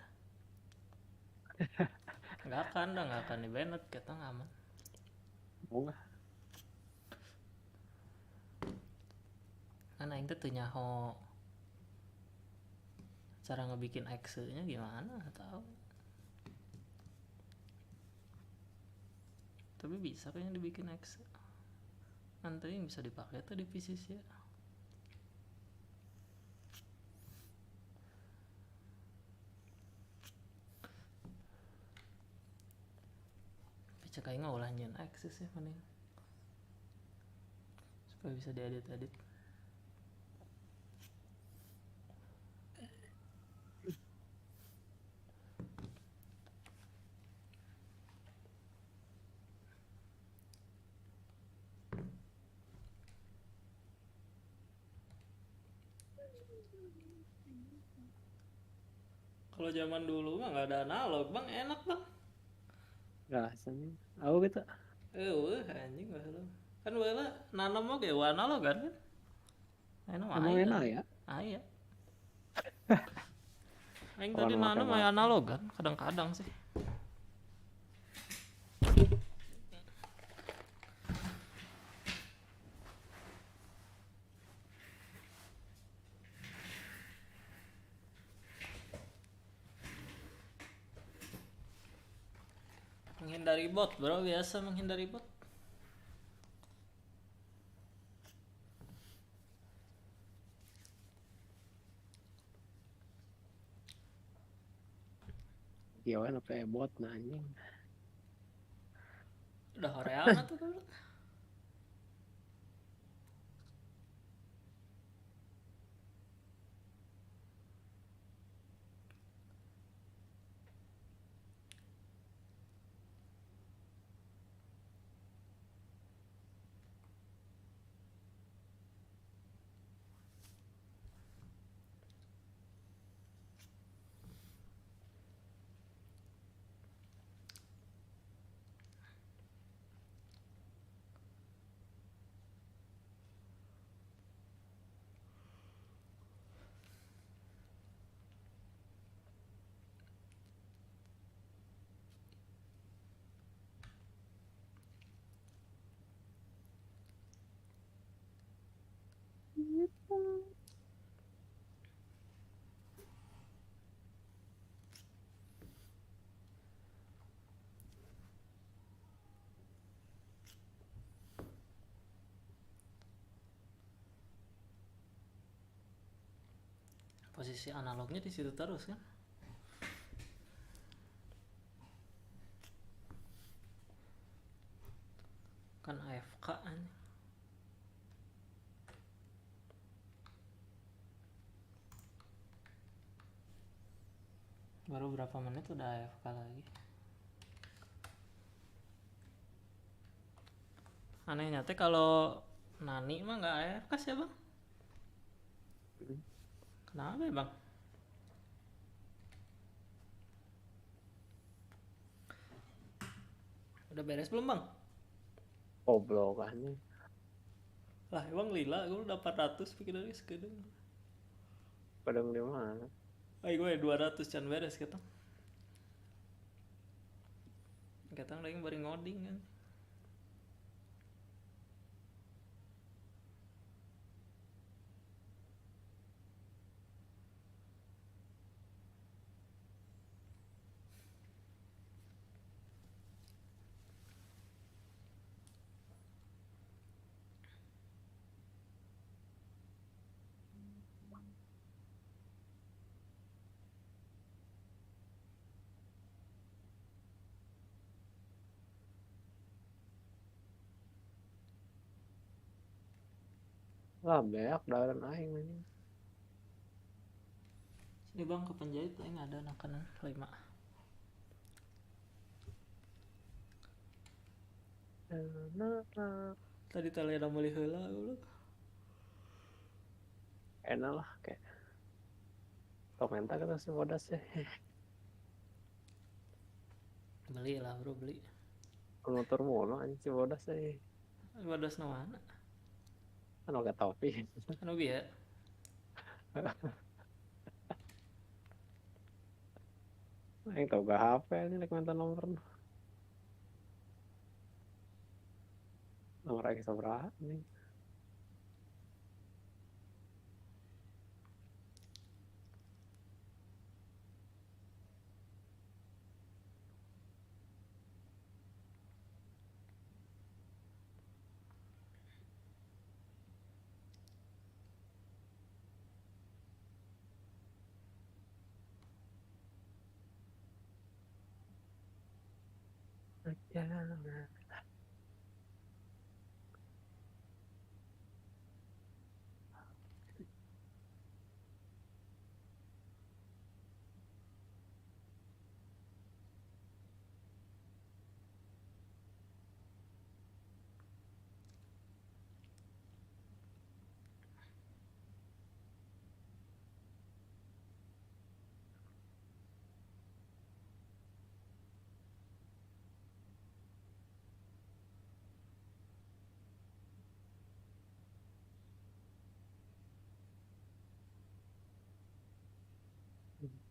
Nggak akan di banned kita aman. Mau nggak? Kan aing tuh nyaho cara ngebikin exe-nya gimana nggak tahu. Tapi bisa kayaknya dibikin exe. Nanti yang bisa dipakai tuh di PC sih ya. Cek aing ngolah nyen akses ya mending supaya bisa diedit-edit. Kalau zaman dulu mah nggak ada analog Bang, enak Bang. Rasanya aku gitu. Anjing gak salah. Kan wala nanam mah kayak analog kan? Emang enak ya? Iya. Aing tadi nanam aya analog kan, kadang-kadang sih. Menghindari bot bro, biasa menghindari bot. Iya kan apa bot anjing. Udah horeana tuh dulu. Posisi analognya di situ terus kan. Kan AFK anjing. Baru berapa menit udah AFK lagi. Anehnya teh kalau Nani mah nggak AFK sih bang. Kenapa ya bang? Udah beres belum bang? Goblok kan. Lah emang lila gue udah 400 pikir dari sekedeng. Padang di mana? Ay gue 200 can beres kita. Kita lagi bari ngoding kan. Lah beak dalan aing anjing. Sini bang ke Penjahit aing ada makanan 5. Tadi tali ada beli heula goblok. Enak lah kayak komentar kata si bodas ya. Beli lah bro beli. Motor mulu anjing si bodas ya. Bodas na mana? Anu gak topi. Anu bieu. Aing tau gak HP aja nek minta nomor. Nomor aing sabaraha nih.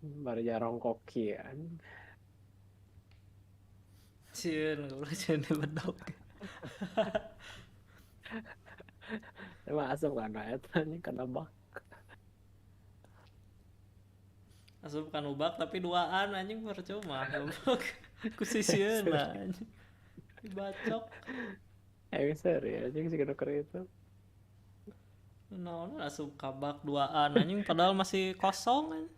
Baru jarang koki kan. Cieun goblok cieun di bedog. Emang asap kan eta nih kena bak. Asup kan ubak tapi duaan anjing percuma goblok. Ku sisieun lah anjing. Dibacok. Serius anjing si kedoker itu. Naon asup kabak duaan anjing padahal masih kosong anjing.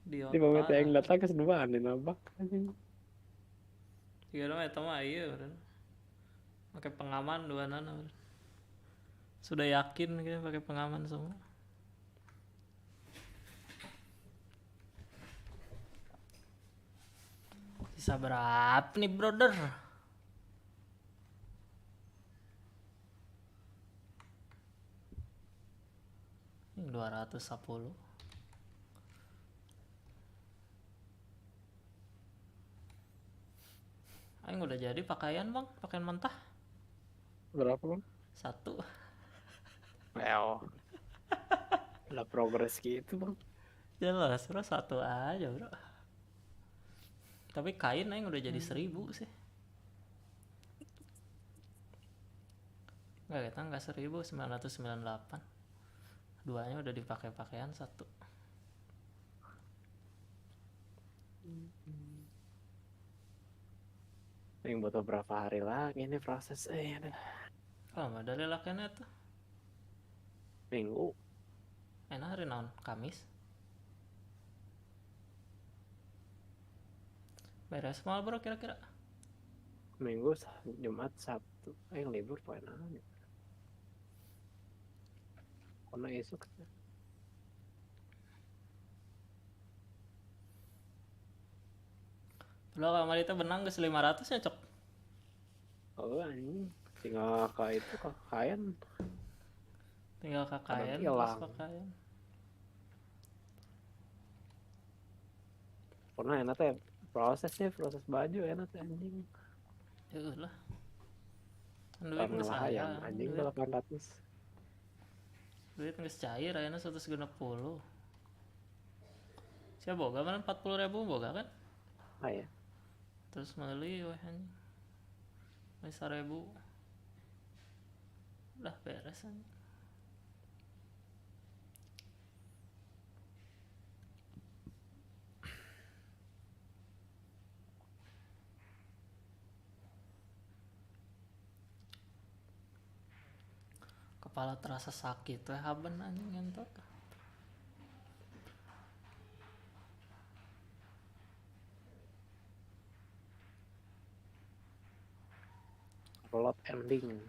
Di momen yang datang ke seduaan di nabak anjing. Tiga nama eta mah ieu beureun. Pakai pengaman duanana. Sudah yakin gitu pakai pengaman semua. Sisa berapa nih brother? Ini 210. Aing udah jadi pakaian bang, pakaian mentah. Berapa bang? 1. Well, udah progres gitu bang. Jelas bro 1 aja bro. Tapi kain aing udah jadi 1000 sih. Kita nggak 1998. Duanya udah dipakai pakaian satu. Yang butuh berapa hari lagi ini proses Nggak dari lakiannya tuh. Minggu. Enak hari naon? Kamis. Beres mal bro kira-kira? Minggu, Jumat, Sabtu. Yang libur poin aja. Karena esok. Belum kamar itu benang ke 500 ya cok? Oh anjing, tinggal itu kakaian. Tinggal kakaian terus pakaian. Karena enak teh proses baju enak teh anjing. Ya lah. Duit nggak sayang anjing 800. Duit nggak cair ayeuna 160. Siapa boga mana 40.000 boga kan? Ah ya. Terus meuli weh anjing. 1.000. Udah beres anjing. Kepala terasa sakit weh haben anjing ngentot. Plot ending.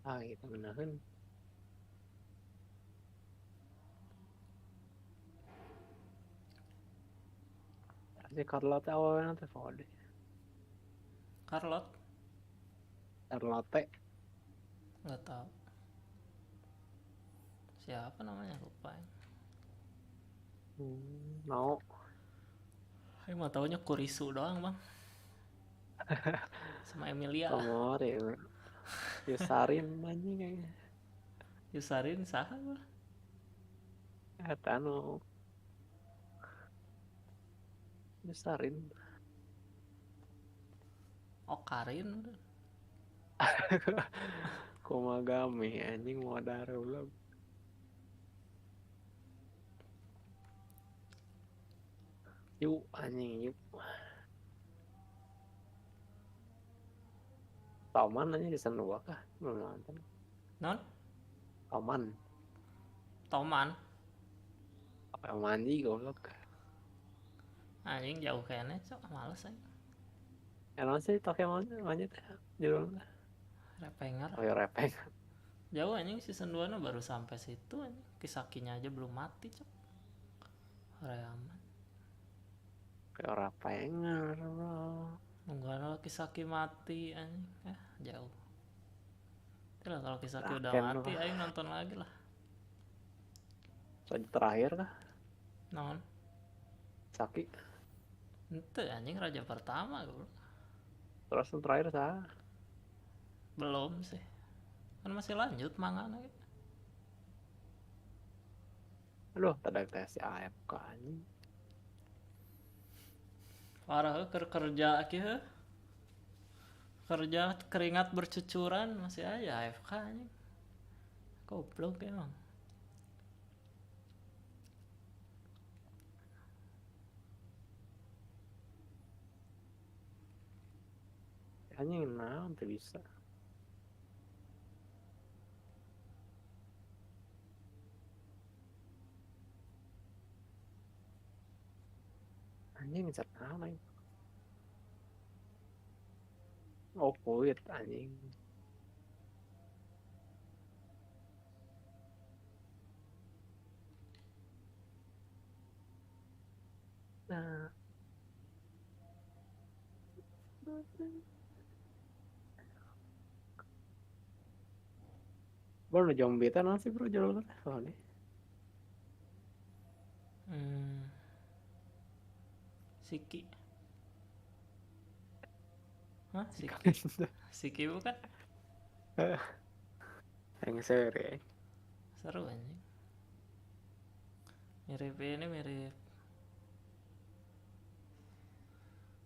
Kita menahan. Si Carlotte awalnya teh Fode. Carlotte? Nggak tahu. Siapa namanya lupa ya. Mau. Mau taunya Kurisu doang bang. Sama Emilia. Komor ya. Yusarin anjing kayaknya. Yusarin saha lah. Tano. Yusarin. Karin. Komagami anjing Modar belum. Yuk anjing yuk. Toman aja di sana kah? Belum nonton. Non? Toman. Toman juga goblok. Anjing jauh kayaknya cok males aja. Emang sih Pokemon lanjut judulnya. Repenger. Oh ya Repenger. Jauh anjing season 2 baru sampai situ anjing. Kisakinya aja belum mati cok. Reaman. Kayak Repenger bro. Nungguan Kisaki mati anjing. Jauh. Itulah kalau Kisaki udah mati aing nonton lagi lah. Raja terakhir kah? Non. Saki. Itu anjing raja pertama gue. Terus yang terakhir sah? Belum sih. Kan masih lanjut mangana gitu. Aduh, tadi tes AFK anjing. Parah kerja kieu. Kerja keringat bercucuran masih aja AFK anjing. Goblok emang. Anjing naon teh bisa. Anjing ngecat naon anjing. Oh kuit anjing. Nah. Bro, nu zombie teh naon sih bro judulnya? Soalnya. Siki. Hah? Siki. Siki bukan? Yang seri. Seru anjing. Mirip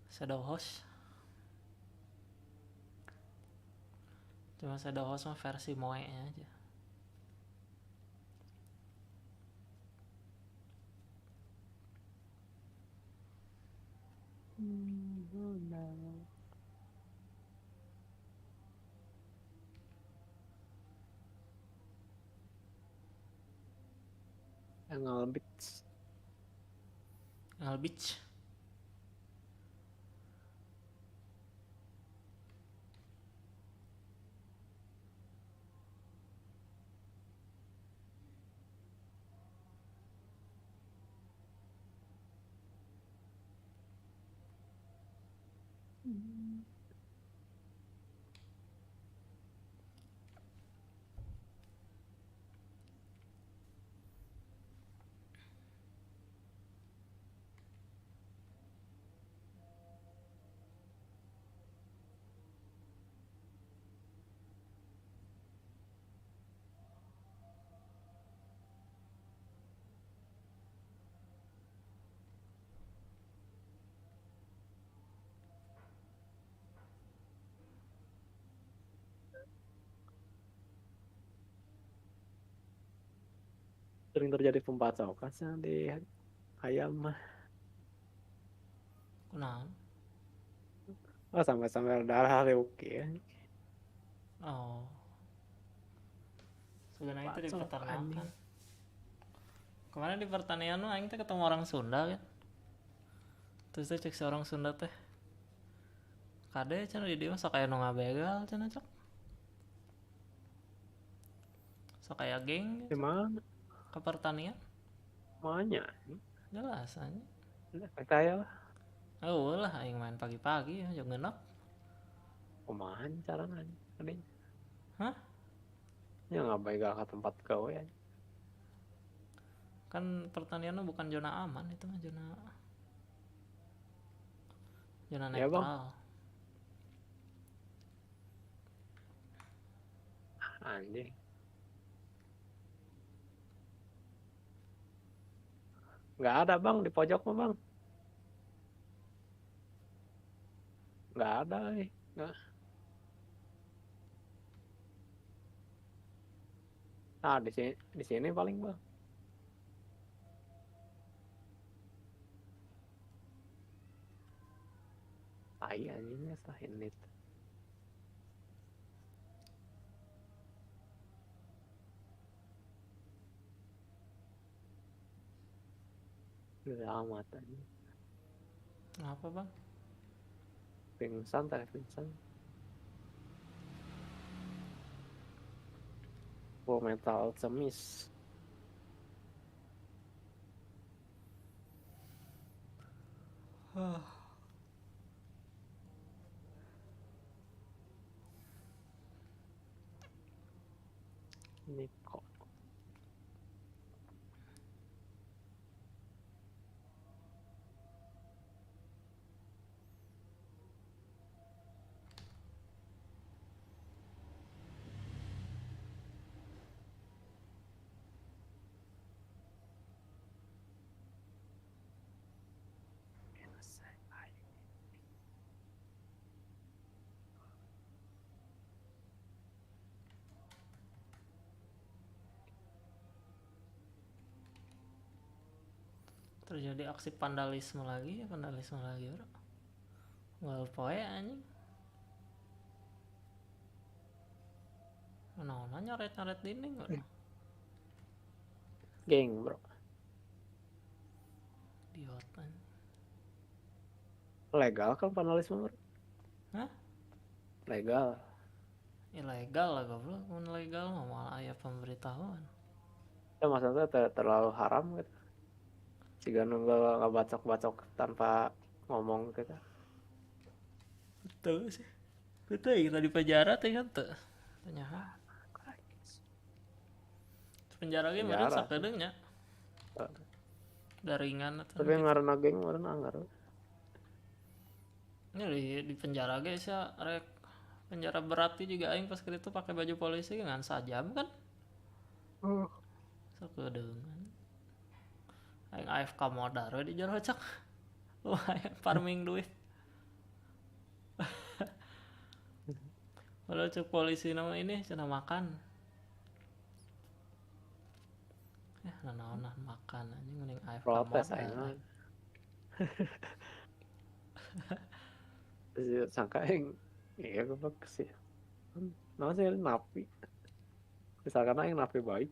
Shadow House. Cuma Shadow House mah versi moe aja. Angle Beats. Angle Beach. Sering terjadi pembacokan sih di ayam mah. Kunaon? Oh, sampai darah oke ya. Oh. Sebenarnya itu di Bacok, peternakan. anjing. Kemarin di pertanian mah aing teh ketemu orang Sunda kan. Terus teh cek si orang Sunda teh. Kade cenah di dieu mah sok aya nu ngabegal cenah cok. Sok aya geng. Di mana? Ke pertanian. Mana? Jelas aja. Kayak lah. Oh lah aing main pagi-pagi ya ngeunep. Kumaha carana anjing? Hah? Ya ngabegal ke tempat gawe ya. Kan pertanian mah bukan zona aman, itu mah zona Ya, Bang. netral. Anjing. Nggak ada bang di pojok mah bang. Nggak ada nggak. Nah di sini paling bang. Tai anjingnya ini. Udah amat aja. Apa bang? Pingsan. Full Metal Alchemist. Ini kok. Terjadi aksi vandalisme lagi bro. Well poe anjing. Mana nyoret dinding bro. Geng bro. Idiot anjing. Legal kan vandalisme bro? Hah? Legal. Ilegal lah goblok. Mun legal mah malah aya pemberitahuan. Ya maksudnya terlalu haram gitu. Jika nggak bacok tanpa ngomong gitu. Betul sih. Betul kita di penjara teh kan tuh. Tanya penjara ge meureun sakedeungnya. Daringan atau tapi ngaranna geng meureun anggar. Ini di penjara ge sia rek penjara berarti juga aing pas kitu pakai baju polisi ngan sajam kan. Sakedeungan. Aing AFK modar we di jero cak. Lumayan farming duit. Kalau cek polisi nama ini cenah makan. Nanaonan makan anjing mending AFK Protes modar. Aing. Sangka aing iya goblok sih. Nah sih napi. Misalkan aing napi baik.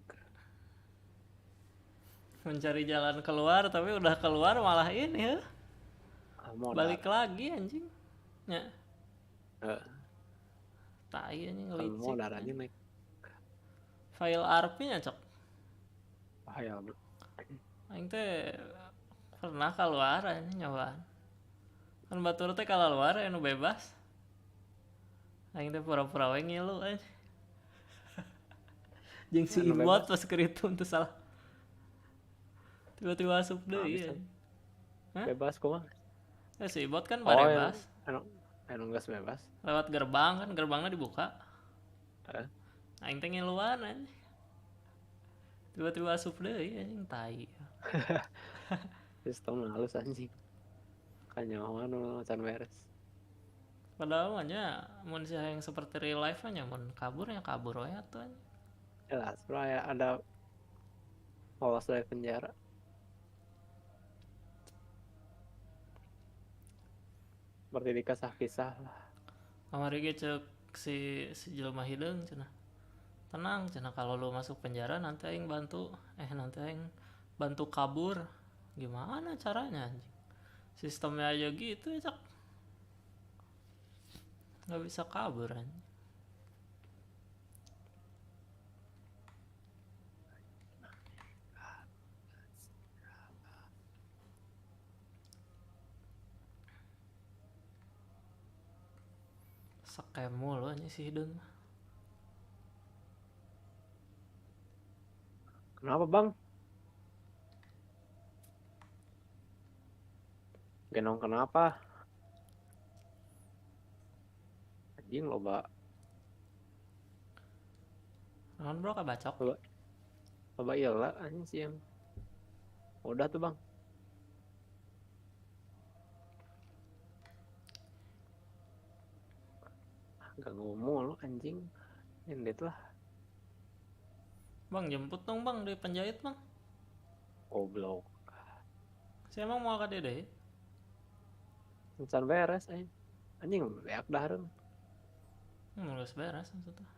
Mencari jalan keluar tapi udah keluar malah ini ya. Balik lagi anjing. Ya. Tai anjing licik. Mau darahnya naik. File RP-nya cok. Bahaya bro. Aing teh pernah keluar anjing nyobaan. Kan batur teh keluar anu bebas. Aing teh pura-pura we ngilu anjing. Jeung si Ibot pas keritu teu salah. Tiba-tiba asup deui. Bebas kumaha? Si Ibot kan bebas. Anu geus bebas. Lewat gerbang kan, gerbangnya dibuka. Aing teh ngiluan anjing. Tiba-tiba asup deui anjing tai. Sistem halus anjing. Kanyawa nu can beres. Padahal mah nya mun sia yang seperti real life nya mun kabur ya kabur we atuh anjing. Jelas bro ya ada lolos dari penjara. Berarti dikasah-kisah lah. Kamari ge ceuk si jelema hideung cenah. Tenang cenah kalau lu masuk penjara nanti aing bantu kabur. Gimana caranya anjing? Sistemnya aja gitu ya cak. Nggak bisa kabur anjing. Scam mulu anjing si Hidun. Kenapa bang? Genong kenapa? Anjing loba. Naon bro kabacok? Loba iyalah anjing sih yang. Udah tuh bang. Gak ngomong lu anjing. Endit lah. Bang jemput dong bang di Penjahit bang. Goblok. Saya emang mau ke dede. Encan beres anjing. Anjing beak dahareun. Geus beres maksudnya.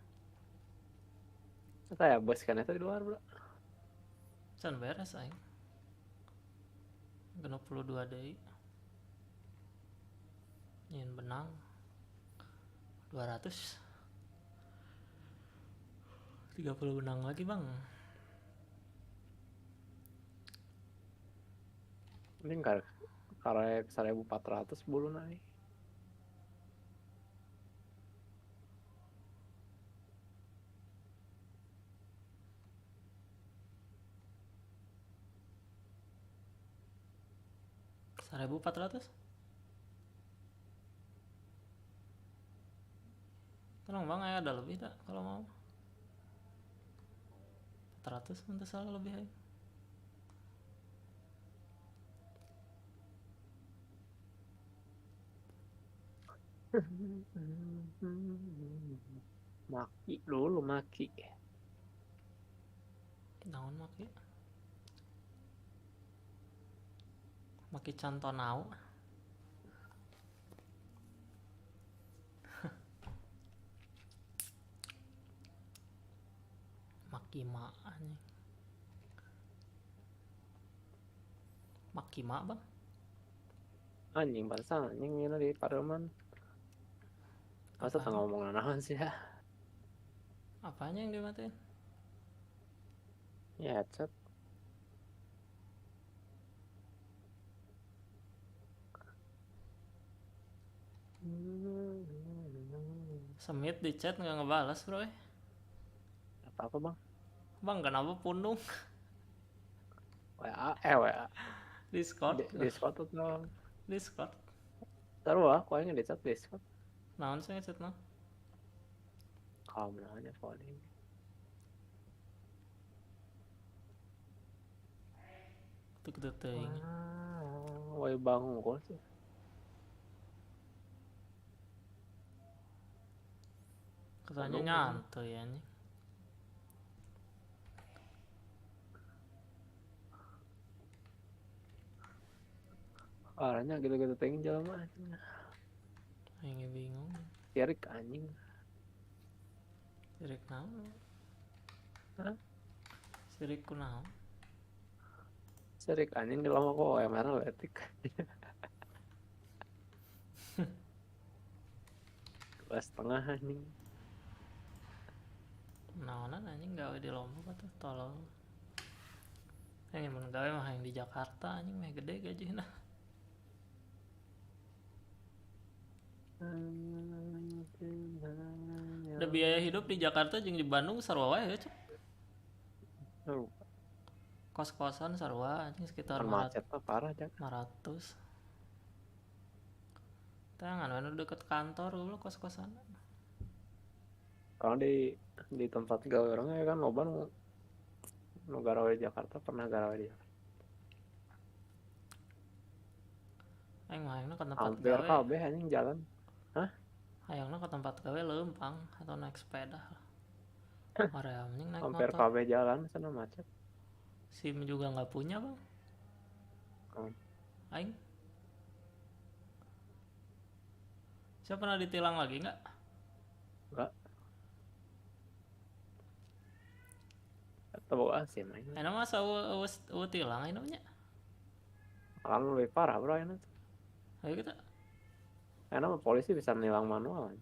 Eta ya bos kan eta di luar, bro. Encan beres aing. 62 deui. Nyin benang 200 30 benang lagi bang. Ini karek 1.400 bulu naik. $1.400. Tenang bang, ada lebih tak kalau mau. 400 nanti salah lebih aja. Maki dulu maki. Naon maki? Maki cantonau. Maki mak anjing. Maki mak bang. Anjing barusan anjing ini di Parlemen. Masa tak ngomong naon sih ya? Apanya yang dimatiin? Ya headset. Semit di chat nggak ngebalas bro. Apa bang? Bang, kenapa punung? WA. Discord. Discord atau Discord. Sarua, kau yang di chat Discord. Naon sih ngechat no? Kamu nanya phone. Tuh teuing. Woi bangun kok sih. Katanya nyantai ya nih. Arahnya gitu-gitu teuing jelema. Aing bingung. Sirik anjing. Sirik naon? Hah? Sirik kunaon? Sirik anjing di lama kok OMR letik. 2,5 anjing. Naonan anjing gawe di Lombok atuh tolol. Yang mun gawe mah yang di Jakarta anjing mah gede gajina. Ada biaya hidup di Jakarta jeung di Bandung sarua wae ya, Cuk. Kos-kosan sarua anjing sekitar macet parah Cak. 500. Tangan anu deket kantor dulu kos-kosan. Kalau di tempat gawe orang ya kan loba nu gawe di Jakarta pernah gawe di Jakarta. Aing hayangna ke tempat Hampir gawe. kabeh anjing jalan. Hah? Hayangna ke tempat gawe leumpang atau naik sepeda. Area anjing naik Hampir motor. kabeh jalan sana macet. SIM juga nggak punya, Bang. Aing. Saya pernah ditilang lagi nggak? Enggak. Atau bawa SIM aing. Enak masa tilang nya. Kalau lebih parah bro ini. Ayo kita. Enak polisi bisa nilang manual.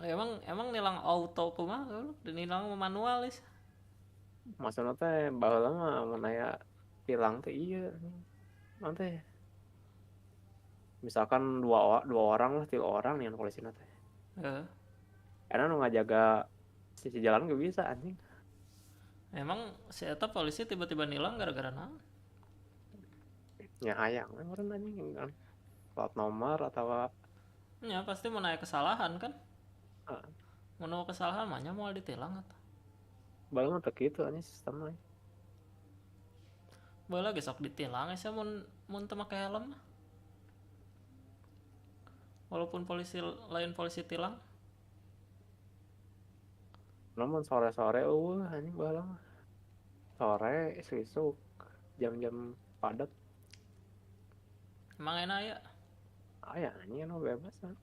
Emang nilang auto kumaha goblok, nilang manual is. Maksudnya teh baheula mah mun aya tilang teh iya. Nanti misalkan dua orang lah, 3 orang nih polisi teh. Heeh. Karena nu ngajaga sisi jalan gak bisa anjing. Emang si eta polisi tiba-tiba nilang gara-gara naon? Ya hayang orang anjing kan. Plat nomor atau Ya pasti mau naik kesalahan kan? Heeh. Mau kesalahan mah nya moal ditilang atuh. Balang mah teu kitu anjing sistemna. Baheula ge sok ditilang asa mun teu make helm. Walaupun lain polisi tilang. Namun sore-sore anjing baheula mah. Sore isuk jam-jam padat. Emang enak ya? Aya anjing nu bebas kan.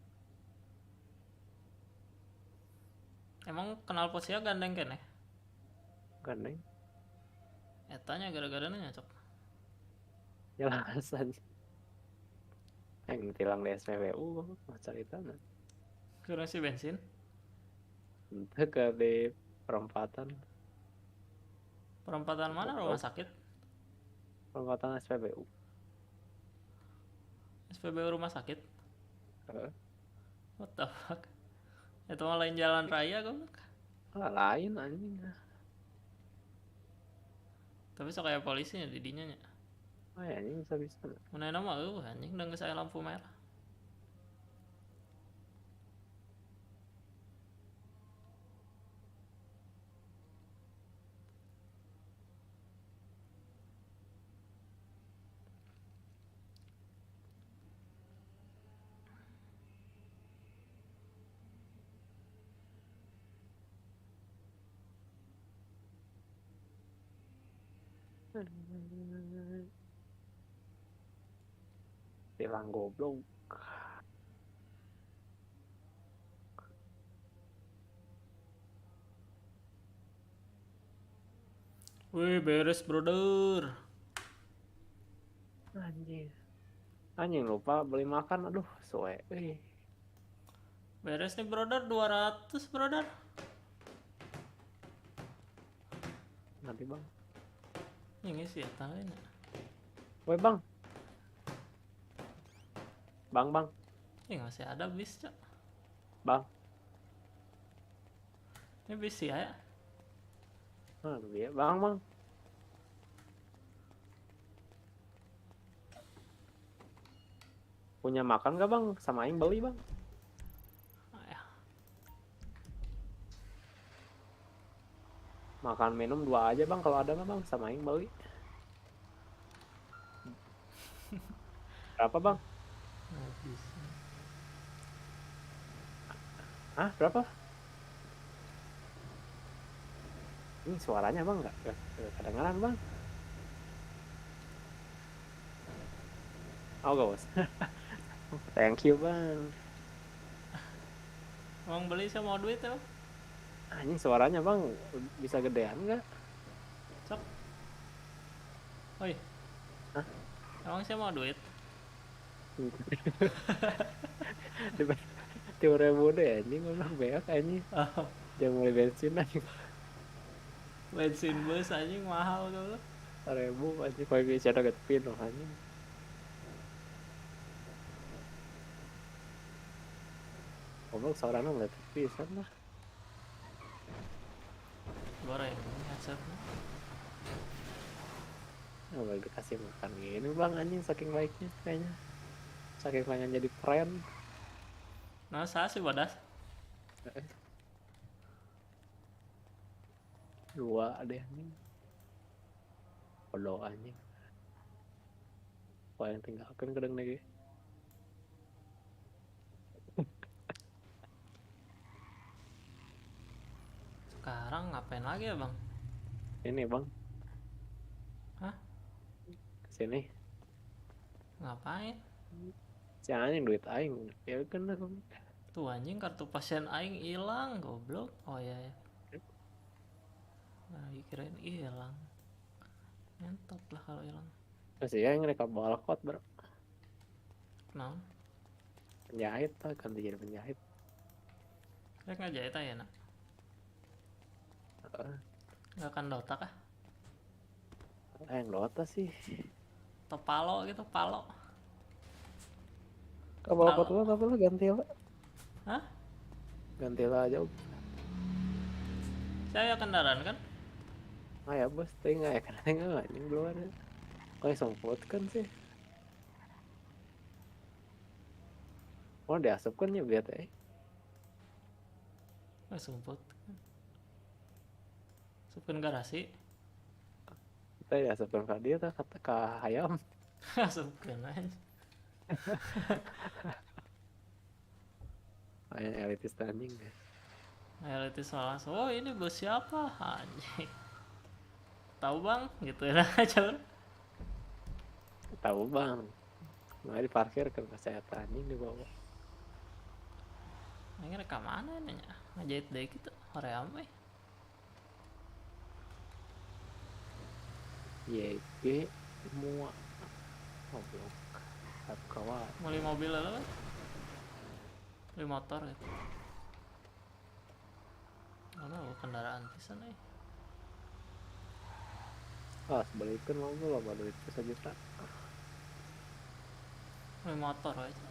Emang kenal posnya gandeng keneh? Gandeng. Etanya gara-gara nya cok. Jelas anjing. Yang tilang di SPBU mah caritana. Kira si bensin? Entah ke di perempatan. Perempatan mana rumah sakit? Perempatan SPBU. SPBU rumah sakit? Heeh. What the fuck? Itu mah lain jalan raya goblok. Lain anjing. Tapi sok kayak polisinya di dinya nya. Oh ya anjing bisa. Mun aya mah anjing udah geus aya lampu merah. Tilang goblok. Wih, beres brother. Anjing lupa beli makan, aduh suwe. Beres nih brother, 200 brother. Nanti bang. Ini sih ya tangan. Woi bang. Bang. Ini masih ada bis cak. Bang. Ini bis ya? Dia bang. Punya makan gak bang? Sama aing beli bang. Makan minum 2 aja bang kalau ada mah bang, sama aing beli. Berapa bang? Nggak bisa. Hah, berapa? Ini suaranya bang nggak kedengaran bang. Oh gak usah. Thank you bang. Bang beli saya mau duit ya bang. Ini suaranya bang bisa gedean nggak? Sok. Oi. Hah? Emang saya mau duit? 3.000 deh anjing, udah beak anjing. Jangan mulai bensin anjing. Bensin bus anjing mahal kalau. 1.000 anjing kalau bisa dapat pin loh anjing. Goblok suaranya nggak bisa lah. Goreng headsetnya. Nggak dikasih makan gini bang anjing, saking baiknya kayaknya. Saking pengen jadi friend. Nah saya sih bodas. 2 deh anjing. Podo anjing. Kau yang tinggalkan kadang lagi. Sekarang ngapain lagi ya bang? Ini bang. Hah? Kesini. Ngapain? Si anjing duit aing. Ya kan aku. Tuh anjing kartu pasien aing hilang goblok. Oh ya. Lagi kirain hilang. Ngentot lah kalau hilang. Masih ya yang mereka balkot bro. Kenapa? Penjahit lah, ganti jadi penjahit. Kayak ngajahit aja nak. Nggak akan Dota kah? Yang Dota sih. Atau palo gitu, palo. Ke balkot lo tapi lo ganti lah. Hah? Ganti lah aja. Saya kendaraan kan? Ah ya bos, tapi nggak ya karena anjing belum ada. Kau semput kan sih. Oh diasupkan ya biar teh. Sumput. Supin garasi. Kita diasupkan ke dia tak kata ke ayam. Supin aja. Ayam elitis anjing deh. Elitis salah. Oh ini bos siapa? Anjing. Tahu bang? Gitu ya aja. Tahu bang. Nggak diparkir ke kesehatan anjing di bawah. Ini rekam mana nanya? Ngajahit deh gitu. Hoream eh. YG semua. Goblok. Satu kawan. Beli mobil lah kan? Beli motor gitu. Mana kendaraan pisan eh. Ah, sebalikin mobil lah baru itu 1 juta. Beli motor aja.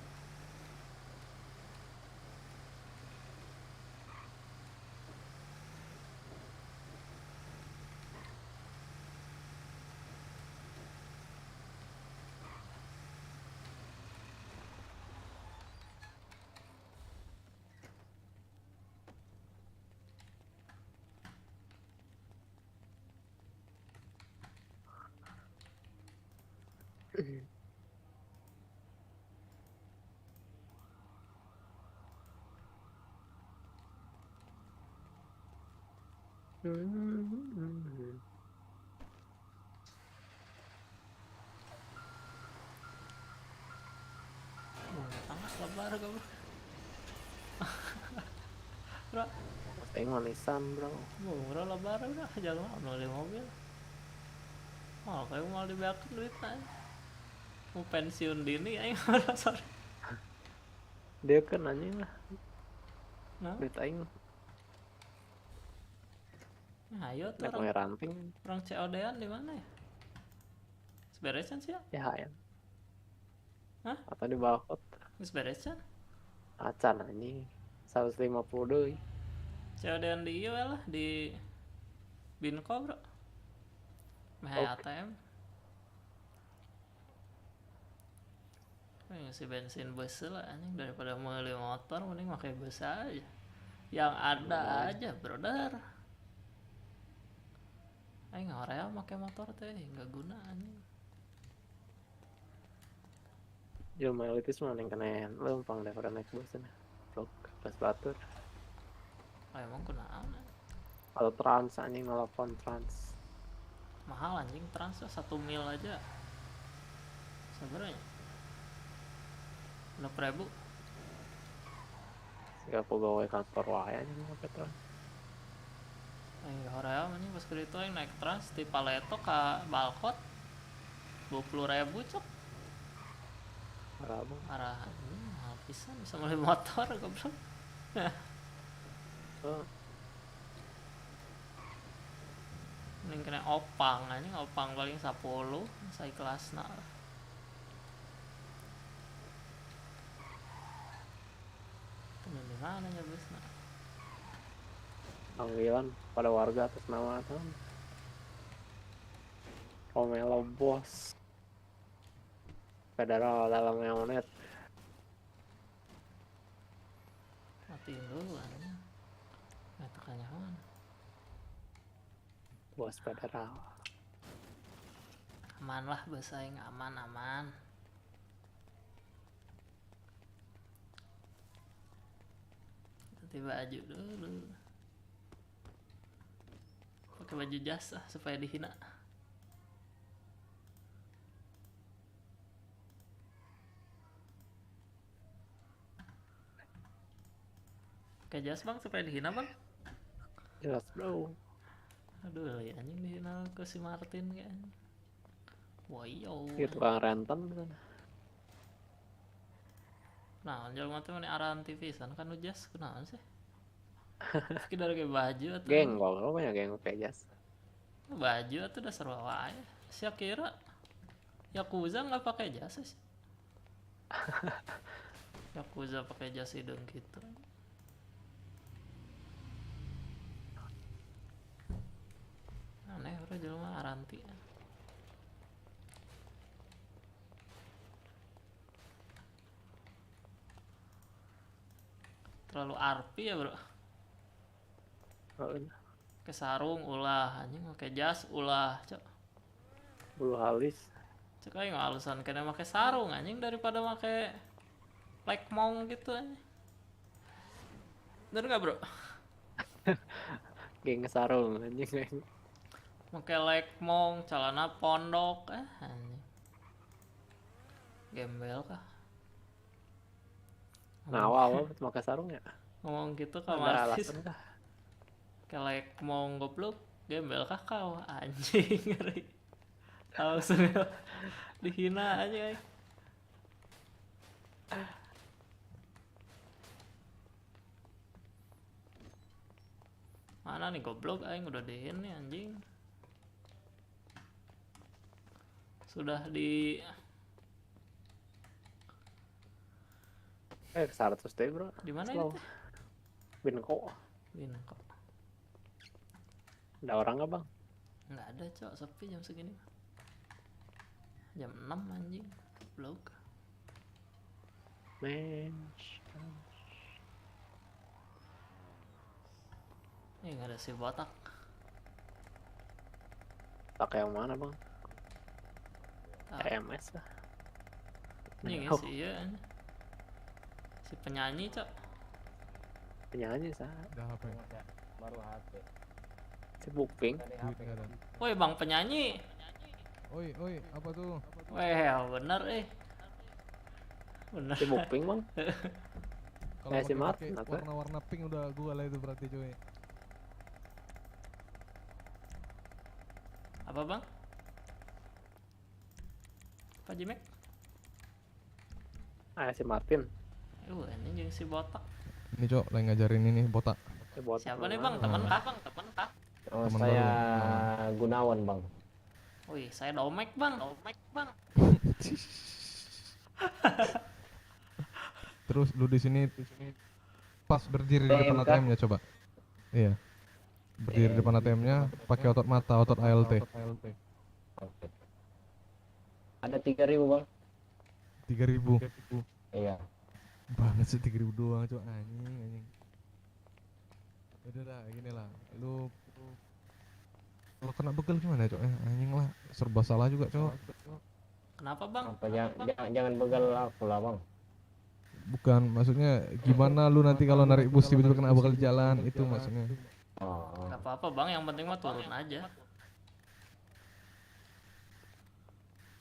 Sangat lebar kamu. Bro. Saya manisan bro. Bro lebar udah jangan beli mobil. Oh kayak mau dibayarkan duit aja. Mau pensiun dini aing sorry. Dia kan anjing lah. Nah. Duit aing. Nah, ayo tuh orang ranting. Orang COD-an di mana ya? Beresan sih ya? Ya ya. Hah? Atau di balkot. Beresan? Acan anjing. 150 deh. COD-an di iya lah di Binko bro. Meh ATM. Ngisi bensin bus lah anjing, daripada meuli motor mending pakai bus aja. Yang ada aja, brother. Aing ngarea make motor teh enggak guna anjing. Jelma elitis mah neng kenen lempang daripada naik bus cenah. Blok bus batur. Emang kunaon? Atau trans anjing nelpon trans. Mahal anjing trans 1 mil aja. Sebenarnya 6.000. Gak pegawai kantor wae anjing ngapain trans. Aing hoream anjing pas kitu aing naik trans di Paleto ka Balkot 20.000 cok. Marah bang. Marah mahal pisan bisa beli motor goblok. Mending kena opang anjing, opang paling 10 saya kelasna. Temen di mana nya busna? Panggilan pada warga atas nama kan. Romelo bos. Federal dalam meonet. Matiin dulu anjing. Nggak tekannya mana? Bos federal. Aman lah bahasa aing, aman. Ganti baju dulu. Pakai baju jas supaya dihina. Pakai jas bang supaya dihina bang. Jelas bro. Aduh lagi anjing dihina ke si Martin kayaknya. Wayo. Itu kan renten kan. Nah, jelema teh meni arahan TV san kan ujas kunaon sih? Sekedar kayak baju atau Genggol, lo banyak genggol kayak jas. Baju atau dasar wae. Sia kira Yakuza nggak pakai jas sih. Yakuza pakai jas hidung gitu. Aneh bro jelema aranti. Terlalu arpi ya bro. Ke sarung ulah anjing, pakai jas ulah cok. Bulu halus. Cok aing alasan kena pakai sarung anjing daripada pakai lekmong gitu anjing. Bener gak bro? Geng sarung anjing. Pakai lekmong, celana pondok anjing. Gembel kah? Nah awal pakai sarung ya? Ngomong gitu Ada kamar alasan kah? Kelek mau goblok, gembel kah kau anjing ngeri. Langsung dihina aja. Mana nih goblok aing udah dihin nih anjing. Sudah di 100 deh bro. Di mana itu? Binko. Ada orang nggak bang? Nggak ada cok, sepi jam segini. Jam 6 anjing, vlog. Mensch. Nggak ada si botak. Pakai yang mana bang? MS lah. Ini sih ya. Si penyanyi cok. Penyanyi sah. Udah HP. Baru HP. Si Buping. Woi bang penyanyi. Oi, apa tuh? Weh bener Bener. Si Buping bang. Kalau si Martin warna-warna pink udah gua lah itu berarti cuy. Apa bang? Pak Jimek? Si Martin. Ini jeung si botak. Ini cok, lagi ngajarin ini botak. Si botak. Siapa nih bang? Temen kah bang? Temen kah? Oh, Temen saya baru. Gunawan bang. Wih, saya Domek bang. Terus lu di sini pas berdiri di depan ATM ya coba. Iya. Berdiri depan ATM-nya pakai otot mata, otot ALT. Oke. Ada 3.000 bang. 3.000. Iya. Banget sih 3.000 doang, cok. Anjing. Udah dah, gini lah. Lu kalau kena begal gimana, cok? Anjing lah, serba salah juga, cok. Kenapa bang? Jangan begal aku lah bang. Bukan, maksudnya gimana lu nanti kalau narik bus tiba-tiba kena begal di jalan, itu maksudnya. Gak apa-apa bang, yang penting mah turun aja.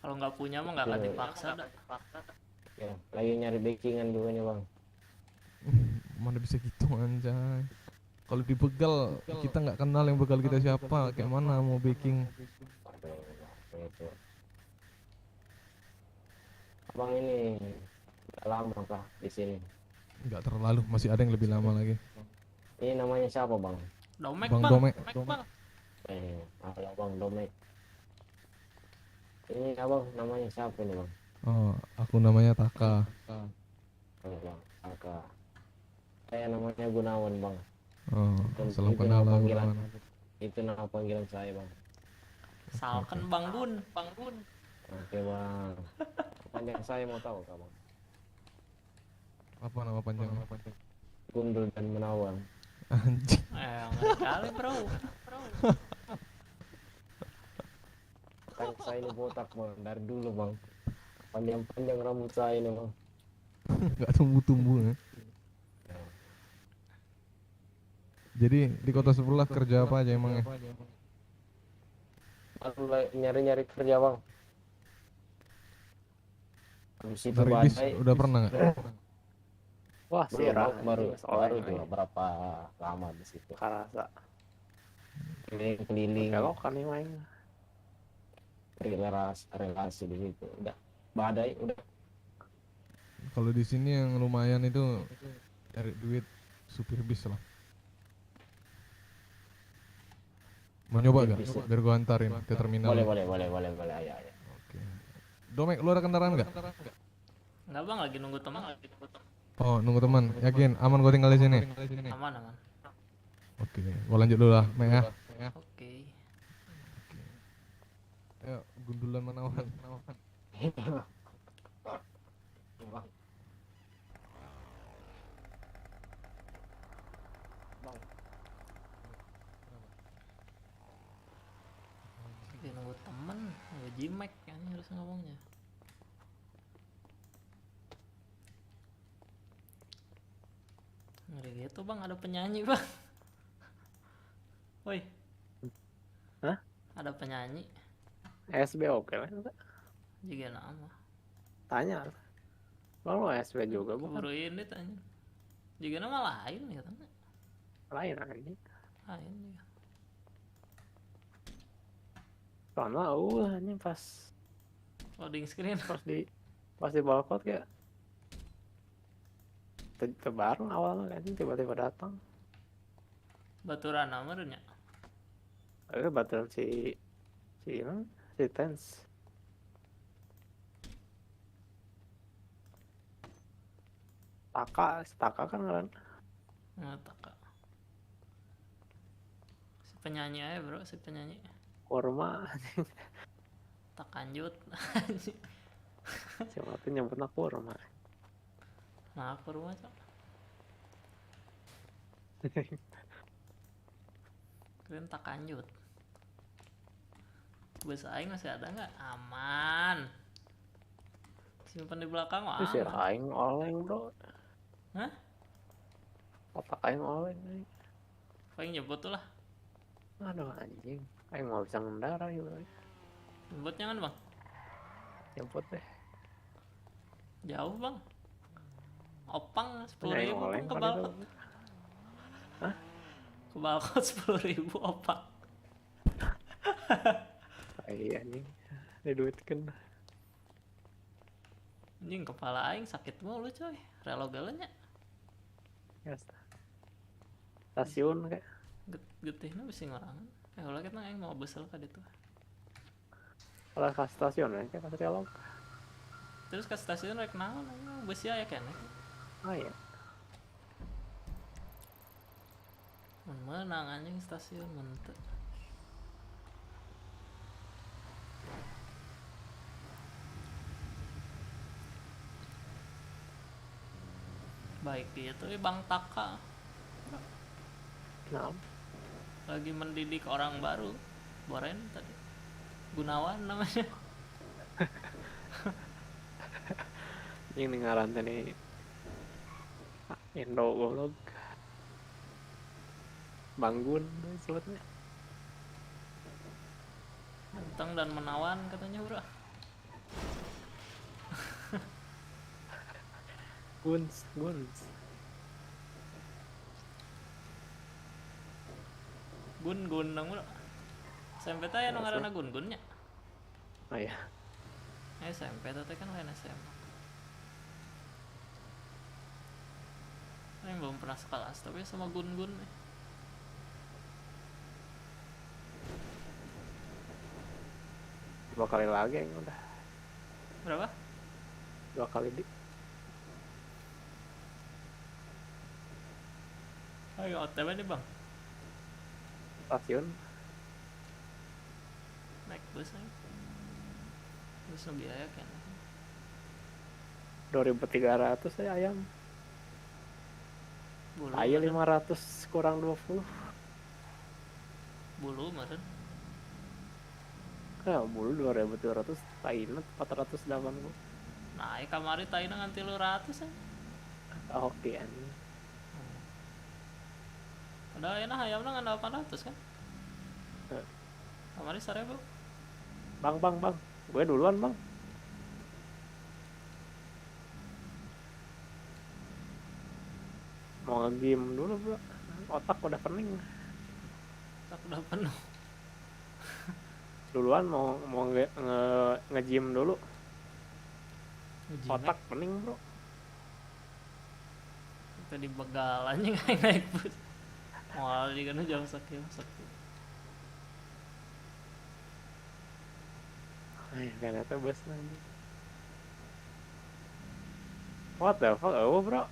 Kalau nggak punya mah nggak akan dipaksa dah. Ya, lagi nyari backingan juga nih bang. Mana bisa gitu anjay. Kalau dibegal kita nggak kenal yang begal kita siapa, kayak mana mau backing. Itu. Abang ini udah lama kah di sini? Nggak terlalu, masih ada yang lebih lama lagi. Ini namanya siapa bang? Domek Bang bang. Domek. Bang. Halo bang Domek. Ini abang namanya siapa nih bang? Oh, aku namanya Taka. Halo bang, Taka. Saya namanya Gunawan bang. Oh, salam kenal lah Gunawan. Itu nama panggilan saya bang. Salken Bang Gun. Oke bang. Panjang saya mau tahu kak bang? Apa nama panjangnya? Gundul dan Menawan. Anjing. Ngeri kali bro. Kan saya ini botak bang, dari dulu bang. Panjang-panjang rambut saya ini bang. Nggak tumbuh-tumbuh ya. Jadi di kota sebelah kerja apa aja emangnya? Baru nyari-nyari kerja bang. Habis itu Dari bis badai. udah pernah nggak? Wah, sirah. baru juga berapa lama di situ. Karasa. Keliling-keliling. Kalau kan yang main. Relasi di situ. Udah badai udah. Kalau di sini yang lumayan itu cari duit supir bis lah. Mau nyoba gak? Biar gua antarin ke terminal. Boleh. Ayo. Oke. Domek, lu ada kendaraan gak? Enggak bang, lagi nunggu teman. Oh, nunggu teman. Yakin aman gua tinggal di sini? Aman. Oke, gua lanjut dulu lah, Mek ya. Oke. Ayo, gundulan Menawan. Lagi nunggu temen, nunggu Jimek kan harus ngomongnya. Ngeri gitu bang, ada penyanyi bang. Woi. Hah? Ada penyanyi. SB oke lah. Juga nama. Tanya. Bang lo SB juga bukan? Keburu ini tanya. Juga nama lain katanya. Lain aja. Lain juga. Karena ini pas Loading screen. Pas di balkon kayak terbareng awalnya kan tiba-tiba datang. Baturan namanya. Baturan si Tens. Taka kan kan. Nggak Taka. Si penyanyi aja bro, si penyanyi. Kurma. Tak lanjut. Siapa tuh nyebutnya kurma. Nah aku rumah cok. Keren tak lanjut. Bus aing masih ada nggak? Aman. Simpan di belakang mah Itu si aman. aing oleng bro. Hah? Otak aing oleng nih. Paling nyebut tuh lah. Aduh anjing. Aing mau bisa ngendara gitu. Nyebut jangan bang. Nyebut deh. Jauh bang. Opang 10.000 Aing bang oleng ke kali balkon. itu. Hah? Ke balkon 10.000 opang. Iya anjing. Diduitkeun. Anjing kepala aing sakit mulu coy. Relo galanya. Ya. Stasiun kayak. Getihnya bisa ngorangan. Ulah kita aing mau besel ka ditu. Kalau ke stasiun ya kayak ke dialog. Terus ke stasiun rek naon anjing bus ya keneh. Oh iya. Menang anjing stasiun mentek. Baik gitu Bang Taka. Nah, Lagi mendidik orang baru. Boren tadi. Gunawan namanya. ini ngaran nih Indo goblok. Banggun sebetulnya. Ganteng dan menawan katanya bro. Guns. Gun nang bro. SMP teh anu ngaranna gun-gunnya. Oh iya. SMP teh kan lain SMA. Yang belum pernah sekelas tapi sama gun-gun nih. Dua kali lagi yang udah. Berapa? 2 kali di. Ayo OTW nih bang. Stasiun. Naik bus nih. Bus nu biaya kan. 2.300 saya ayam. Ayo 500 kurang 20. Bulu meren. Ya bulu 2.200 taina 480. Naik kamari taina ngan 300 ya. Oke anjing. Padahal enak hayamna ngan 800 kan. Kamari 1000. Bang. Gue duluan, Bang. Mau nge-game dulu, bro. Otak udah pening. Tak udah penuh. Duluan mau nge-gym dulu. Otak pening, bro. Kita dibegal anjing naik bus. Moal juga nu jam sakit. Ay, ternyata bus nanti. What the fuck, oh bro.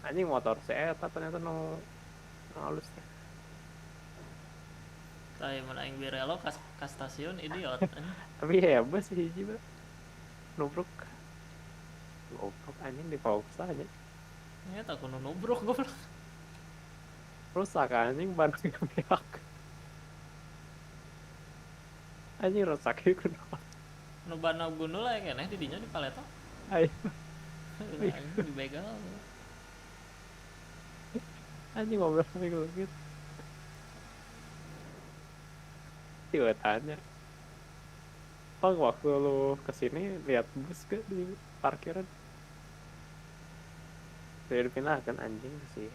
Anjing motor saya ternyata no halus teh. Tadi mana yang birelo ke stasiun idiot. Tapi ya bus hiji bro. Nubruk. Goblok anjing di fokus aja. Ya tak kuno nubruk goblok. Rusak anjing ban kebiak. Anjing rusak ieu kunaon. Nu ban gundul aya keneh di dinya di paleta. Ayo. Anjing dibegal. Anjing ngobrol sampai gitu. Tiba tanya. Bang, waktu lu kesini lihat bus gak di parkiran? Saya dipindahkan anjing sih.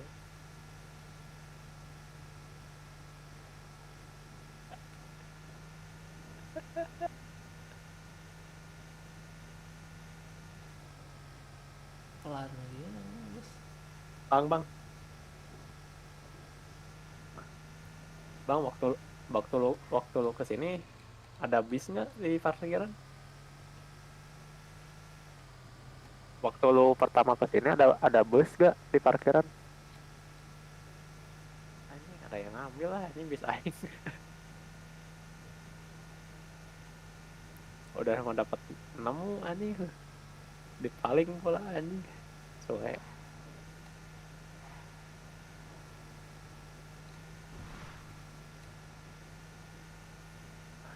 Pelan lagi ya bus. Bang. Bang, waktu lu kesini ada bis nggak di parkiran? Waktu lu pertama kesini ada bus nggak di parkiran? Anjing ada yang ngambil lah, anjing bis aing. Udah mau dapat nemu anjing, dipaling pula anjing. Soalnya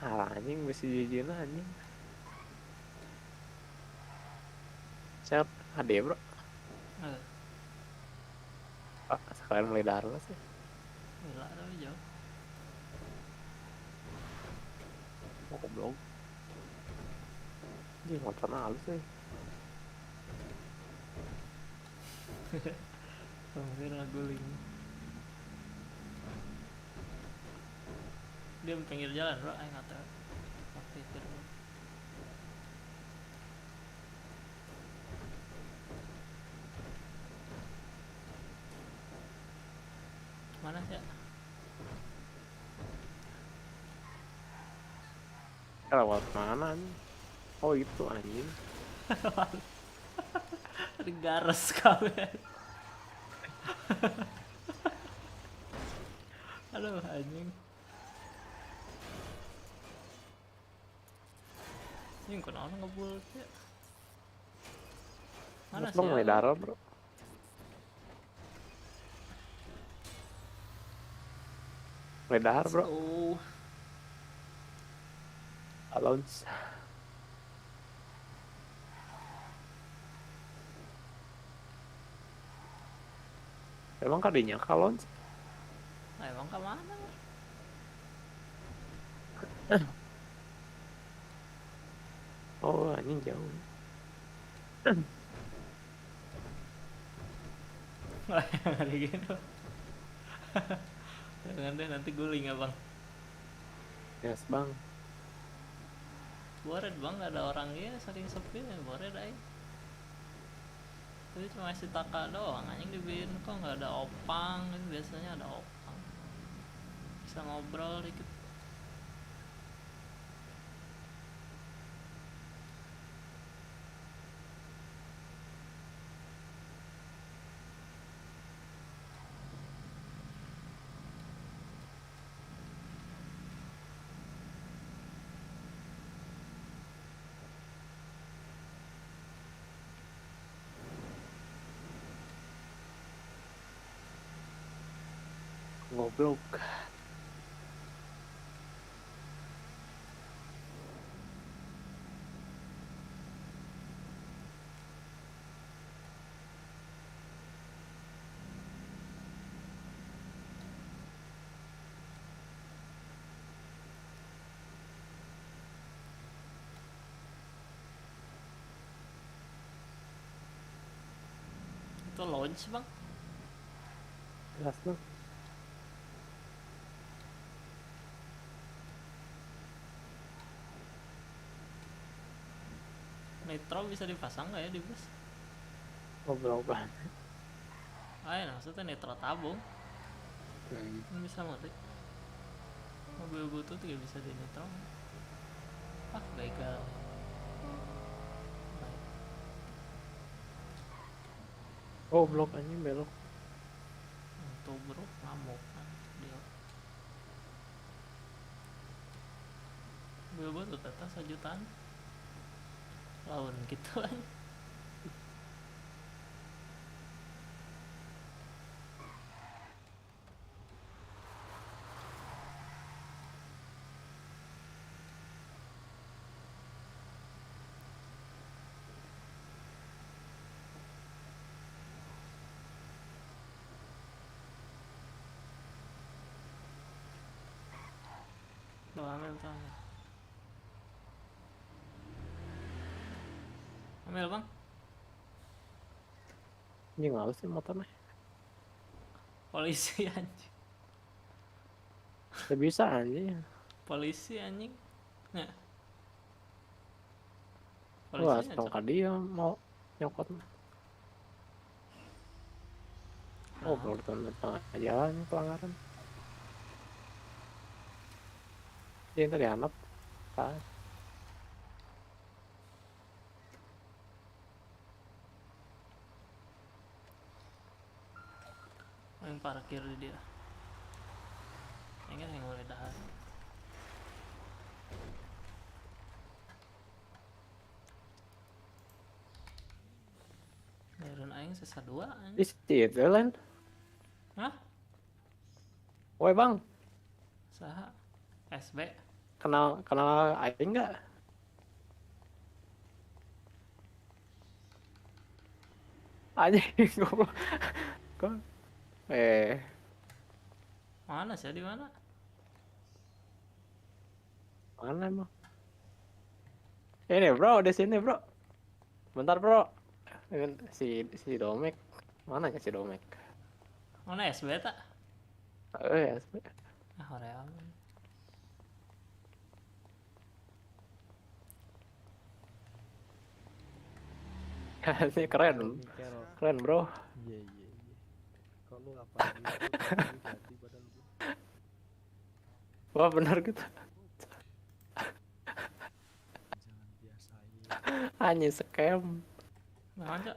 anjing mesti jijin anjing. Siap, ade bro. Pak, sekalian mulai darah sih. Gila tapi jauh. Mau goblok. Anjing motornya halus sih. Hampir guling. Dia di pinggir jalan bro, ayo nggak tahu. Waktu itu bro. Mana sih? Lewat mana nih? Oh itu anjing. Gares kabel. Aduh anjing. Ini kenapa ngebul ya? Mana sih Bang mulai ya? darah bro. Mulai darah bro. Oh. Alons. Emang kadinya kalons? Nah, emang kemana? Oh anjing jauh. Ada gitu. Jangan deh nanti guling ya bang. Yes bang. Bored bang, gak ada orangnya, saking sepi ya bored aja. Tapi cuma si Taka doang, anjing di bin kok nggak ada opang, biasanya ada opang. Bisa ngobrol dikit. Goblok. Itu launch bang. Jelas bang. Nitro bisa dipasang nggak ya di bus? Goblok banget. Ah, maksudnya nitro tabung. Kan bisa mati. Mobil butut juga bisa di nitro. Ah, begal. Oh blok anjing belok. Tuh bro, ngamuk kan dia. Mobil butut atas 1 jutaan. Lawan gitu kan. Lo ambil tuh. Ambil bang. Anjing males sih motornya. Polisi anjing. Gak bisa anjing. Polisi anjing. Nggak. Wah, Polisinya setengah dia mau nyokot. Oh, baru tengah jalan pelanggaran. Dia tadi anak. Kan. Yang parkir di dia. Enggak yang boleh dahan. Bayaran aing sisa 2 anjing. Isi itu lain. Hah? Woi bang. Saha? SB. Kenal aing enggak? Anjing goblok. Kok Mana sih di mana? Mana emang? Ini bro, di sini bro. Bentar bro. Si Domek. Mana ya si Domek? Mana SB tak? Ya. Ah, Korea. Ini keren. Keren bro. Iya. Kok lu apa gitu ganti padahal lu. Wah benar gitu. Jangan biasain. Anjing scam. Mana?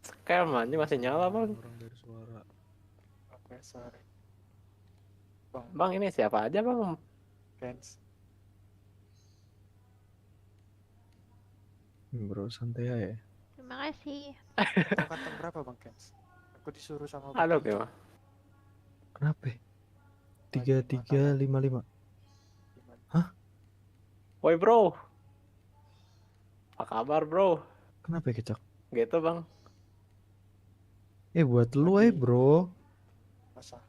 Scam anjing masih nyala bang. Orang dari suara. Sorry. Bang, ini siapa aja bang? Kens. Bro, santai ya. Terima kasih. Kau kantong berapa bang Kens? Aku disuruh sama Halo bang. gimana? Kenapa? 3355. Hah? Woi bro, apa kabar bro? Kenapa ya kecak? Gitu bang. Buat lu bro. Masa?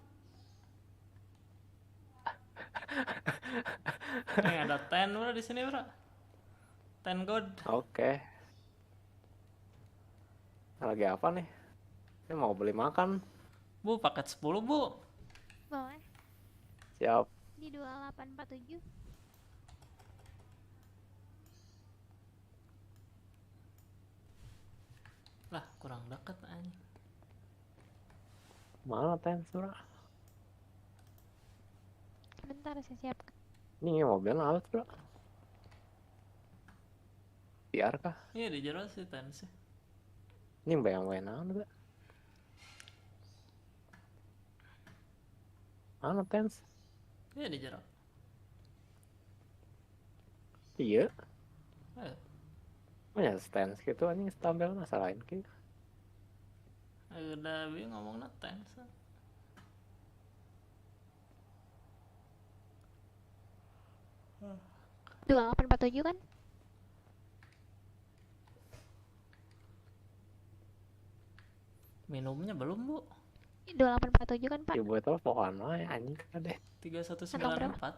Nih ada 10 bro di sini bro. 10 gold. Oke. Lagi apa nih? Ini mau beli makan. Bu, paket 10 bu. Boleh. Siap. Di 2847. Lah, kurang deket anjing. Mana Tensura? Bentar saya siapkan. Ini mobilnya halus bro. Biar kah? Iya di jero sih Tens. Ini bayang-bayang naon bro. Mana Tens? Iya di jero. Iya. Eh, Punya stance gitu anjing stabil masalahin ki. udah bingung ngomongnya Tens. 2847 kan? Minumnya belum bu? 2847 kan pak? Ibu itu pohon wae anjing deh. 3194.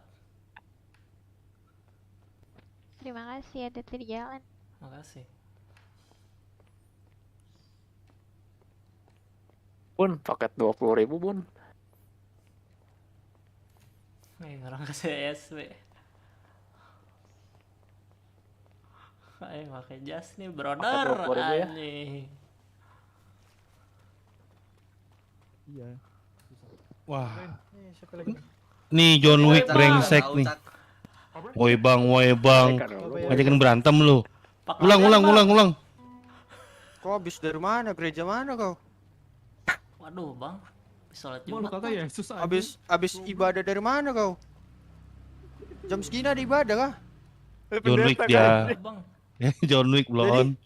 Terima kasih, hati-hati di jalan. Makasih. Bun, paket 20.000 bun. Nih orang kasih SW. Ayo pakai jas nih brother 20.000 ya? anjing. Iya. Wah. Siapa lagi? Nih John Wick brengsek nih. Woi bang, ngajakin berantem lu. Ulang. Kau habis dari mana? Gereja mana kau? Waduh bang, sholat Mau lu Jumat. kata Bang. Yesus aja. Habis ibadah dari mana kau? Jam segini ada ibadah kah? John Wick dia. Bang. John Wick belum.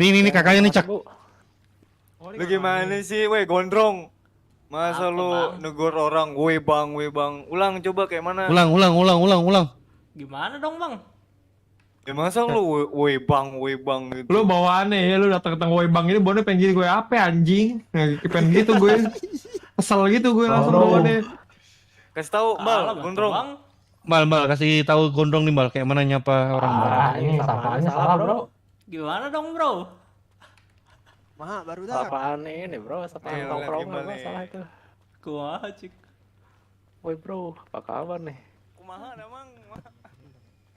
Nih kakaknya nih cak. Lu gimana sih, weh gondrong? Masa Apa, lu Bang? negur orang, weh bang. Ulang coba kayak mana? Ulang. Gimana dong bang? Ya masa lu weh bang gitu. Lu bawaannya ya, lu datang woi bang ini bawaannya pengen jadi gue apa anjing? Pengen gitu gue. Kesel gitu gue langsung bawaannya. Kasih tahu, Bal, gondrong. Bang. Mal kasih tahu gondrong nih Mal kayak mana nyapa orang. Ini sapaannya salah bro. Gimana dong bro? Mah baru dah. Sapaan ini bro, sapaan tongkrong bro, salah itu. Kumaha cik. Woi bro, apa kabar nih? Kumaha emang?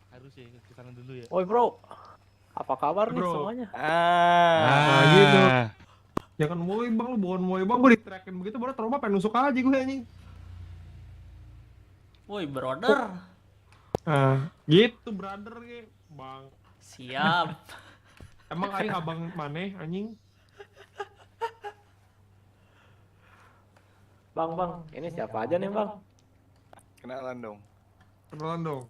Harus ya ke sana dulu ya. Woi bro, apa kabar nih Bro. semuanya? Gitu. Ya kan woi bang, lu bukan woi bang, gue diterakin begitu baru trauma pengen nusuk aja gue anjing. Woi brother. Gitu brother ge, bang. Siap. Emang aing abang maneh anjing? Bang, ini siapa aja nih bang? Kenalan dong. Kenalan dong.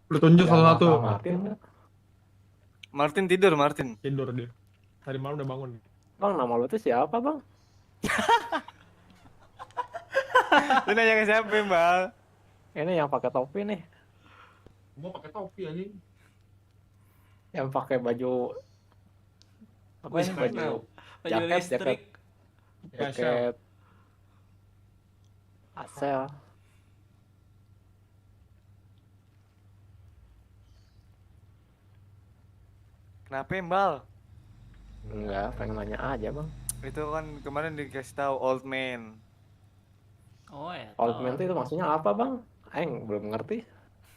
Lu tunjuk satu-satu. Martin tidur, Martin. Tidur dia. Tadi malam udah bangun. Bang, nama lu tuh siapa bang? Lu nanya ke siapa, Mbak? Ini yang pakai topi nih. Gua pakai topi anjing. Yang pakai baju apa ini baju jaket listrik. jaket Asel. Kenapa, Mbal? Enggak, pengen nanya aja bang. Itu kan kemarin dikasih tahu old man. Oh ya. Old man itu maksudnya apa bang? Aing belum ngerti.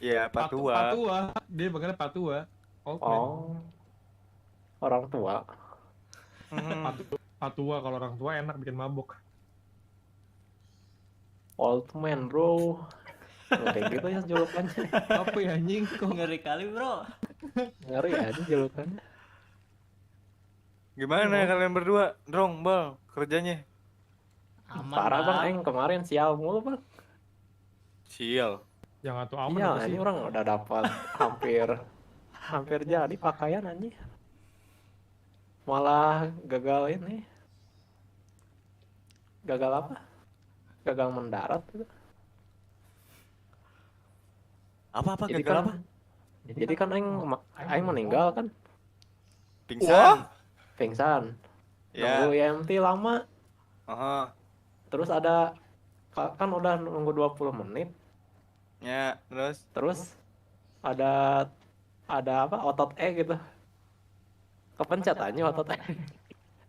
Iya, patua. Patua. Dia panggilnya patua. Old man. Oh, orang tua. Patua kalau orang tua enak bikin mabuk. Old man bro. Kayak gitu ya julukannya. Apa ya anjing? Kok ngeri kali bro. Ngeri aja julukannya. Gimana kalian berdua? Drong, Bal, kerjanya? Aman Parah bang, bang. aing kemarin sial mulu bang. Sial. Yang atuh aman Iya, apa sih? ini orang udah dapat hampir jadi pakaian anjing. Malah gagal ini. Gagal apa? Gagal mendarat gitu. Apa Jadi gagal kan, apa? jadi kan aing meninggal kan, Pingsan. pingsan. Ya. Nunggu EMT lama. Aha. Terus ada kan udah nunggu 20 menit. Ya, terus Terus ada apa otot gitu. Kepencet aja otot E.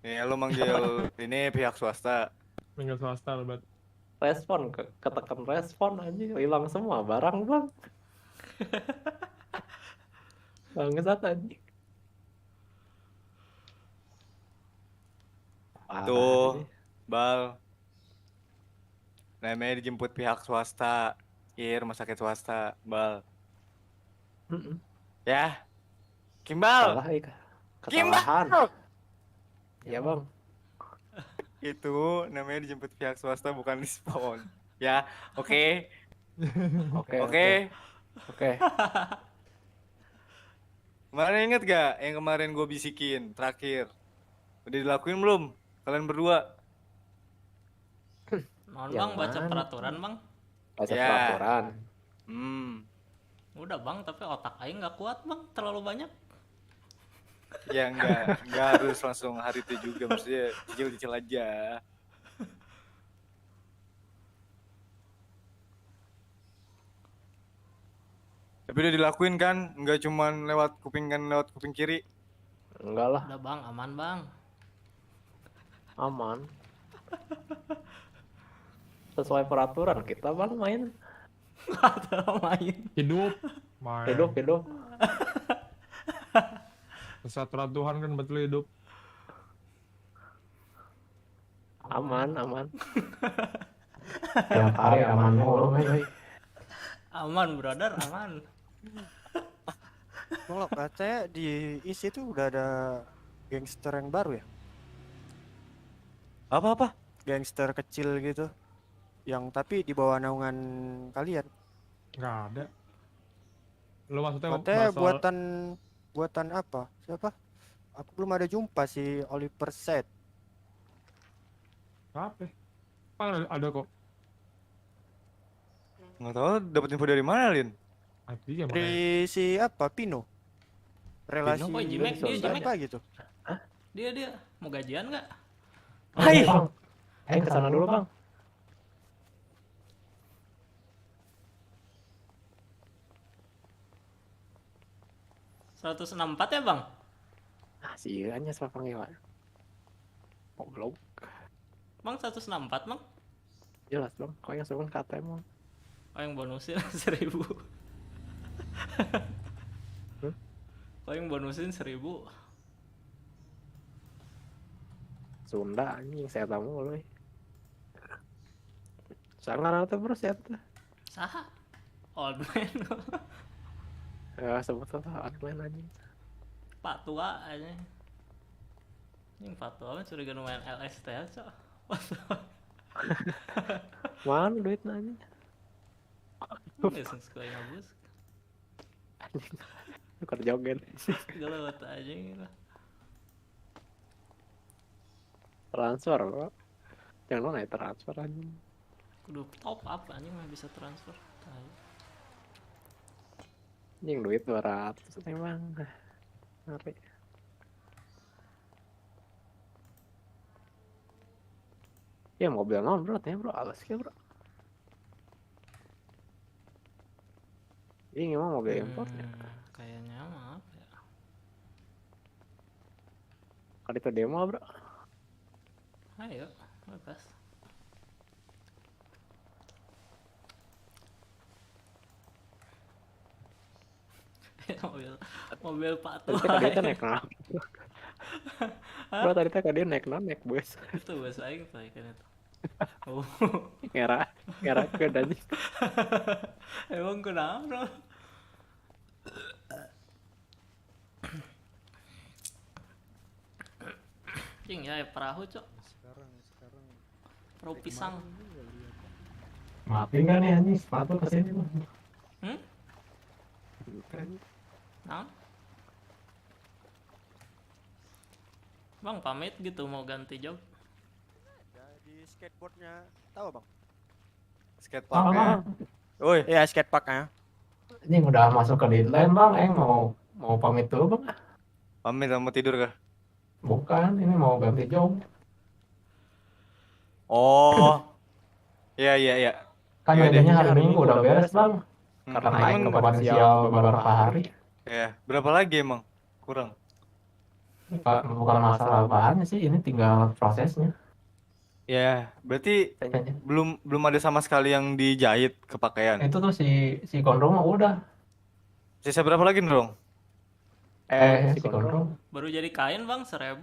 ya lu manggil ini pihak swasta. Manggil swasta lo bet. Respon ketekan respon aja hilang semua barang bang. Bangsat aja. Tuh, Bal. Namanya dijemput pihak swasta. Iya, rumah sakit swasta, Bal. Ya. Kimbal. Salah kesalahan. Iya bang. Itu namanya dijemput pihak swasta bukan dispon. Ya, oke. Oke. Kemarin inget gak yang kemarin gue bisikin terakhir? Udah dilakuin belum? Kalian berdua? Non bang, baca peraturan bang. Baca peraturan. Udah bang, tapi otak aing nggak kuat bang, terlalu banyak. Ya enggak harus langsung hari itu juga, maksudnya cicil-cicil aja. Tapi udah dilakuin kan? Enggak cuman lewat kuping kan, lewat kuping kiri? Enggak lah. Udah bang, aman bang. Aman. Sesuai peraturan kita bang main. Hidup. Main. Hidup. Kesatuan Tuhan kan betul hidup. Aman. Tiap hari aman mulu. Aman brother, aman. Kalau katanya di isi itu udah ada gangster yang baru ya? Apa? Gangster kecil gitu. Yang tapi di bawah naungan kalian. Nggak ada. Lo maksudnya Katanya buatan apa? Siapa? Aku belum ada jumpa si Oliver Set. Apa? Bang ada kok. Nggak tahu dapat info dari mana, Lin? Dari si apa? Pino. Relasi Oh, Jimek, dia apa gitu? Dia mau gajian nggak? Hai bang. Kesana dulu bang. $164 ya bang? Sih hanya sama panggil. Goblok. Bang 164 bang? Jelas bang. Kau yang sebelum KTM bang. Oh yang bonusin 1000. Kau yang bonusin 1000. Sunda anjing saya tamu loh. Sangat atau bro saya tuh. Saha? Old man. Ya sebut apa old man anjing. Pak tua aja. Ini Pak tua mah curiga main LST aja. Mana duit nanya? Bisnis gue ngabus. Tukar joget. Galawat aja gitu. Transfer bro. Yang lo naik transfer anjing. Kudu top up anjing mah bisa transfer. Anjing duit 200 emang. Ngeri. Ya mobil non bro, tanya bro, alas ya bro. Ini emang mobil import ya? Kayaknya mah apa ya? Kali itu demo bro. Ayo, bebas. mobil Pak tua. Tadi tadi naik non. Bro tadi tadi naik non naik bus. Itu bus aing tuh kan itu. Oh. Ngera ke dan. Emang kenapa bro? Cing ya perahu cok. Sekarang perahu pisang. Maafin kan nih anjing sepatu kesini bang. Nah, bang pamit gitu mau ganti job. Di skateboardnya, tahu bang? Skateparknya. Woi. Iya skateparknya. Anjing udah masuk ke deadline bang, mau pamit dulu bang. Pamit mau tidur kah? Bukan, ini mau ganti job. Oh. Iya iya iya. Kan janjinya hari Minggu udah beres bang. Karena naik ke Emang potensial beberapa hari. ya, berapa lagi emang? Kurang. Bukan masalah bahannya sih, ini tinggal prosesnya. Ya, berarti belum ada sama sekali yang dijahit ke pakaian. Itu tuh si Kondro mah udah. Sisa berapa lagi dong? Si Kondro. Baru jadi kain bang 1.000.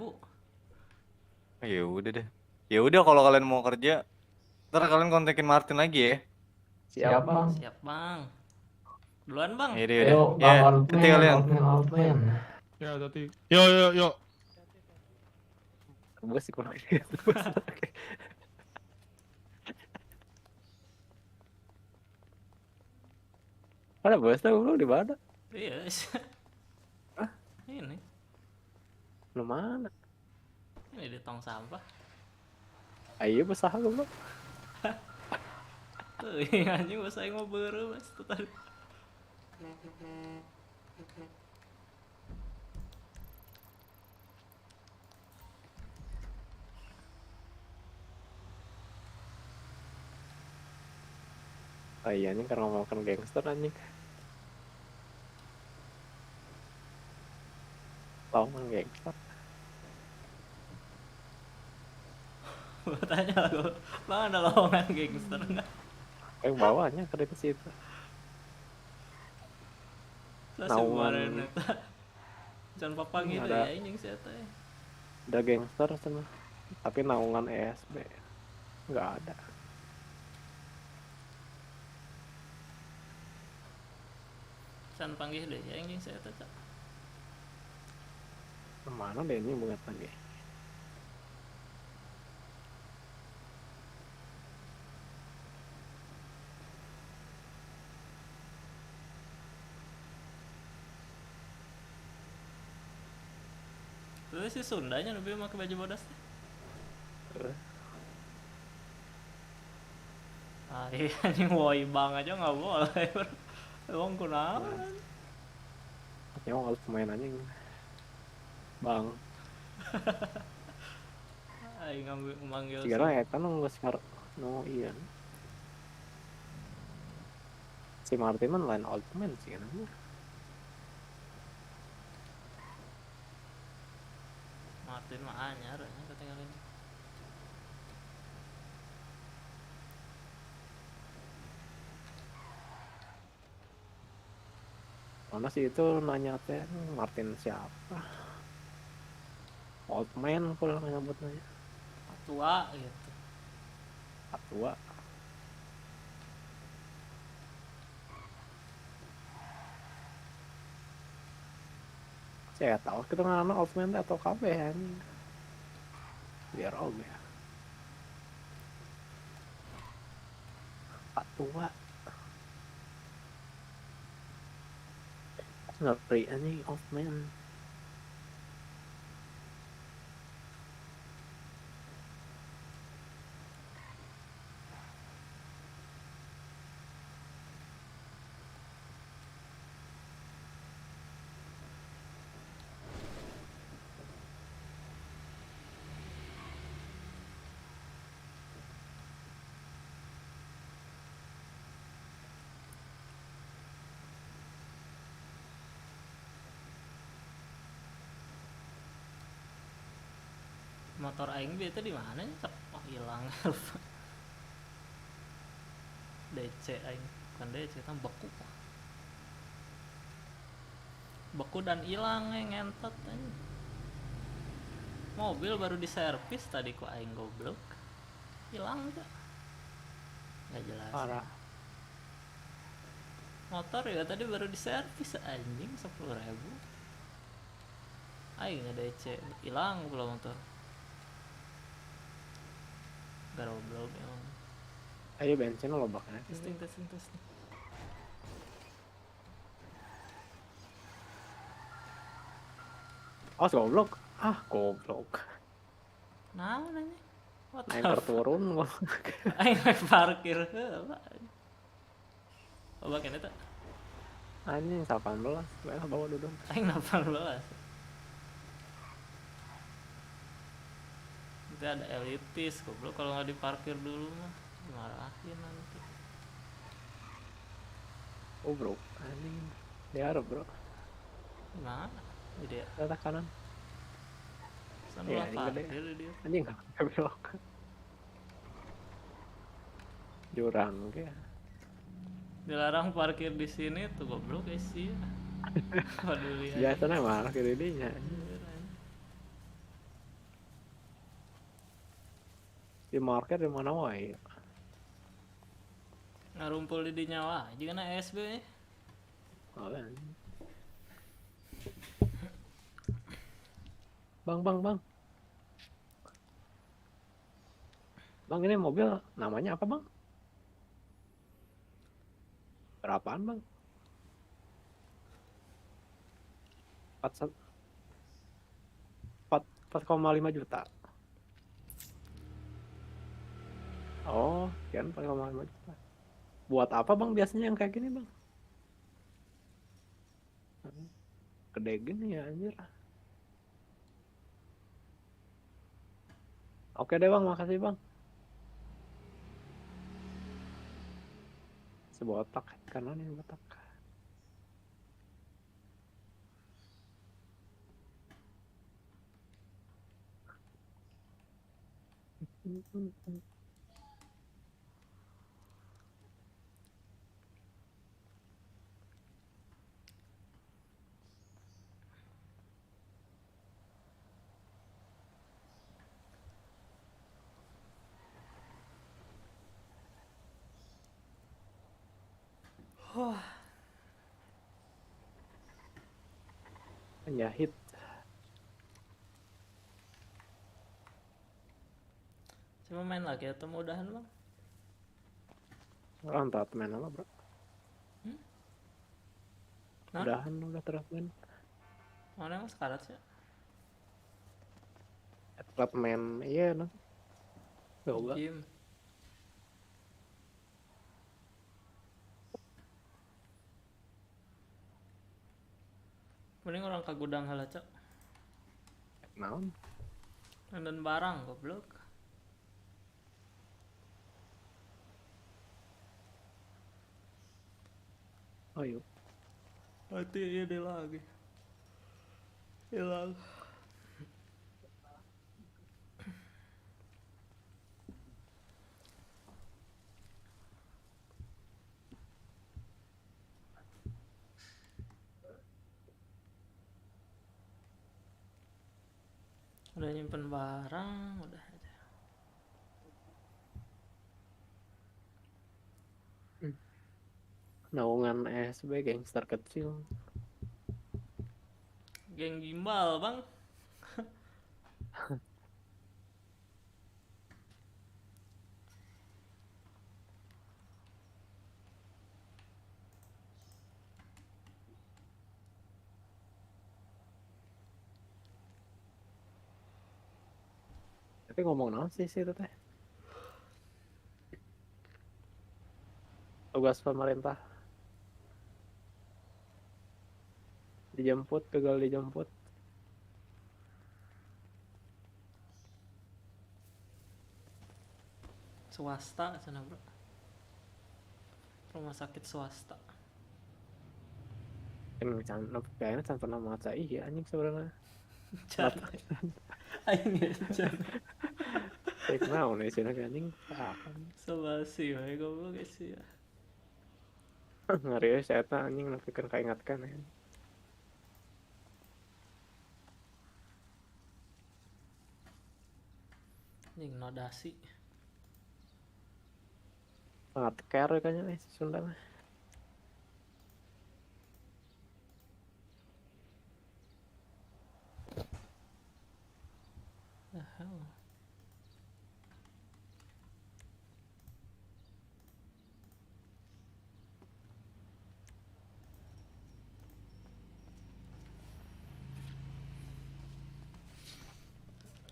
Ya udah deh. Ya udah kalau kalian mau kerja, ntar kalian kontakin Martin lagi ya. Siap bang. Siap bang. Duluan bang. Ya Ayo ya, bang, nanti kalian. outman. Ya tadi. Yo. Bos sih kurang. Ada bos tuh lu di mana? Iya. Ini. Lu mana? Ini di tong sampah. Ayo besah lu bang. Tuh anjing bahasa yang mau beru mas tuh tadi. Oh iya nih karena ngomongin gangster anjing. Tahu kan gangster. Gue tanya lah gue, bang ada lowongan gangster nggak? Yang bawahnya ke situ. Terus kemarin itu, jangan papa gitu ya anjing sih teh. Ada gangster sana, tapi naungan ESB nggak ada. San panggil deh ya anjing saya teh. Kemana deh ini bunga panggil? Terus si Sundanya lebih mau ke baju bodas teh. Ah iya anjing woi bang aja nggak boleh. Emang kenapa? Nyawa harus pemain anjing. Bang. Aing ngambil manggil. Sekarang ya kan nggak sekarang. No iya. Si Martin man lain ultimate sih kan. Martin mah anyar ya ketinggalan. Mana sih itu nanya teh Martin siapa? Old man kalau nyebut nanya. Tua gitu. Tua. Saya tahu kita nggak old man atau KB ya ini. Biar oke ya. Tua. Ngeri anjing old man. Motor aing itu di mana ya? Oh hilang. DC aing, bukan DC kan beku. Beku dan hilang ngentot aing. Mobil baru diservis tadi kok aing goblok. Hilang enggak? Enggak jelas. Parah. Motor ya tadi baru diservis anjing 10.000. Aing DC hilang pula motor. Goblok emang. Ayo bensin lo bakal. Testing. Oh, goblok. Goblok. Nah, nanya. What Naik the turun gua. Aing naik parkir heula. Coba kene teh. Anjing 18. Bawa duduk. Aing 18. Itu ada elitis goblok kalau nggak diparkir dulu mah dimarahin nanti. Oh bro, anjing diharap bro. Gimana? Jadi Tata kanan. sana Iya, lah gede. parkir dia. Anjing nggak belok. Jurang ya. Dilarang parkir di sini tuh goblok sih. Waduh lihat. Biasanya malah kiri dinya. Di market di mana wae? Ngarumpul di dinya wah, juga na SB nya. Oh, Bang. Bang, ini mobil namanya apa, Bang? Berapaan, Bang? 4,5 juta. Oh, kian 4,5 juta. Buat apa, Bang, biasanya yang kayak gini, Bang? Gede gini ya, anjir. Oke deh, Bang, makasih, Bang. Sebotak kanan yang botak. Penjahit. Coba main lagi atau mau udahan bang? Orang tak main apa bro? Hah? Udah terus main. Mana mas karat sih? Telat main iya no. Coba. Game. Mending orang ke gudang hala cok. Naon? Dan barang goblok. Oh yuk. Mati iya deh lagi. Hilang. Udah nyimpen barang, udah aja. Naungan SB gangster kecil. Geng gimbal bang. Tapi ngomong naon sih itu teh? Tugas pemerintah. Dijemput, gagal dijemput. Swasta sana bro. Rumah sakit swasta. Kayaknya can pernah maca iya anjing sebenarnya. Aing ngejan. Cek naon sih anjing. Sebasi wae goblok sih ya. Ngeri saya eta anjing nepikeun kaingatkan ya. Anjing nodasi. Sangat care kayaknya si Sunda mah.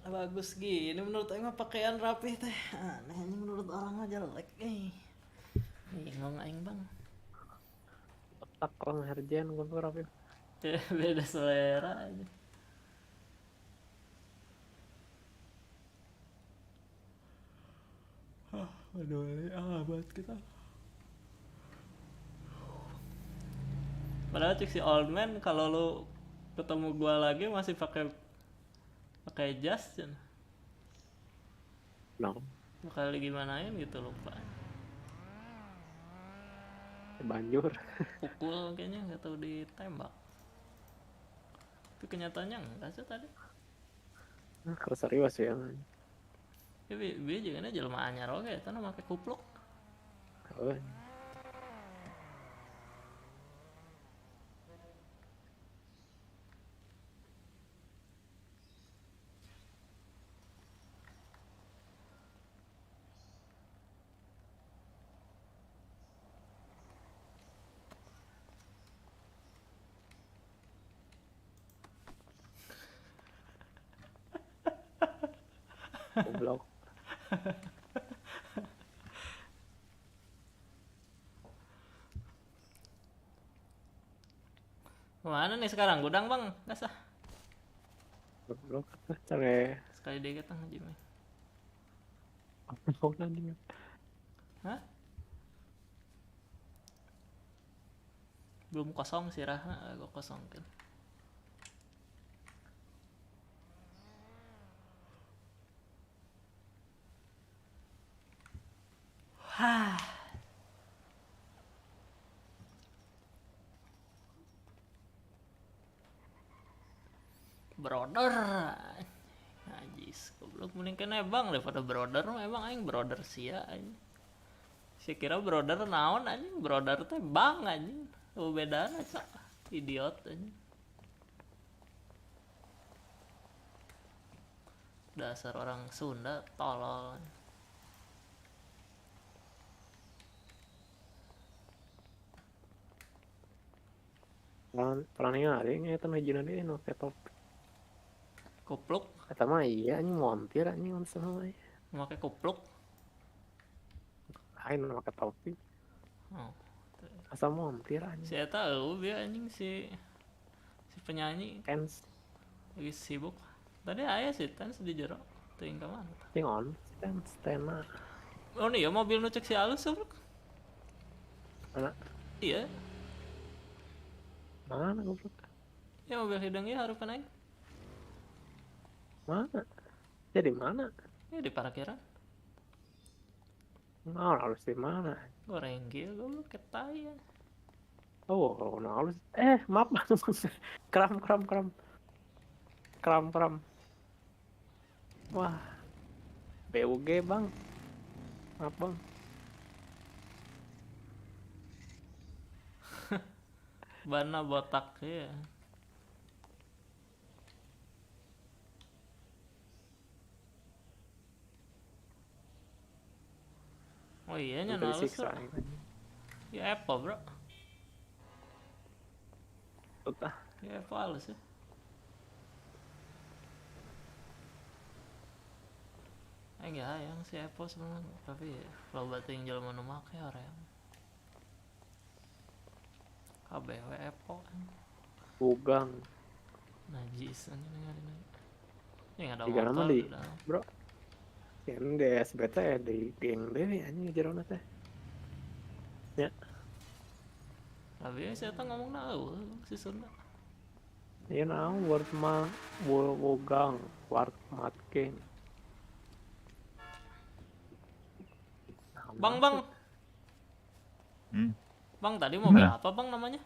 bagus gini menurut aing mah pakaian rapih teh. Aneh ini menurut orang aja jelek nih. Bingung aing bang. Otak orang Herjen gue rapi. Beda selera aja. Aduh, buat kita. Padahal cik si old man kalau lu ketemu gua lagi masih pakai jas kan. No. Bakal digimanain gitu lupa. Banjur. Pukul kayaknya nggak tahu ditembak. Tapi kenyataannya enggak sih tadi. Kalau serius ya. Ya bieu jeung jelema anyar oge eta nu make kupluk. Oh. Goblok. Mana nih sekarang gudang bang? Gas ah. Goblok cari. Sekali dikit tang Jimmy. Apa nanti? Hah? Belum kosong sih Rah, gue kosong kan. Hah. Brother. Najis, goblok mending kena bang daripada brother emang aing brother sia anjing. Saya kira brother naon anjing, brother teh bang anjing. Oh bedana cak. Idiot anjing. Dasar orang Sunda tolol. Perannya ada yang itu najina deh no ketop. Kupluk. Kata mah iya anjing montir anjing sama ya. Make kupluk. Lain make topi. Oh. Asa montir anjing. Si eta bieu anjing si penyanyi Tens lagi sibuk. Tadi aya si Tens di jero. Teuing ka mana? Ting on Tens Tena. Oh nih ya mobil nu cek si alus sobrek. Mana? Iya. Mana goblok? Ya mobil hidung ieu hareupan aing. Mana? Jadi mana? Ya di parkiran. Nah, harus di mana? Goreng kieu goblok ketai ya. Oh, nah harus maaf. Kram. Wah. BUG, Bang. Maaf, Bang. Bana botak ya. Oh iya nyana halus bro. Ya Apple bro. Utah. Ya Apple halus ya. Ya yang si Apple sebenarnya tapi kalau bating jalan mana make orang. KBW Apple. Bugang. Najis anjing. Ya ada motor. motor Di, bro. Yang di SBT di geng dewe anjing jerona teh. Ya. Tapi saya tuh ngomong nahu si Sunda. Iya nahu word mah bugang word matking. Bang. Bang tadi mobil apa bang namanya?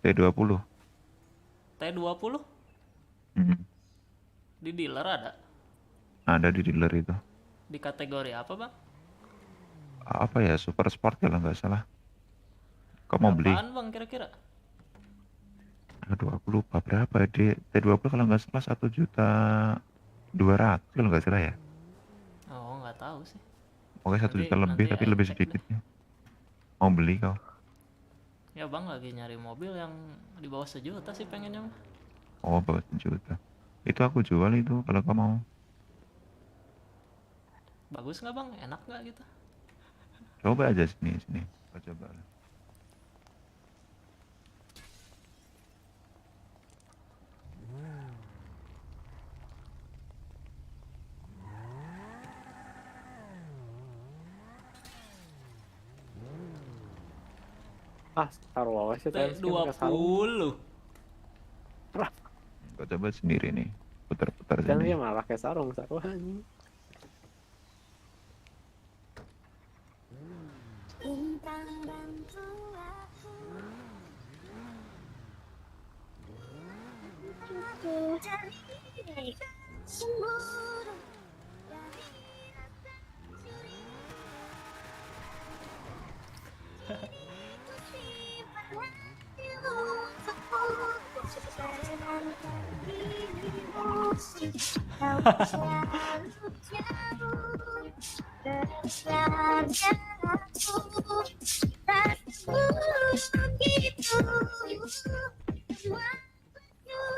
T20. T20? Di dealer ada? Ada di dealer itu. Di kategori apa bang? Apa ya, super sport kalau nggak salah. Kau mau beli? Apaan bang kira-kira? Aduh aku lupa berapa ya. T20 kalau nggak salah 1.200.000 kalau nggak salah ya. Oh nggak tahu sih. Pokoknya 1 juta lebih tapi lebih sedikitnya. Mau beli kau? Ya bang lagi nyari mobil yang di bawah 1 juta sih pengennya mah. Oh bawah 1 juta. Itu aku jual itu kalau kamu mau. Bagus nggak bang? Enak nggak gitu? Coba aja sini sini. Coba. Taruh aja T20. pakai sarung. Kau coba sendiri nih. Putar-putar Jangan sini. dia malah pakai sarung anjing.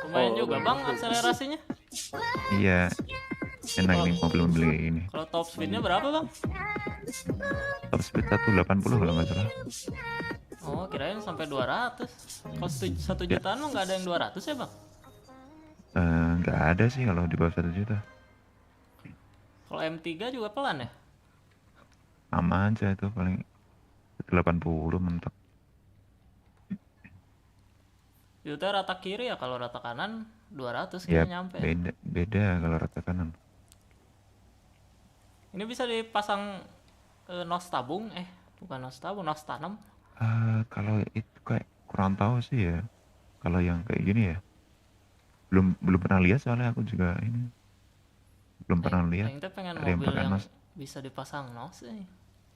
Lumayan juga bang akselerasinya. Iya. Enak nih mobil-mobil ini. Kalau top speednya berapa bang? Top speed 180 kalau nggak salah. Oh kirain sampai 200. Kalau 1 jutaan mah nggak ada yang 200 ya bang? Nggak ada sih kalau di bawah 1 juta. Kalau M3 juga pelan ya? Sama aja itu paling 80 mentok. Itu rata kiri ya, kalau rata kanan 200 Ya kayaknya nyampe. beda kalau rata kanan. Ini bisa dipasang nos tabung, bukan nos tabung, nos tanam. Kalau itu kayak kurang tahu sih ya. Kalau yang kayak gini ya. Belum pernah lihat soalnya aku juga ini. Belum pernah lihat. Kita pengen Ada yang mobil pakai yang nos. bisa dipasang nos sih.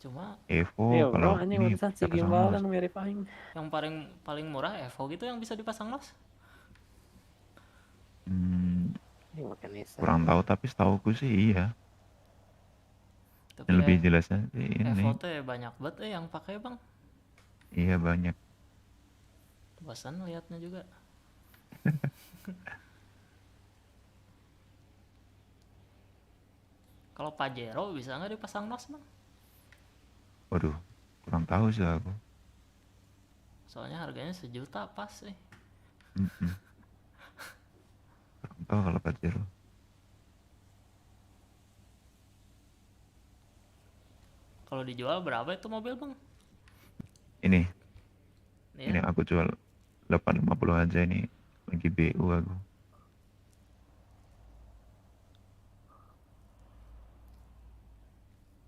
Cuma Evo Iya kalau bro, anjing ini barusan si pakai pasang gimbal nos. kan mirip aing. yang paling murah Evo gitu yang bisa dipasang nos. Ini pakai Nissan. Kurang tahu tapi setauku sih iya. Tapi Lebih jelasnya sih ini. Evo teh banyak banget yang pakai bang. Iya banyak. Bosan liatnya juga. Kalau Pajero bisa nggak dipasang nos bang? Waduh, kurang tahu sih aku. Soalnya harganya 1 juta pas sih. Kurang tahu kalau Pajero. Kalau dijual berapa itu mobil bang? Ini. Iya. Ini aku jual 850 aja ini. Lagi BU aku.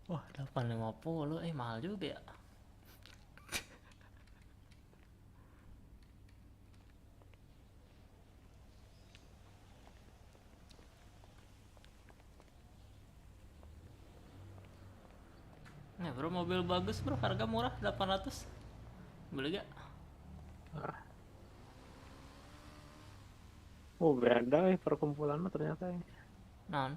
Wah 850 mahal juga ya. Nah bro, mobil bagus bro, harga murah 800. Beli gak? Oh beda perkumpulan mah ternyata ini. Non.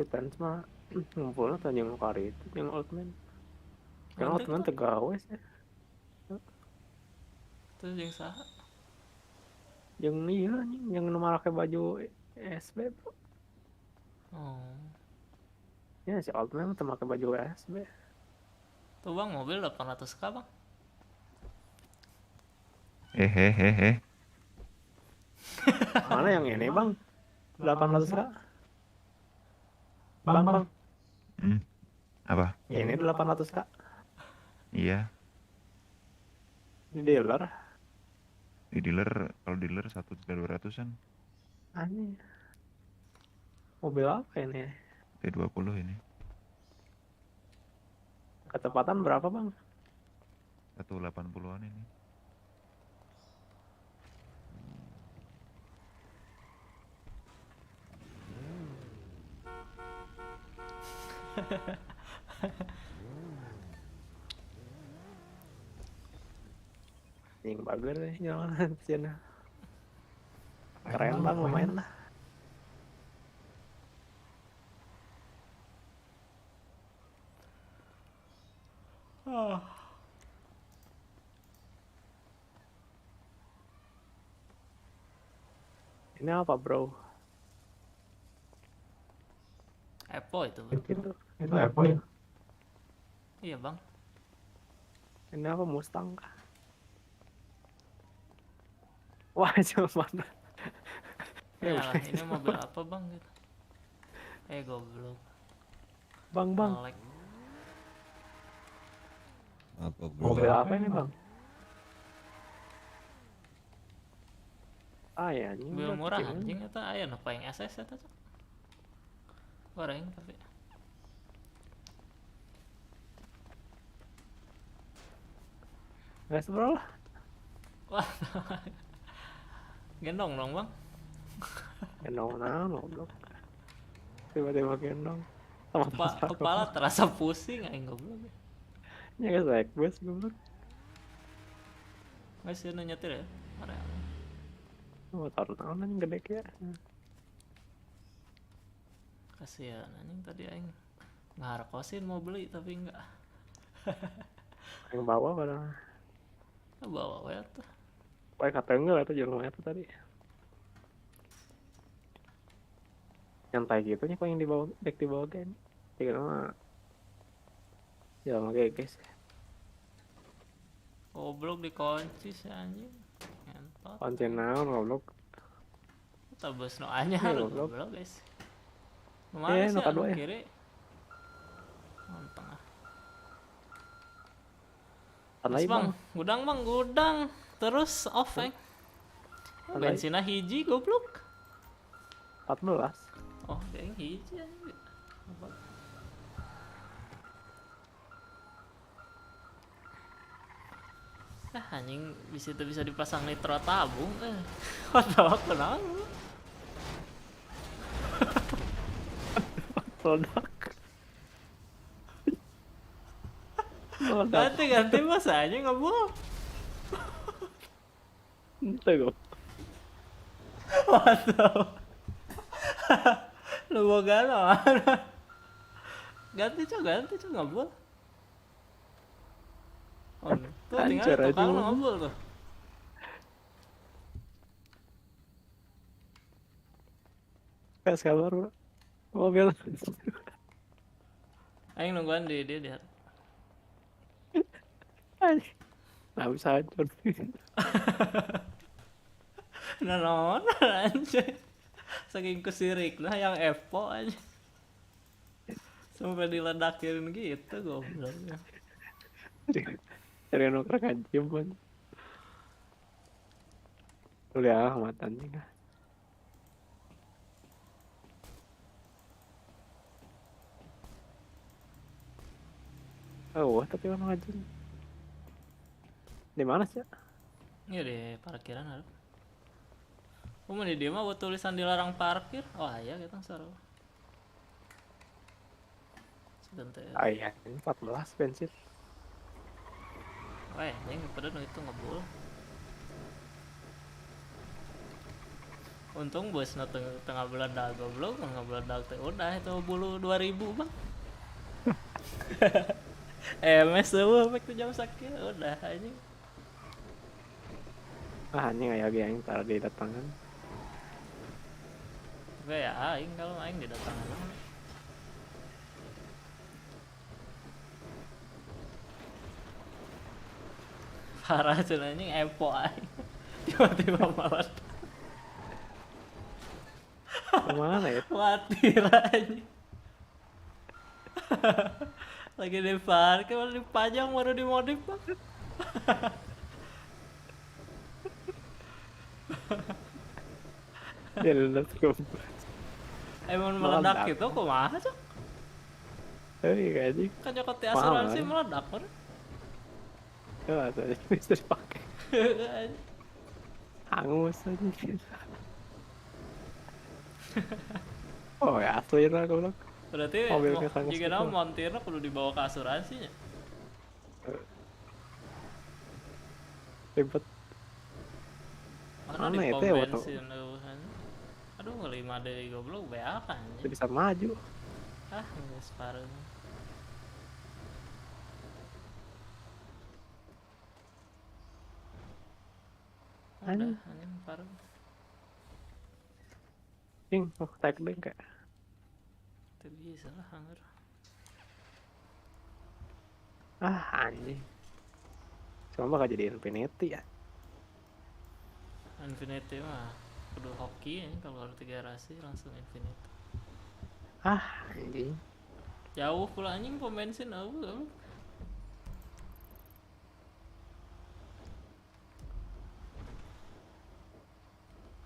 Kita mah ngumpulnya tuh yang kari itu yang old man. Yang Nanti old man tuh. tegawe sih. Itu yang saha? Yang iya anjing, yang nomor pakai baju SB bro. Oh. Ya si old man tuh pakai baju SB. Tuh bang, mobil 800k bang. Mana yang ini bang? 800k? Bang. Apa? Ini 800k. Iya. Di dealer. Di dealer, kalau dealer 1.200-an. Aneh. Mobil apa ini? T20 ini. Kecepatan berapa bang? 180-an ini. Yang bagus deh jalan sini. Keren bang, lumayan lah. Ini apa bro? Epo itu bro. Itu apa ya? Iya bang. Ini apa Mustang kah? Wah cuma Ya lah, ini mobil apa bang gitu. Goblok. Bang. Nge-lag. Apa bro? Mobil apa ini bang? Ya anjing. Mobil udah murah kecil. anjing eta aya nu paling SS eta cok. Goreng tapi. Gas bro lah. Wah. Gendong dong bang. Gendong goblok. Tiba-tiba gendong. Kepala terasa pusing aing goblok. Ya guys, naik bus goblok. Guys, ya nyetir ya. Area. Motor naon anjing gede ya. Kasihan anjing tadi aing ngarkosin mau beli tapi enggak. Yang bawa padahal. Bawa we tuh. Wah kata enggak itu jalan itu tadi. Nyantai gitu nya kok yang dibawa dek dibawa kan. Tiga mah. Ya oke guys. Goblok dikunci si anjing. Ngentot. Kunci naon goblok. Tabus no anyar goblok guys. Mana sih nu anu kadua ya. kiri? Tengah. Tanai Bang, gudang. Terus off, bensinnya hiji goblok. 14. Oh, deng hiji anjing. Anjing di situ bisa dipasang nitro tabung. What the fuck kenapa? Ganti mas aja ngebul. Ente kok. Waduh. Lu boga mana? Ganti cok ngebul. Oh, tuh tinggal tukang ngebul tuh. Kas kabar bro. Mobil. Aing nungguan dia lihat. Nah bisa hancur. Nah, anjay. Saking kesirik nah yang Evo aja. Sampai diledakin gitu goblok. Cari nuker kancim pun. Udah matan nih. Oh, tapi orang aja. Di mana sih? Iya di parkiran ada. Mau di dia mah buat tulisan dilarang parkir. Oh iya kita seru. Sebentar. Iya, ini 14 bensin. Wah, yang pada itu ngebul. Untung bos na tengah beledak goblok, tengah beledak teh udah itu bulu 2000 bang. MS tuh efek tuh jam sakit udah anjing. Anjing aya ge aing tara didatangan. Oke ya aing kalau aing didatangan. Parah cenah anjing Epo aing. Tiba-tiba mawat. Kemana ya? Khawatir anjing. Lagi di parkir baru dipajang baru dimodif bang. Dia ledak tuh. Emang meledak gitu kumaha cok? Iya anjing. Kan nyokot di asuransi meledak kan? Ya tadi bisa dipakai. Hangus aja. Oh ya asli lah goblok. Berarti jika nama montirnya perlu dibawa ke asuransinya. Ribet. Mana di pom bensin aduh ngelima dari goblok BA kan. Bisa maju. Nggak separuh. Udah, anjing paruh. tag deh kayak. Itu bisa lah hanger. Anjing. Cuma bakal jadi Infinity ya. Infinity mah kudu hoki ya, kalau ada 3 rasi langsung Infinity. Anjing. Jauh pula anjing pom bensin eueuh.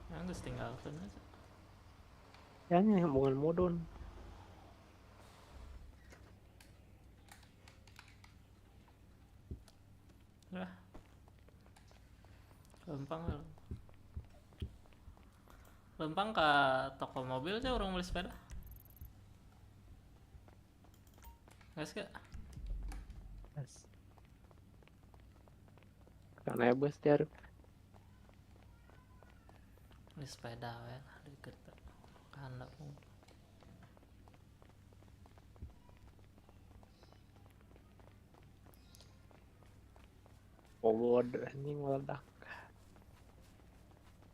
Yang geus tinggalkeun aja. Ya nya hubungan mudun. Lah. Lempang lah. Lempang ke toko mobil aja orang beli sepeda. Gas gak? Yes. Karena bus tiar. Beli sepeda we lah deket kehendak. Pogod anjing meledak.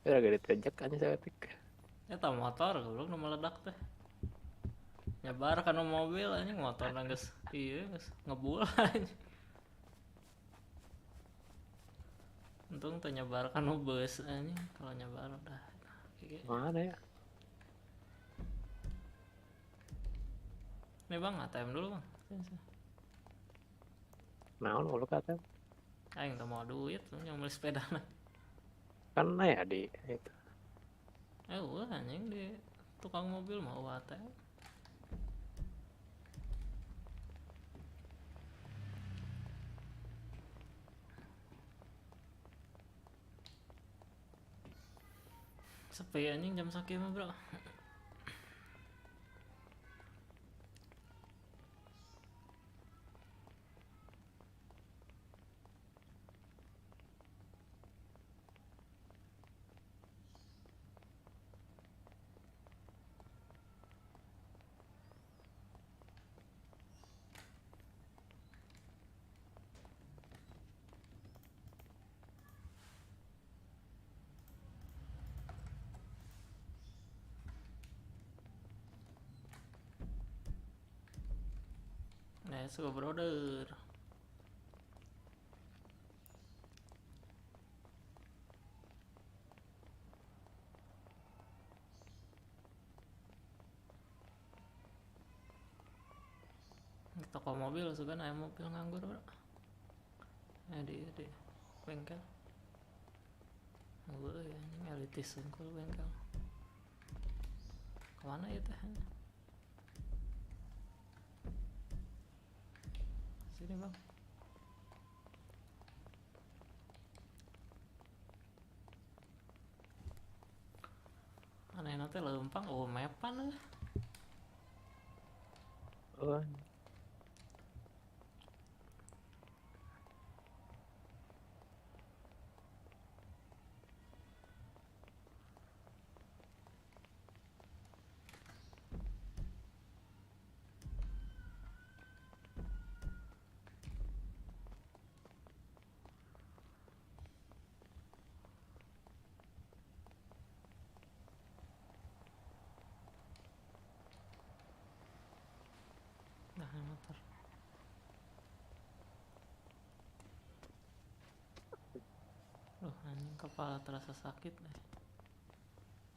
Ya gak ditejek aja saya tik. Eta motor goblok nu meledak teh. Nyebar kana mobil anjing motor geus ieu geus ngebul anjing. Untung teu nyebar kana bus anjing, kalau nyebar udah kayak mana ya? Nih Bang, ATM dulu Bang. Naon lu kata? Aing teu mau duit, yang beli sepeda nah. Kan ya di itu. Wah anjing di tukang mobil mau ATM. Sepi anjing jam sakit mah bro. Let's go brother. Toko mobil sugan aya mobil nganggur bro. Di bengkel. Gue anjing elitis sungkul bengkel. Kemana ya teh? Sini bang. Aneh nanti lempang, mepan lah. Nah, motor. Anjing kepala terasa sakit deh.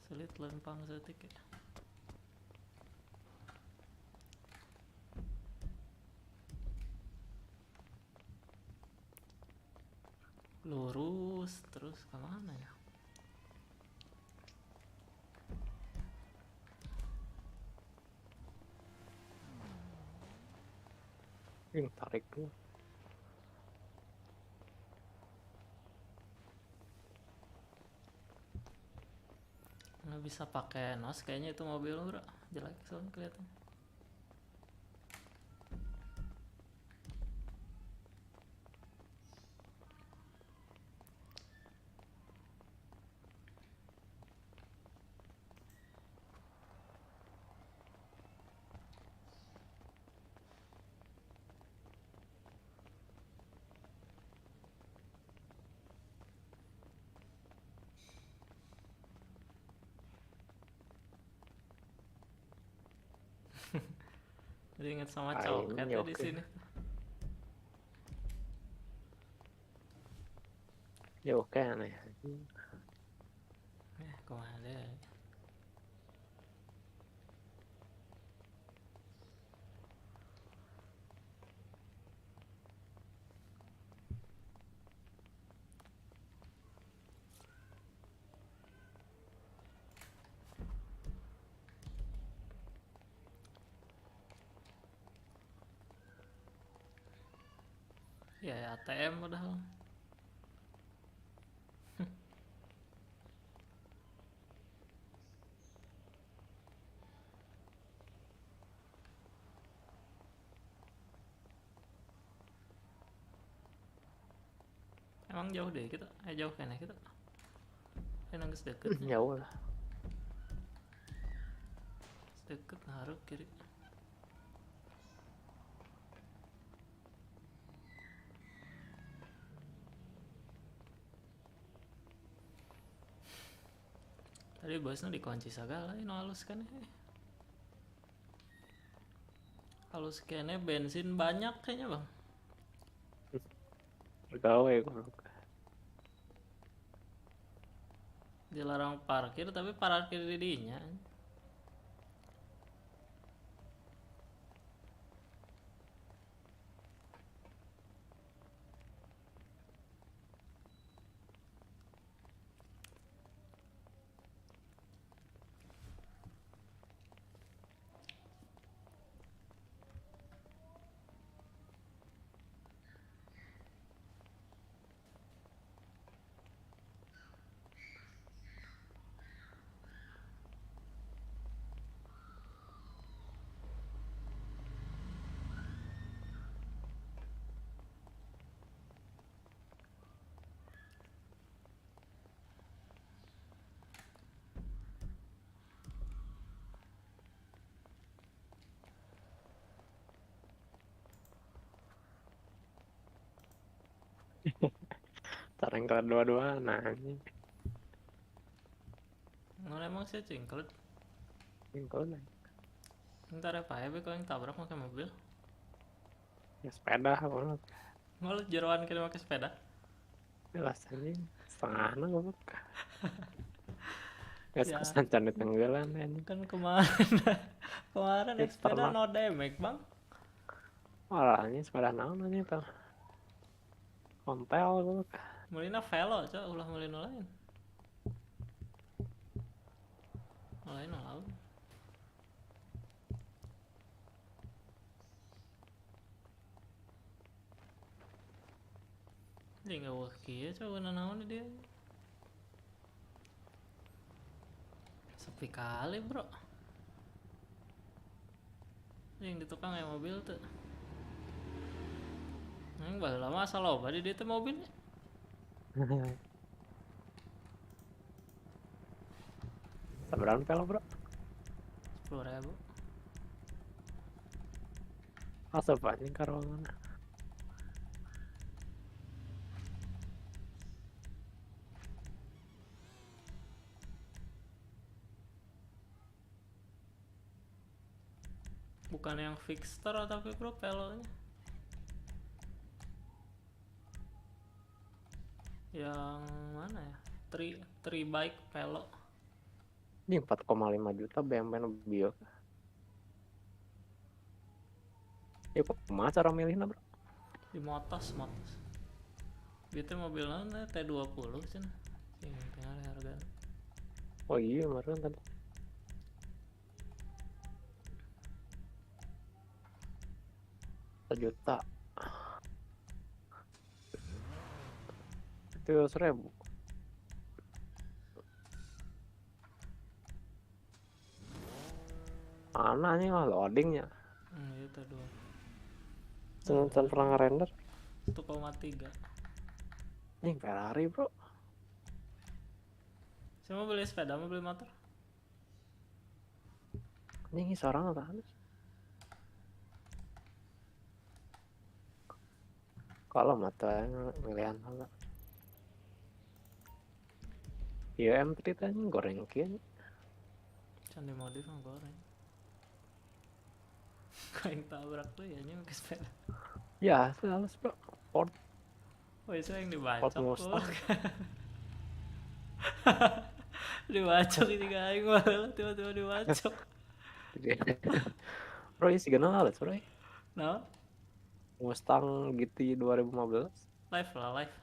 Sulit lempang setik ya. Lurus terus kemana ya? Tarik tuh. Nggak bisa pakai nos kayaknya itu mobil bro, jelek soalnya kelihatan. Jadi inget sama Ah, coket ini ya di oke. sini. Ya oke aneh. Kemana ya? Ya ATM padahal. Emang jauh deh kita, jauh kayaknya kita. Nangis deket. Jauh lah. Deket ngaruh kiri. Tadi bosnya dikunci segala, ini halus kan ya. Halus kayaknya bensin banyak kayaknya bang. Bergawe gue. Dilarang parkir tapi parkir di dinya. Tareng ke dua-dua, nah ini. Emang sih cingklet. Cingklet. Ntar apa ya kalau yang tabrak pakai mobil. Ya sepeda banget. Malah jeroan kita pakai sepeda. Jelas aja setengah gue. Gak Ya. kesancan di tenggelan ini. Kan kemarin naik sepeda no damage bang. Malah ini sepeda naon aja tuh. Kontel gue. Mulina velo coba ulah mulina lain. Lain lain. Dia nggak wakil coba naon dia. Sepi kali bro. Yang di tukang ya mobil tuh. Yang baru lama asal loba di dia tuh mobilnya. Seberapa kalau bro? 10.000. Asap anjing karongan. Bukan yang fixster tapi bro pelonya. Yang mana ya? Tri bike pelo. Ini 4,5 juta BMW bio. Ya kok cara milihnya bro? Di motos. Gitu mobilnya T20 sih. Yang tinggal harga. Oh iya kemarin tadi. Sejuta. Itu 1.000. Mana nih loadingnya? Itu dua. Sen pernah ngerender 1,3. Ini Ferrari bro. Saya mau beli sepeda, mau beli motor. Ini seorang atau halus? Kalau mata milihan lah. Ya M3 tanya goreng kian. Candi modif mah goreng. Kau yang tabrak tuh ya pakai sepeda. Ya, halus bro. Ford Woi, saya yang dibacok. Mustang. Dibacok ini aing malah tiba-tiba dibacok. Bro, ini sih kenal halus bro. No? Mustang GT 2015. Live lah, live.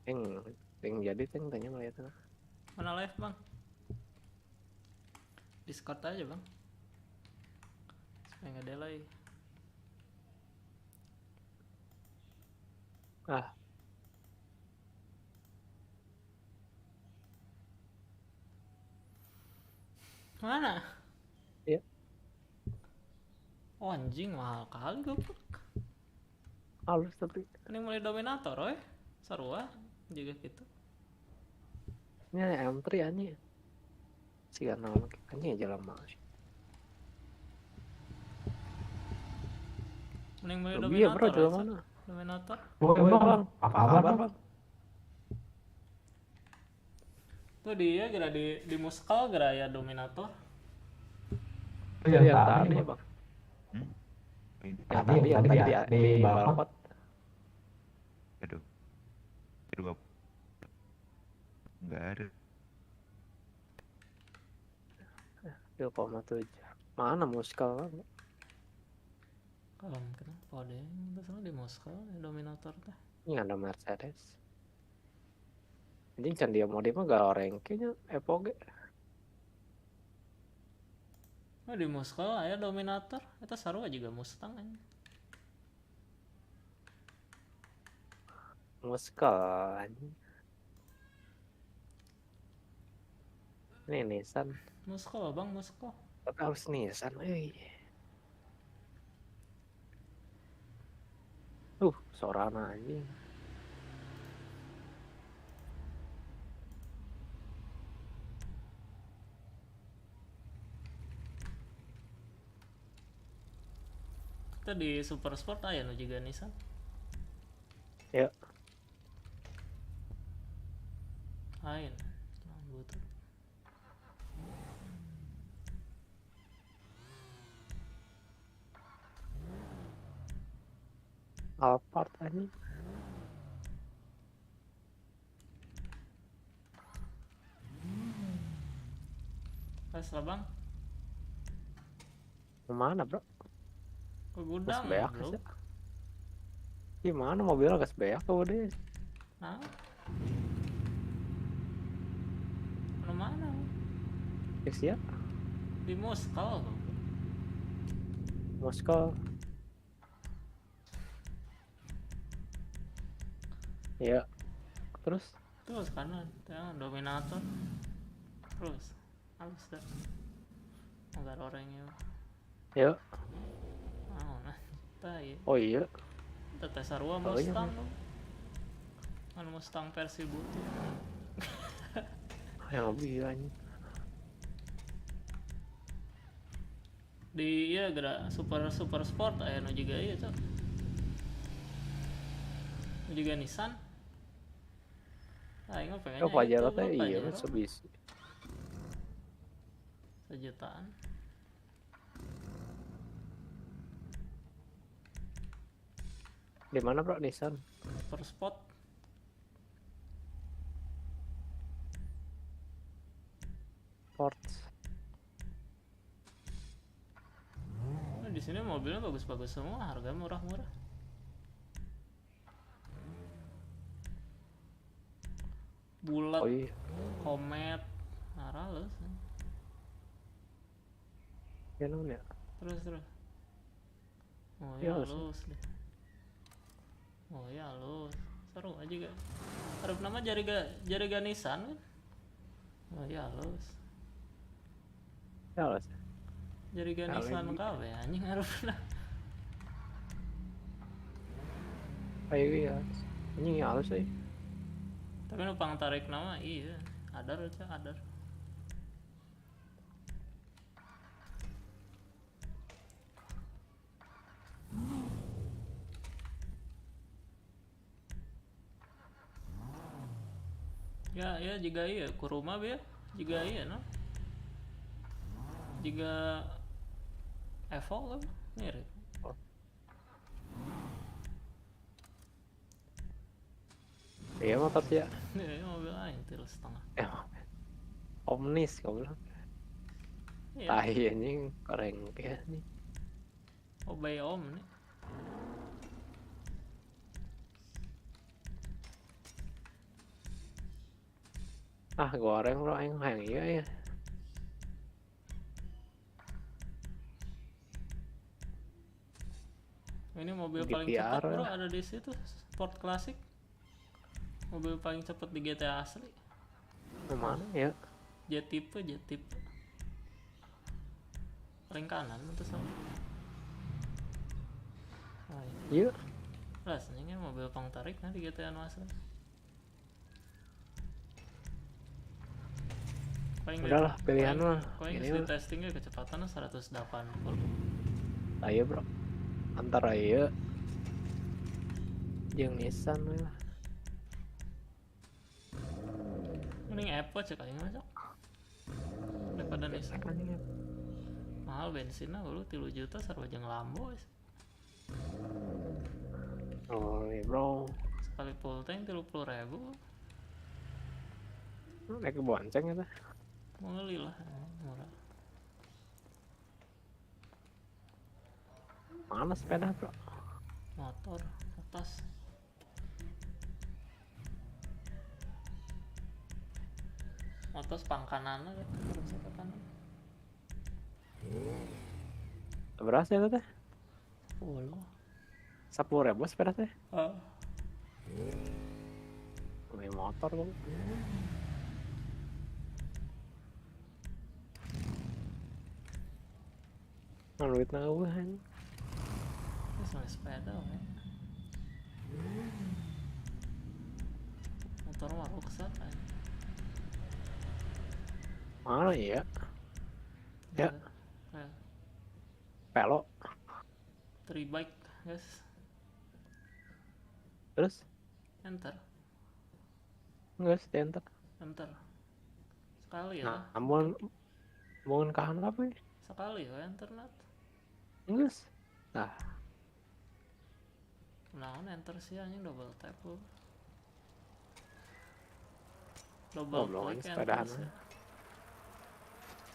Yang jadi tanya melihatnya. Mana live bang? Discord aja bang. Supaya nggak delay. Mana? Iya. Oh anjing mahal kali goblok. Halus tapi. Ini mulai dominator, sarua juga gitu. Ini M3 anjing. Si kenal anjing aja lama. Mending mulai Lebih dominator. ya bro, jual mana? Dominator. Bang, apa kabar bang? Tuh dia kira di Muskal kira ya dominator. Iya tadi bang. Yang tadi di balkon. Aduh. Aduh. Enggak ada. 2,7. Mana Muskal bang? Kenapa deh? Terus di Moskow ya dominator teh. Ini ada Mercedes. Anjing can dia mode mah gak orang kayaknya epoge. Oh di Moskow aya dominator, eta sarua juga Mustang aja. Moskal anjing. Ini Nissan. Moskow bang, Moskow. Tapi harus Nissan, Sorana anjing. Kita di Super Sport aya nu juga Nissan. Ya. Lain. Butuh. Alphard anjing. Pas lah bang. Mana bro? Ke gudang bro. Gimana mobilnya gas beak kemudian? Nah. Mana? Ya? Di Moskow. Moskow. Ya. Terus kanan, dominator. Terus halus dah. Enggak orangnya. Ya. Oh iya. Kita tes sarua Mustang. Kan Mustang versi butuh. Yang lebih anjing. Di gerak super sport aya nu juga ieu cok. Juga Nissan. Aing mah pengen. Pajero teh iya Mitsubishi. Sejutaan. Di mana bro Nissan? Super sport. Sports. Di sini mobilnya bagus-bagus semua, harga murah-murah. Bulat, Comet, halus. Ya non ya. Terus. Oh ya halus deh. Oh ya halus. Seru aja gak? Harap nama jariga Nissan kan? Oh ya halus. Ya halus. Jariga Nissan kabeh anjing harapna. Ayo ya. Anjing halus sih. Tapi numpang tarik nama iya, adar. Ya juga iya kuruma be juga iya no. Jika Evo kan mirip. Iya motor sih ya. Ini mobil lain til setengah. Omnis goblok. Iya. Tai anjing keren kayak nih. Obey om nih. Goreng bro aing hayang iya ya. Ini mobil Di paling PR cepat bro ya. ada di situ, Sport Classic. Mobil paling cepat di GTA asli. Mana ya? Jet tipe. Paling kanan itu sama. Iya. Rasanya mobil pengtarik di GTA asli. Udahlah pilihan mah. Paling Ini di mah. testingnya kecepatannya 180. Ayo bro. Antara iya jeung Nissan lah. Mending Evo cek aja masuk. Daripada Nissan. Mahal bensinnya lu 3 juta sarwa jeung Lambo. Oh iya bro. Sekali full tank 30.000. Naik ke bonceng eta. Muli lah murah. Mana sepeda bro? Motor atas. Motor pangkanannya terus ke kanan. Berapa ya teh? 10. 10.000 sepeda teh? Beli motor bang. Duit nauhan. Sama sepeda we. Motor mah rusak kan. Mana ya? Ya. Ya. Pelok. Tribike guys. Terus? Enter. Enggak sih enter. Enter. Sekali ya. Nah, amun kahan apa ya? Sekali ya internet. Enggak. Nah. Nah, enter sih anjing double tap lu. Double click enter sih.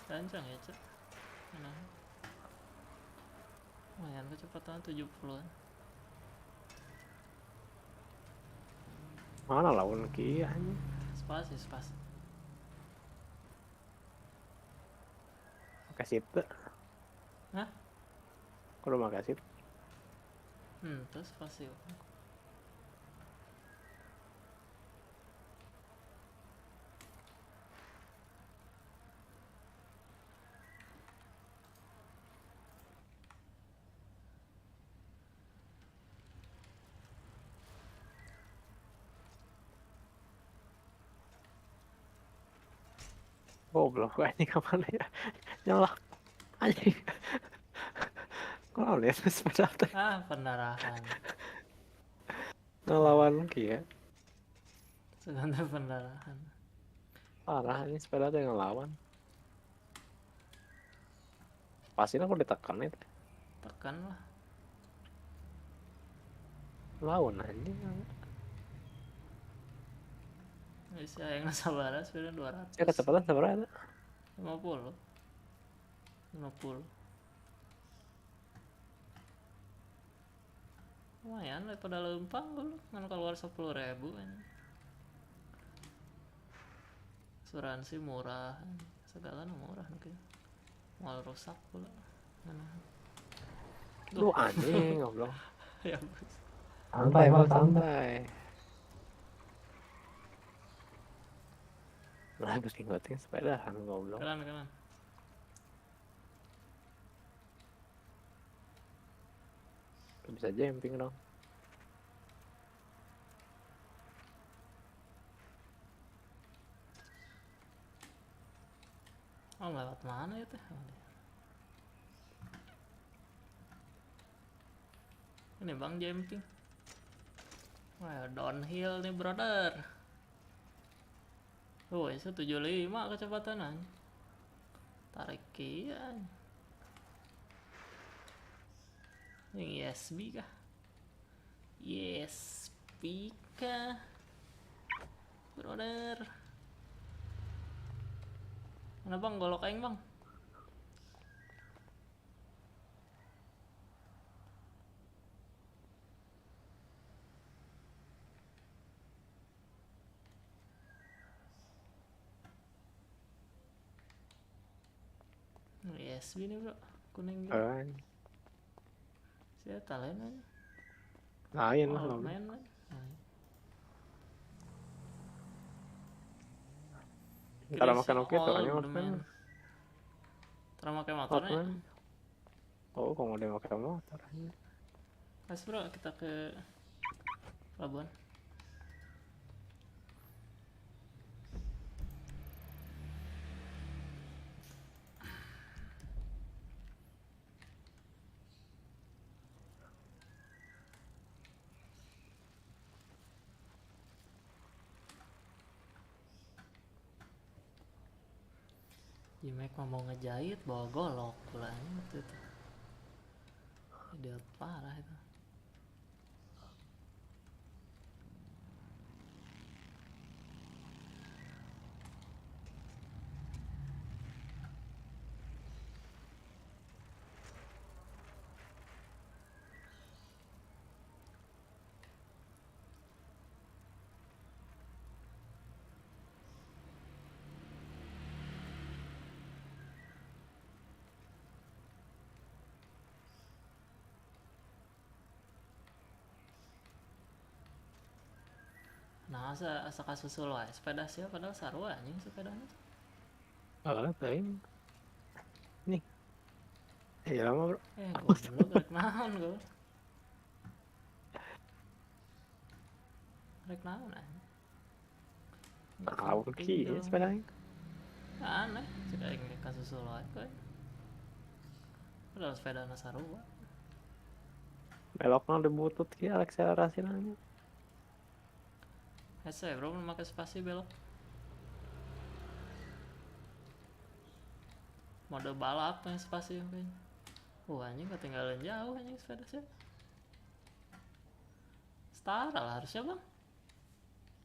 Kencang ya cek. Nah. Lumayan kecepatan 70-an. Mana lawan kia anjing? Spasi. Makasih tuh. Hah? Kudu makasih. Terus spasi. Goblok anjing kemana ya? Nyolak anjing. Kok lihat sepeda teh? Pendarahan. Ngelawan kia. Sedang pendarahan. Parah ini sepeda teh ngelawan. Pasti aku ditekan itu. Tekan lah. Lawan anjing. Bisa yang sabar sepeda 200. Ya kecepatan seberapa itu? 50. Lumayan daripada lempang dulu kan keluar 10.000 kan. Asuransi murah, segala murah mungkin. Mal rusak pula. Mana? Lu anjing ngobrol. Ya bos. Santai bang santai. Lah harus ngikutin sepeda kan goblok. Kanan. Bisa jumping dong. Oh lewat mana ya teh? Ini bang jumping. Wah downhill nih brother. Oh itu 75 kecepatan. Tarik kian. Ini ESB kah? ESB kah? Brother. Mana bang, golok aing bang. ESB nih bro, kuning gitu. Saya talen aja. Lain lah. Oh, main kan. Cara makan oke tuh hanya main. Cara makan motornya. Oh, kok udah pakai motor. Mas bro, kita ke pelabuhan. Jimek mau ngejahit bawa golok pulangnya itu. Idiot parah itu. Nah, asa kasusul wae sepeda sih padahal sarua anjing sepedanya. Paling. Nih. Lama, Bro. Goblok rek naon gua. Rek naon anjing. Tahu kieu sepedanya. Aneh, cek aing kasusul wae koy. Padahal sepedana sarua. Beloknya udah butut kieu akselerasi nanya. Hese bro, memakai spasi belok. Mode balap yang spasi kayaknya. Anjing ketinggalan jauh anjing sepeda sih. Setara lah harusnya bang.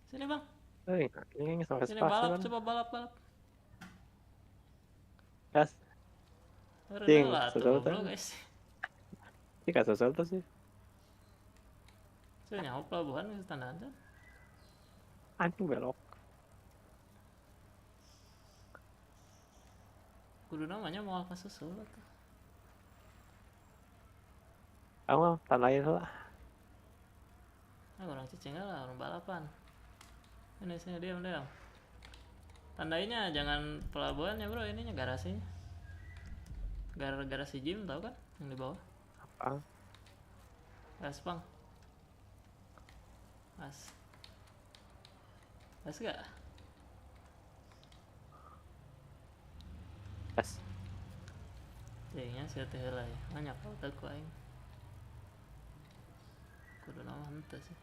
Sini bang. Ini sampai sini spasi balap kan. coba balap. Gas. Ting, susul guys. Ini gak susul tuh sih. Saya nyawa pelabuhan ke tandaan. Anjing belok. Kudu namanya mau ke susul tuh. Kamu tandain lah. Orang cicing lah, orang balapan. Ini sini diam. Tandainya jangan pelabuhan ya bro, ininya garasinya. Garasi gym tau kan yang di bawah. Apa? Gas bang. Gas gak? Gas. Jadinya saya teh lah ya. Banyak auto ku aing. Kudu nama henteu sih.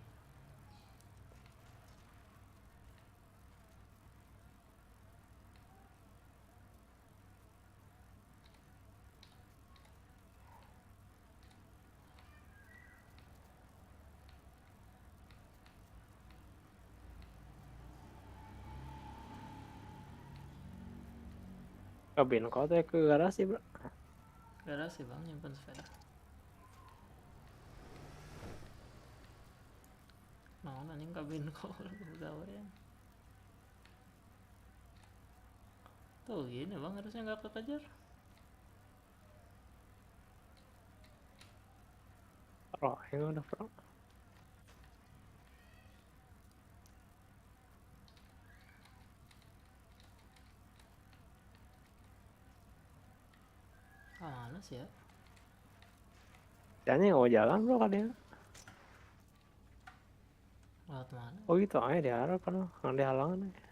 Kabin kau tuh ke garasi bro. Garasi bang nyimpen sepeda. Nah anjing kabin kau gawe ya. Tuh gini bang harusnya nggak kekejar. Oh ini udah bro. Mana sih ya? Jangan mau jalan bro kalian. Lewat mana? Oh gitu aja diharap kan nggak dihalangan aja.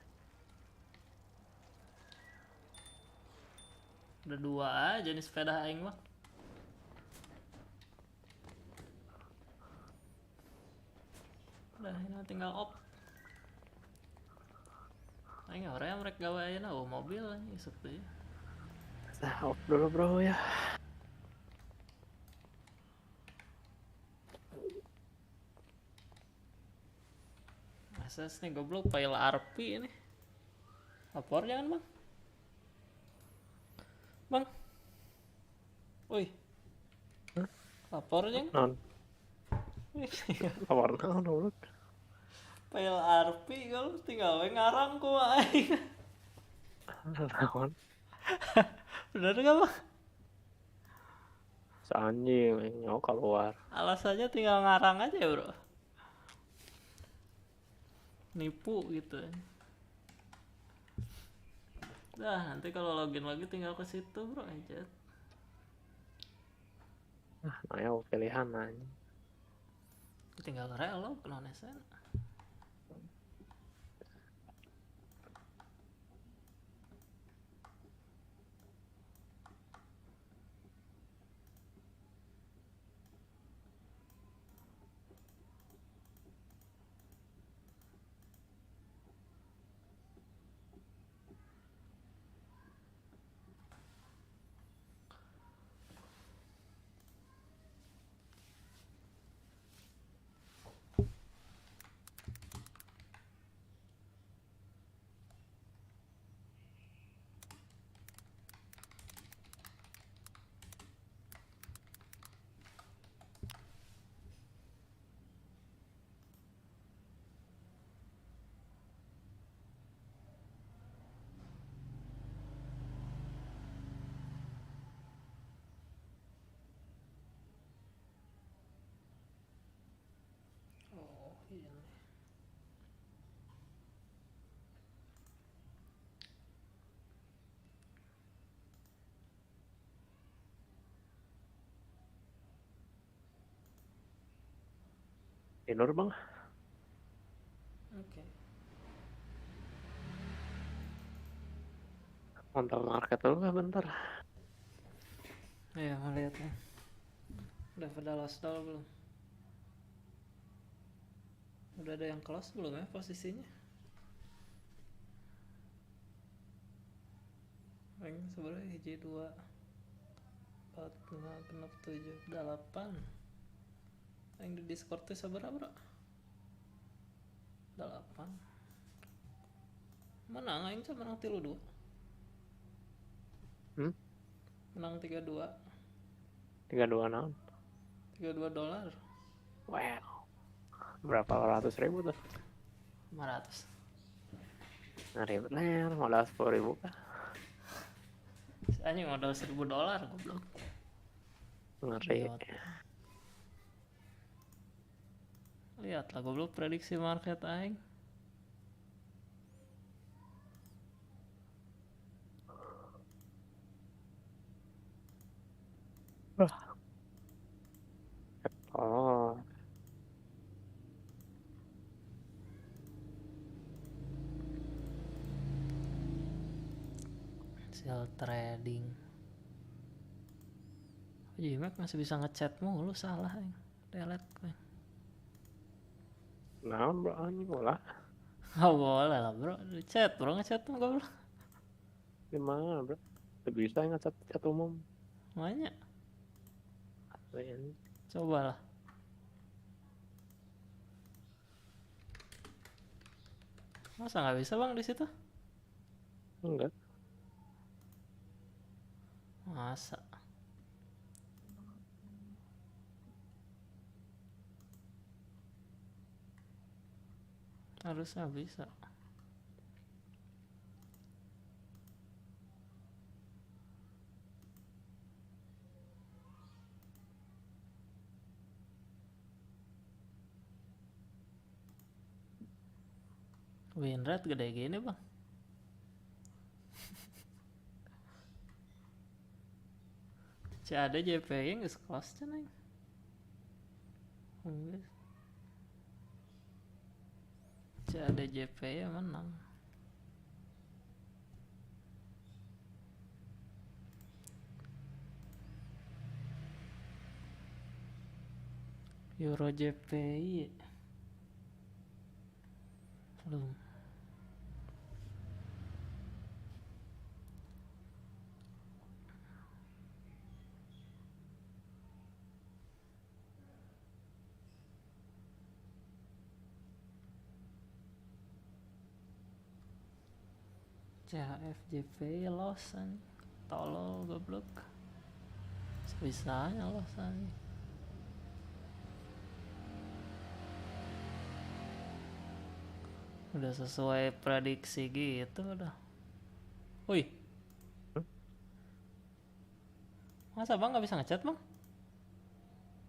Udah 2 aja nih sepeda aing mah. Udah ini tinggal op. Aing orang mereka gawe ayeuna mobil anjing isuk teh. Nah, off dulu bro ya. SS nih goblok, file RP ini. Lapor jangan bang. Bang. Woi. Lapor jangan. Non. Lapor non goblok. File RP kalau tinggal we ngarang ku aing. Naon? Bener gak bang? Anjing nyok keluar. Alasannya tinggal ngarang aja bro. Nipu gitu. Dah nanti kalau login lagi tinggal ke situ bro aja. Ayo pilihan aja. Tinggal relo ke non-SN. Oh iya. Tidur bang. Oke. Mantap market dulu kan bentar. Iya mau lihat nih. Udah pada lost doll belum? Udah ada yang close belum ya posisinya? Rank sebenarnya hiji 2 4 5 6 7 8. Yang di Discord itu seberapa bro? 8. Menang aing cuma menang 3-2. Menang 3-2. 32 naon? 32 dolar. Wow. Berapa ratus ribu tuh? 500. Ribet nih, modal 10.000 kah? Anjing modal 1.000 dolar goblok. Ngeri. Lihatlah goblok prediksi market aing. Oh. Sell trading. Jimek masih bisa ngechat mulu salah aing. Delete gue. Nah, bro anjing bola. Oh boleh lah bro, chat bro ngechat mah goblok. Gimana bro? Gak bisa ngechat chat umum. Banyak. Asli. Cobalah. Masa nggak bisa bang di situ? Enggak. Masa? Harusnya bisa. Win rate gede gini bang. CAD JPY nggak sekelas ceneng. Enggak. CAD JPY menang. Euro JPY belum. CHFJP los anjing. Tolol goblok. Sebisanya los anjing. Udah sesuai prediksi gitu udah. Wih. Masa bang nggak bisa ngechat bang?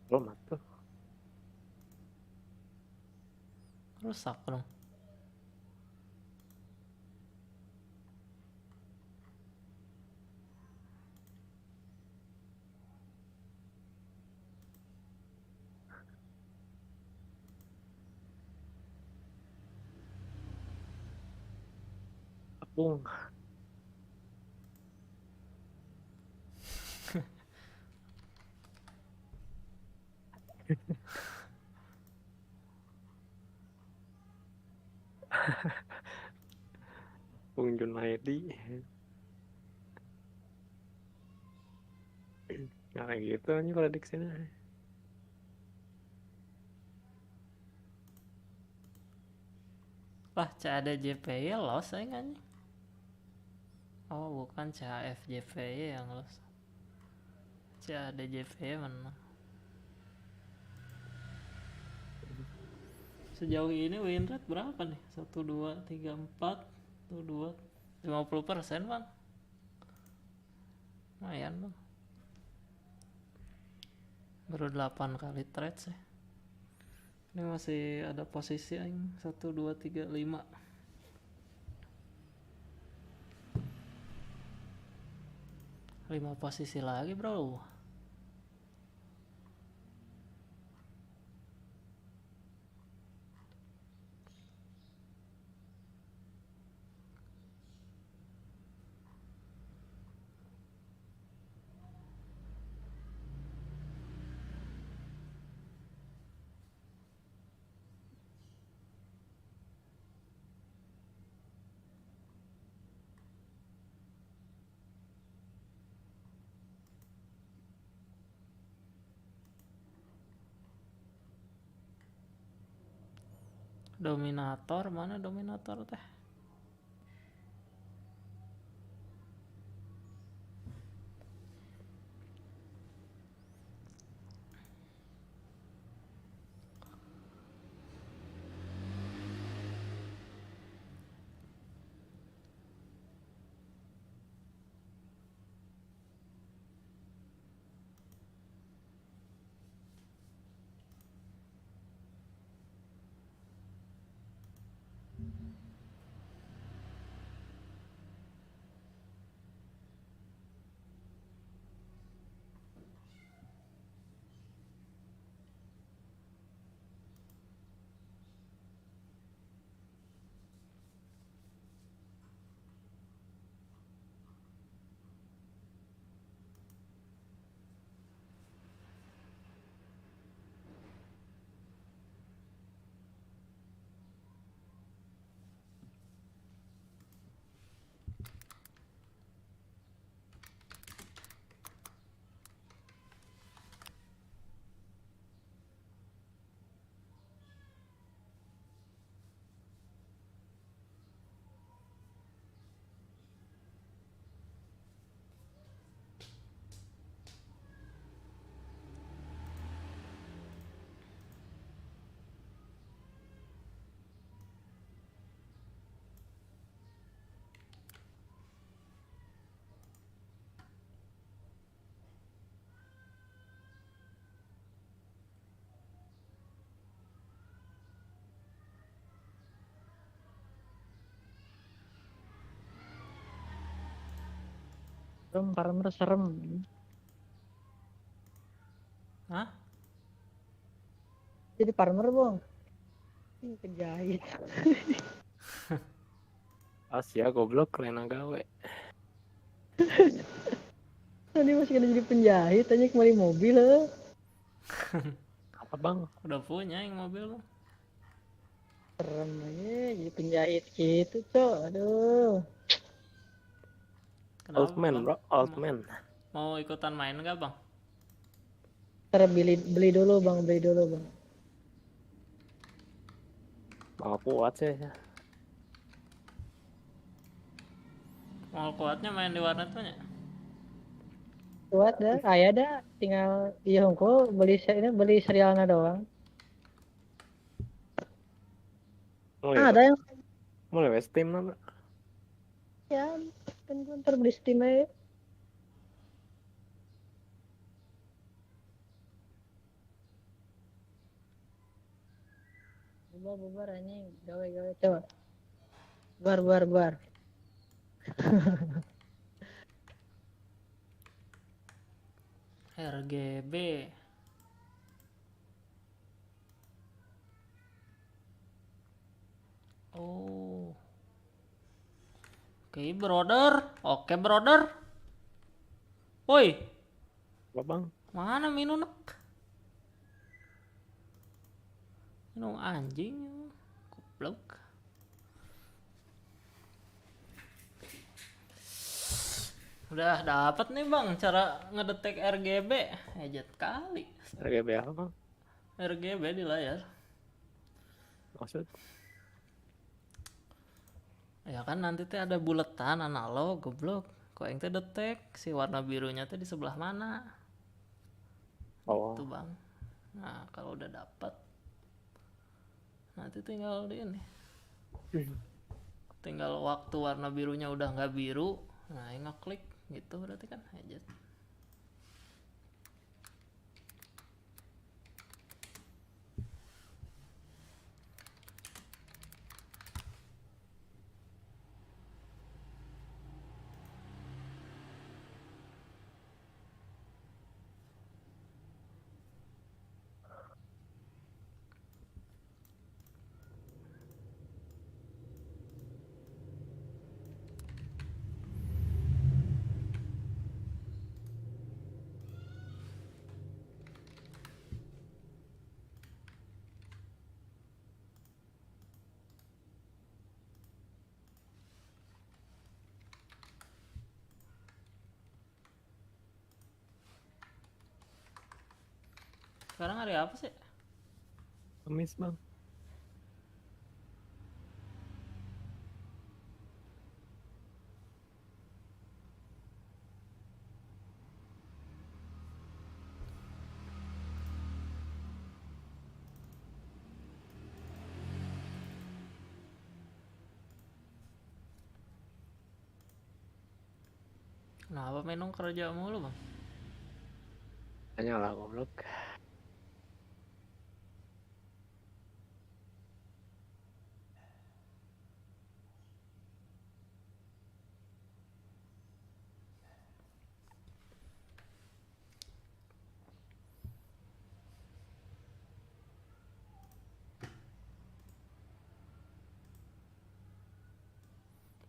Belum atuh. Rusak dong. Bung. Bung Junaidi. Nah kayak gitu aja prediksinya. Lah CADJPY los anjing. Oh bukan CHFJPY yang los. CADJPY menang. Sejauh ini win rate berapa nih? 1, 2, 3, 4 1, 2 50% bang. Lumayan bang. Baru 8 kali trade sih. Ini masih ada posisi yang 1, 2, 3, 5. 5 posisi lagi bro. Dominator mana dominator teh? Farmer serem. Hah? Jadi farmer bang. Penjahit. Asia goblok keren gawe. Tadi masih kena jadi penjahit aja kembali mobil loh. Apa bang? Udah punya yang mobil bang. Serem aja jadi penjahit gitu cok. Aduh. Kenapa, Old man bang? bro, old man. Mau ikutan main nggak bang? Ntar beli dulu bang, beli dulu bang. Mau kuat sih. Mau kuatnya main di warnet banyak. Kuat dah, ayah dah, tinggal iya hongko beli serialnya doang. Ada yang mau lewat Steam apa? ya kan gue ntar beli Steam aja. Bubar anjing, gawe coba. Bubar. RGB. Oh. Oke, brother. Woi. Apa bang? Mana minunek? Minum anjing. Goblok. Udah dapat nih bang cara ngedetek RGB. Hejet kali. RGB apa bang? RGB di layar. Maksud? Ya kan nanti teh ada buletan analog goblok. Kok yang teh detek si warna birunya teh di sebelah mana? Oh. Itu bang. Nah kalau udah dapat nanti tinggal di ini. Tinggal waktu warna birunya udah nggak biru, nah ngeklik gitu berarti kan aja. Sekarang hari apa sih? Kamis bang. Kenapa menong kerja mulu bang? Tanya lah goblok.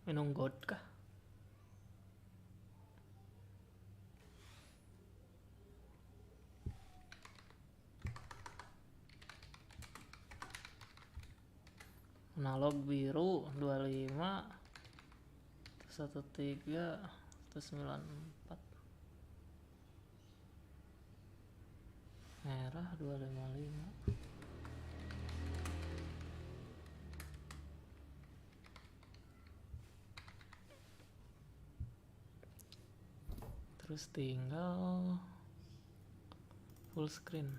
Minum god kah? Analog biru 25 13 94 merah 255 terus tinggal full screen.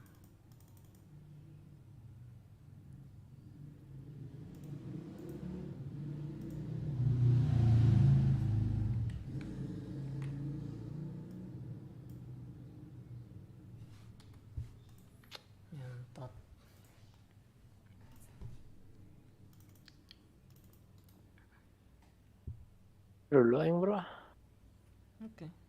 Ngentot. Dulu yang bro. Oke.